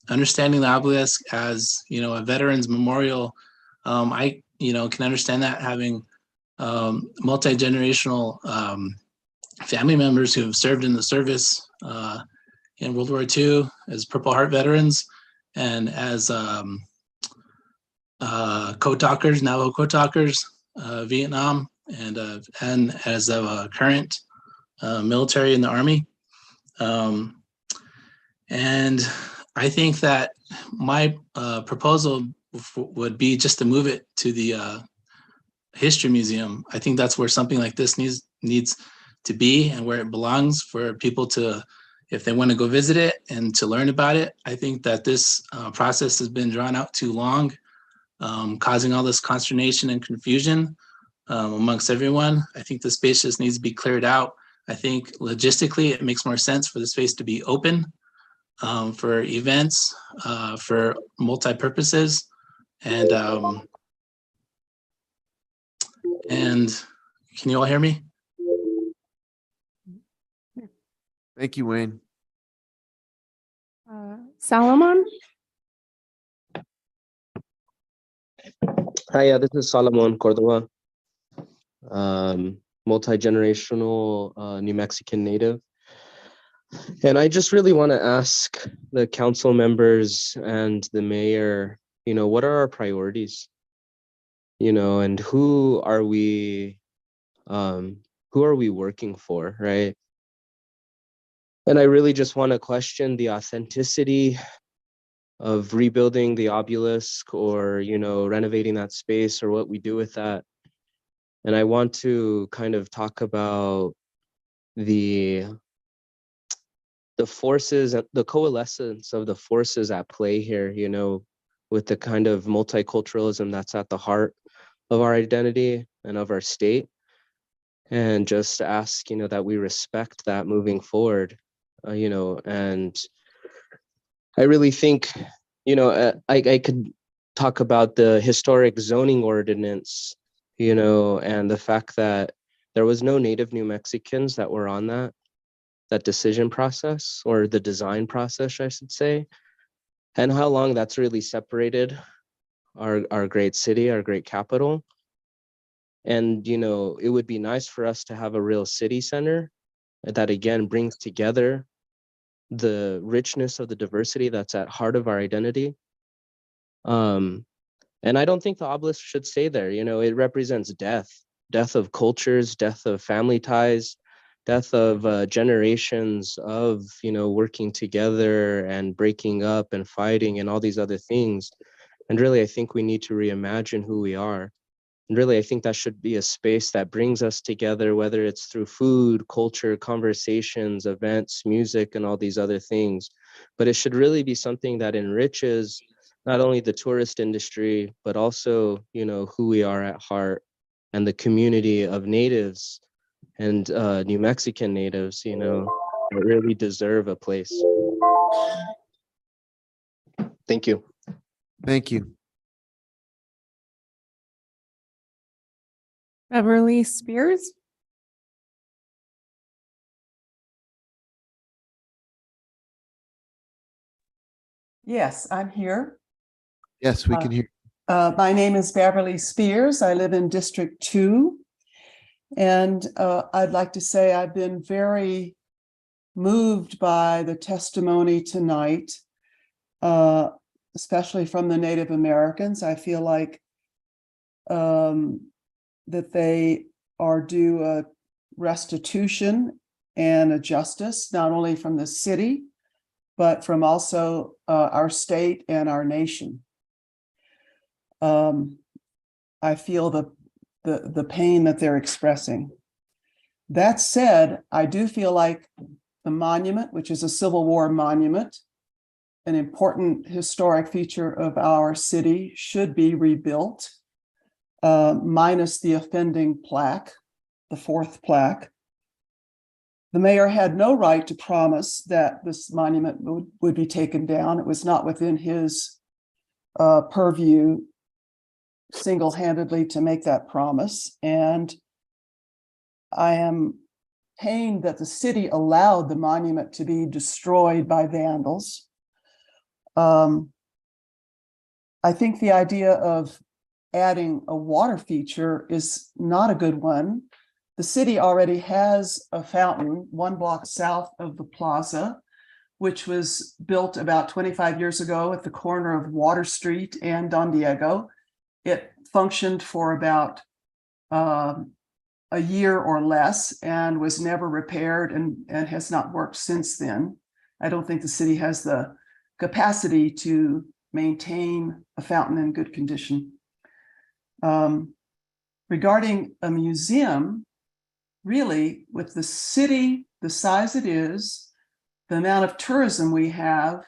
understanding the obelisk as, a veterans memorial, I, can understand that having multi-generational family members who have served in the service in World War II as Purple Heart veterans and as code talkers, Navajo code talkers, Vietnam, and as a current military in the Army. And I think that my proposal would be just to move it to the History Museum. I think that's where something like this needs to be and where it belongs for people to, if they want to go visit it and to learn about it. I think that this process has been drawn out too long, causing all this consternation and confusion amongst everyone. I think the space just needs to be cleared out. I think logistically, it makes more sense for the space to be open for events, for multi-purposes. And And can you all hear me? Thank you, Wayne. Salomon? Hi, yeah, this is Salomon Cordova, multi-generational New Mexican native. And I just really want to ask the council members and the mayor, what are our priorities? And who are we working for, right? And I really just want to question the authenticity of rebuilding the obelisk or, renovating that space or what we do with that. And I want to kind of talk about the forces, the coalescence of the forces at play here, with the kind of multiculturalism that's at the heart of our identity and of our state. And just ask, that we respect that moving forward, and I really think, I could talk about the historic zoning ordinance, and the fact that there was no native New Mexicans that were on that decision process, or the design process, I should say, and how long that's really separated our great city, our great capital. And, it would be nice for us to have a real city center that, again, brings together the richness of the diversity that's at heart of our identity. And I don't think the obelisk should stay there. It represents death of cultures, death of family ties, death of generations of, working together and breaking up and fighting and all these other things. And really, I think we need to reimagine who we are. And really, I think that should be a space that brings us together, whether it's through food, culture, conversations, events, music, and all these other things. But it should really be something that enriches not only the tourist industry, but also, who we are at heart and the community of natives and New Mexican natives, that really deserve a place. Thank you. Thank you. Beverly Spears? Yes, I'm here. Yes, we can hear. My name is Beverly Spears. I live in District 2. And I'd like to say I've been very moved by the testimony tonight, especially from the Native Americans. I feel like that they are due a restitution and a justice, not only from the city, but from also our state and our nation. I feel the pain that they're expressing. That said, I do feel like the monument, which is a Civil War monument, an important historic feature of our city, should be rebuilt, minus the offending plaque, the fourth plaque. The mayor had no right to promise that this monument would be taken down. It was not within his purview single-handedly to make that promise. And I am pained that the city allowed the monument to be destroyed by vandals. I think the idea of adding a water feature is not a good one. The city already has a fountain 1 block south of the plaza, which was built about 25 years ago at the corner of Water Street and Don Diego. It functioned for about a year or less and was never repaired and has not worked since then. I don't think the city has the capacity to maintain a fountain in good condition. Regarding a museum, really, with the city, the size it is, the amount of tourism we have,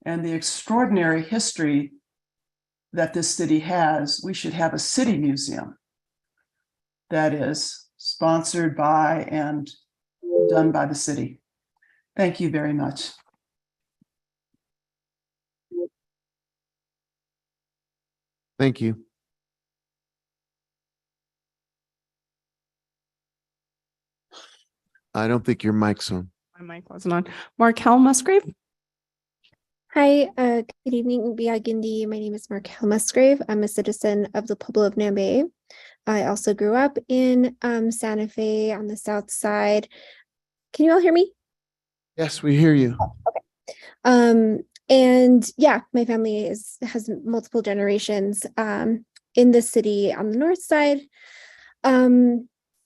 and the extraordinary history that this city has, we should have a city museum that is sponsored by and done by the city. Thank you very much. Thank you. I don't think your mic's on. My mic wasn't on. Markel Musgrave. Hi, good evening, Biagindi. My name is Markel Musgrave. I'm a citizen of the Pueblo of Nambe. I also grew up in Santa Fe on the south side. Can you all hear me? Yes, we hear you. And yeah, my family has multiple generations in the city on the north side.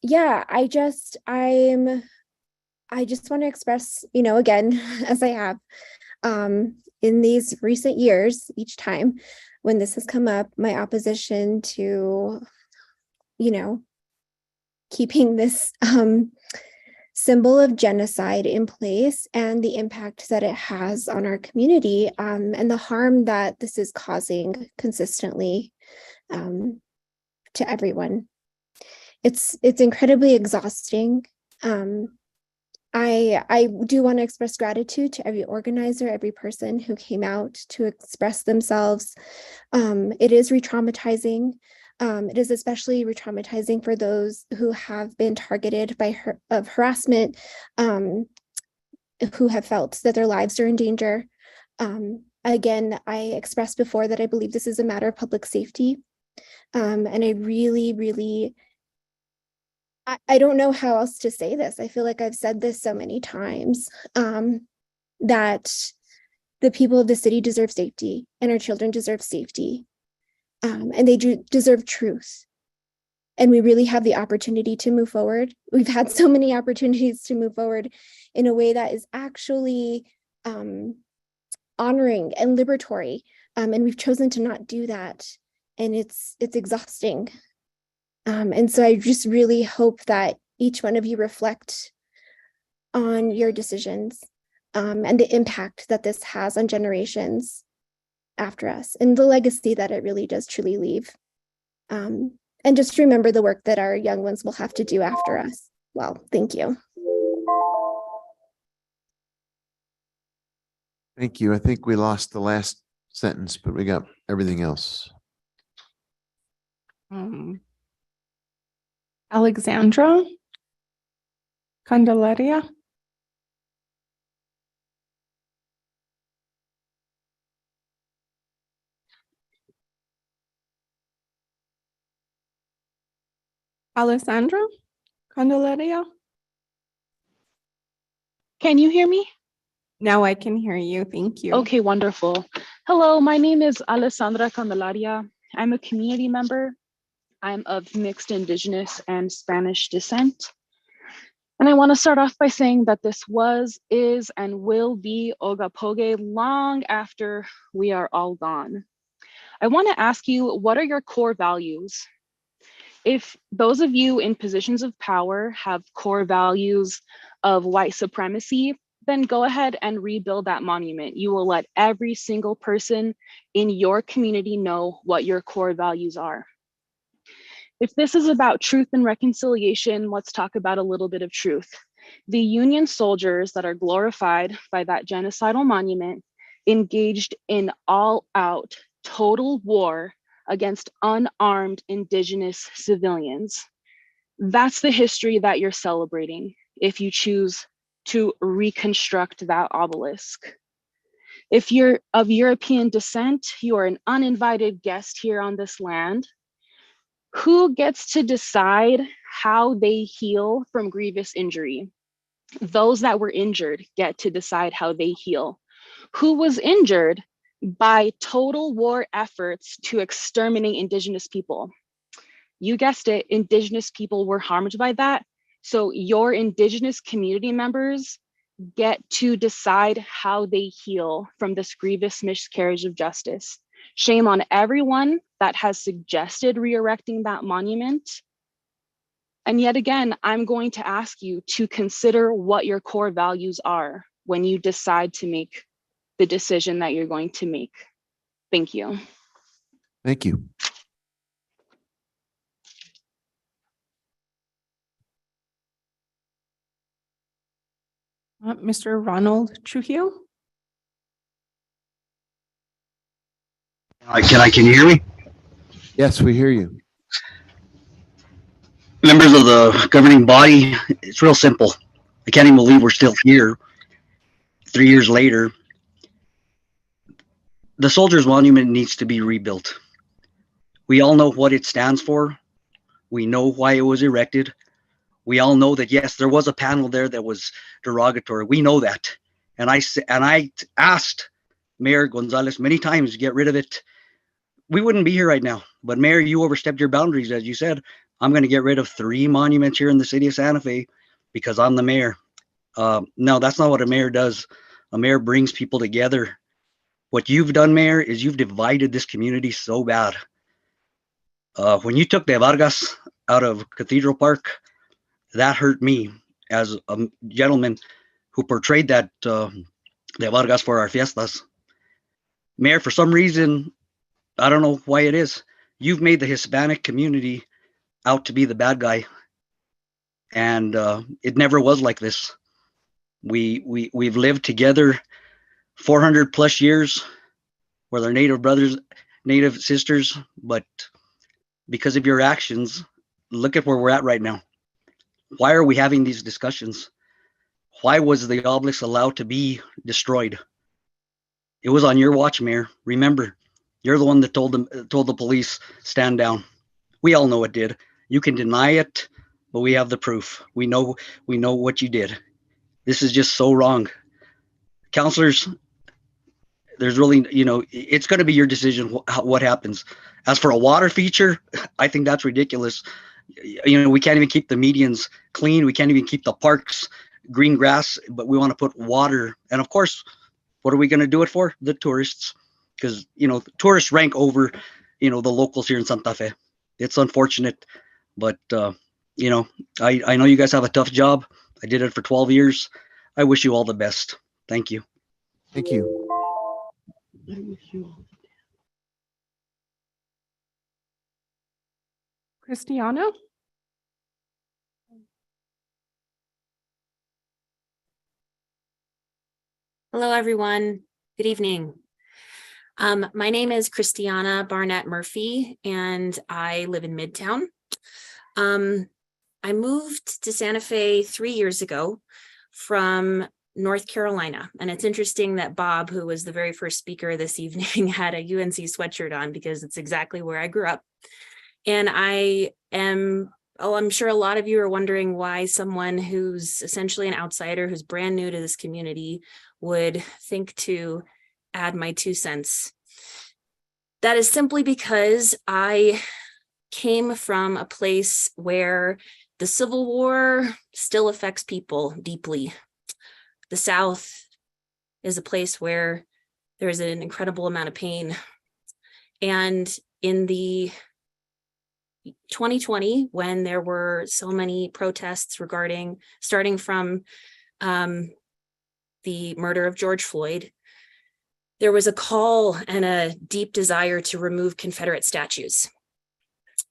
Yeah, I just want to express, again, as I have in these recent years, each time when this has come up, my opposition to, keeping this symbol of genocide in place and the impact that it has on our community, and the harm that this is causing consistently to everyone. It's incredibly exhausting. I do want to express gratitude to every organizer, every person who came out to express themselves. It is re-traumatizing. It is especially re-traumatizing for those who have been targeted by harassment, who have felt that their lives are in danger. Again, I expressed before that I believe this is a matter of public safety. And I really, I don't know how else to say this. I feel like I've said this so many times, that the people of the city deserve safety and our children deserve safety. And they deserve truth. And we really have the opportunity to move forward. We've had so many opportunities to move forward in a way that is actually honoring and liberatory. And we've chosen to not do that. And it's exhausting. And so I just really hope that each one of you reflect on your decisions and the impact that this has on generations after us and the legacy that it really does truly leave. And just remember the work that our young ones will have to do after us. Well, thank you. Thank you. I think we lost the last sentence, but we got everything else. Alexandra Candelaria. Alessandra Candelaria. Can you hear me? Now I can hear you. Thank you. Okay, wonderful. Hello, my name is Alessandra Candelaria. I'm a community member. I'm of mixed Indigenous and Spanish descent. And I want to start off by saying that this was, is, and will be Ogapoge long after we are all gone. I want to ask you, what are your core values? If those of you in positions of power have core values of white supremacy, then go ahead and rebuild that monument. You will let every single person in your community know what your core values are. If this is about truth and reconciliation, let's talk about a little bit of truth. The Union soldiers that are glorified by that genocidal monument engaged in all-out total war against unarmed Indigenous civilians. That's the history that you're celebrating if you choose to reconstruct that obelisk. If you're of European descent, you are an uninvited guest here on this land. Who gets to decide how they heal from grievous injury? Those that were injured get to decide how they heal. Who was injured by total war efforts to exterminate Indigenous people? You guessed it, Indigenous people were harmed by that. So your Indigenous community members get to decide how they heal from this grievous miscarriage of justice. Shame on everyone that has suggested re-erecting that monument. And yet again, I'm going to ask you to consider what your core values are when you decide to make the decision that you're going to make. Thank you. Thank you. Mr. Ronald Trujillo. Can you hear me? Yes, we hear you. Members of the governing body, it's real simple. I can't even believe we're still here 3 years later. The Soldiers Monument needs to be rebuilt. We all know what it stands for. We know why it was erected. We all know that, yes, there was a panel there that was derogatory. We know that. And I asked Mayor Gonzalez many times to get rid of it. We wouldn't be here right now. But Mayor, you overstepped your boundaries. As you said, I'm going to get rid of 3 monuments here in the city of Santa Fe because I'm the mayor. No, that's not what a mayor does. A mayor brings people together. What you've done, Mayor, is you've divided this community so bad. When you took De Vargas out of Cathedral Park, that hurt me as a gentleman who portrayed that De Vargas for our fiestas. Mayor, for some reason, I don't know why it is, you've made the Hispanic community out to be the bad guy. And it never was like this. We've lived together 400 plus years with our Native brothers, Native sisters, but because of your actions, look at where we're at right now. Why are we having these discussions? Why was the obelisk allowed to be destroyed? It was on your watch, Mayor. Remember, you're the one that told the police, stand down. We all know it did. You can deny it, but we have the proof. We know what you did. This is just so wrong. Counselors, there's really, it's going to be your decision what happens. As for a water feature, I think that's ridiculous. We can't even keep the medians clean. We can't even keep the parks green grass, but we want to put water. And of course, what are we going to do it for? The tourists, because, tourists rank over, the locals here in Santa Fe. It's unfortunate, but, I know you guys have a tough job. I did it for 12 years. I wish you all the best. Thank you. Thank you. Cristiano? Hello, everyone. Good evening. My name is Christiana Barnett Murphy, and I live in Midtown. I moved to Santa Fe 3 years ago from North Carolina. And it's interesting that Bob, who was the very first speaker this evening, had a UNC sweatshirt on because it's exactly where I grew up. And I'm sure a lot of you are wondering why someone who's essentially an outsider, who's brand new to this community, would think to add my 2 cents. That is simply because I came from a place where the Civil War still affects people deeply. The South is a place where there is an incredible amount of pain. And in the 2020, when there were so many protests starting from the murder of George Floyd, there was a call and a deep desire to remove Confederate statues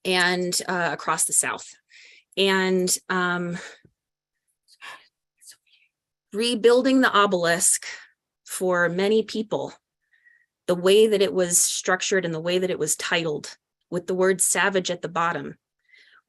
and across the South. And rebuilding the obelisk for many people, the way that it was structured and the way that it was titled with the word savage at the bottom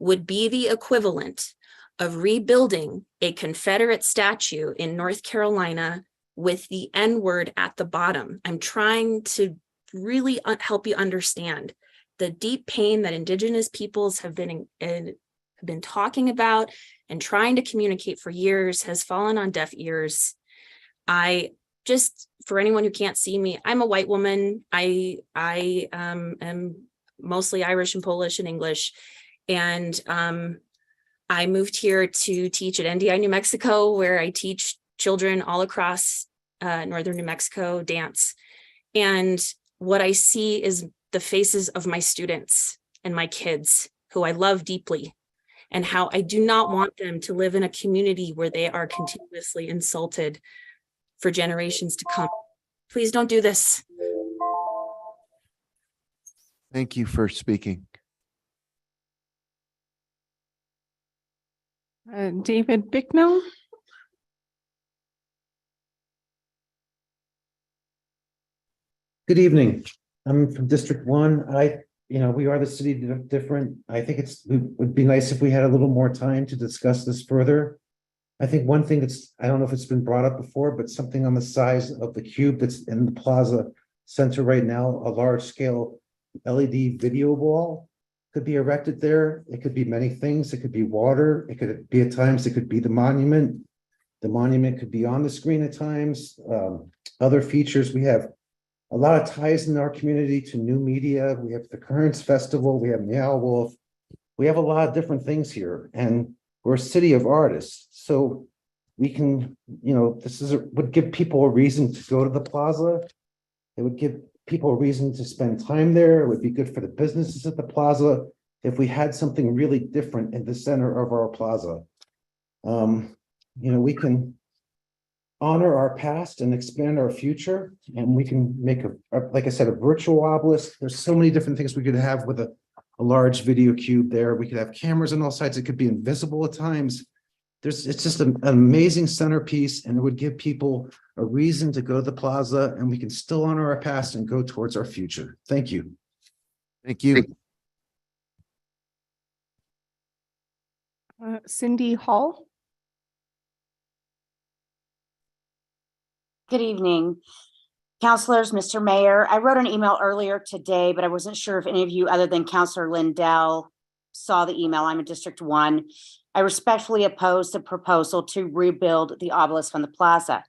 would be the equivalent of rebuilding a Confederate statue in North Carolina with the N-word at the bottom. I'm trying to really help you understand the deep pain that Indigenous peoples have been talking about and trying to communicate for years has fallen on deaf ears. For anyone who can't see me, I'm a white woman. I am mostly Irish and Polish and English. And I moved here to teach at NDI New Mexico, where I teach children all across northern New Mexico dance. And what I see is the faces of my students and my kids, who I love deeply, and how I do not want them to live in a community where they are continuously insulted for generations to come. Please don't do this. Thank you for speaking. David Bicknell? Good evening. I'm from District 1. We are the city different. I think it would be nice if we had a little more time to discuss this further. I think one thing that's, I don't know if it's been brought up before, but something on the size of the cube that's in the Plaza Center right now, a large scale LED video wall could be erected there. It could be many things. It could be water. It could be at times, it could be the monument. The monument could be on the screen at times. Other features, we have a lot of ties in our community to new media. We have the Currents Festival, we have Meow Wolf. We have a lot of different things here, and we're a city of artists. So we can, would give people a reason to go to the plaza. It would give people a reason to spend time there. It would be good for the businesses at the plaza if we had something really different in the center of our plaza. We can honor our past and expand our future, and we can make like I said, a virtual obelisk. There's so many different things we could have with a large video cube there. We could have cameras on all sides. It could be invisible at times. It's just an amazing centerpiece, and it would give people a reason to go to the plaza, and we can still honor our past and go towards our future. Thank you. Thank you. Cindy Hall. Good evening, councilors, Mr. Mayor. I wrote an email earlier today, but I wasn't sure if any of you other than Councilor Lindell saw the email. I'm in District 1. I respectfully oppose the proposal to rebuild the obelisk on the plaza.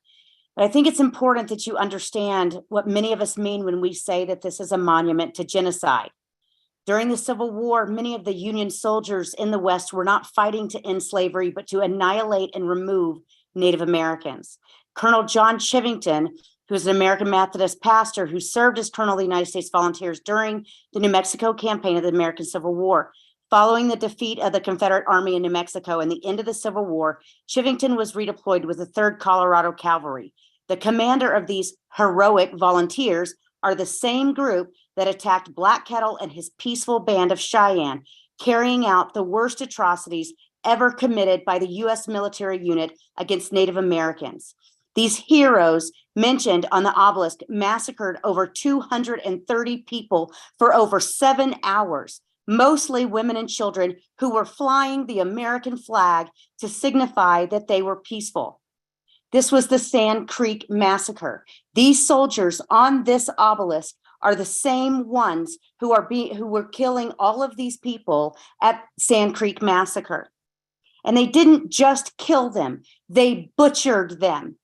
But I think it's important that you understand what many of us mean when we say that this is a monument to genocide. During the Civil War, many of the Union soldiers in the West were not fighting to end slavery, but to annihilate and remove Native Americans. Colonel John Chivington, who is an American Methodist pastor who served as Colonel of the United States Volunteers during the New Mexico campaign of the American Civil War. Following the defeat of the Confederate Army in New Mexico and the end of the Civil War, Chivington was redeployed with the 3rd Colorado Cavalry. The commander of these heroic volunteers are the same group that attacked Black Kettle and his peaceful band of Cheyenne, carrying out the worst atrocities ever committed by the U.S. military unit against Native Americans. These heroes mentioned on the obelisk massacred over 230 people for over 7 hours, mostly women and children who were flying the American flag to signify that they were peaceful. This was the Sand Creek Massacre. These soldiers on this obelisk are the same ones who were killing all of these people at Sand Creek Massacre. And they didn't just kill them, they butchered them.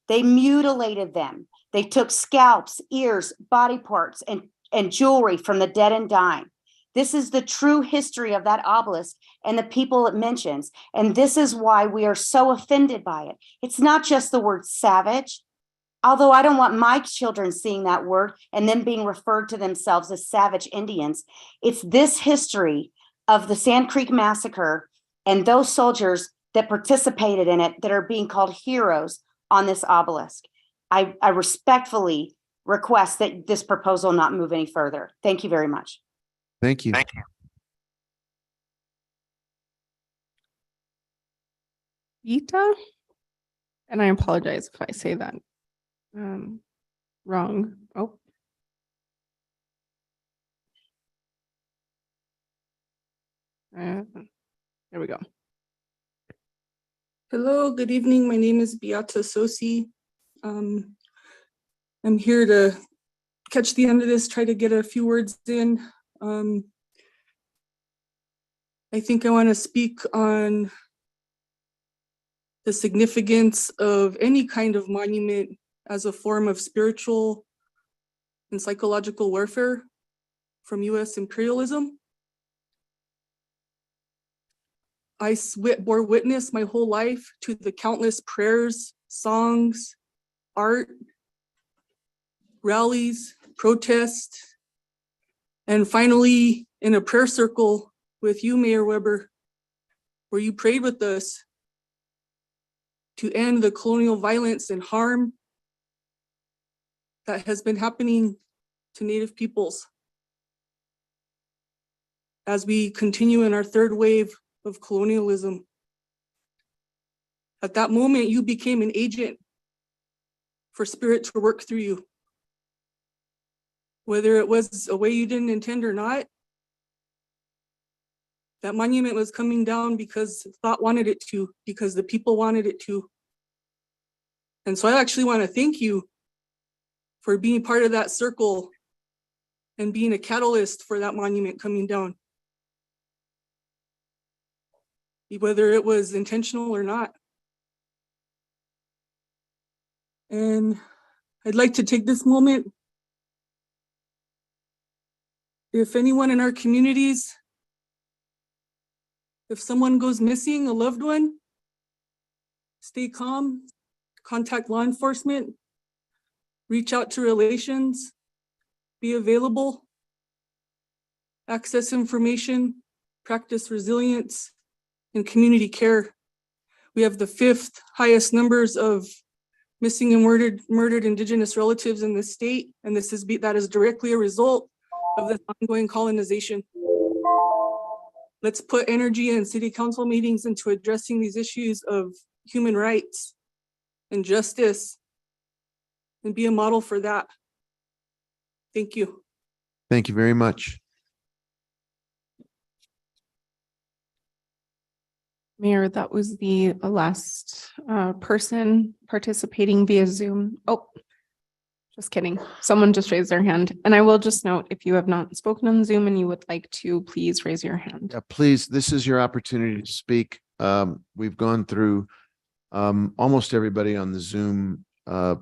They mutilated them. They took scalps, ears, body parts, and jewelry from the dead and dying. This is the true history of that obelisk and the people it mentions. And this is why we are so offended by it. It's not just the word savage, although I don't want my children seeing that word and then being referred to themselves as savage Indians. It's this history of the Sand Creek Massacre and those soldiers that participated in it that are being called heroes on this obelisk. I respectfully request that this proposal not move any further. Thank you very much. Thank you. Vita, and I apologize if I say that wrong. Oh. There we go. Hello, good evening. My name is Beata Sosi. I'm here to catch the end of this, try to get a few words in. I think I want to speak on the significance of any kind of monument as a form of spiritual and psychological warfare from US imperialism. I bore witness my whole life to the countless prayers, songs, art, rallies, protests, and finally in a prayer circle with you, Mayor Weber, where you prayed with us to end the colonial violence and harm that has been happening to Native peoples as we continue in our 3rd wave of colonialism. At that moment, you became an agent for spirit to work through you. Whether it was a way you didn't intend or not, That monument was coming down because thought wanted it to, because the people wanted it to. And so I actually want to thank you for being part of that circle and being a catalyst for that monument coming down. Whether it was intentional or not. And I'd like to take this moment. If anyone in our communities, if someone goes missing, a loved one, stay calm, contact law enforcement, reach out to relations, be available, access information, practice resilience, and community care. We have the 5th highest numbers of missing and murdered Indigenous relatives in the state, and that is directly a result of this ongoing colonization. Let's put energy in city council meetings into addressing these issues of human rights and justice, and be a model for that. Thank you. Thank you very much. Mayor, that was the last person participating via Zoom. Oh, just kidding. Someone just raised their hand. And I will just note, if you have not spoken on Zoom and you would like to, please raise your hand. Yeah, please, this is your opportunity to speak. We've gone through almost everybody on the Zoom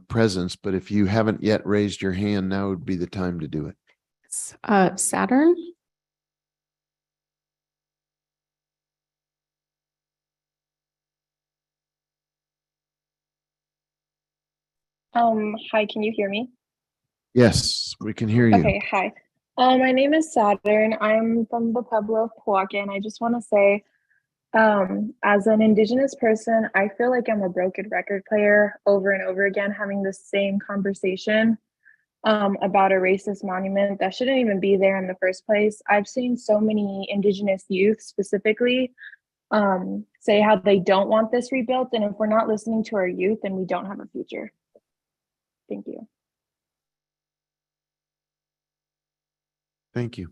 presence, but if you haven't yet raised your hand, now would be the time to do it. Saturn. Hi, can you hear me? Yes, we can hear you. Okay, hi. My name is Saturn. I'm from the Pueblo of Poaque, and I just want to say, as an Indigenous person, I feel like I'm a broken record player over and over again, having the same conversation about a racist monument that shouldn't even be there in the first place. I've seen so many Indigenous youth specifically say how they don't want this rebuilt, and if we're not listening to our youth, then we don't have a future. Thank you. Thank you.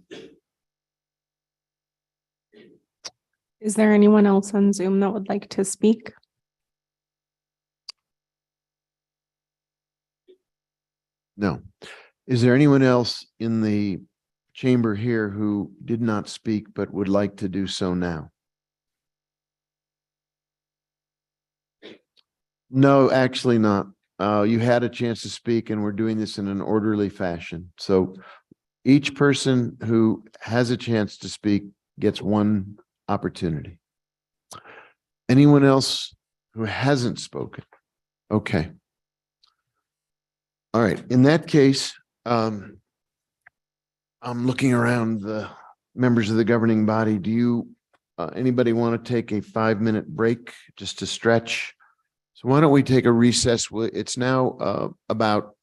Is there anyone else on Zoom that would like to speak? No. Is there anyone else in the chamber here who did not speak but would like to do so now? No, actually not. You had a chance to speak and we're doing this in an orderly fashion. So each person who has a chance to speak gets one opportunity. Anyone else who hasn't spoken? Okay. All right. In that case, I'm looking around the members of the governing body. Do you, anybody want to take a 5-minute break just to stretch? So why don't we take a recess? It's now about,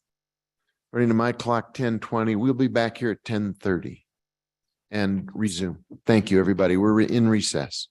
according to my clock, 10:20. We'll be back here at 10:30 and resume. Thank you, everybody. We're in recess.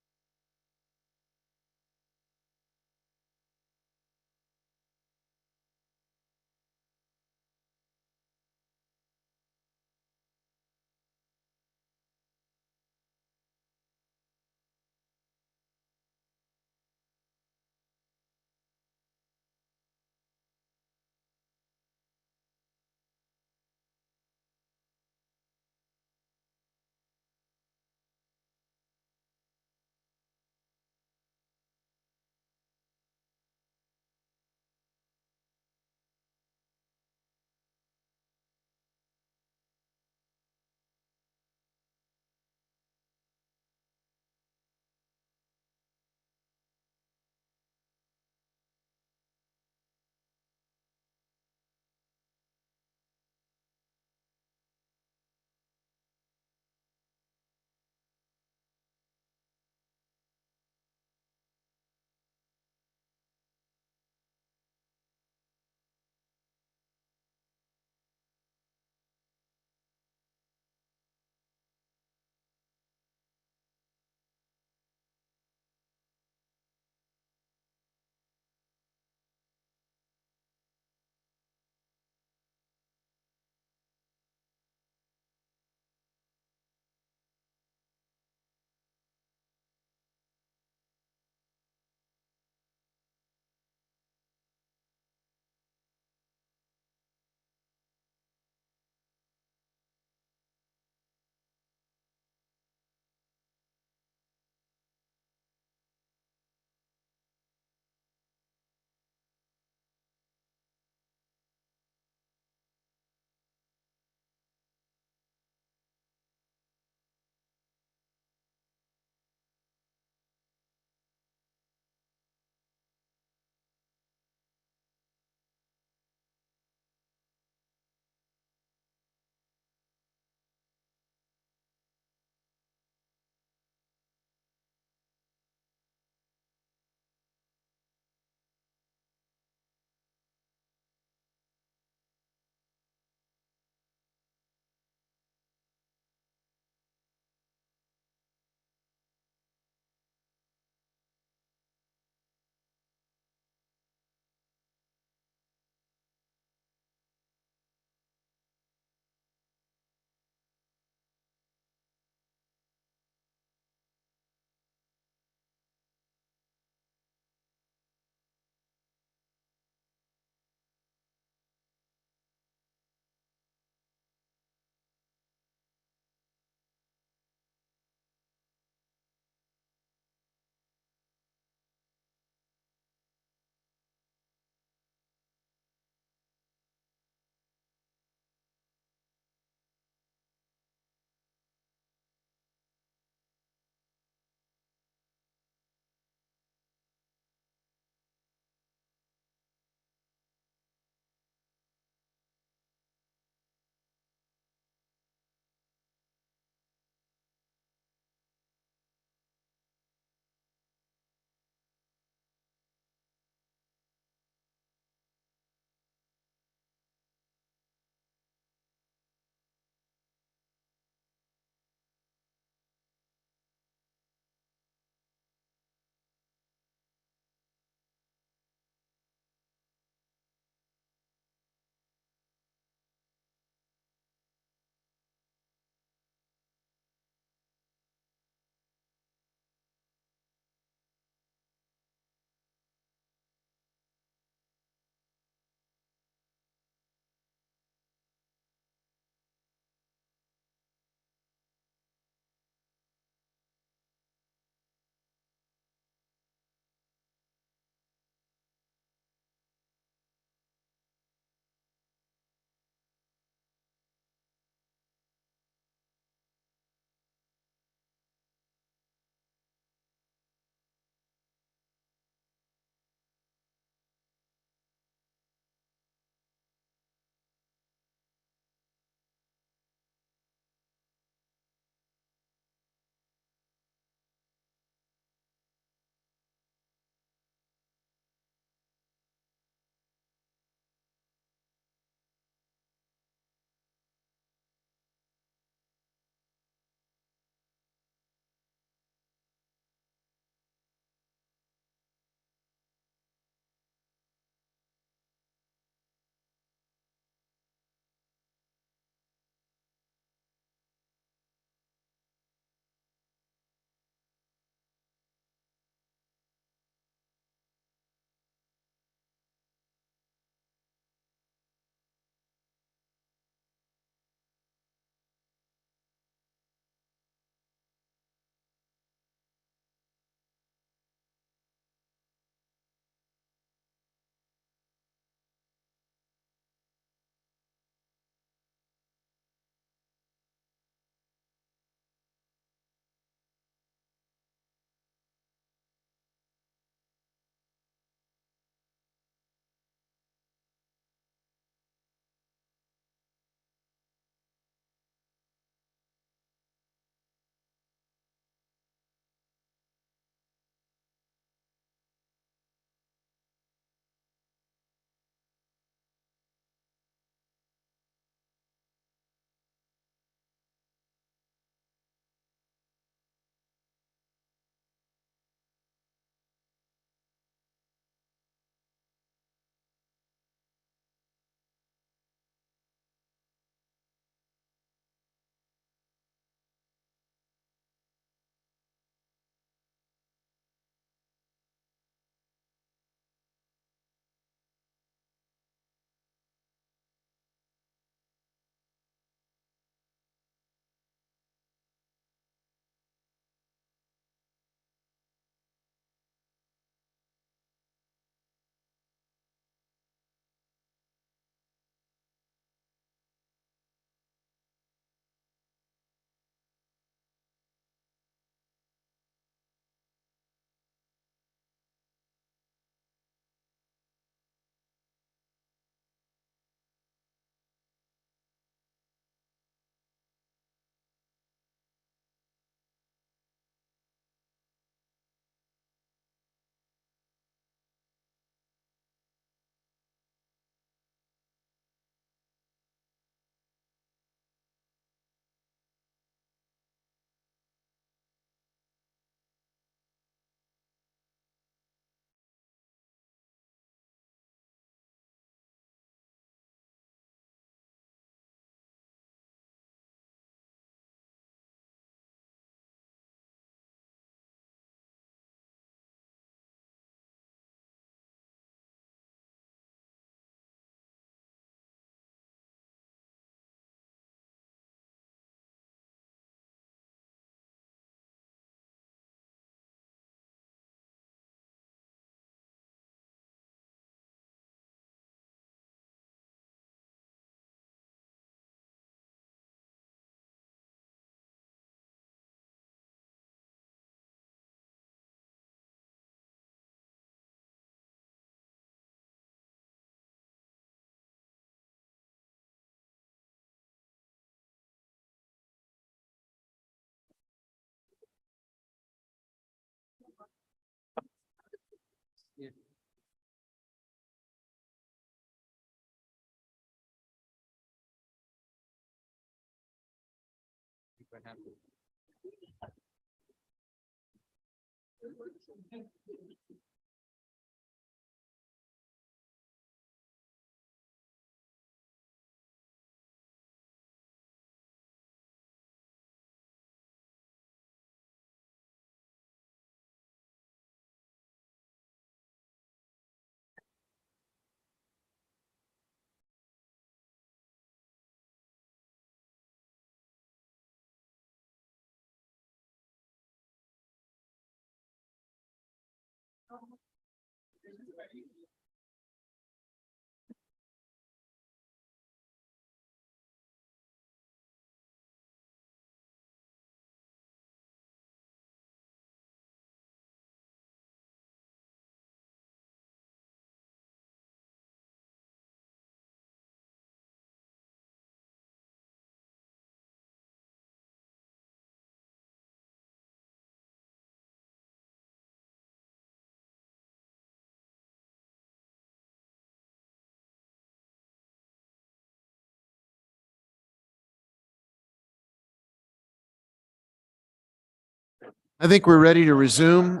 I think we're ready to resume.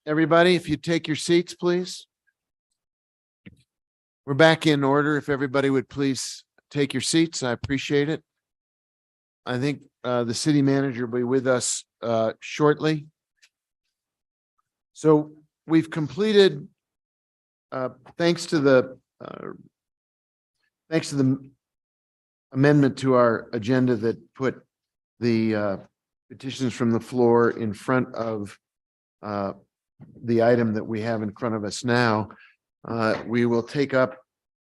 Everybody, if you take your seats, please. We're back in order. If everybody would please take your seats, I appreciate it. I think the city manager will be with us shortly. So we've completed, thanks to the amendment to our agenda that put the petitions from the floor in front of the item that we have in front of us now. We will take up,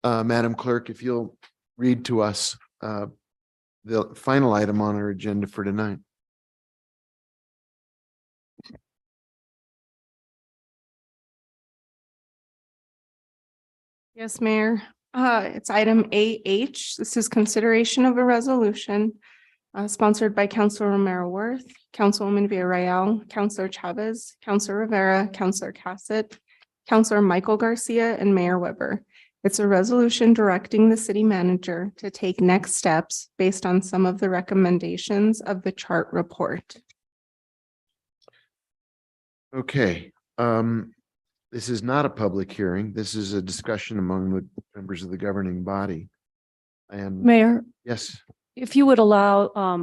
Madam Clerk, if you'll read to us the final item on our agenda for tonight. Yes, Mayor. It's item AH. This is consideration of a resolution sponsored by Councilor Romero Worth, Councilwoman Villarreal, Councilor Chavez, Councilor Rivera, Councilor Cassett, Councilor Michael Garcia, and Mayor Weber. It's a resolution directing the city manager to take next steps based on some of the recommendations of the chart report. Okay. This is not a public hearing. This is a discussion among the members of the governing body. And Mayor, yes, if you would allow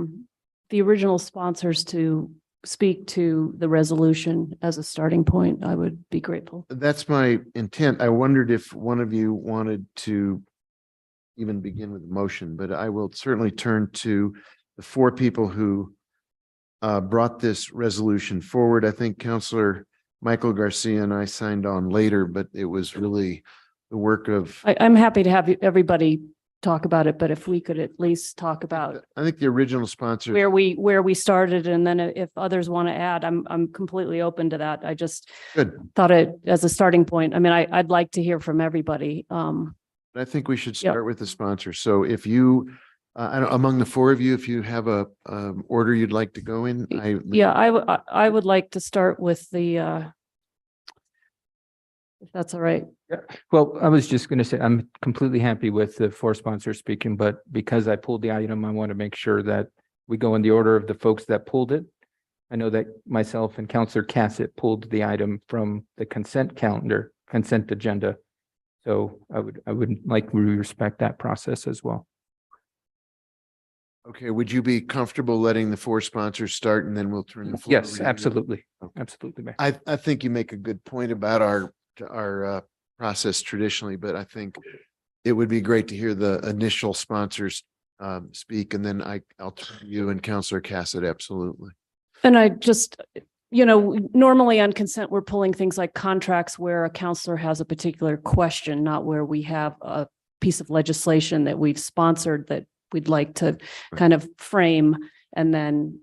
the original sponsors to speak to the resolution as a starting point, I would be grateful. that's my intent. I wondered if one of you wanted to even begin with the motion, but I will certainly turn to the four people who brought this resolution forward. I think Councilor Michael Garcia and I signed on later, but it was really the work of. I'm happy to have everybody talk about it, but if we could at least talk about I think the original sponsor. where we started, and then if others want to add, I'm completely open to that. I just thought it as a starting point. I mean, I'd like to hear from everybody. I think we should start with the sponsor. So if you, among the four of you, if you have a order you'd like to go in, I would like to start with the if that's all right. Yeah. Well, I was just going to say, I'm completely happy with the four sponsors speaking, but because I pulled the item, I want to make sure that we go in the order of the folks that pulled it. I know that myself and Councilor Cassett pulled the item from the consent agenda. So I would like to respect that process as well. Okay, would you be comfortable letting the four sponsors start and then we'll turn the floor? Yes, absolutely. Okay. Absolutely, Mayor. I think you make a good point about our process traditionally, but I think it would be great to hear the initial sponsors speak, and then I'll turn to you and Councilor Cassett. Absolutely. And I just, normally on consent, we're pulling things like contracts where a counselor has a particular question, not where we have a piece of legislation that we've sponsored that we'd like to kind of frame. And then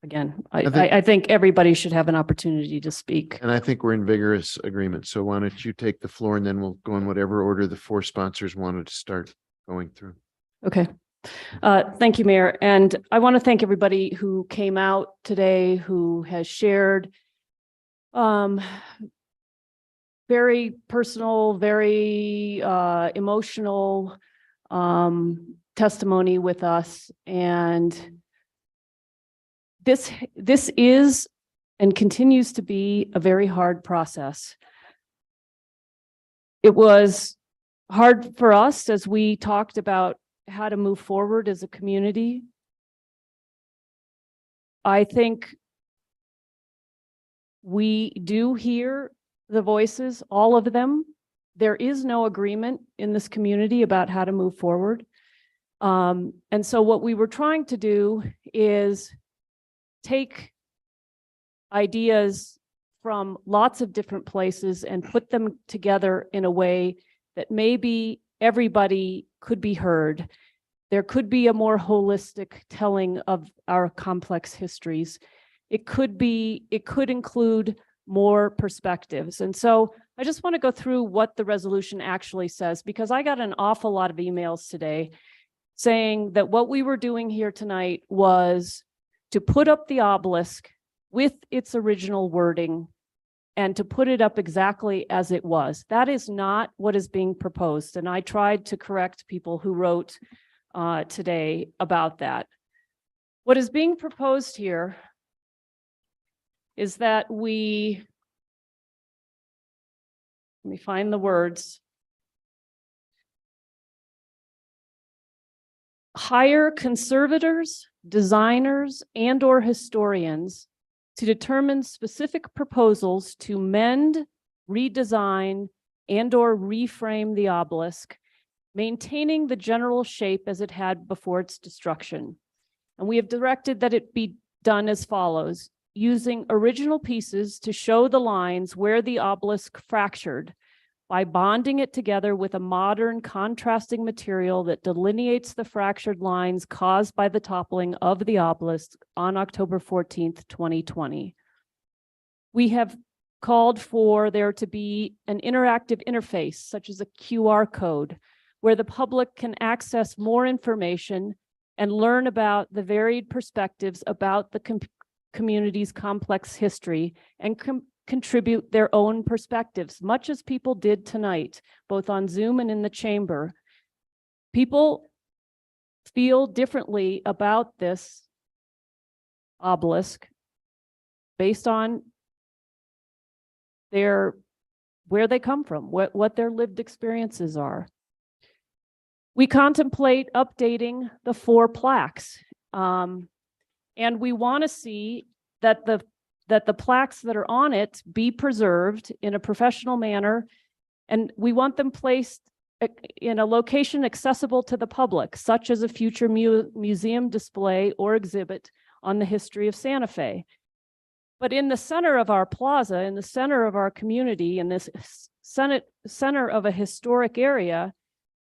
again, I think everybody should have an opportunity to speak. And I think we're in vigorous agreement. So why don't you take the floor and then we'll go in whatever order the four sponsors wanted to start going through. Okay. Thank you, Mayor. And I want to thank everybody who came out today, who has shared very personal, very emotional testimony with us. And this is and continues to be a very hard process. It was hard for us as we talked about how to move forward as a community. I think we do hear the voices, all of them. There is no agreement in this community about how to move forward. And so what we were trying to do is take ideas from lots of different places and put them together in a way that maybe everybody could be heard. There could be a more holistic telling of our complex histories. It could include more perspectives. And so I just want to go through what the resolution actually says, because I got an awful lot of emails today saying that what we were doing here tonight was to put up the obelisk with its original wording and to put it up exactly as it was. That is not what is being proposed. And I tried to correct people who wrote today about that. What is being proposed here is that let me find the words. Hire conservators, designers, and/or historians to determine specific proposals to mend, redesign, and/or reframe the obelisk, maintaining the general shape as it had before its destruction. And we have directed that it be done as follows: using original pieces to show the lines where the obelisk fractured by bonding it together with a modern contrasting material that delineates the fractured lines caused by the toppling of the obelisk on October 14th, 2020. We have called for there to be an interactive interface, such as a QR code, where the public can access more information and learn about the varied perspectives about the community's complex history and contribute their own perspectives, much as people did tonight, both on Zoom and in the chamber. People feel differently about this obelisk based on where they come from, what their lived experiences are. We contemplate updating the 4 plaques, and we want to see that the plaques that are on it be preserved in a professional manner, and we want them placed in a location accessible to the public, such as a future museum display or exhibit on the history of Santa Fe. But in the center of our plaza, in the center of our community, in this center of a historic area,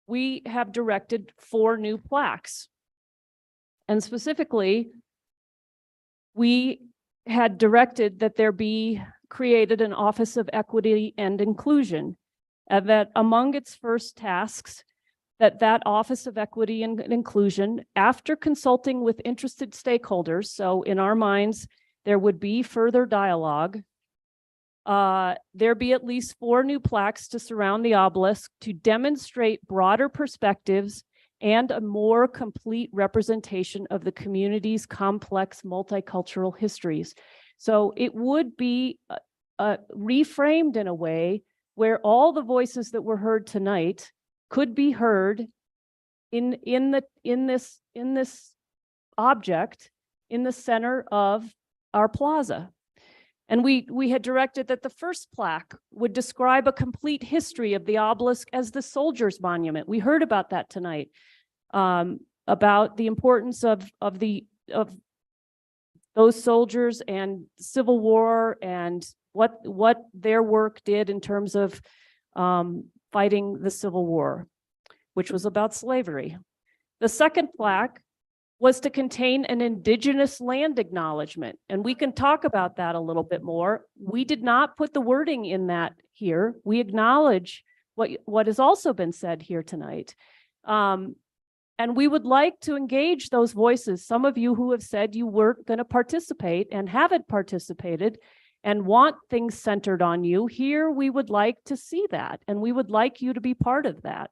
we have directed 4 new plaques. And specifically, we had directed that there be created an Office of Equity and Inclusion, and that among its first tasks, that Office of Equity and Inclusion, after consulting with interested stakeholders, so in our minds, there would be further dialogue, there be at least 4 new plaques to surround the obelisk to demonstrate broader perspectives and a more complete representation of the community's complex multicultural histories. So it would be reframed in a way where all the voices that were heard tonight could be heard in this object in the center of our plaza. And we had directed that the first plaque would describe a complete history of the obelisk as the Soldiers' Monument. We heard about that tonight, about the importance of those soldiers and Civil War and what their work did in terms of fighting the Civil War, which was about slavery. The second plaque was to contain an Indigenous land acknowledgement. And we can talk about that a little bit more. We did not put the wording in that here. We acknowledge what has also been said here tonight. And we would like to engage those voices. Some of you who have said you weren't going to participate and haven't participated and want things centered on you, here we would like to see that. And we would like you to be part of that.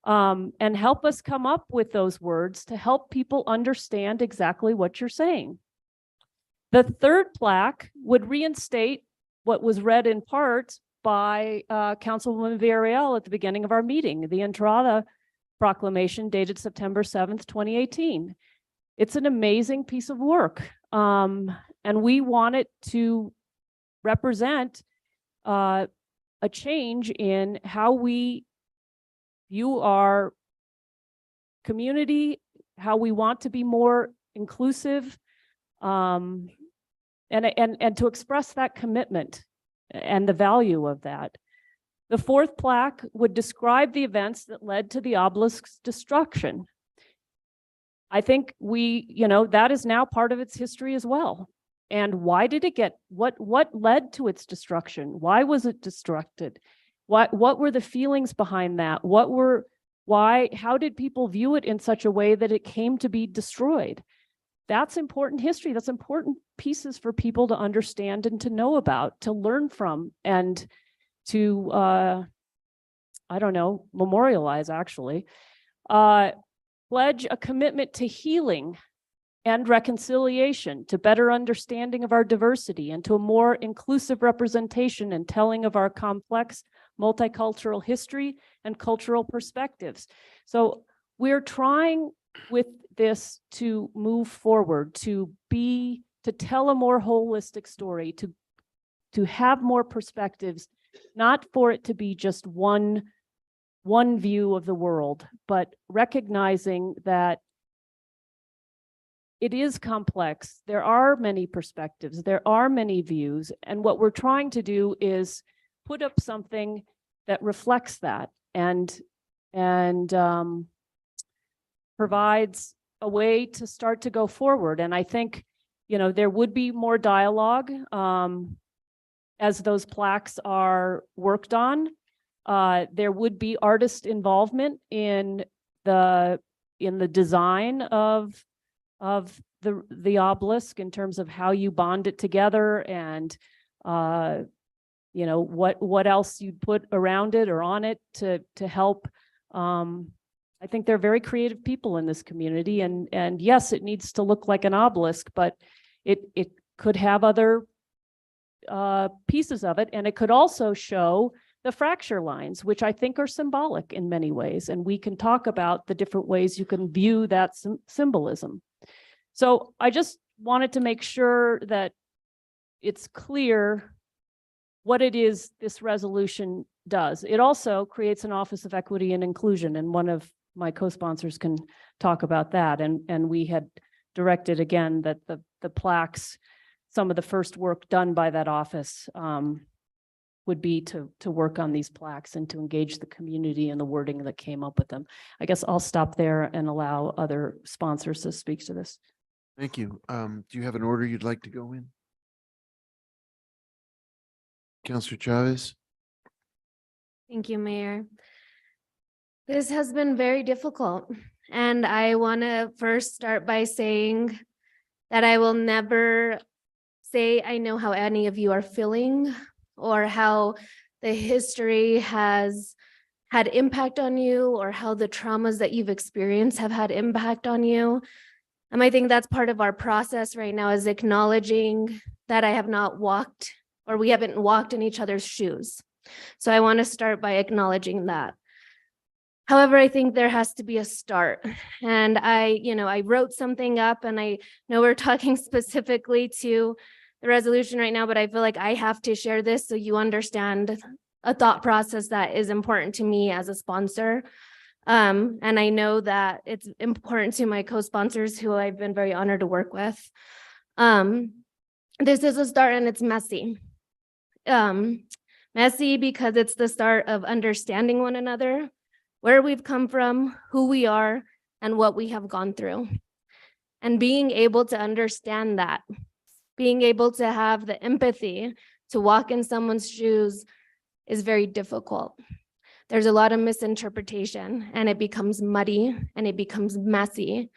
And help us come up with those words to help people understand exactly what you're saying. The third plaque would reinstate what was read in part by Councilwoman Villarreal at the beginning of our meeting, the Entrada Proclamation dated September 7th, 2018. It's an amazing piece of work. And we want it to represent a change in how we view our community, how we want to be more inclusive, and to express that commitment and the value of that. The fourth plaque would describe the events that led to the obelisk's destruction. I think that is now part of its history as well. And why did it what led to its destruction? Why was it destructed? What were the feelings behind that? How did people view it in such a way that it came to be destroyed? That's important history. That's important pieces for people to understand and to know about, to learn from, and to, memorialize actually. Pledge a commitment to healing and reconciliation, to better understanding of our diversity, and to a more inclusive representation and telling of our complex multicultural history and cultural perspectives. So we're trying with this to move forward, to tell a more holistic story, to have more perspectives, not for it to be just one view of the world, but recognizing that it is complex. There are many perspectives, there are many views, and what we're trying to do is put up something that reflects that and provides a way to start to go forward. And I think, there would be more dialogue as those plaques are worked on. There would be artist involvement in the design of the obelisk in terms of how you bond it together and what else you'd put around it or on it to help. I think they're very creative people in this community, and yes, it needs to look like an obelisk, but it could have other pieces of it, and it could also show the fracture lines, which I think are symbolic in many ways, and we can talk about the different ways you can view that symbolism. So I just wanted to make sure that it's clear what it is this resolution does. It also creates an Office of Equity and Inclusion, and one of my co-sponsors can talk about that. And we had directed again that the plaques, some of the first work done by that office would be to work on these plaques and to engage the community in the wording that came up with them. I guess I'll stop there and allow other sponsors to speak to this. Thank you. Do you have an order you'd like to go in? Councilor Chavez? Thank you, Mayor. This has been very difficult, and I want to first start by saying that I will never say I know how any of you are feeling or how the history has had impact on you or how the traumas that you've experienced have had impact on you. I think that's part of our process right now, is acknowledging that I have not walked, or we haven't walked in each other's shoes. So I want to start by acknowledging that. However, I think there has to be a start. And I wrote something up, and I know we're talking specifically to the resolution right now, but I feel like I have to share this so you understand a thought process that is important to me as a sponsor. And I know that it's important to my co-sponsors, who I've been very honored to work with. This is a start, and it's messy. Messy because it's the start of understanding one another, where we've come from, who we are, and what we have gone through. And being able to understand that, being able to have the empathy to walk in someone's shoes is very difficult. There's a lot of misinterpretation, and it becomes muddy and it becomes messy.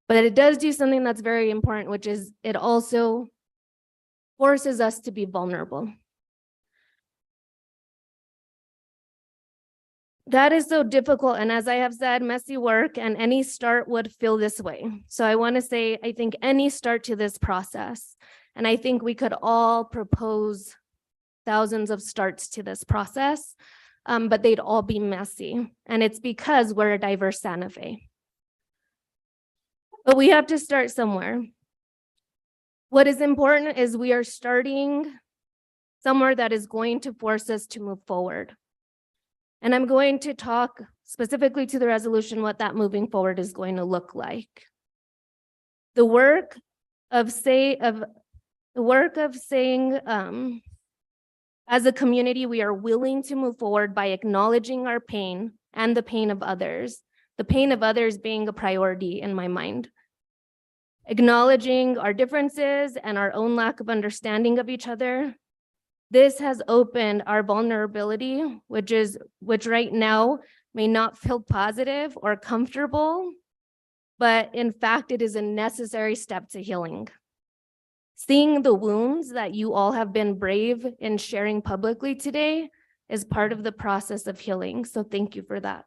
But it does do something that's very important, which is it also forces us to be vulnerable. that is so difficult. And as I have said, messy work, and any start would feel this way. So I want to say, I think any start to this process, and I think we could all propose thousands of starts to this process, but they'd all be messy. And it's because we're a diverse Santa Fe. But we have to start somewhere. What is important is we are starting somewhere that is going to force us to move forward. And I'm going to talk specifically to the resolution, what that moving forward is going to look like. The work of saying, as a community, we are willing to move forward by acknowledging our pain and the pain of others, the pain of others being a priority in my mind. Acknowledging our differences and our own lack of understanding of each other. This has opened our vulnerability, which right now may not feel positive or comfortable, but in fact, it is a necessary step to healing. Seeing the wounds that you all have been brave in sharing publicly today is part of the process of healing. So thank you for that.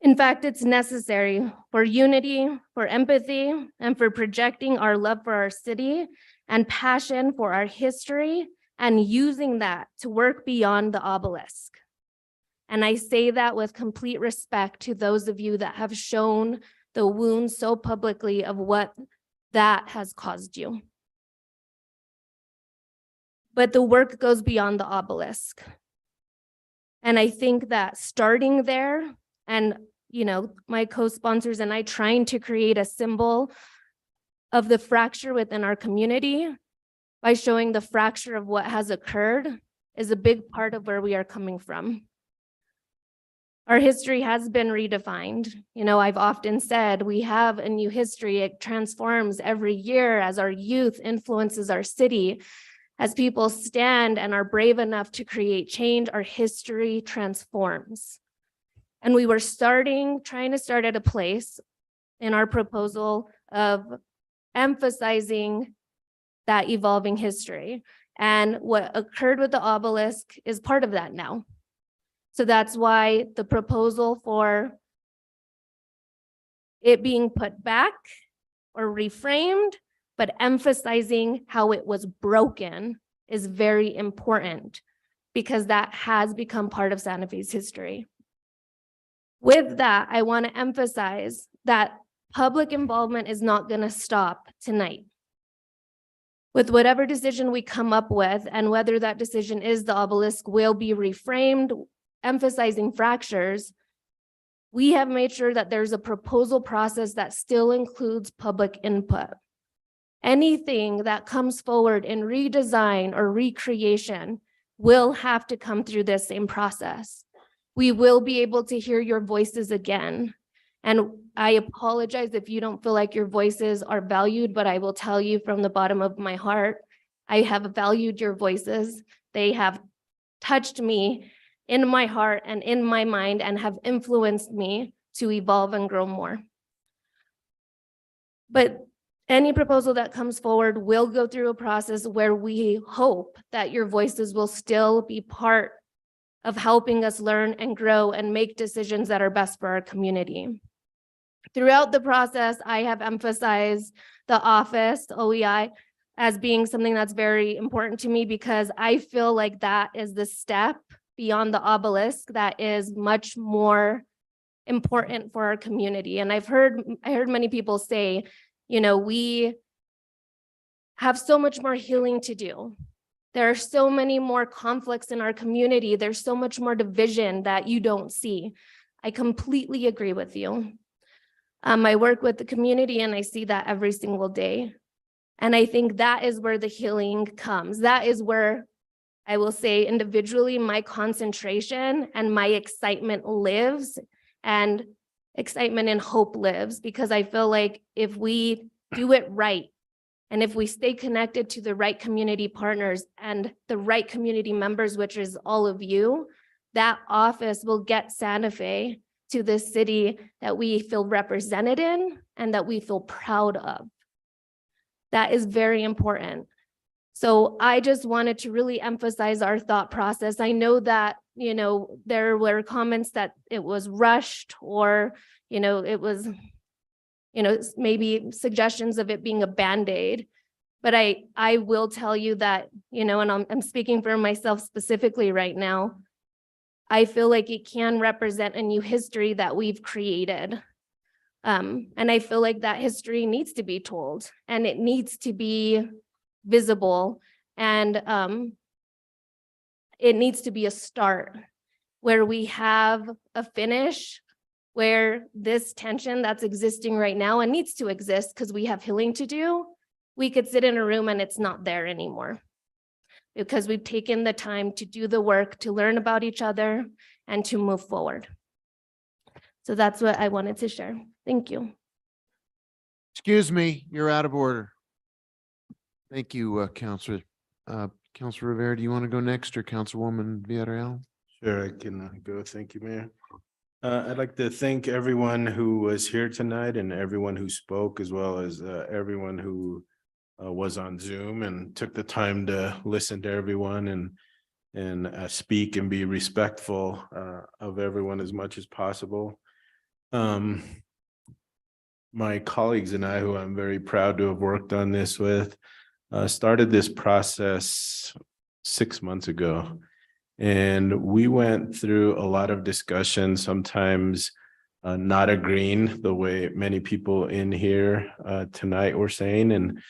In fact, it's necessary for unity, for empathy, and for projecting our love for our city and passion for our history and using that to work beyond the obelisk. And I say that with complete respect to those of you that have shown the wounds so publicly of what that has caused you. But the work goes beyond the obelisk. And I think that starting there, and my co-sponsors and I trying to create a symbol of the fracture within our community by showing the fracture of what has occurred is a big part of where we are coming from. Our history has been redefined. I've often said we have a new history. It transforms every year as our youth influences our city. As people stand and are brave enough to create change, our history transforms. And we were trying to start at a place in our proposal of emphasizing that evolving history. And what occurred with the obelisk is part of that now. So that's why the proposal for it being put back or reframed, but emphasizing how it was broken is very important because that has become part of Santa Fe's history. With that, I want to emphasize that public involvement is not going to stop tonight. With whatever decision we come up with, and whether that decision is the obelisk will be reframed, emphasizing fractures, we have made sure that there's a proposal process that still includes public input. Anything that comes forward in redesign or recreation will have to come through this same process. We will be able to hear your voices again. And I apologize if you don't feel like your voices are valued, but I will tell you from the bottom of my heart, I have valued your voices. They have touched me in my heart and in my mind and have influenced me to evolve and grow more. But any proposal that comes forward will go through a process where we hope that your voices will still be part of helping us learn and grow and make decisions that are best for our community. Throughout the process, I have emphasized the office, OEI, as being something that's very important to me because I feel like that is the step beyond the obelisk that is much more important for our community. And I heard many people say, we have so much more healing to do. There are so many more conflicts in our community. There's so much more division that you don't see. I completely agree with you. I work with the community and I see that every single day. And I think that is where the healing comes. That is where I will say individually, my concentration and my excitement lives, and excitement and hope lives, because I feel like if we do it right, and if we stay connected to the right community partners and the right community members, which is all of you, that office will get Santa Fe to the city that we feel represented in and that we feel proud of. That is very important. So I just wanted to really emphasize our thought process. I know that, there were comments that it was rushed or, it was, maybe suggestions of it being a Band-Aid. But I will tell you that, and I'm speaking for myself specifically right now, I feel like it can represent a new history that we've created. And I feel like that history needs to be told and it needs to be visible, and it needs to be a start where we have a finish, where this tension that's existing right now and needs to exist because we have healing to do, we could sit in a room and it's not there anymore because we've taken the time to do the work, to learn about each other and to move forward. So that's what I wanted to share. Thank you. Excuse me, you're out of order. Thank you, Counselor. Counselor Rivera, do you want to go next, or Councilwoman Villarreal? Sure, I can go. Thank you, Mayor. I'd like to thank everyone who was here tonight and everyone who spoke, as well as everyone who was on Zoom and took the time to listen to everyone and speak and be respectful of everyone as much as possible. My colleagues and I, who I'm very proud to have worked on this with, started this process 6 months ago. And we went through a lot of discussion, sometimes not agreeing the way many people in here tonight were saying. And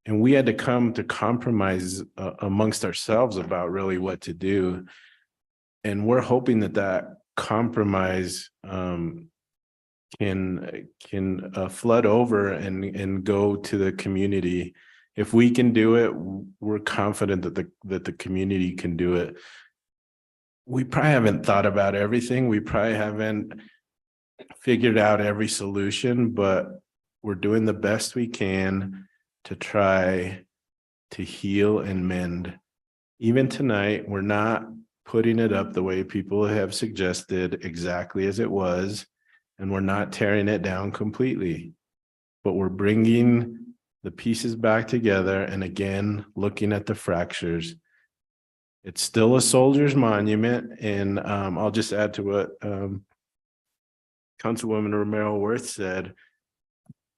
we had to come to compromise amongst ourselves about really what to do. And we're hoping that compromise can flood over and go to the community. If we can do it, we're confident that the community can do it. We probably haven't thought about everything. We probably haven't figured out every solution, but we're doing the best we can to try to heal and mend. Even tonight, we're not putting it up the way people have suggested exactly as it was, and we're not tearing it down completely, but we're bringing the pieces back together and again, looking at the fractures. It's still a soldier's monument, and I'll just add to what Councilwoman Romero Worth said.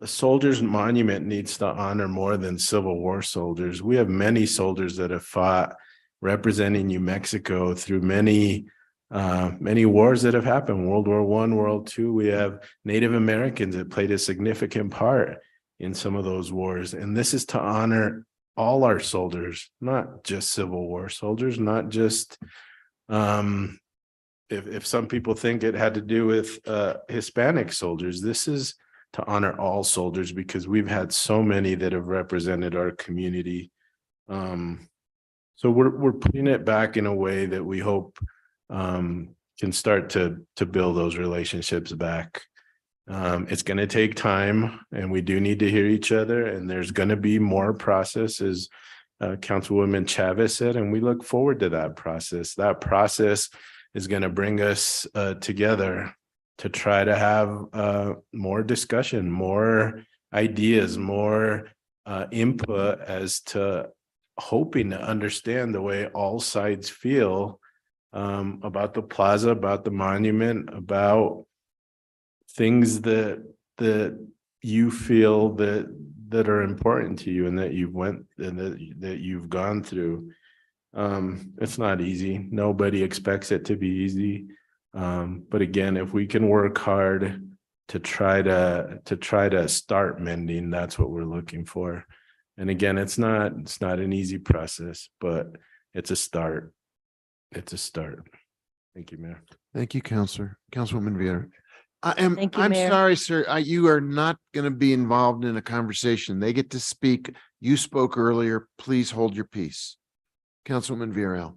The soldier's monument needs to honor more than Civil War soldiers. We have many soldiers that have fought representing New Mexico through many wars that have happened. World War I, World II. We have Native Americans that played a significant part in some of those wars. And this is to honor all our soldiers, not just Civil War soldiers, not just if some people think it had to do with Hispanic soldiers. This is to honor all soldiers because we've had so many that have represented our community. So we're putting it back in a way that we hope can start to build those relationships back. It's going to take time, and we do need to hear each other, and there's going to be more process, as Councilwoman Chavez said, and we look forward to that process. That process is going to bring us together to try to have more discussion, more ideas, more input as to hoping to understand the way all sides feel about the plaza, about the monument, about things that you feel that are important to you and that you've went and that you've gone through. It's not easy. Nobody expects it to be easy. But again, if we can work hard to try to start mending, that's what we're looking for. And again, it's not an easy process, but it's a start. It's a start. Thank you, Mayor. Thank you, Councilwoman Vieira. I'm Mayor. sorry, sir. You are not going to be involved in a conversation. They get to speak. You spoke earlier. Please hold your peace. Councilwoman Villarreal.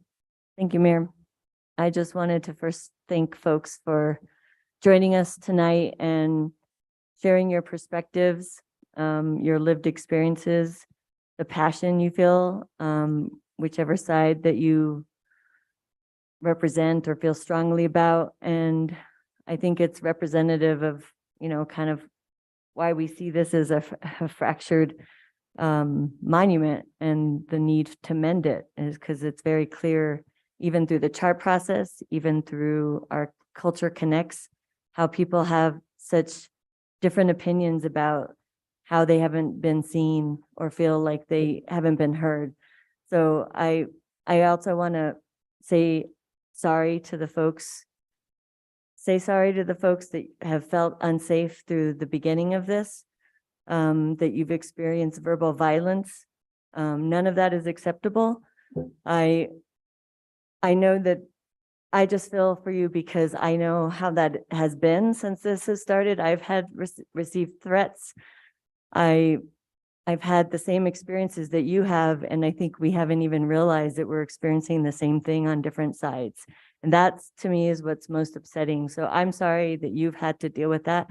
Thank you, Mayor. I just wanted to first thank folks for joining us tonight and sharing your perspectives, your lived experiences, the passion you feel, whichever side that you represent or feel strongly about. And I think it's representative of, kind of why we see this as a fractured monument and the need to mend it is because it's very clear, even through the chart process, even through our Culture Connects, how people have such different opinions about how they haven't been seen or feel like they haven't been heard. So I also want to say sorry to the folks that have felt unsafe through the beginning of this, that you've experienced verbal violence. None of that is acceptable. I know that I just feel for you because I know how that has been since this has started. I've had received threats. I've had the same experiences that you have, and I think we haven't even realized that we're experiencing the same thing on different sides. And that's, to me, is what's most upsetting. So I'm sorry that you've had to deal with that.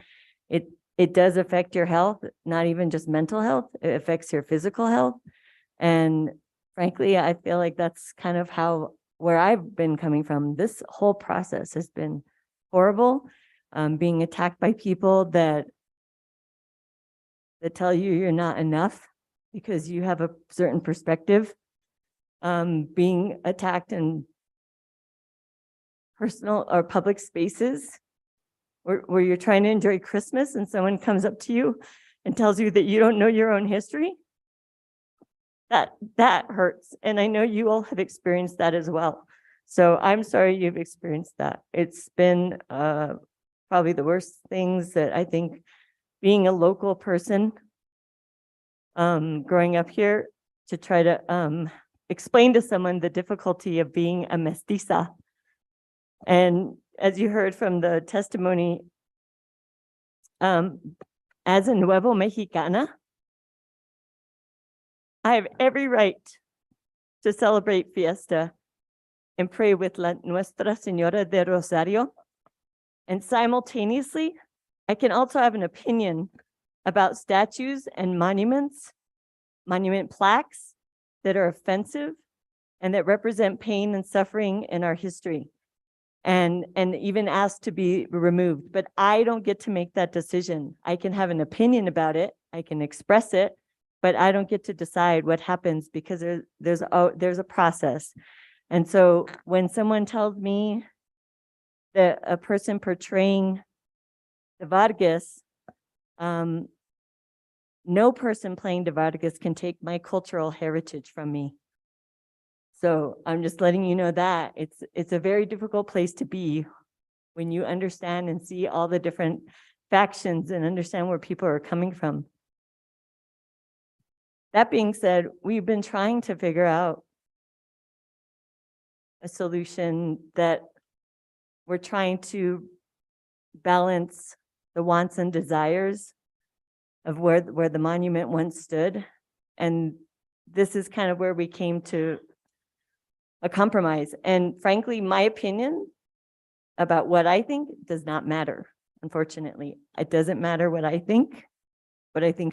It does affect your health, not even just mental health. It affects your physical health. And frankly, I feel like that's kind of where I've been coming from. This whole process has been horrible. Being attacked by people that tell you you're not enough because you have a certain perspective. Being attacked in personal or public spaces where you're trying to enjoy Christmas and someone comes up to you and tells you that you don't know your own history. That hurts. And I know you all have experienced that as well. So I'm sorry you've experienced that. It's been probably the worst things that I think, being a local person, growing up here, to try to explain to someone the difficulty of being a mestiza. And as you heard from the testimony, as a Nuevo Mexicana, I have every right to celebrate fiesta and pray with Nuestra Señora de Rosario. And simultaneously, I can also have an opinion about statues and monuments, monument plaques that are offensive and that represent pain and suffering in our history, and even ask to be removed. But I don't get to make that decision. I can have an opinion about it, I can express it, but I don't get to decide what happens because there's a process. And so when someone tells me that a person portraying the Vargas, no person playing the Vargas can take my cultural heritage from me. So I'm just letting you know that it's a very difficult place to be when you understand and see all the different factions and understand where people are coming from. That being said, we've been trying to figure out a solution that we're trying to balance the wants and desires of where the monument once stood. And this is kind of where we came to a compromise. And frankly, my opinion about what I think does not matter. Unfortunately, it doesn't matter what I think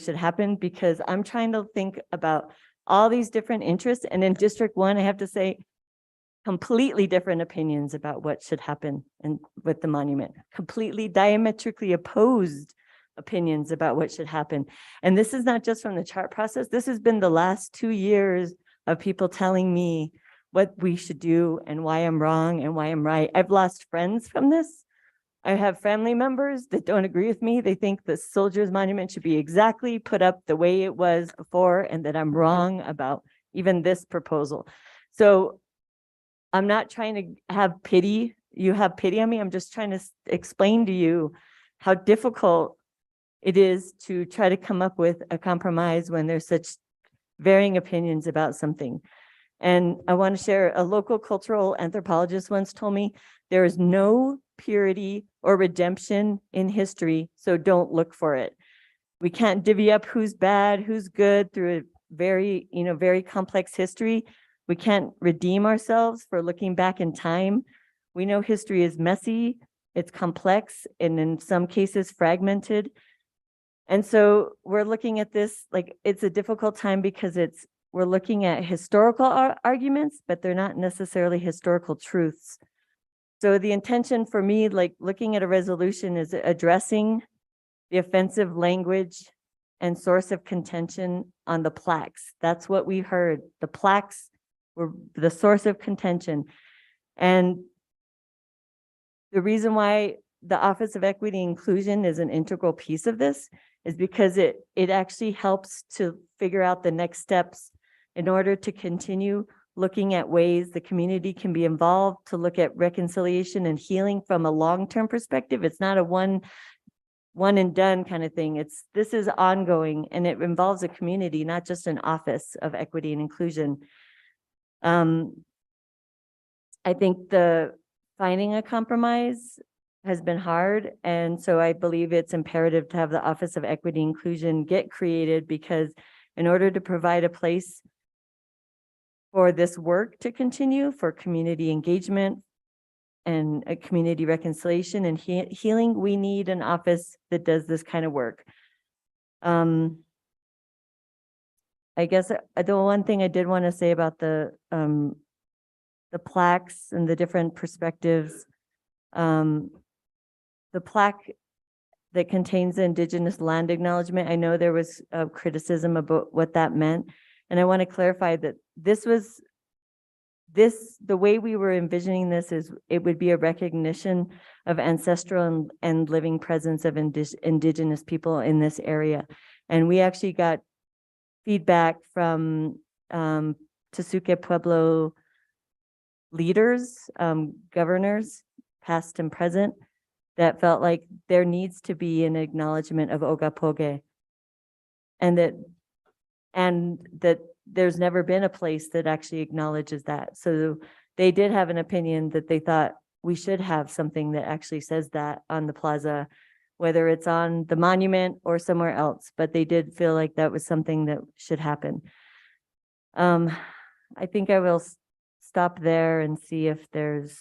should happen, because I'm trying to think about all these different interests. And in District 1, I have to say, completely different opinions about what should happen with the monument, completely diametrically opposed opinions about what should happen. And this is not just from the chart process. This has been the last 2 years of people telling me what we should do and why I'm wrong and why I'm right. I've lost friends from this. I have family members that don't agree with me. They think the Soldiers Monument should be exactly put up the way it was before, and that I'm wrong about even this proposal. So I'm not trying to have pity. You have pity on me. I'm just trying to explain to you how difficult it is to try to come up with a compromise when there's such varying opinions about something. And I want to share, a local cultural anthropologist once told me, there is no purity or redemption in history, so don't look for it. We can't divvy up who's bad, who's good through a very complex history. We can't redeem ourselves for looking back in time. We know history is messy, it's complex, and in some cases fragmented. And so we're looking at this like it's a difficult time because we're looking at historical arguments, but they're not necessarily historical truths. So the intention for me, like looking at a resolution, is addressing the offensive language and source of contention on the plaques. That's what we heard. The plaques were the source of contention. And the reason why the Office of Equity and Inclusion is an integral piece of this is because it actually helps to figure out the next steps in order to continue looking at ways the community can be involved, to look at reconciliation and healing from a long-term perspective. It's not a one and done kind of thing. This is ongoing, and it involves a community, not just an Office of Equity and Inclusion. I think finding a compromise has been hard. And so I believe it's imperative to have the Office of Equity and Inclusion get created, because in order to provide a place for this work to continue, for community engagement and a community reconciliation and healing, we need an office that does this kind of work. I guess the one thing I did want to say about the plaques and the different perspectives, the plaque that contains the Indigenous land acknowledgement, I know there was criticism about what that meant. And I want to clarify that the way we were envisioning this is it would be a recognition of ancestral and living presence of Indigenous people in this area. And we actually got feedback from Tesuque Pueblo leaders, governors, past and present, that felt like there needs to be an acknowledgement of Ogapoge, and that there's never been a place that actually acknowledges that. So they did have an opinion that they thought we should have something that actually says that on the plaza, whether it's on the monument or somewhere else, but they did feel like that was something that should happen. I think I will stop there and see if there's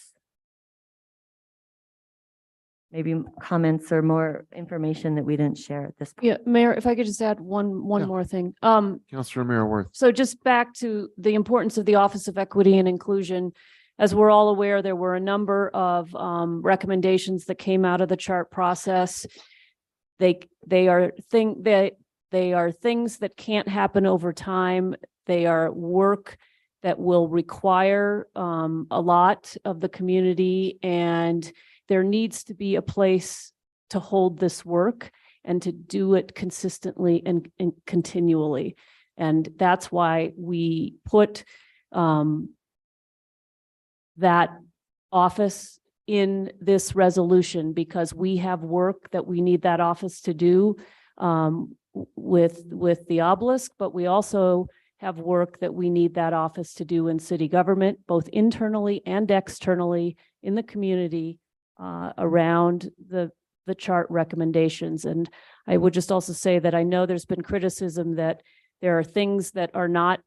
maybe comments or more information that we didn't share at this point. Yeah, Mayor, if I could just add one Yeah. more thing. Councilor Mayor Worth. So just back to the importance of the Office of Equity and Inclusion. As we're all aware, there were a number of recommendations that came out of the chart process. They are things that can't happen over time. They are work that will require a lot of the community, and there needs to be a place to hold this work and to do it consistently and continually. And that's why we put that office in this resolution, because we have work that we need that office to do with the obelisk, but we also have work that we need that office to do in city government, both internally and externally in the community around the chart recommendations. And I would just also say that I know there's been criticism that there are things that are not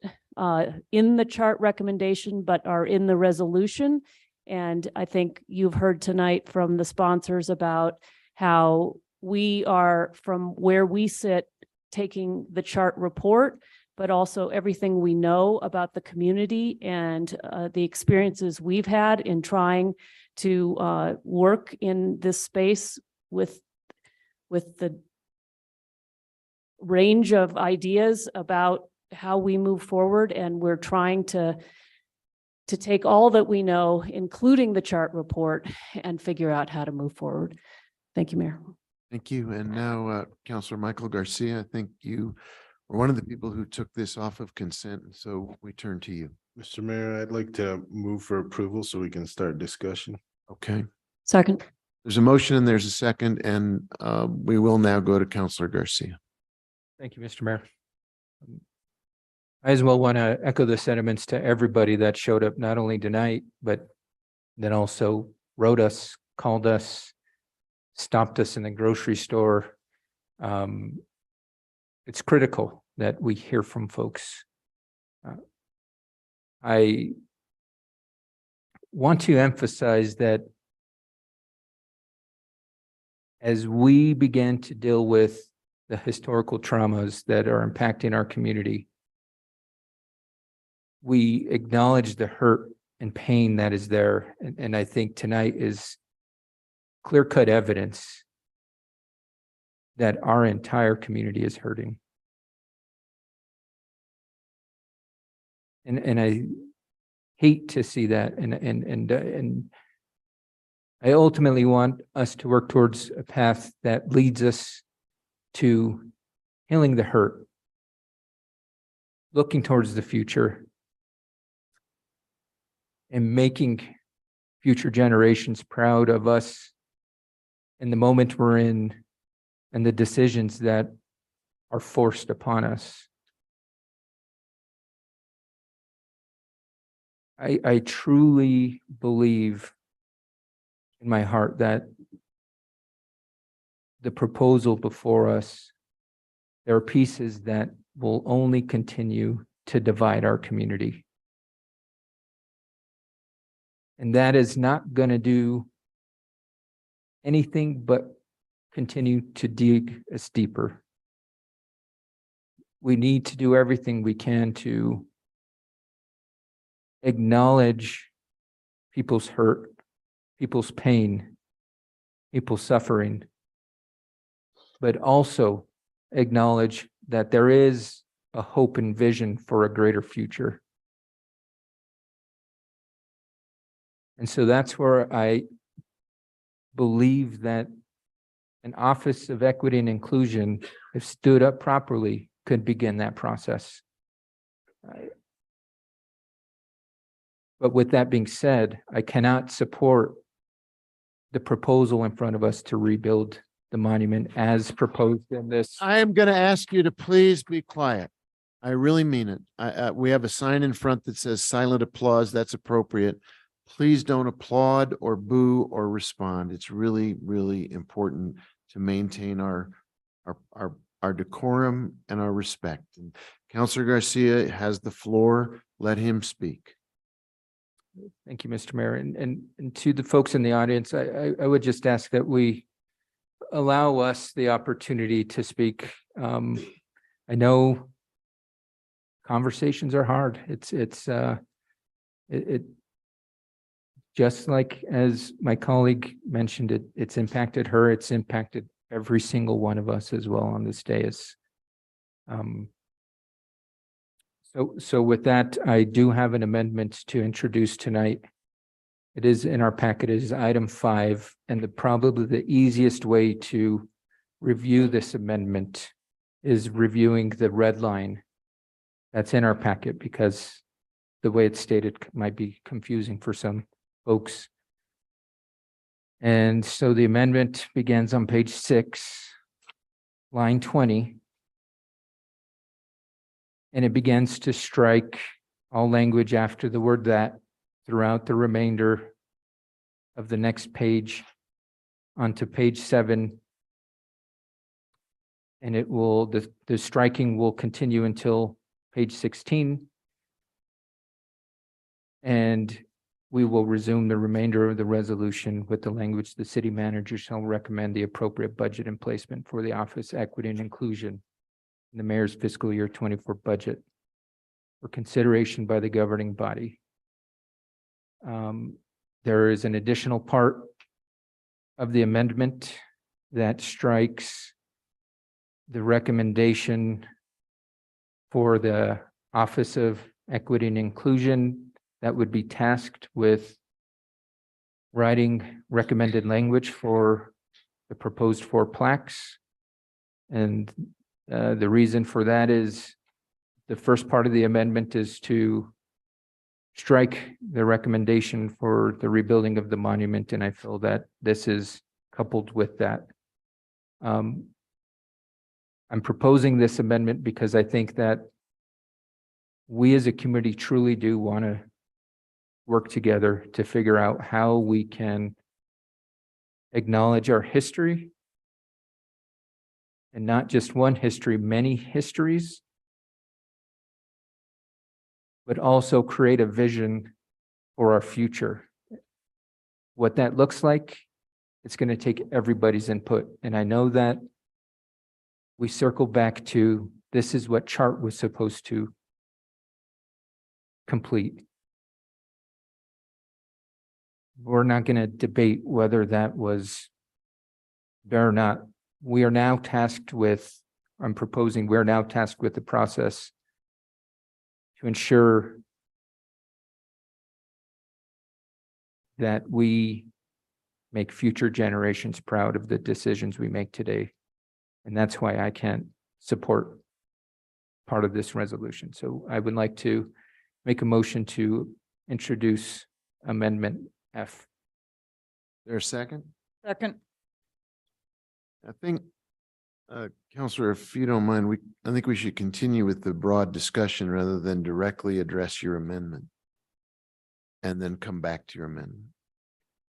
in the chart recommendation, but are in the resolution. And I think you've heard tonight from the sponsors about how we are, from where we sit, taking the chart report, but also everything we know about the community and the experiences we've had in trying to work in this space with the range of ideas about how we move forward. And we're trying to take all that we know, including the chart report, and figure out how to move forward. Thank you, Mayor. Thank you. And now, Councilor Michael Garcia, I think you were one of the people who took this off of consent. So we turn to you. Mr. Mayor, I'd like to move for approval so we can start discussion. Okay. Second. There's a motion and there's a second, and we will now go to Councilor Garcia. Thank you, Mr. Mayor. I as well want to echo the sentiments to everybody that showed up, not only tonight, but then also wrote us, called us, stopped us in the grocery store. It's critical that we hear from folks. I want to emphasize that as we begin to deal with the historical traumas that are impacting our community, we acknowledge the hurt and pain that is there. And I think tonight is clear-cut evidence that our entire community is hurting. And I hate to see that. And I ultimately want us to work towards a path that leads us to healing the hurt, looking towards the future, and making future generations proud of us in the moment we're in and the decisions that are forced upon us. I truly believe in my heart that the proposal before us, there are pieces that will only continue to divide our community. And that is not going to do anything but continue to dig us deeper. We need to do everything we can to acknowledge people's hurt, people's pain, people's suffering, but also acknowledge that there is a hope and vision for a greater future. And so that's where I believe that an Office of Equity and Inclusion, if stood up properly, could begin that process. But with that being said, I cannot support the proposal in front of us to rebuild the monument as proposed in this. I am going to ask you to please be quiet. I really mean it. We have a sign in front that says silent applause. That's appropriate. Please don't applaud or boo or respond. It's really, really important to maintain our decorum and our respect. And Councilor Garcia has the floor. Let him speak. Thank you, Mr. Mayor. And to the folks in the audience, I would just ask that we allow us the opportunity to speak. I know conversations are hard. It just like as my colleague mentioned, it's impacted her. It's impacted every single one of us as well on this dais. So with that, I do have an amendment to introduce tonight. It is in our packet. It is item 5, and probably the easiest way to review this amendment is reviewing the red line that's in our packet, because the way it's stated might be confusing for some folks. And so the amendment begins on page 6, line 20. And it begins to strike all language after the word "that" throughout the remainder of the next page onto page 7. And it will, the striking will continue until page 16. And we will resume the remainder of the resolution with the language: the city manager shall recommend the appropriate budget and placement for the Office Equity and Inclusion in the mayor's fiscal year 24 budget for consideration by the governing body. There is an additional part of the amendment that strikes the recommendation for the Office of Equity and Inclusion that would be tasked with writing recommended language for the proposed 4 plaques. And the reason for that is the first part of the amendment is to strike the recommendation for the rebuilding of the monument, and I feel that this is coupled with that. I'm proposing this amendment because I think that we as a community truly do want to work together to figure out how we can acknowledge our history, and not just one history, many histories, but also create a vision for our future. What that looks like, it's going to take everybody's input. And I know that we circle back to this is what chart was supposed to complete. We're not going to debate whether that was there or not. We are now tasked with, I'm proposing, we're now tasked with the process to ensure that we make future generations proud of the decisions we make today. And that's why I can't support part of this resolution. So I would like to make a motion to introduce Amendment F. There a second? Second. I think, Counselor, if you don't mind, I think we should continue with the broad discussion rather than directly address your amendment. And then come back to your amendment.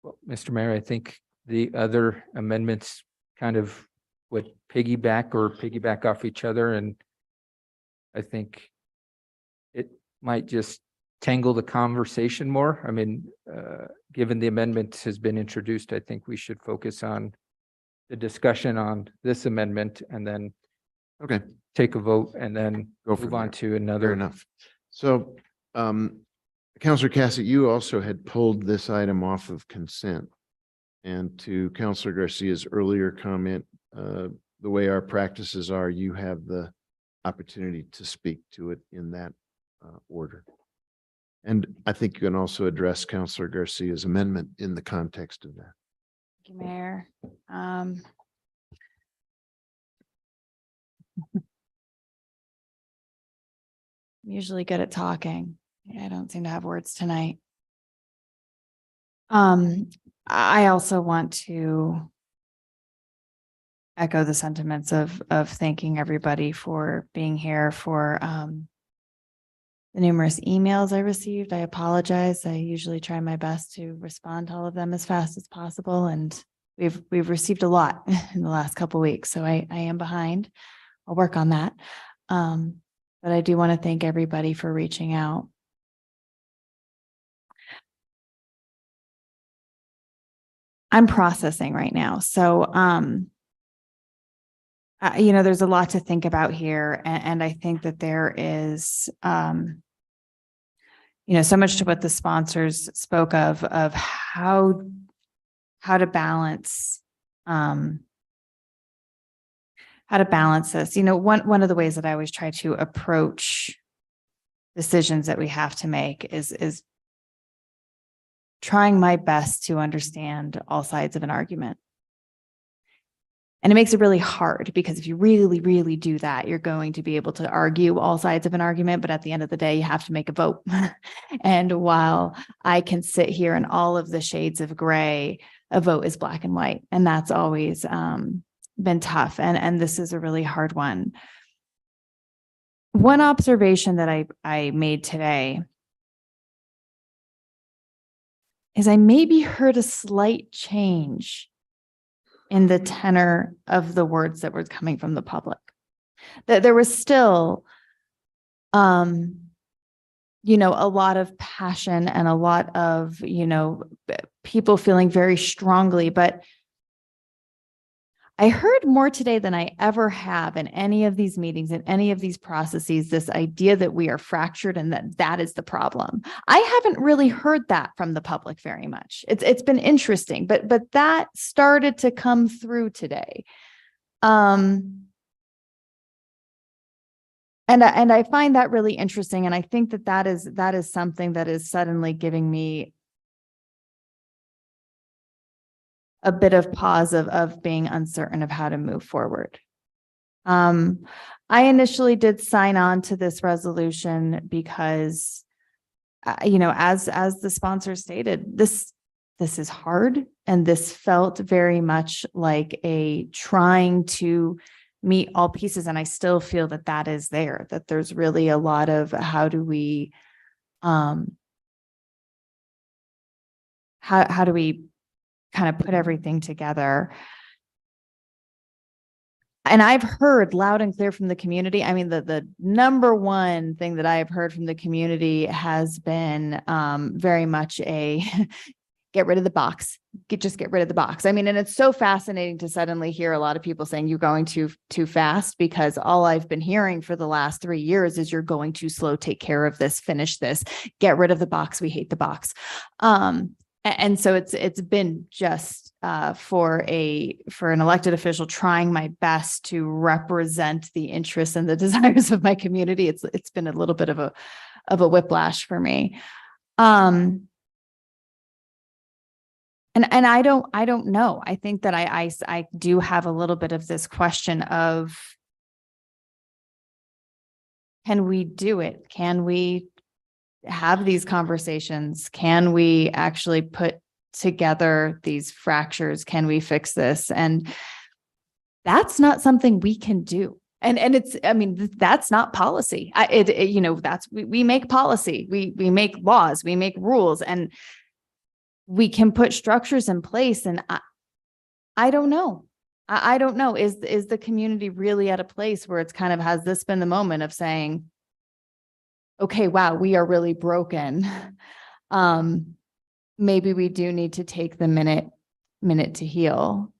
Well, Mr. Mayor, I think the other amendments kind of would piggyback off each other, and I think it might just tangle the conversation more. I mean, given the amendment has been introduced, I think we should focus on the discussion on this amendment and then take a vote and then move on to another. Fair enough. So, Counselor Cassidy, you also had pulled this item off of consent. And to Counselor Garcia's earlier comment, the way our practices are, you have the opportunity to speak to it in that order. And I think you can also address Counselor Garcia's amendment in the context of that. Thank you, Mayor. I'm usually good at talking. I don't seem to have words tonight. I also want to echo the sentiments of thanking everybody for being here, for the numerous emails I received. I apologize. I usually try my best to respond to all of them as fast as possible, and we've received a lot in the last couple of weeks, so I am behind. I'll work on that. But I do want to thank everybody for reaching out. I'm processing right now. So, there's a lot to think about here. And I think that there is, so much to what the sponsors spoke of how to balance, this. One of the ways that I always try to approach decisions that we have to make is trying my best to understand all sides of an argument. And it makes it really hard because if you really, really do that, you're going to be able to argue all sides of an argument. But at the end of the day, you have to make a vote. And while I can sit here in all of the shades of gray, a vote is black and white. And that's always been tough. And this is a really hard one. One observation that I made today is I maybe heard a slight change in the tenor of the words that were coming from the public. That there was still, a lot of passion and a lot of, people feeling very strongly, but I heard more today than I ever have in any of these meetings, in any of these processes, this idea that we are fractured and that is the problem. I haven't really heard that from the public very much. It's been interesting, but that started to come through today. And I find that really interesting. And I think that is something that is suddenly giving me a bit of pause of being uncertain of how to move forward. I initially did sign on to this resolution because, as the sponsor stated, this is hard, and this felt very much like a trying to meet all pieces. And I still feel that is there, that there's really a lot of how do we, how do we kind of put everything together. And I've heard loud and clear from the community. I mean, the number one thing that I have heard from the community has been very much a get rid of the box, just get rid of the box. I mean, and it's so fascinating to suddenly hear a lot of people saying you're going too fast, because all I've been hearing for the last 3 years is you're going too slow, take care of this, finish this, get rid of the box. We hate the box. And so it's been just for an elected official trying my best to represent the interests and the desires of my community. It's been a little bit of a whiplash for me. And I don't know. I think that I do have a little bit of this question of, can we do it? Can we have these conversations? Can we actually put together these fractures? Can we fix this? And that's not something we can do. And it's, I mean, that's not policy. You know, we make policy, we make laws, we make rules, and we can put structures in place. And I don't know. I don't know. Is the community really at a place where it's kind of, has this been the moment of saying, okay, wow, we are really broken. Maybe we do need to take the minute to heal.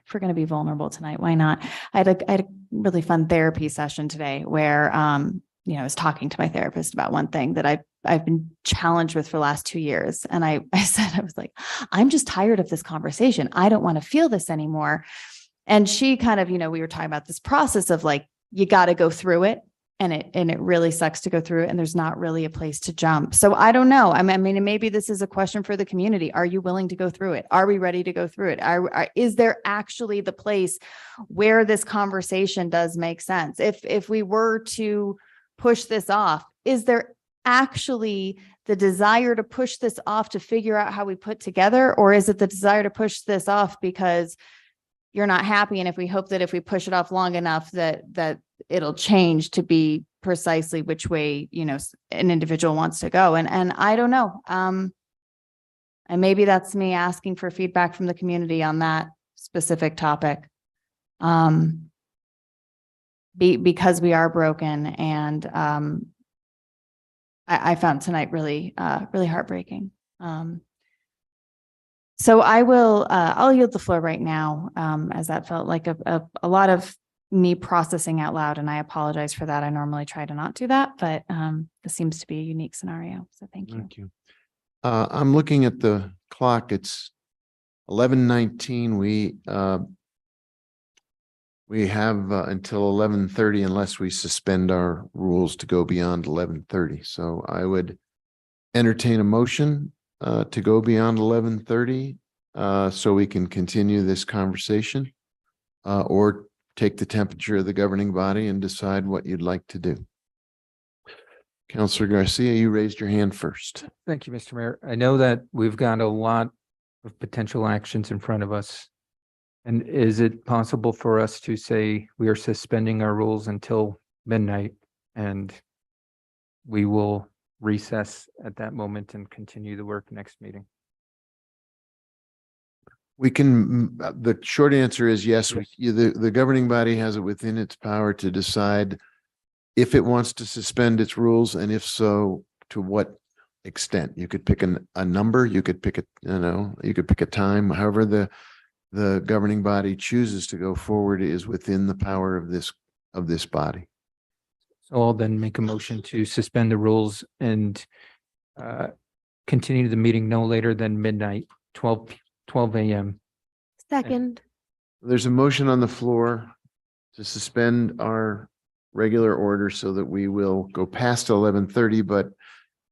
If we're going to be vulnerable tonight, why not? I had a really fun therapy session today where, you know, I was talking to my therapist about one thing that I've been challenged with for the last 2 years. And I said, I was like, I'm just tired of this conversation. I don't want to feel this anymore. And she kind of, you know, we were talking about this process of like, you got to go through it. And it really sucks to go through it. And there's not really a place to jump. So I don't know. I mean, maybe this is a question for the community. Are you willing to go through it? Are we ready to go through it? Is there actually the place where this conversation does make sense? If we were to push this off, is there actually the desire to push this off to figure out how we put together? Or is it the desire to push this off because you're not happy? And if we hope that if we push it off long enough that it'll change to be precisely which way, you know, an individual wants to go. And I don't know. And maybe that's me asking for feedback from the community on that specific topic. Because we are broken, and I found tonight really heartbreaking. So I'll yield the floor right now, as that felt like a lot of me processing out loud, and I apologize for that. I normally try to not do that, but this seems to be a unique scenario. So thank you. Thank you. I'm looking at the clock. It's 11:19. We have until 11:30 unless we suspend our rules to go beyond 11:30. So I would entertain a motion to go beyond 11:30 so we can continue this conversation, or take the temperature of the governing body and decide what you'd like to do. Councilor Garcia, you raised your hand first. Thank you, Mr. Mayor. I know that we've got a lot of potential actions in front of us. And is it possible for us to say we are suspending our rules until midnight, and we will recess at that moment and continue the work next meeting? We can, the short answer is yes. The governing body has it within its power to decide if it wants to suspend its rules, and if so, to what extent. You could pick a number, you could pick you could pick a time. However, the governing body chooses to go forward is within the power of this body. So I'll then make a motion to suspend the rules and continue the meeting no later than midnight, 12 a.m. Second. There's a motion on the floor to suspend our regular order so that we will go past 11:30, but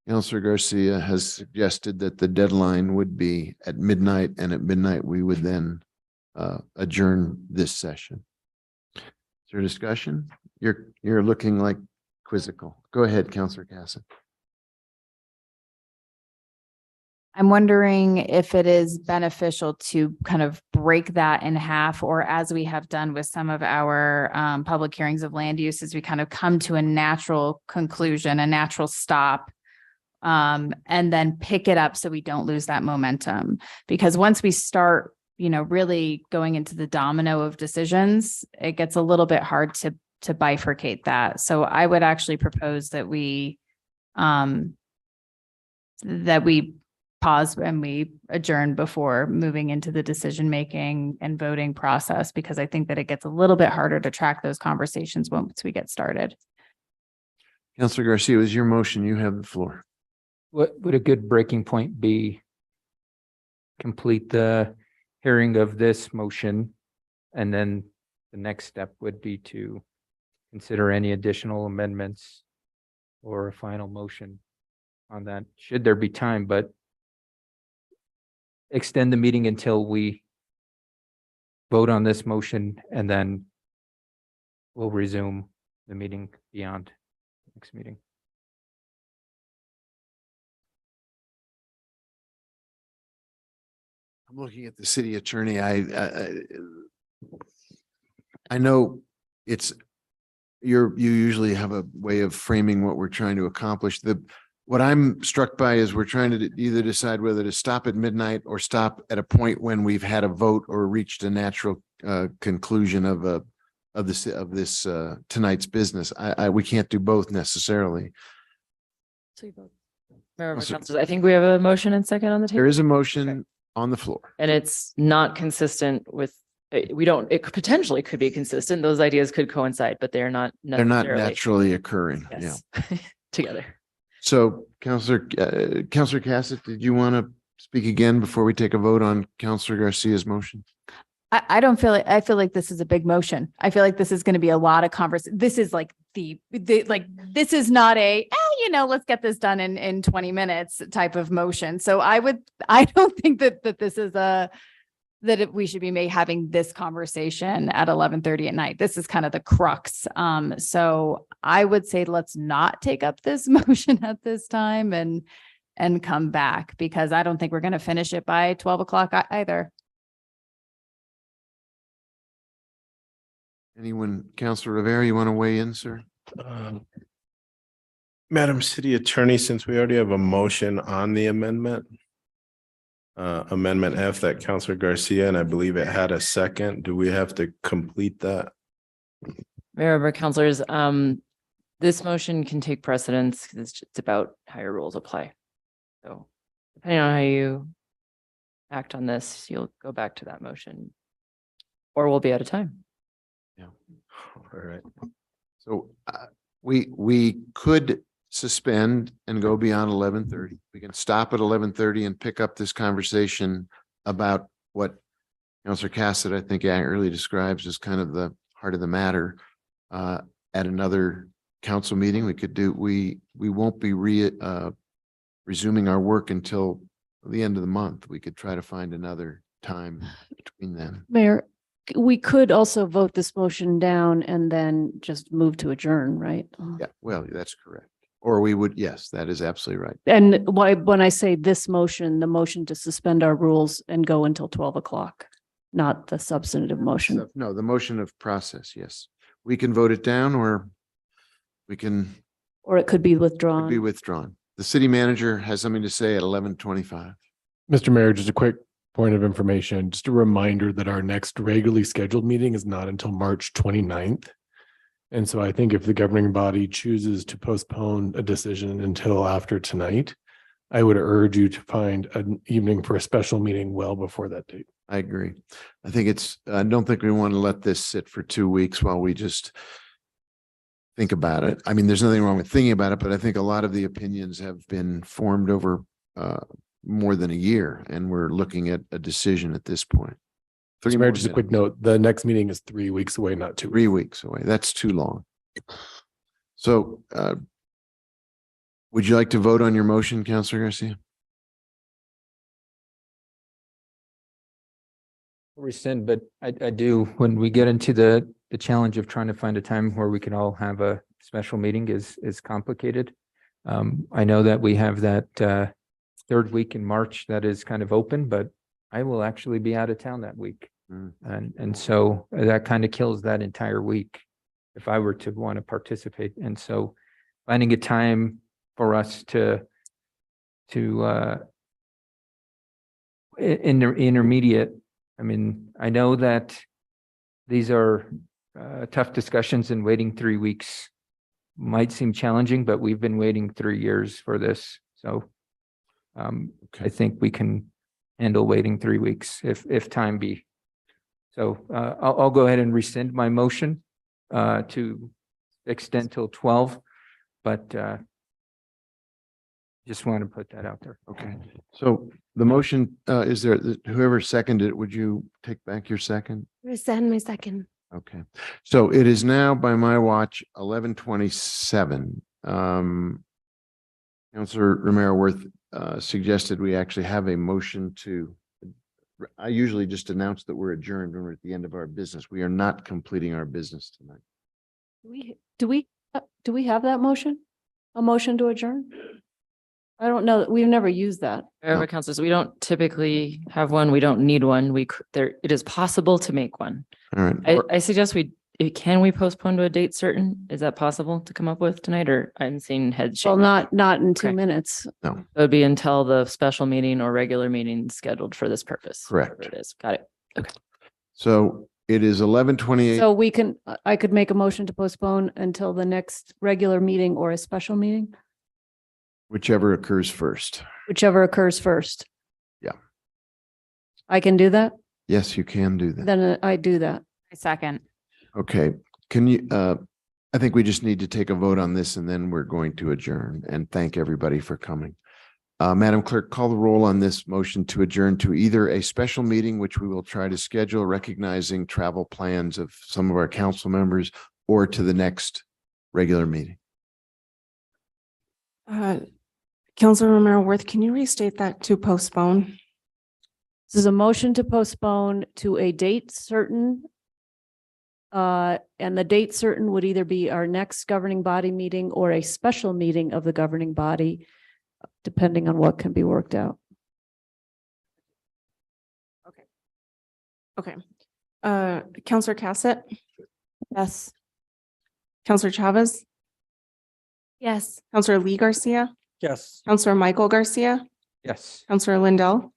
Councilor Garcia has suggested that the deadline would be at midnight, and at midnight we would then adjourn this session. Is there a discussion? You're looking like quizzical. Go ahead, Councilor Casson. I'm wondering if it is beneficial to kind of break that in half, or as we have done with some of our public hearings of land use, as we kind of come to a natural conclusion, a natural stop, and then pick it up so we don't lose that momentum. Because once we start, you know, really going into the domino of decisions, it gets a little bit hard to bifurcate that. So I would actually propose that we pause and we adjourn before moving into the decision-making and voting process, because I think that it gets a little bit harder to track those conversations once we get started. Councilor Garcia, was your motion. You have the floor. What would a good breaking point be? Complete the hearing of this motion, and then the next step would be to consider any additional amendments or a final motion on that, should there be time. But extend the meeting until we vote on this motion, and then we'll resume the meeting beyond next meeting. I'm looking at the city attorney. I know it's, you usually have a way of framing what we're trying to accomplish. What I'm struck by is we're trying to either decide whether to stop at midnight or stop at a point when we've had a vote or reached a natural conclusion of this tonight's business. We can't do both necessarily. Mayor, Also- Councilors, I think we have a motion and second on the table. There is a motion on the floor. And it's not consistent with, it could potentially could be consistent. Those ideas could coincide, but they're not They're not necessarily naturally occurring. Yeah. yes, together. So Counselor Cassett, did you want to speak again before we take a vote on Counselor Garcia's motion? I don't feel like, I feel like this is a big motion. I feel like this is going to be a lot of conversation. This is like this is not a, let's get this done in 20 minutes type of motion. So I don't think that this is we should be having this conversation at 11:30 at night. This is kind of the crux. So I would say let's not take up this motion at this time and come back, because I don't think we're going to finish it by 12 o'clock either. Anyone, Counselor Rivera, you want to weigh in, sir? Madam City Attorney, since we already have a motion on the amendment, Amendment F that Counselor Garcia, and I believe it had a second, do we have to complete that? Mayor, Councilors, this motion can take precedence because it's about how your rules apply. So depending on how you act on this, you'll go back to that motion, or we'll be out of time. Yeah. All right. So we could suspend and go beyond 11:30. We can stop at 11:30 and pick up this conversation about what Counselor Cassett, I think, accurately describes as kind of the heart of the matter at another council meeting. We won't be resuming our work until the end of the month. We could try to find another time between then. Mayor, we could also vote this motion down and then just move to adjourn, right? Yeah, well, that's correct. Or we would, yes, that is absolutely right. And when I say this motion, the motion to suspend our rules and go until 12 o'clock, not the substantive motion. No, the motion of process, yes. We can vote it down, or we can Or it could be withdrawn. be withdrawn. The city manager has something to say at 11:25. Mr. Mayor, just a quick point of information, just a reminder that our next regularly scheduled meeting is not until March 29th. And so I think if the governing body chooses to postpone a decision until after tonight, I would urge you to find an evening for a special meeting well before that date. I agree. I don't think we want to let this sit for 2 weeks while we just think about it. I mean, there's nothing wrong with thinking about it, but I think a lot of the opinions have been formed over more than a year, and we're looking at a decision at this point. Mr. Mayor, just a quick note, the next meeting is 3 weeks away, not 2 weeks. 3 weeks away. That's too long. So would you like to vote on your motion, Counselor Garcia? Rescind, but I do, when we get into the challenge of trying to find a time where we can all have a special meeting is complicated. I know that we have that third week in March that is kind of open, but I will actually be out of town that week. And so that kind of kills that entire week if I were to want to participate. And so finding a time for us to intermediate. I mean, I know that these are tough discussions, and waiting 3 weeks might seem challenging, but we've been waiting 3 years for this. So I think we can handle waiting 3 weeks if time be. So I'll go ahead and rescind my motion to extend till 12, but just want to put that out there. Okay. So the motion is there, whoever seconded it, would you take back your second? Rescind my second. Okay. So it is now by my watch, 11:27. Councilor Romero Worth suggested we actually have a motion to I usually just announce that we're adjourned when we're at the end of our business. We are not completing our business tonight. Do we have that motion? A motion to adjourn? I don't know. We've never used that. However, councilors, we don't typically have one. We don't need one. It is possible to make one. All right. I suggest can we postpone to a date certain? Is that possible to come up with tonight, or I'm seeing head shake? Well, not in 2 Okay. minutes. No, It would be until the special meeting or regular meeting scheduled for this purpose. Correct. whatever It is. Got it. Okay. so it is 11:28. So I could make a motion to postpone until the next regular meeting or a special meeting, Whichever occurs first. whichever occurs first. Yeah. I can do that? Yes, you can do that. Then I do that. Second. Okay, can you, I think we just need to take a vote on this and then we're going to adjourn and thank everybody for coming. Madam Clerk, call the roll on this motion to adjourn to either a special meeting, which we will try to schedule, recognizing travel plans of some of our council members, or to the next regular meeting. Councilor Romero Worth, can you restate that to postpone? This is a motion to postpone to a date certain. And the date certain would either be our next governing body meeting or a special meeting of the governing body, depending on what can be worked out. Okay. Counselor Cassett, Yes. Counselor Chavez, Yes. Counselor Lee Garcia, Yes. Counselor Michael Garcia, Yes. Counselor Lindell,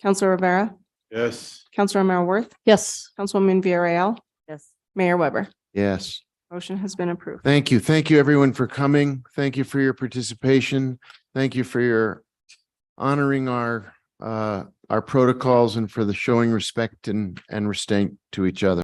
Counselor Rivera, Yes. Counselor Romero Worth, Yes. Councilwoman Villarreal, Yes. Mayor Weber. Yes, Motion has been approved. thank you. Thank you, everyone, for coming. Thank you for your participation. Thank you for your honoring our protocols and for the showing respect and restraint to each other.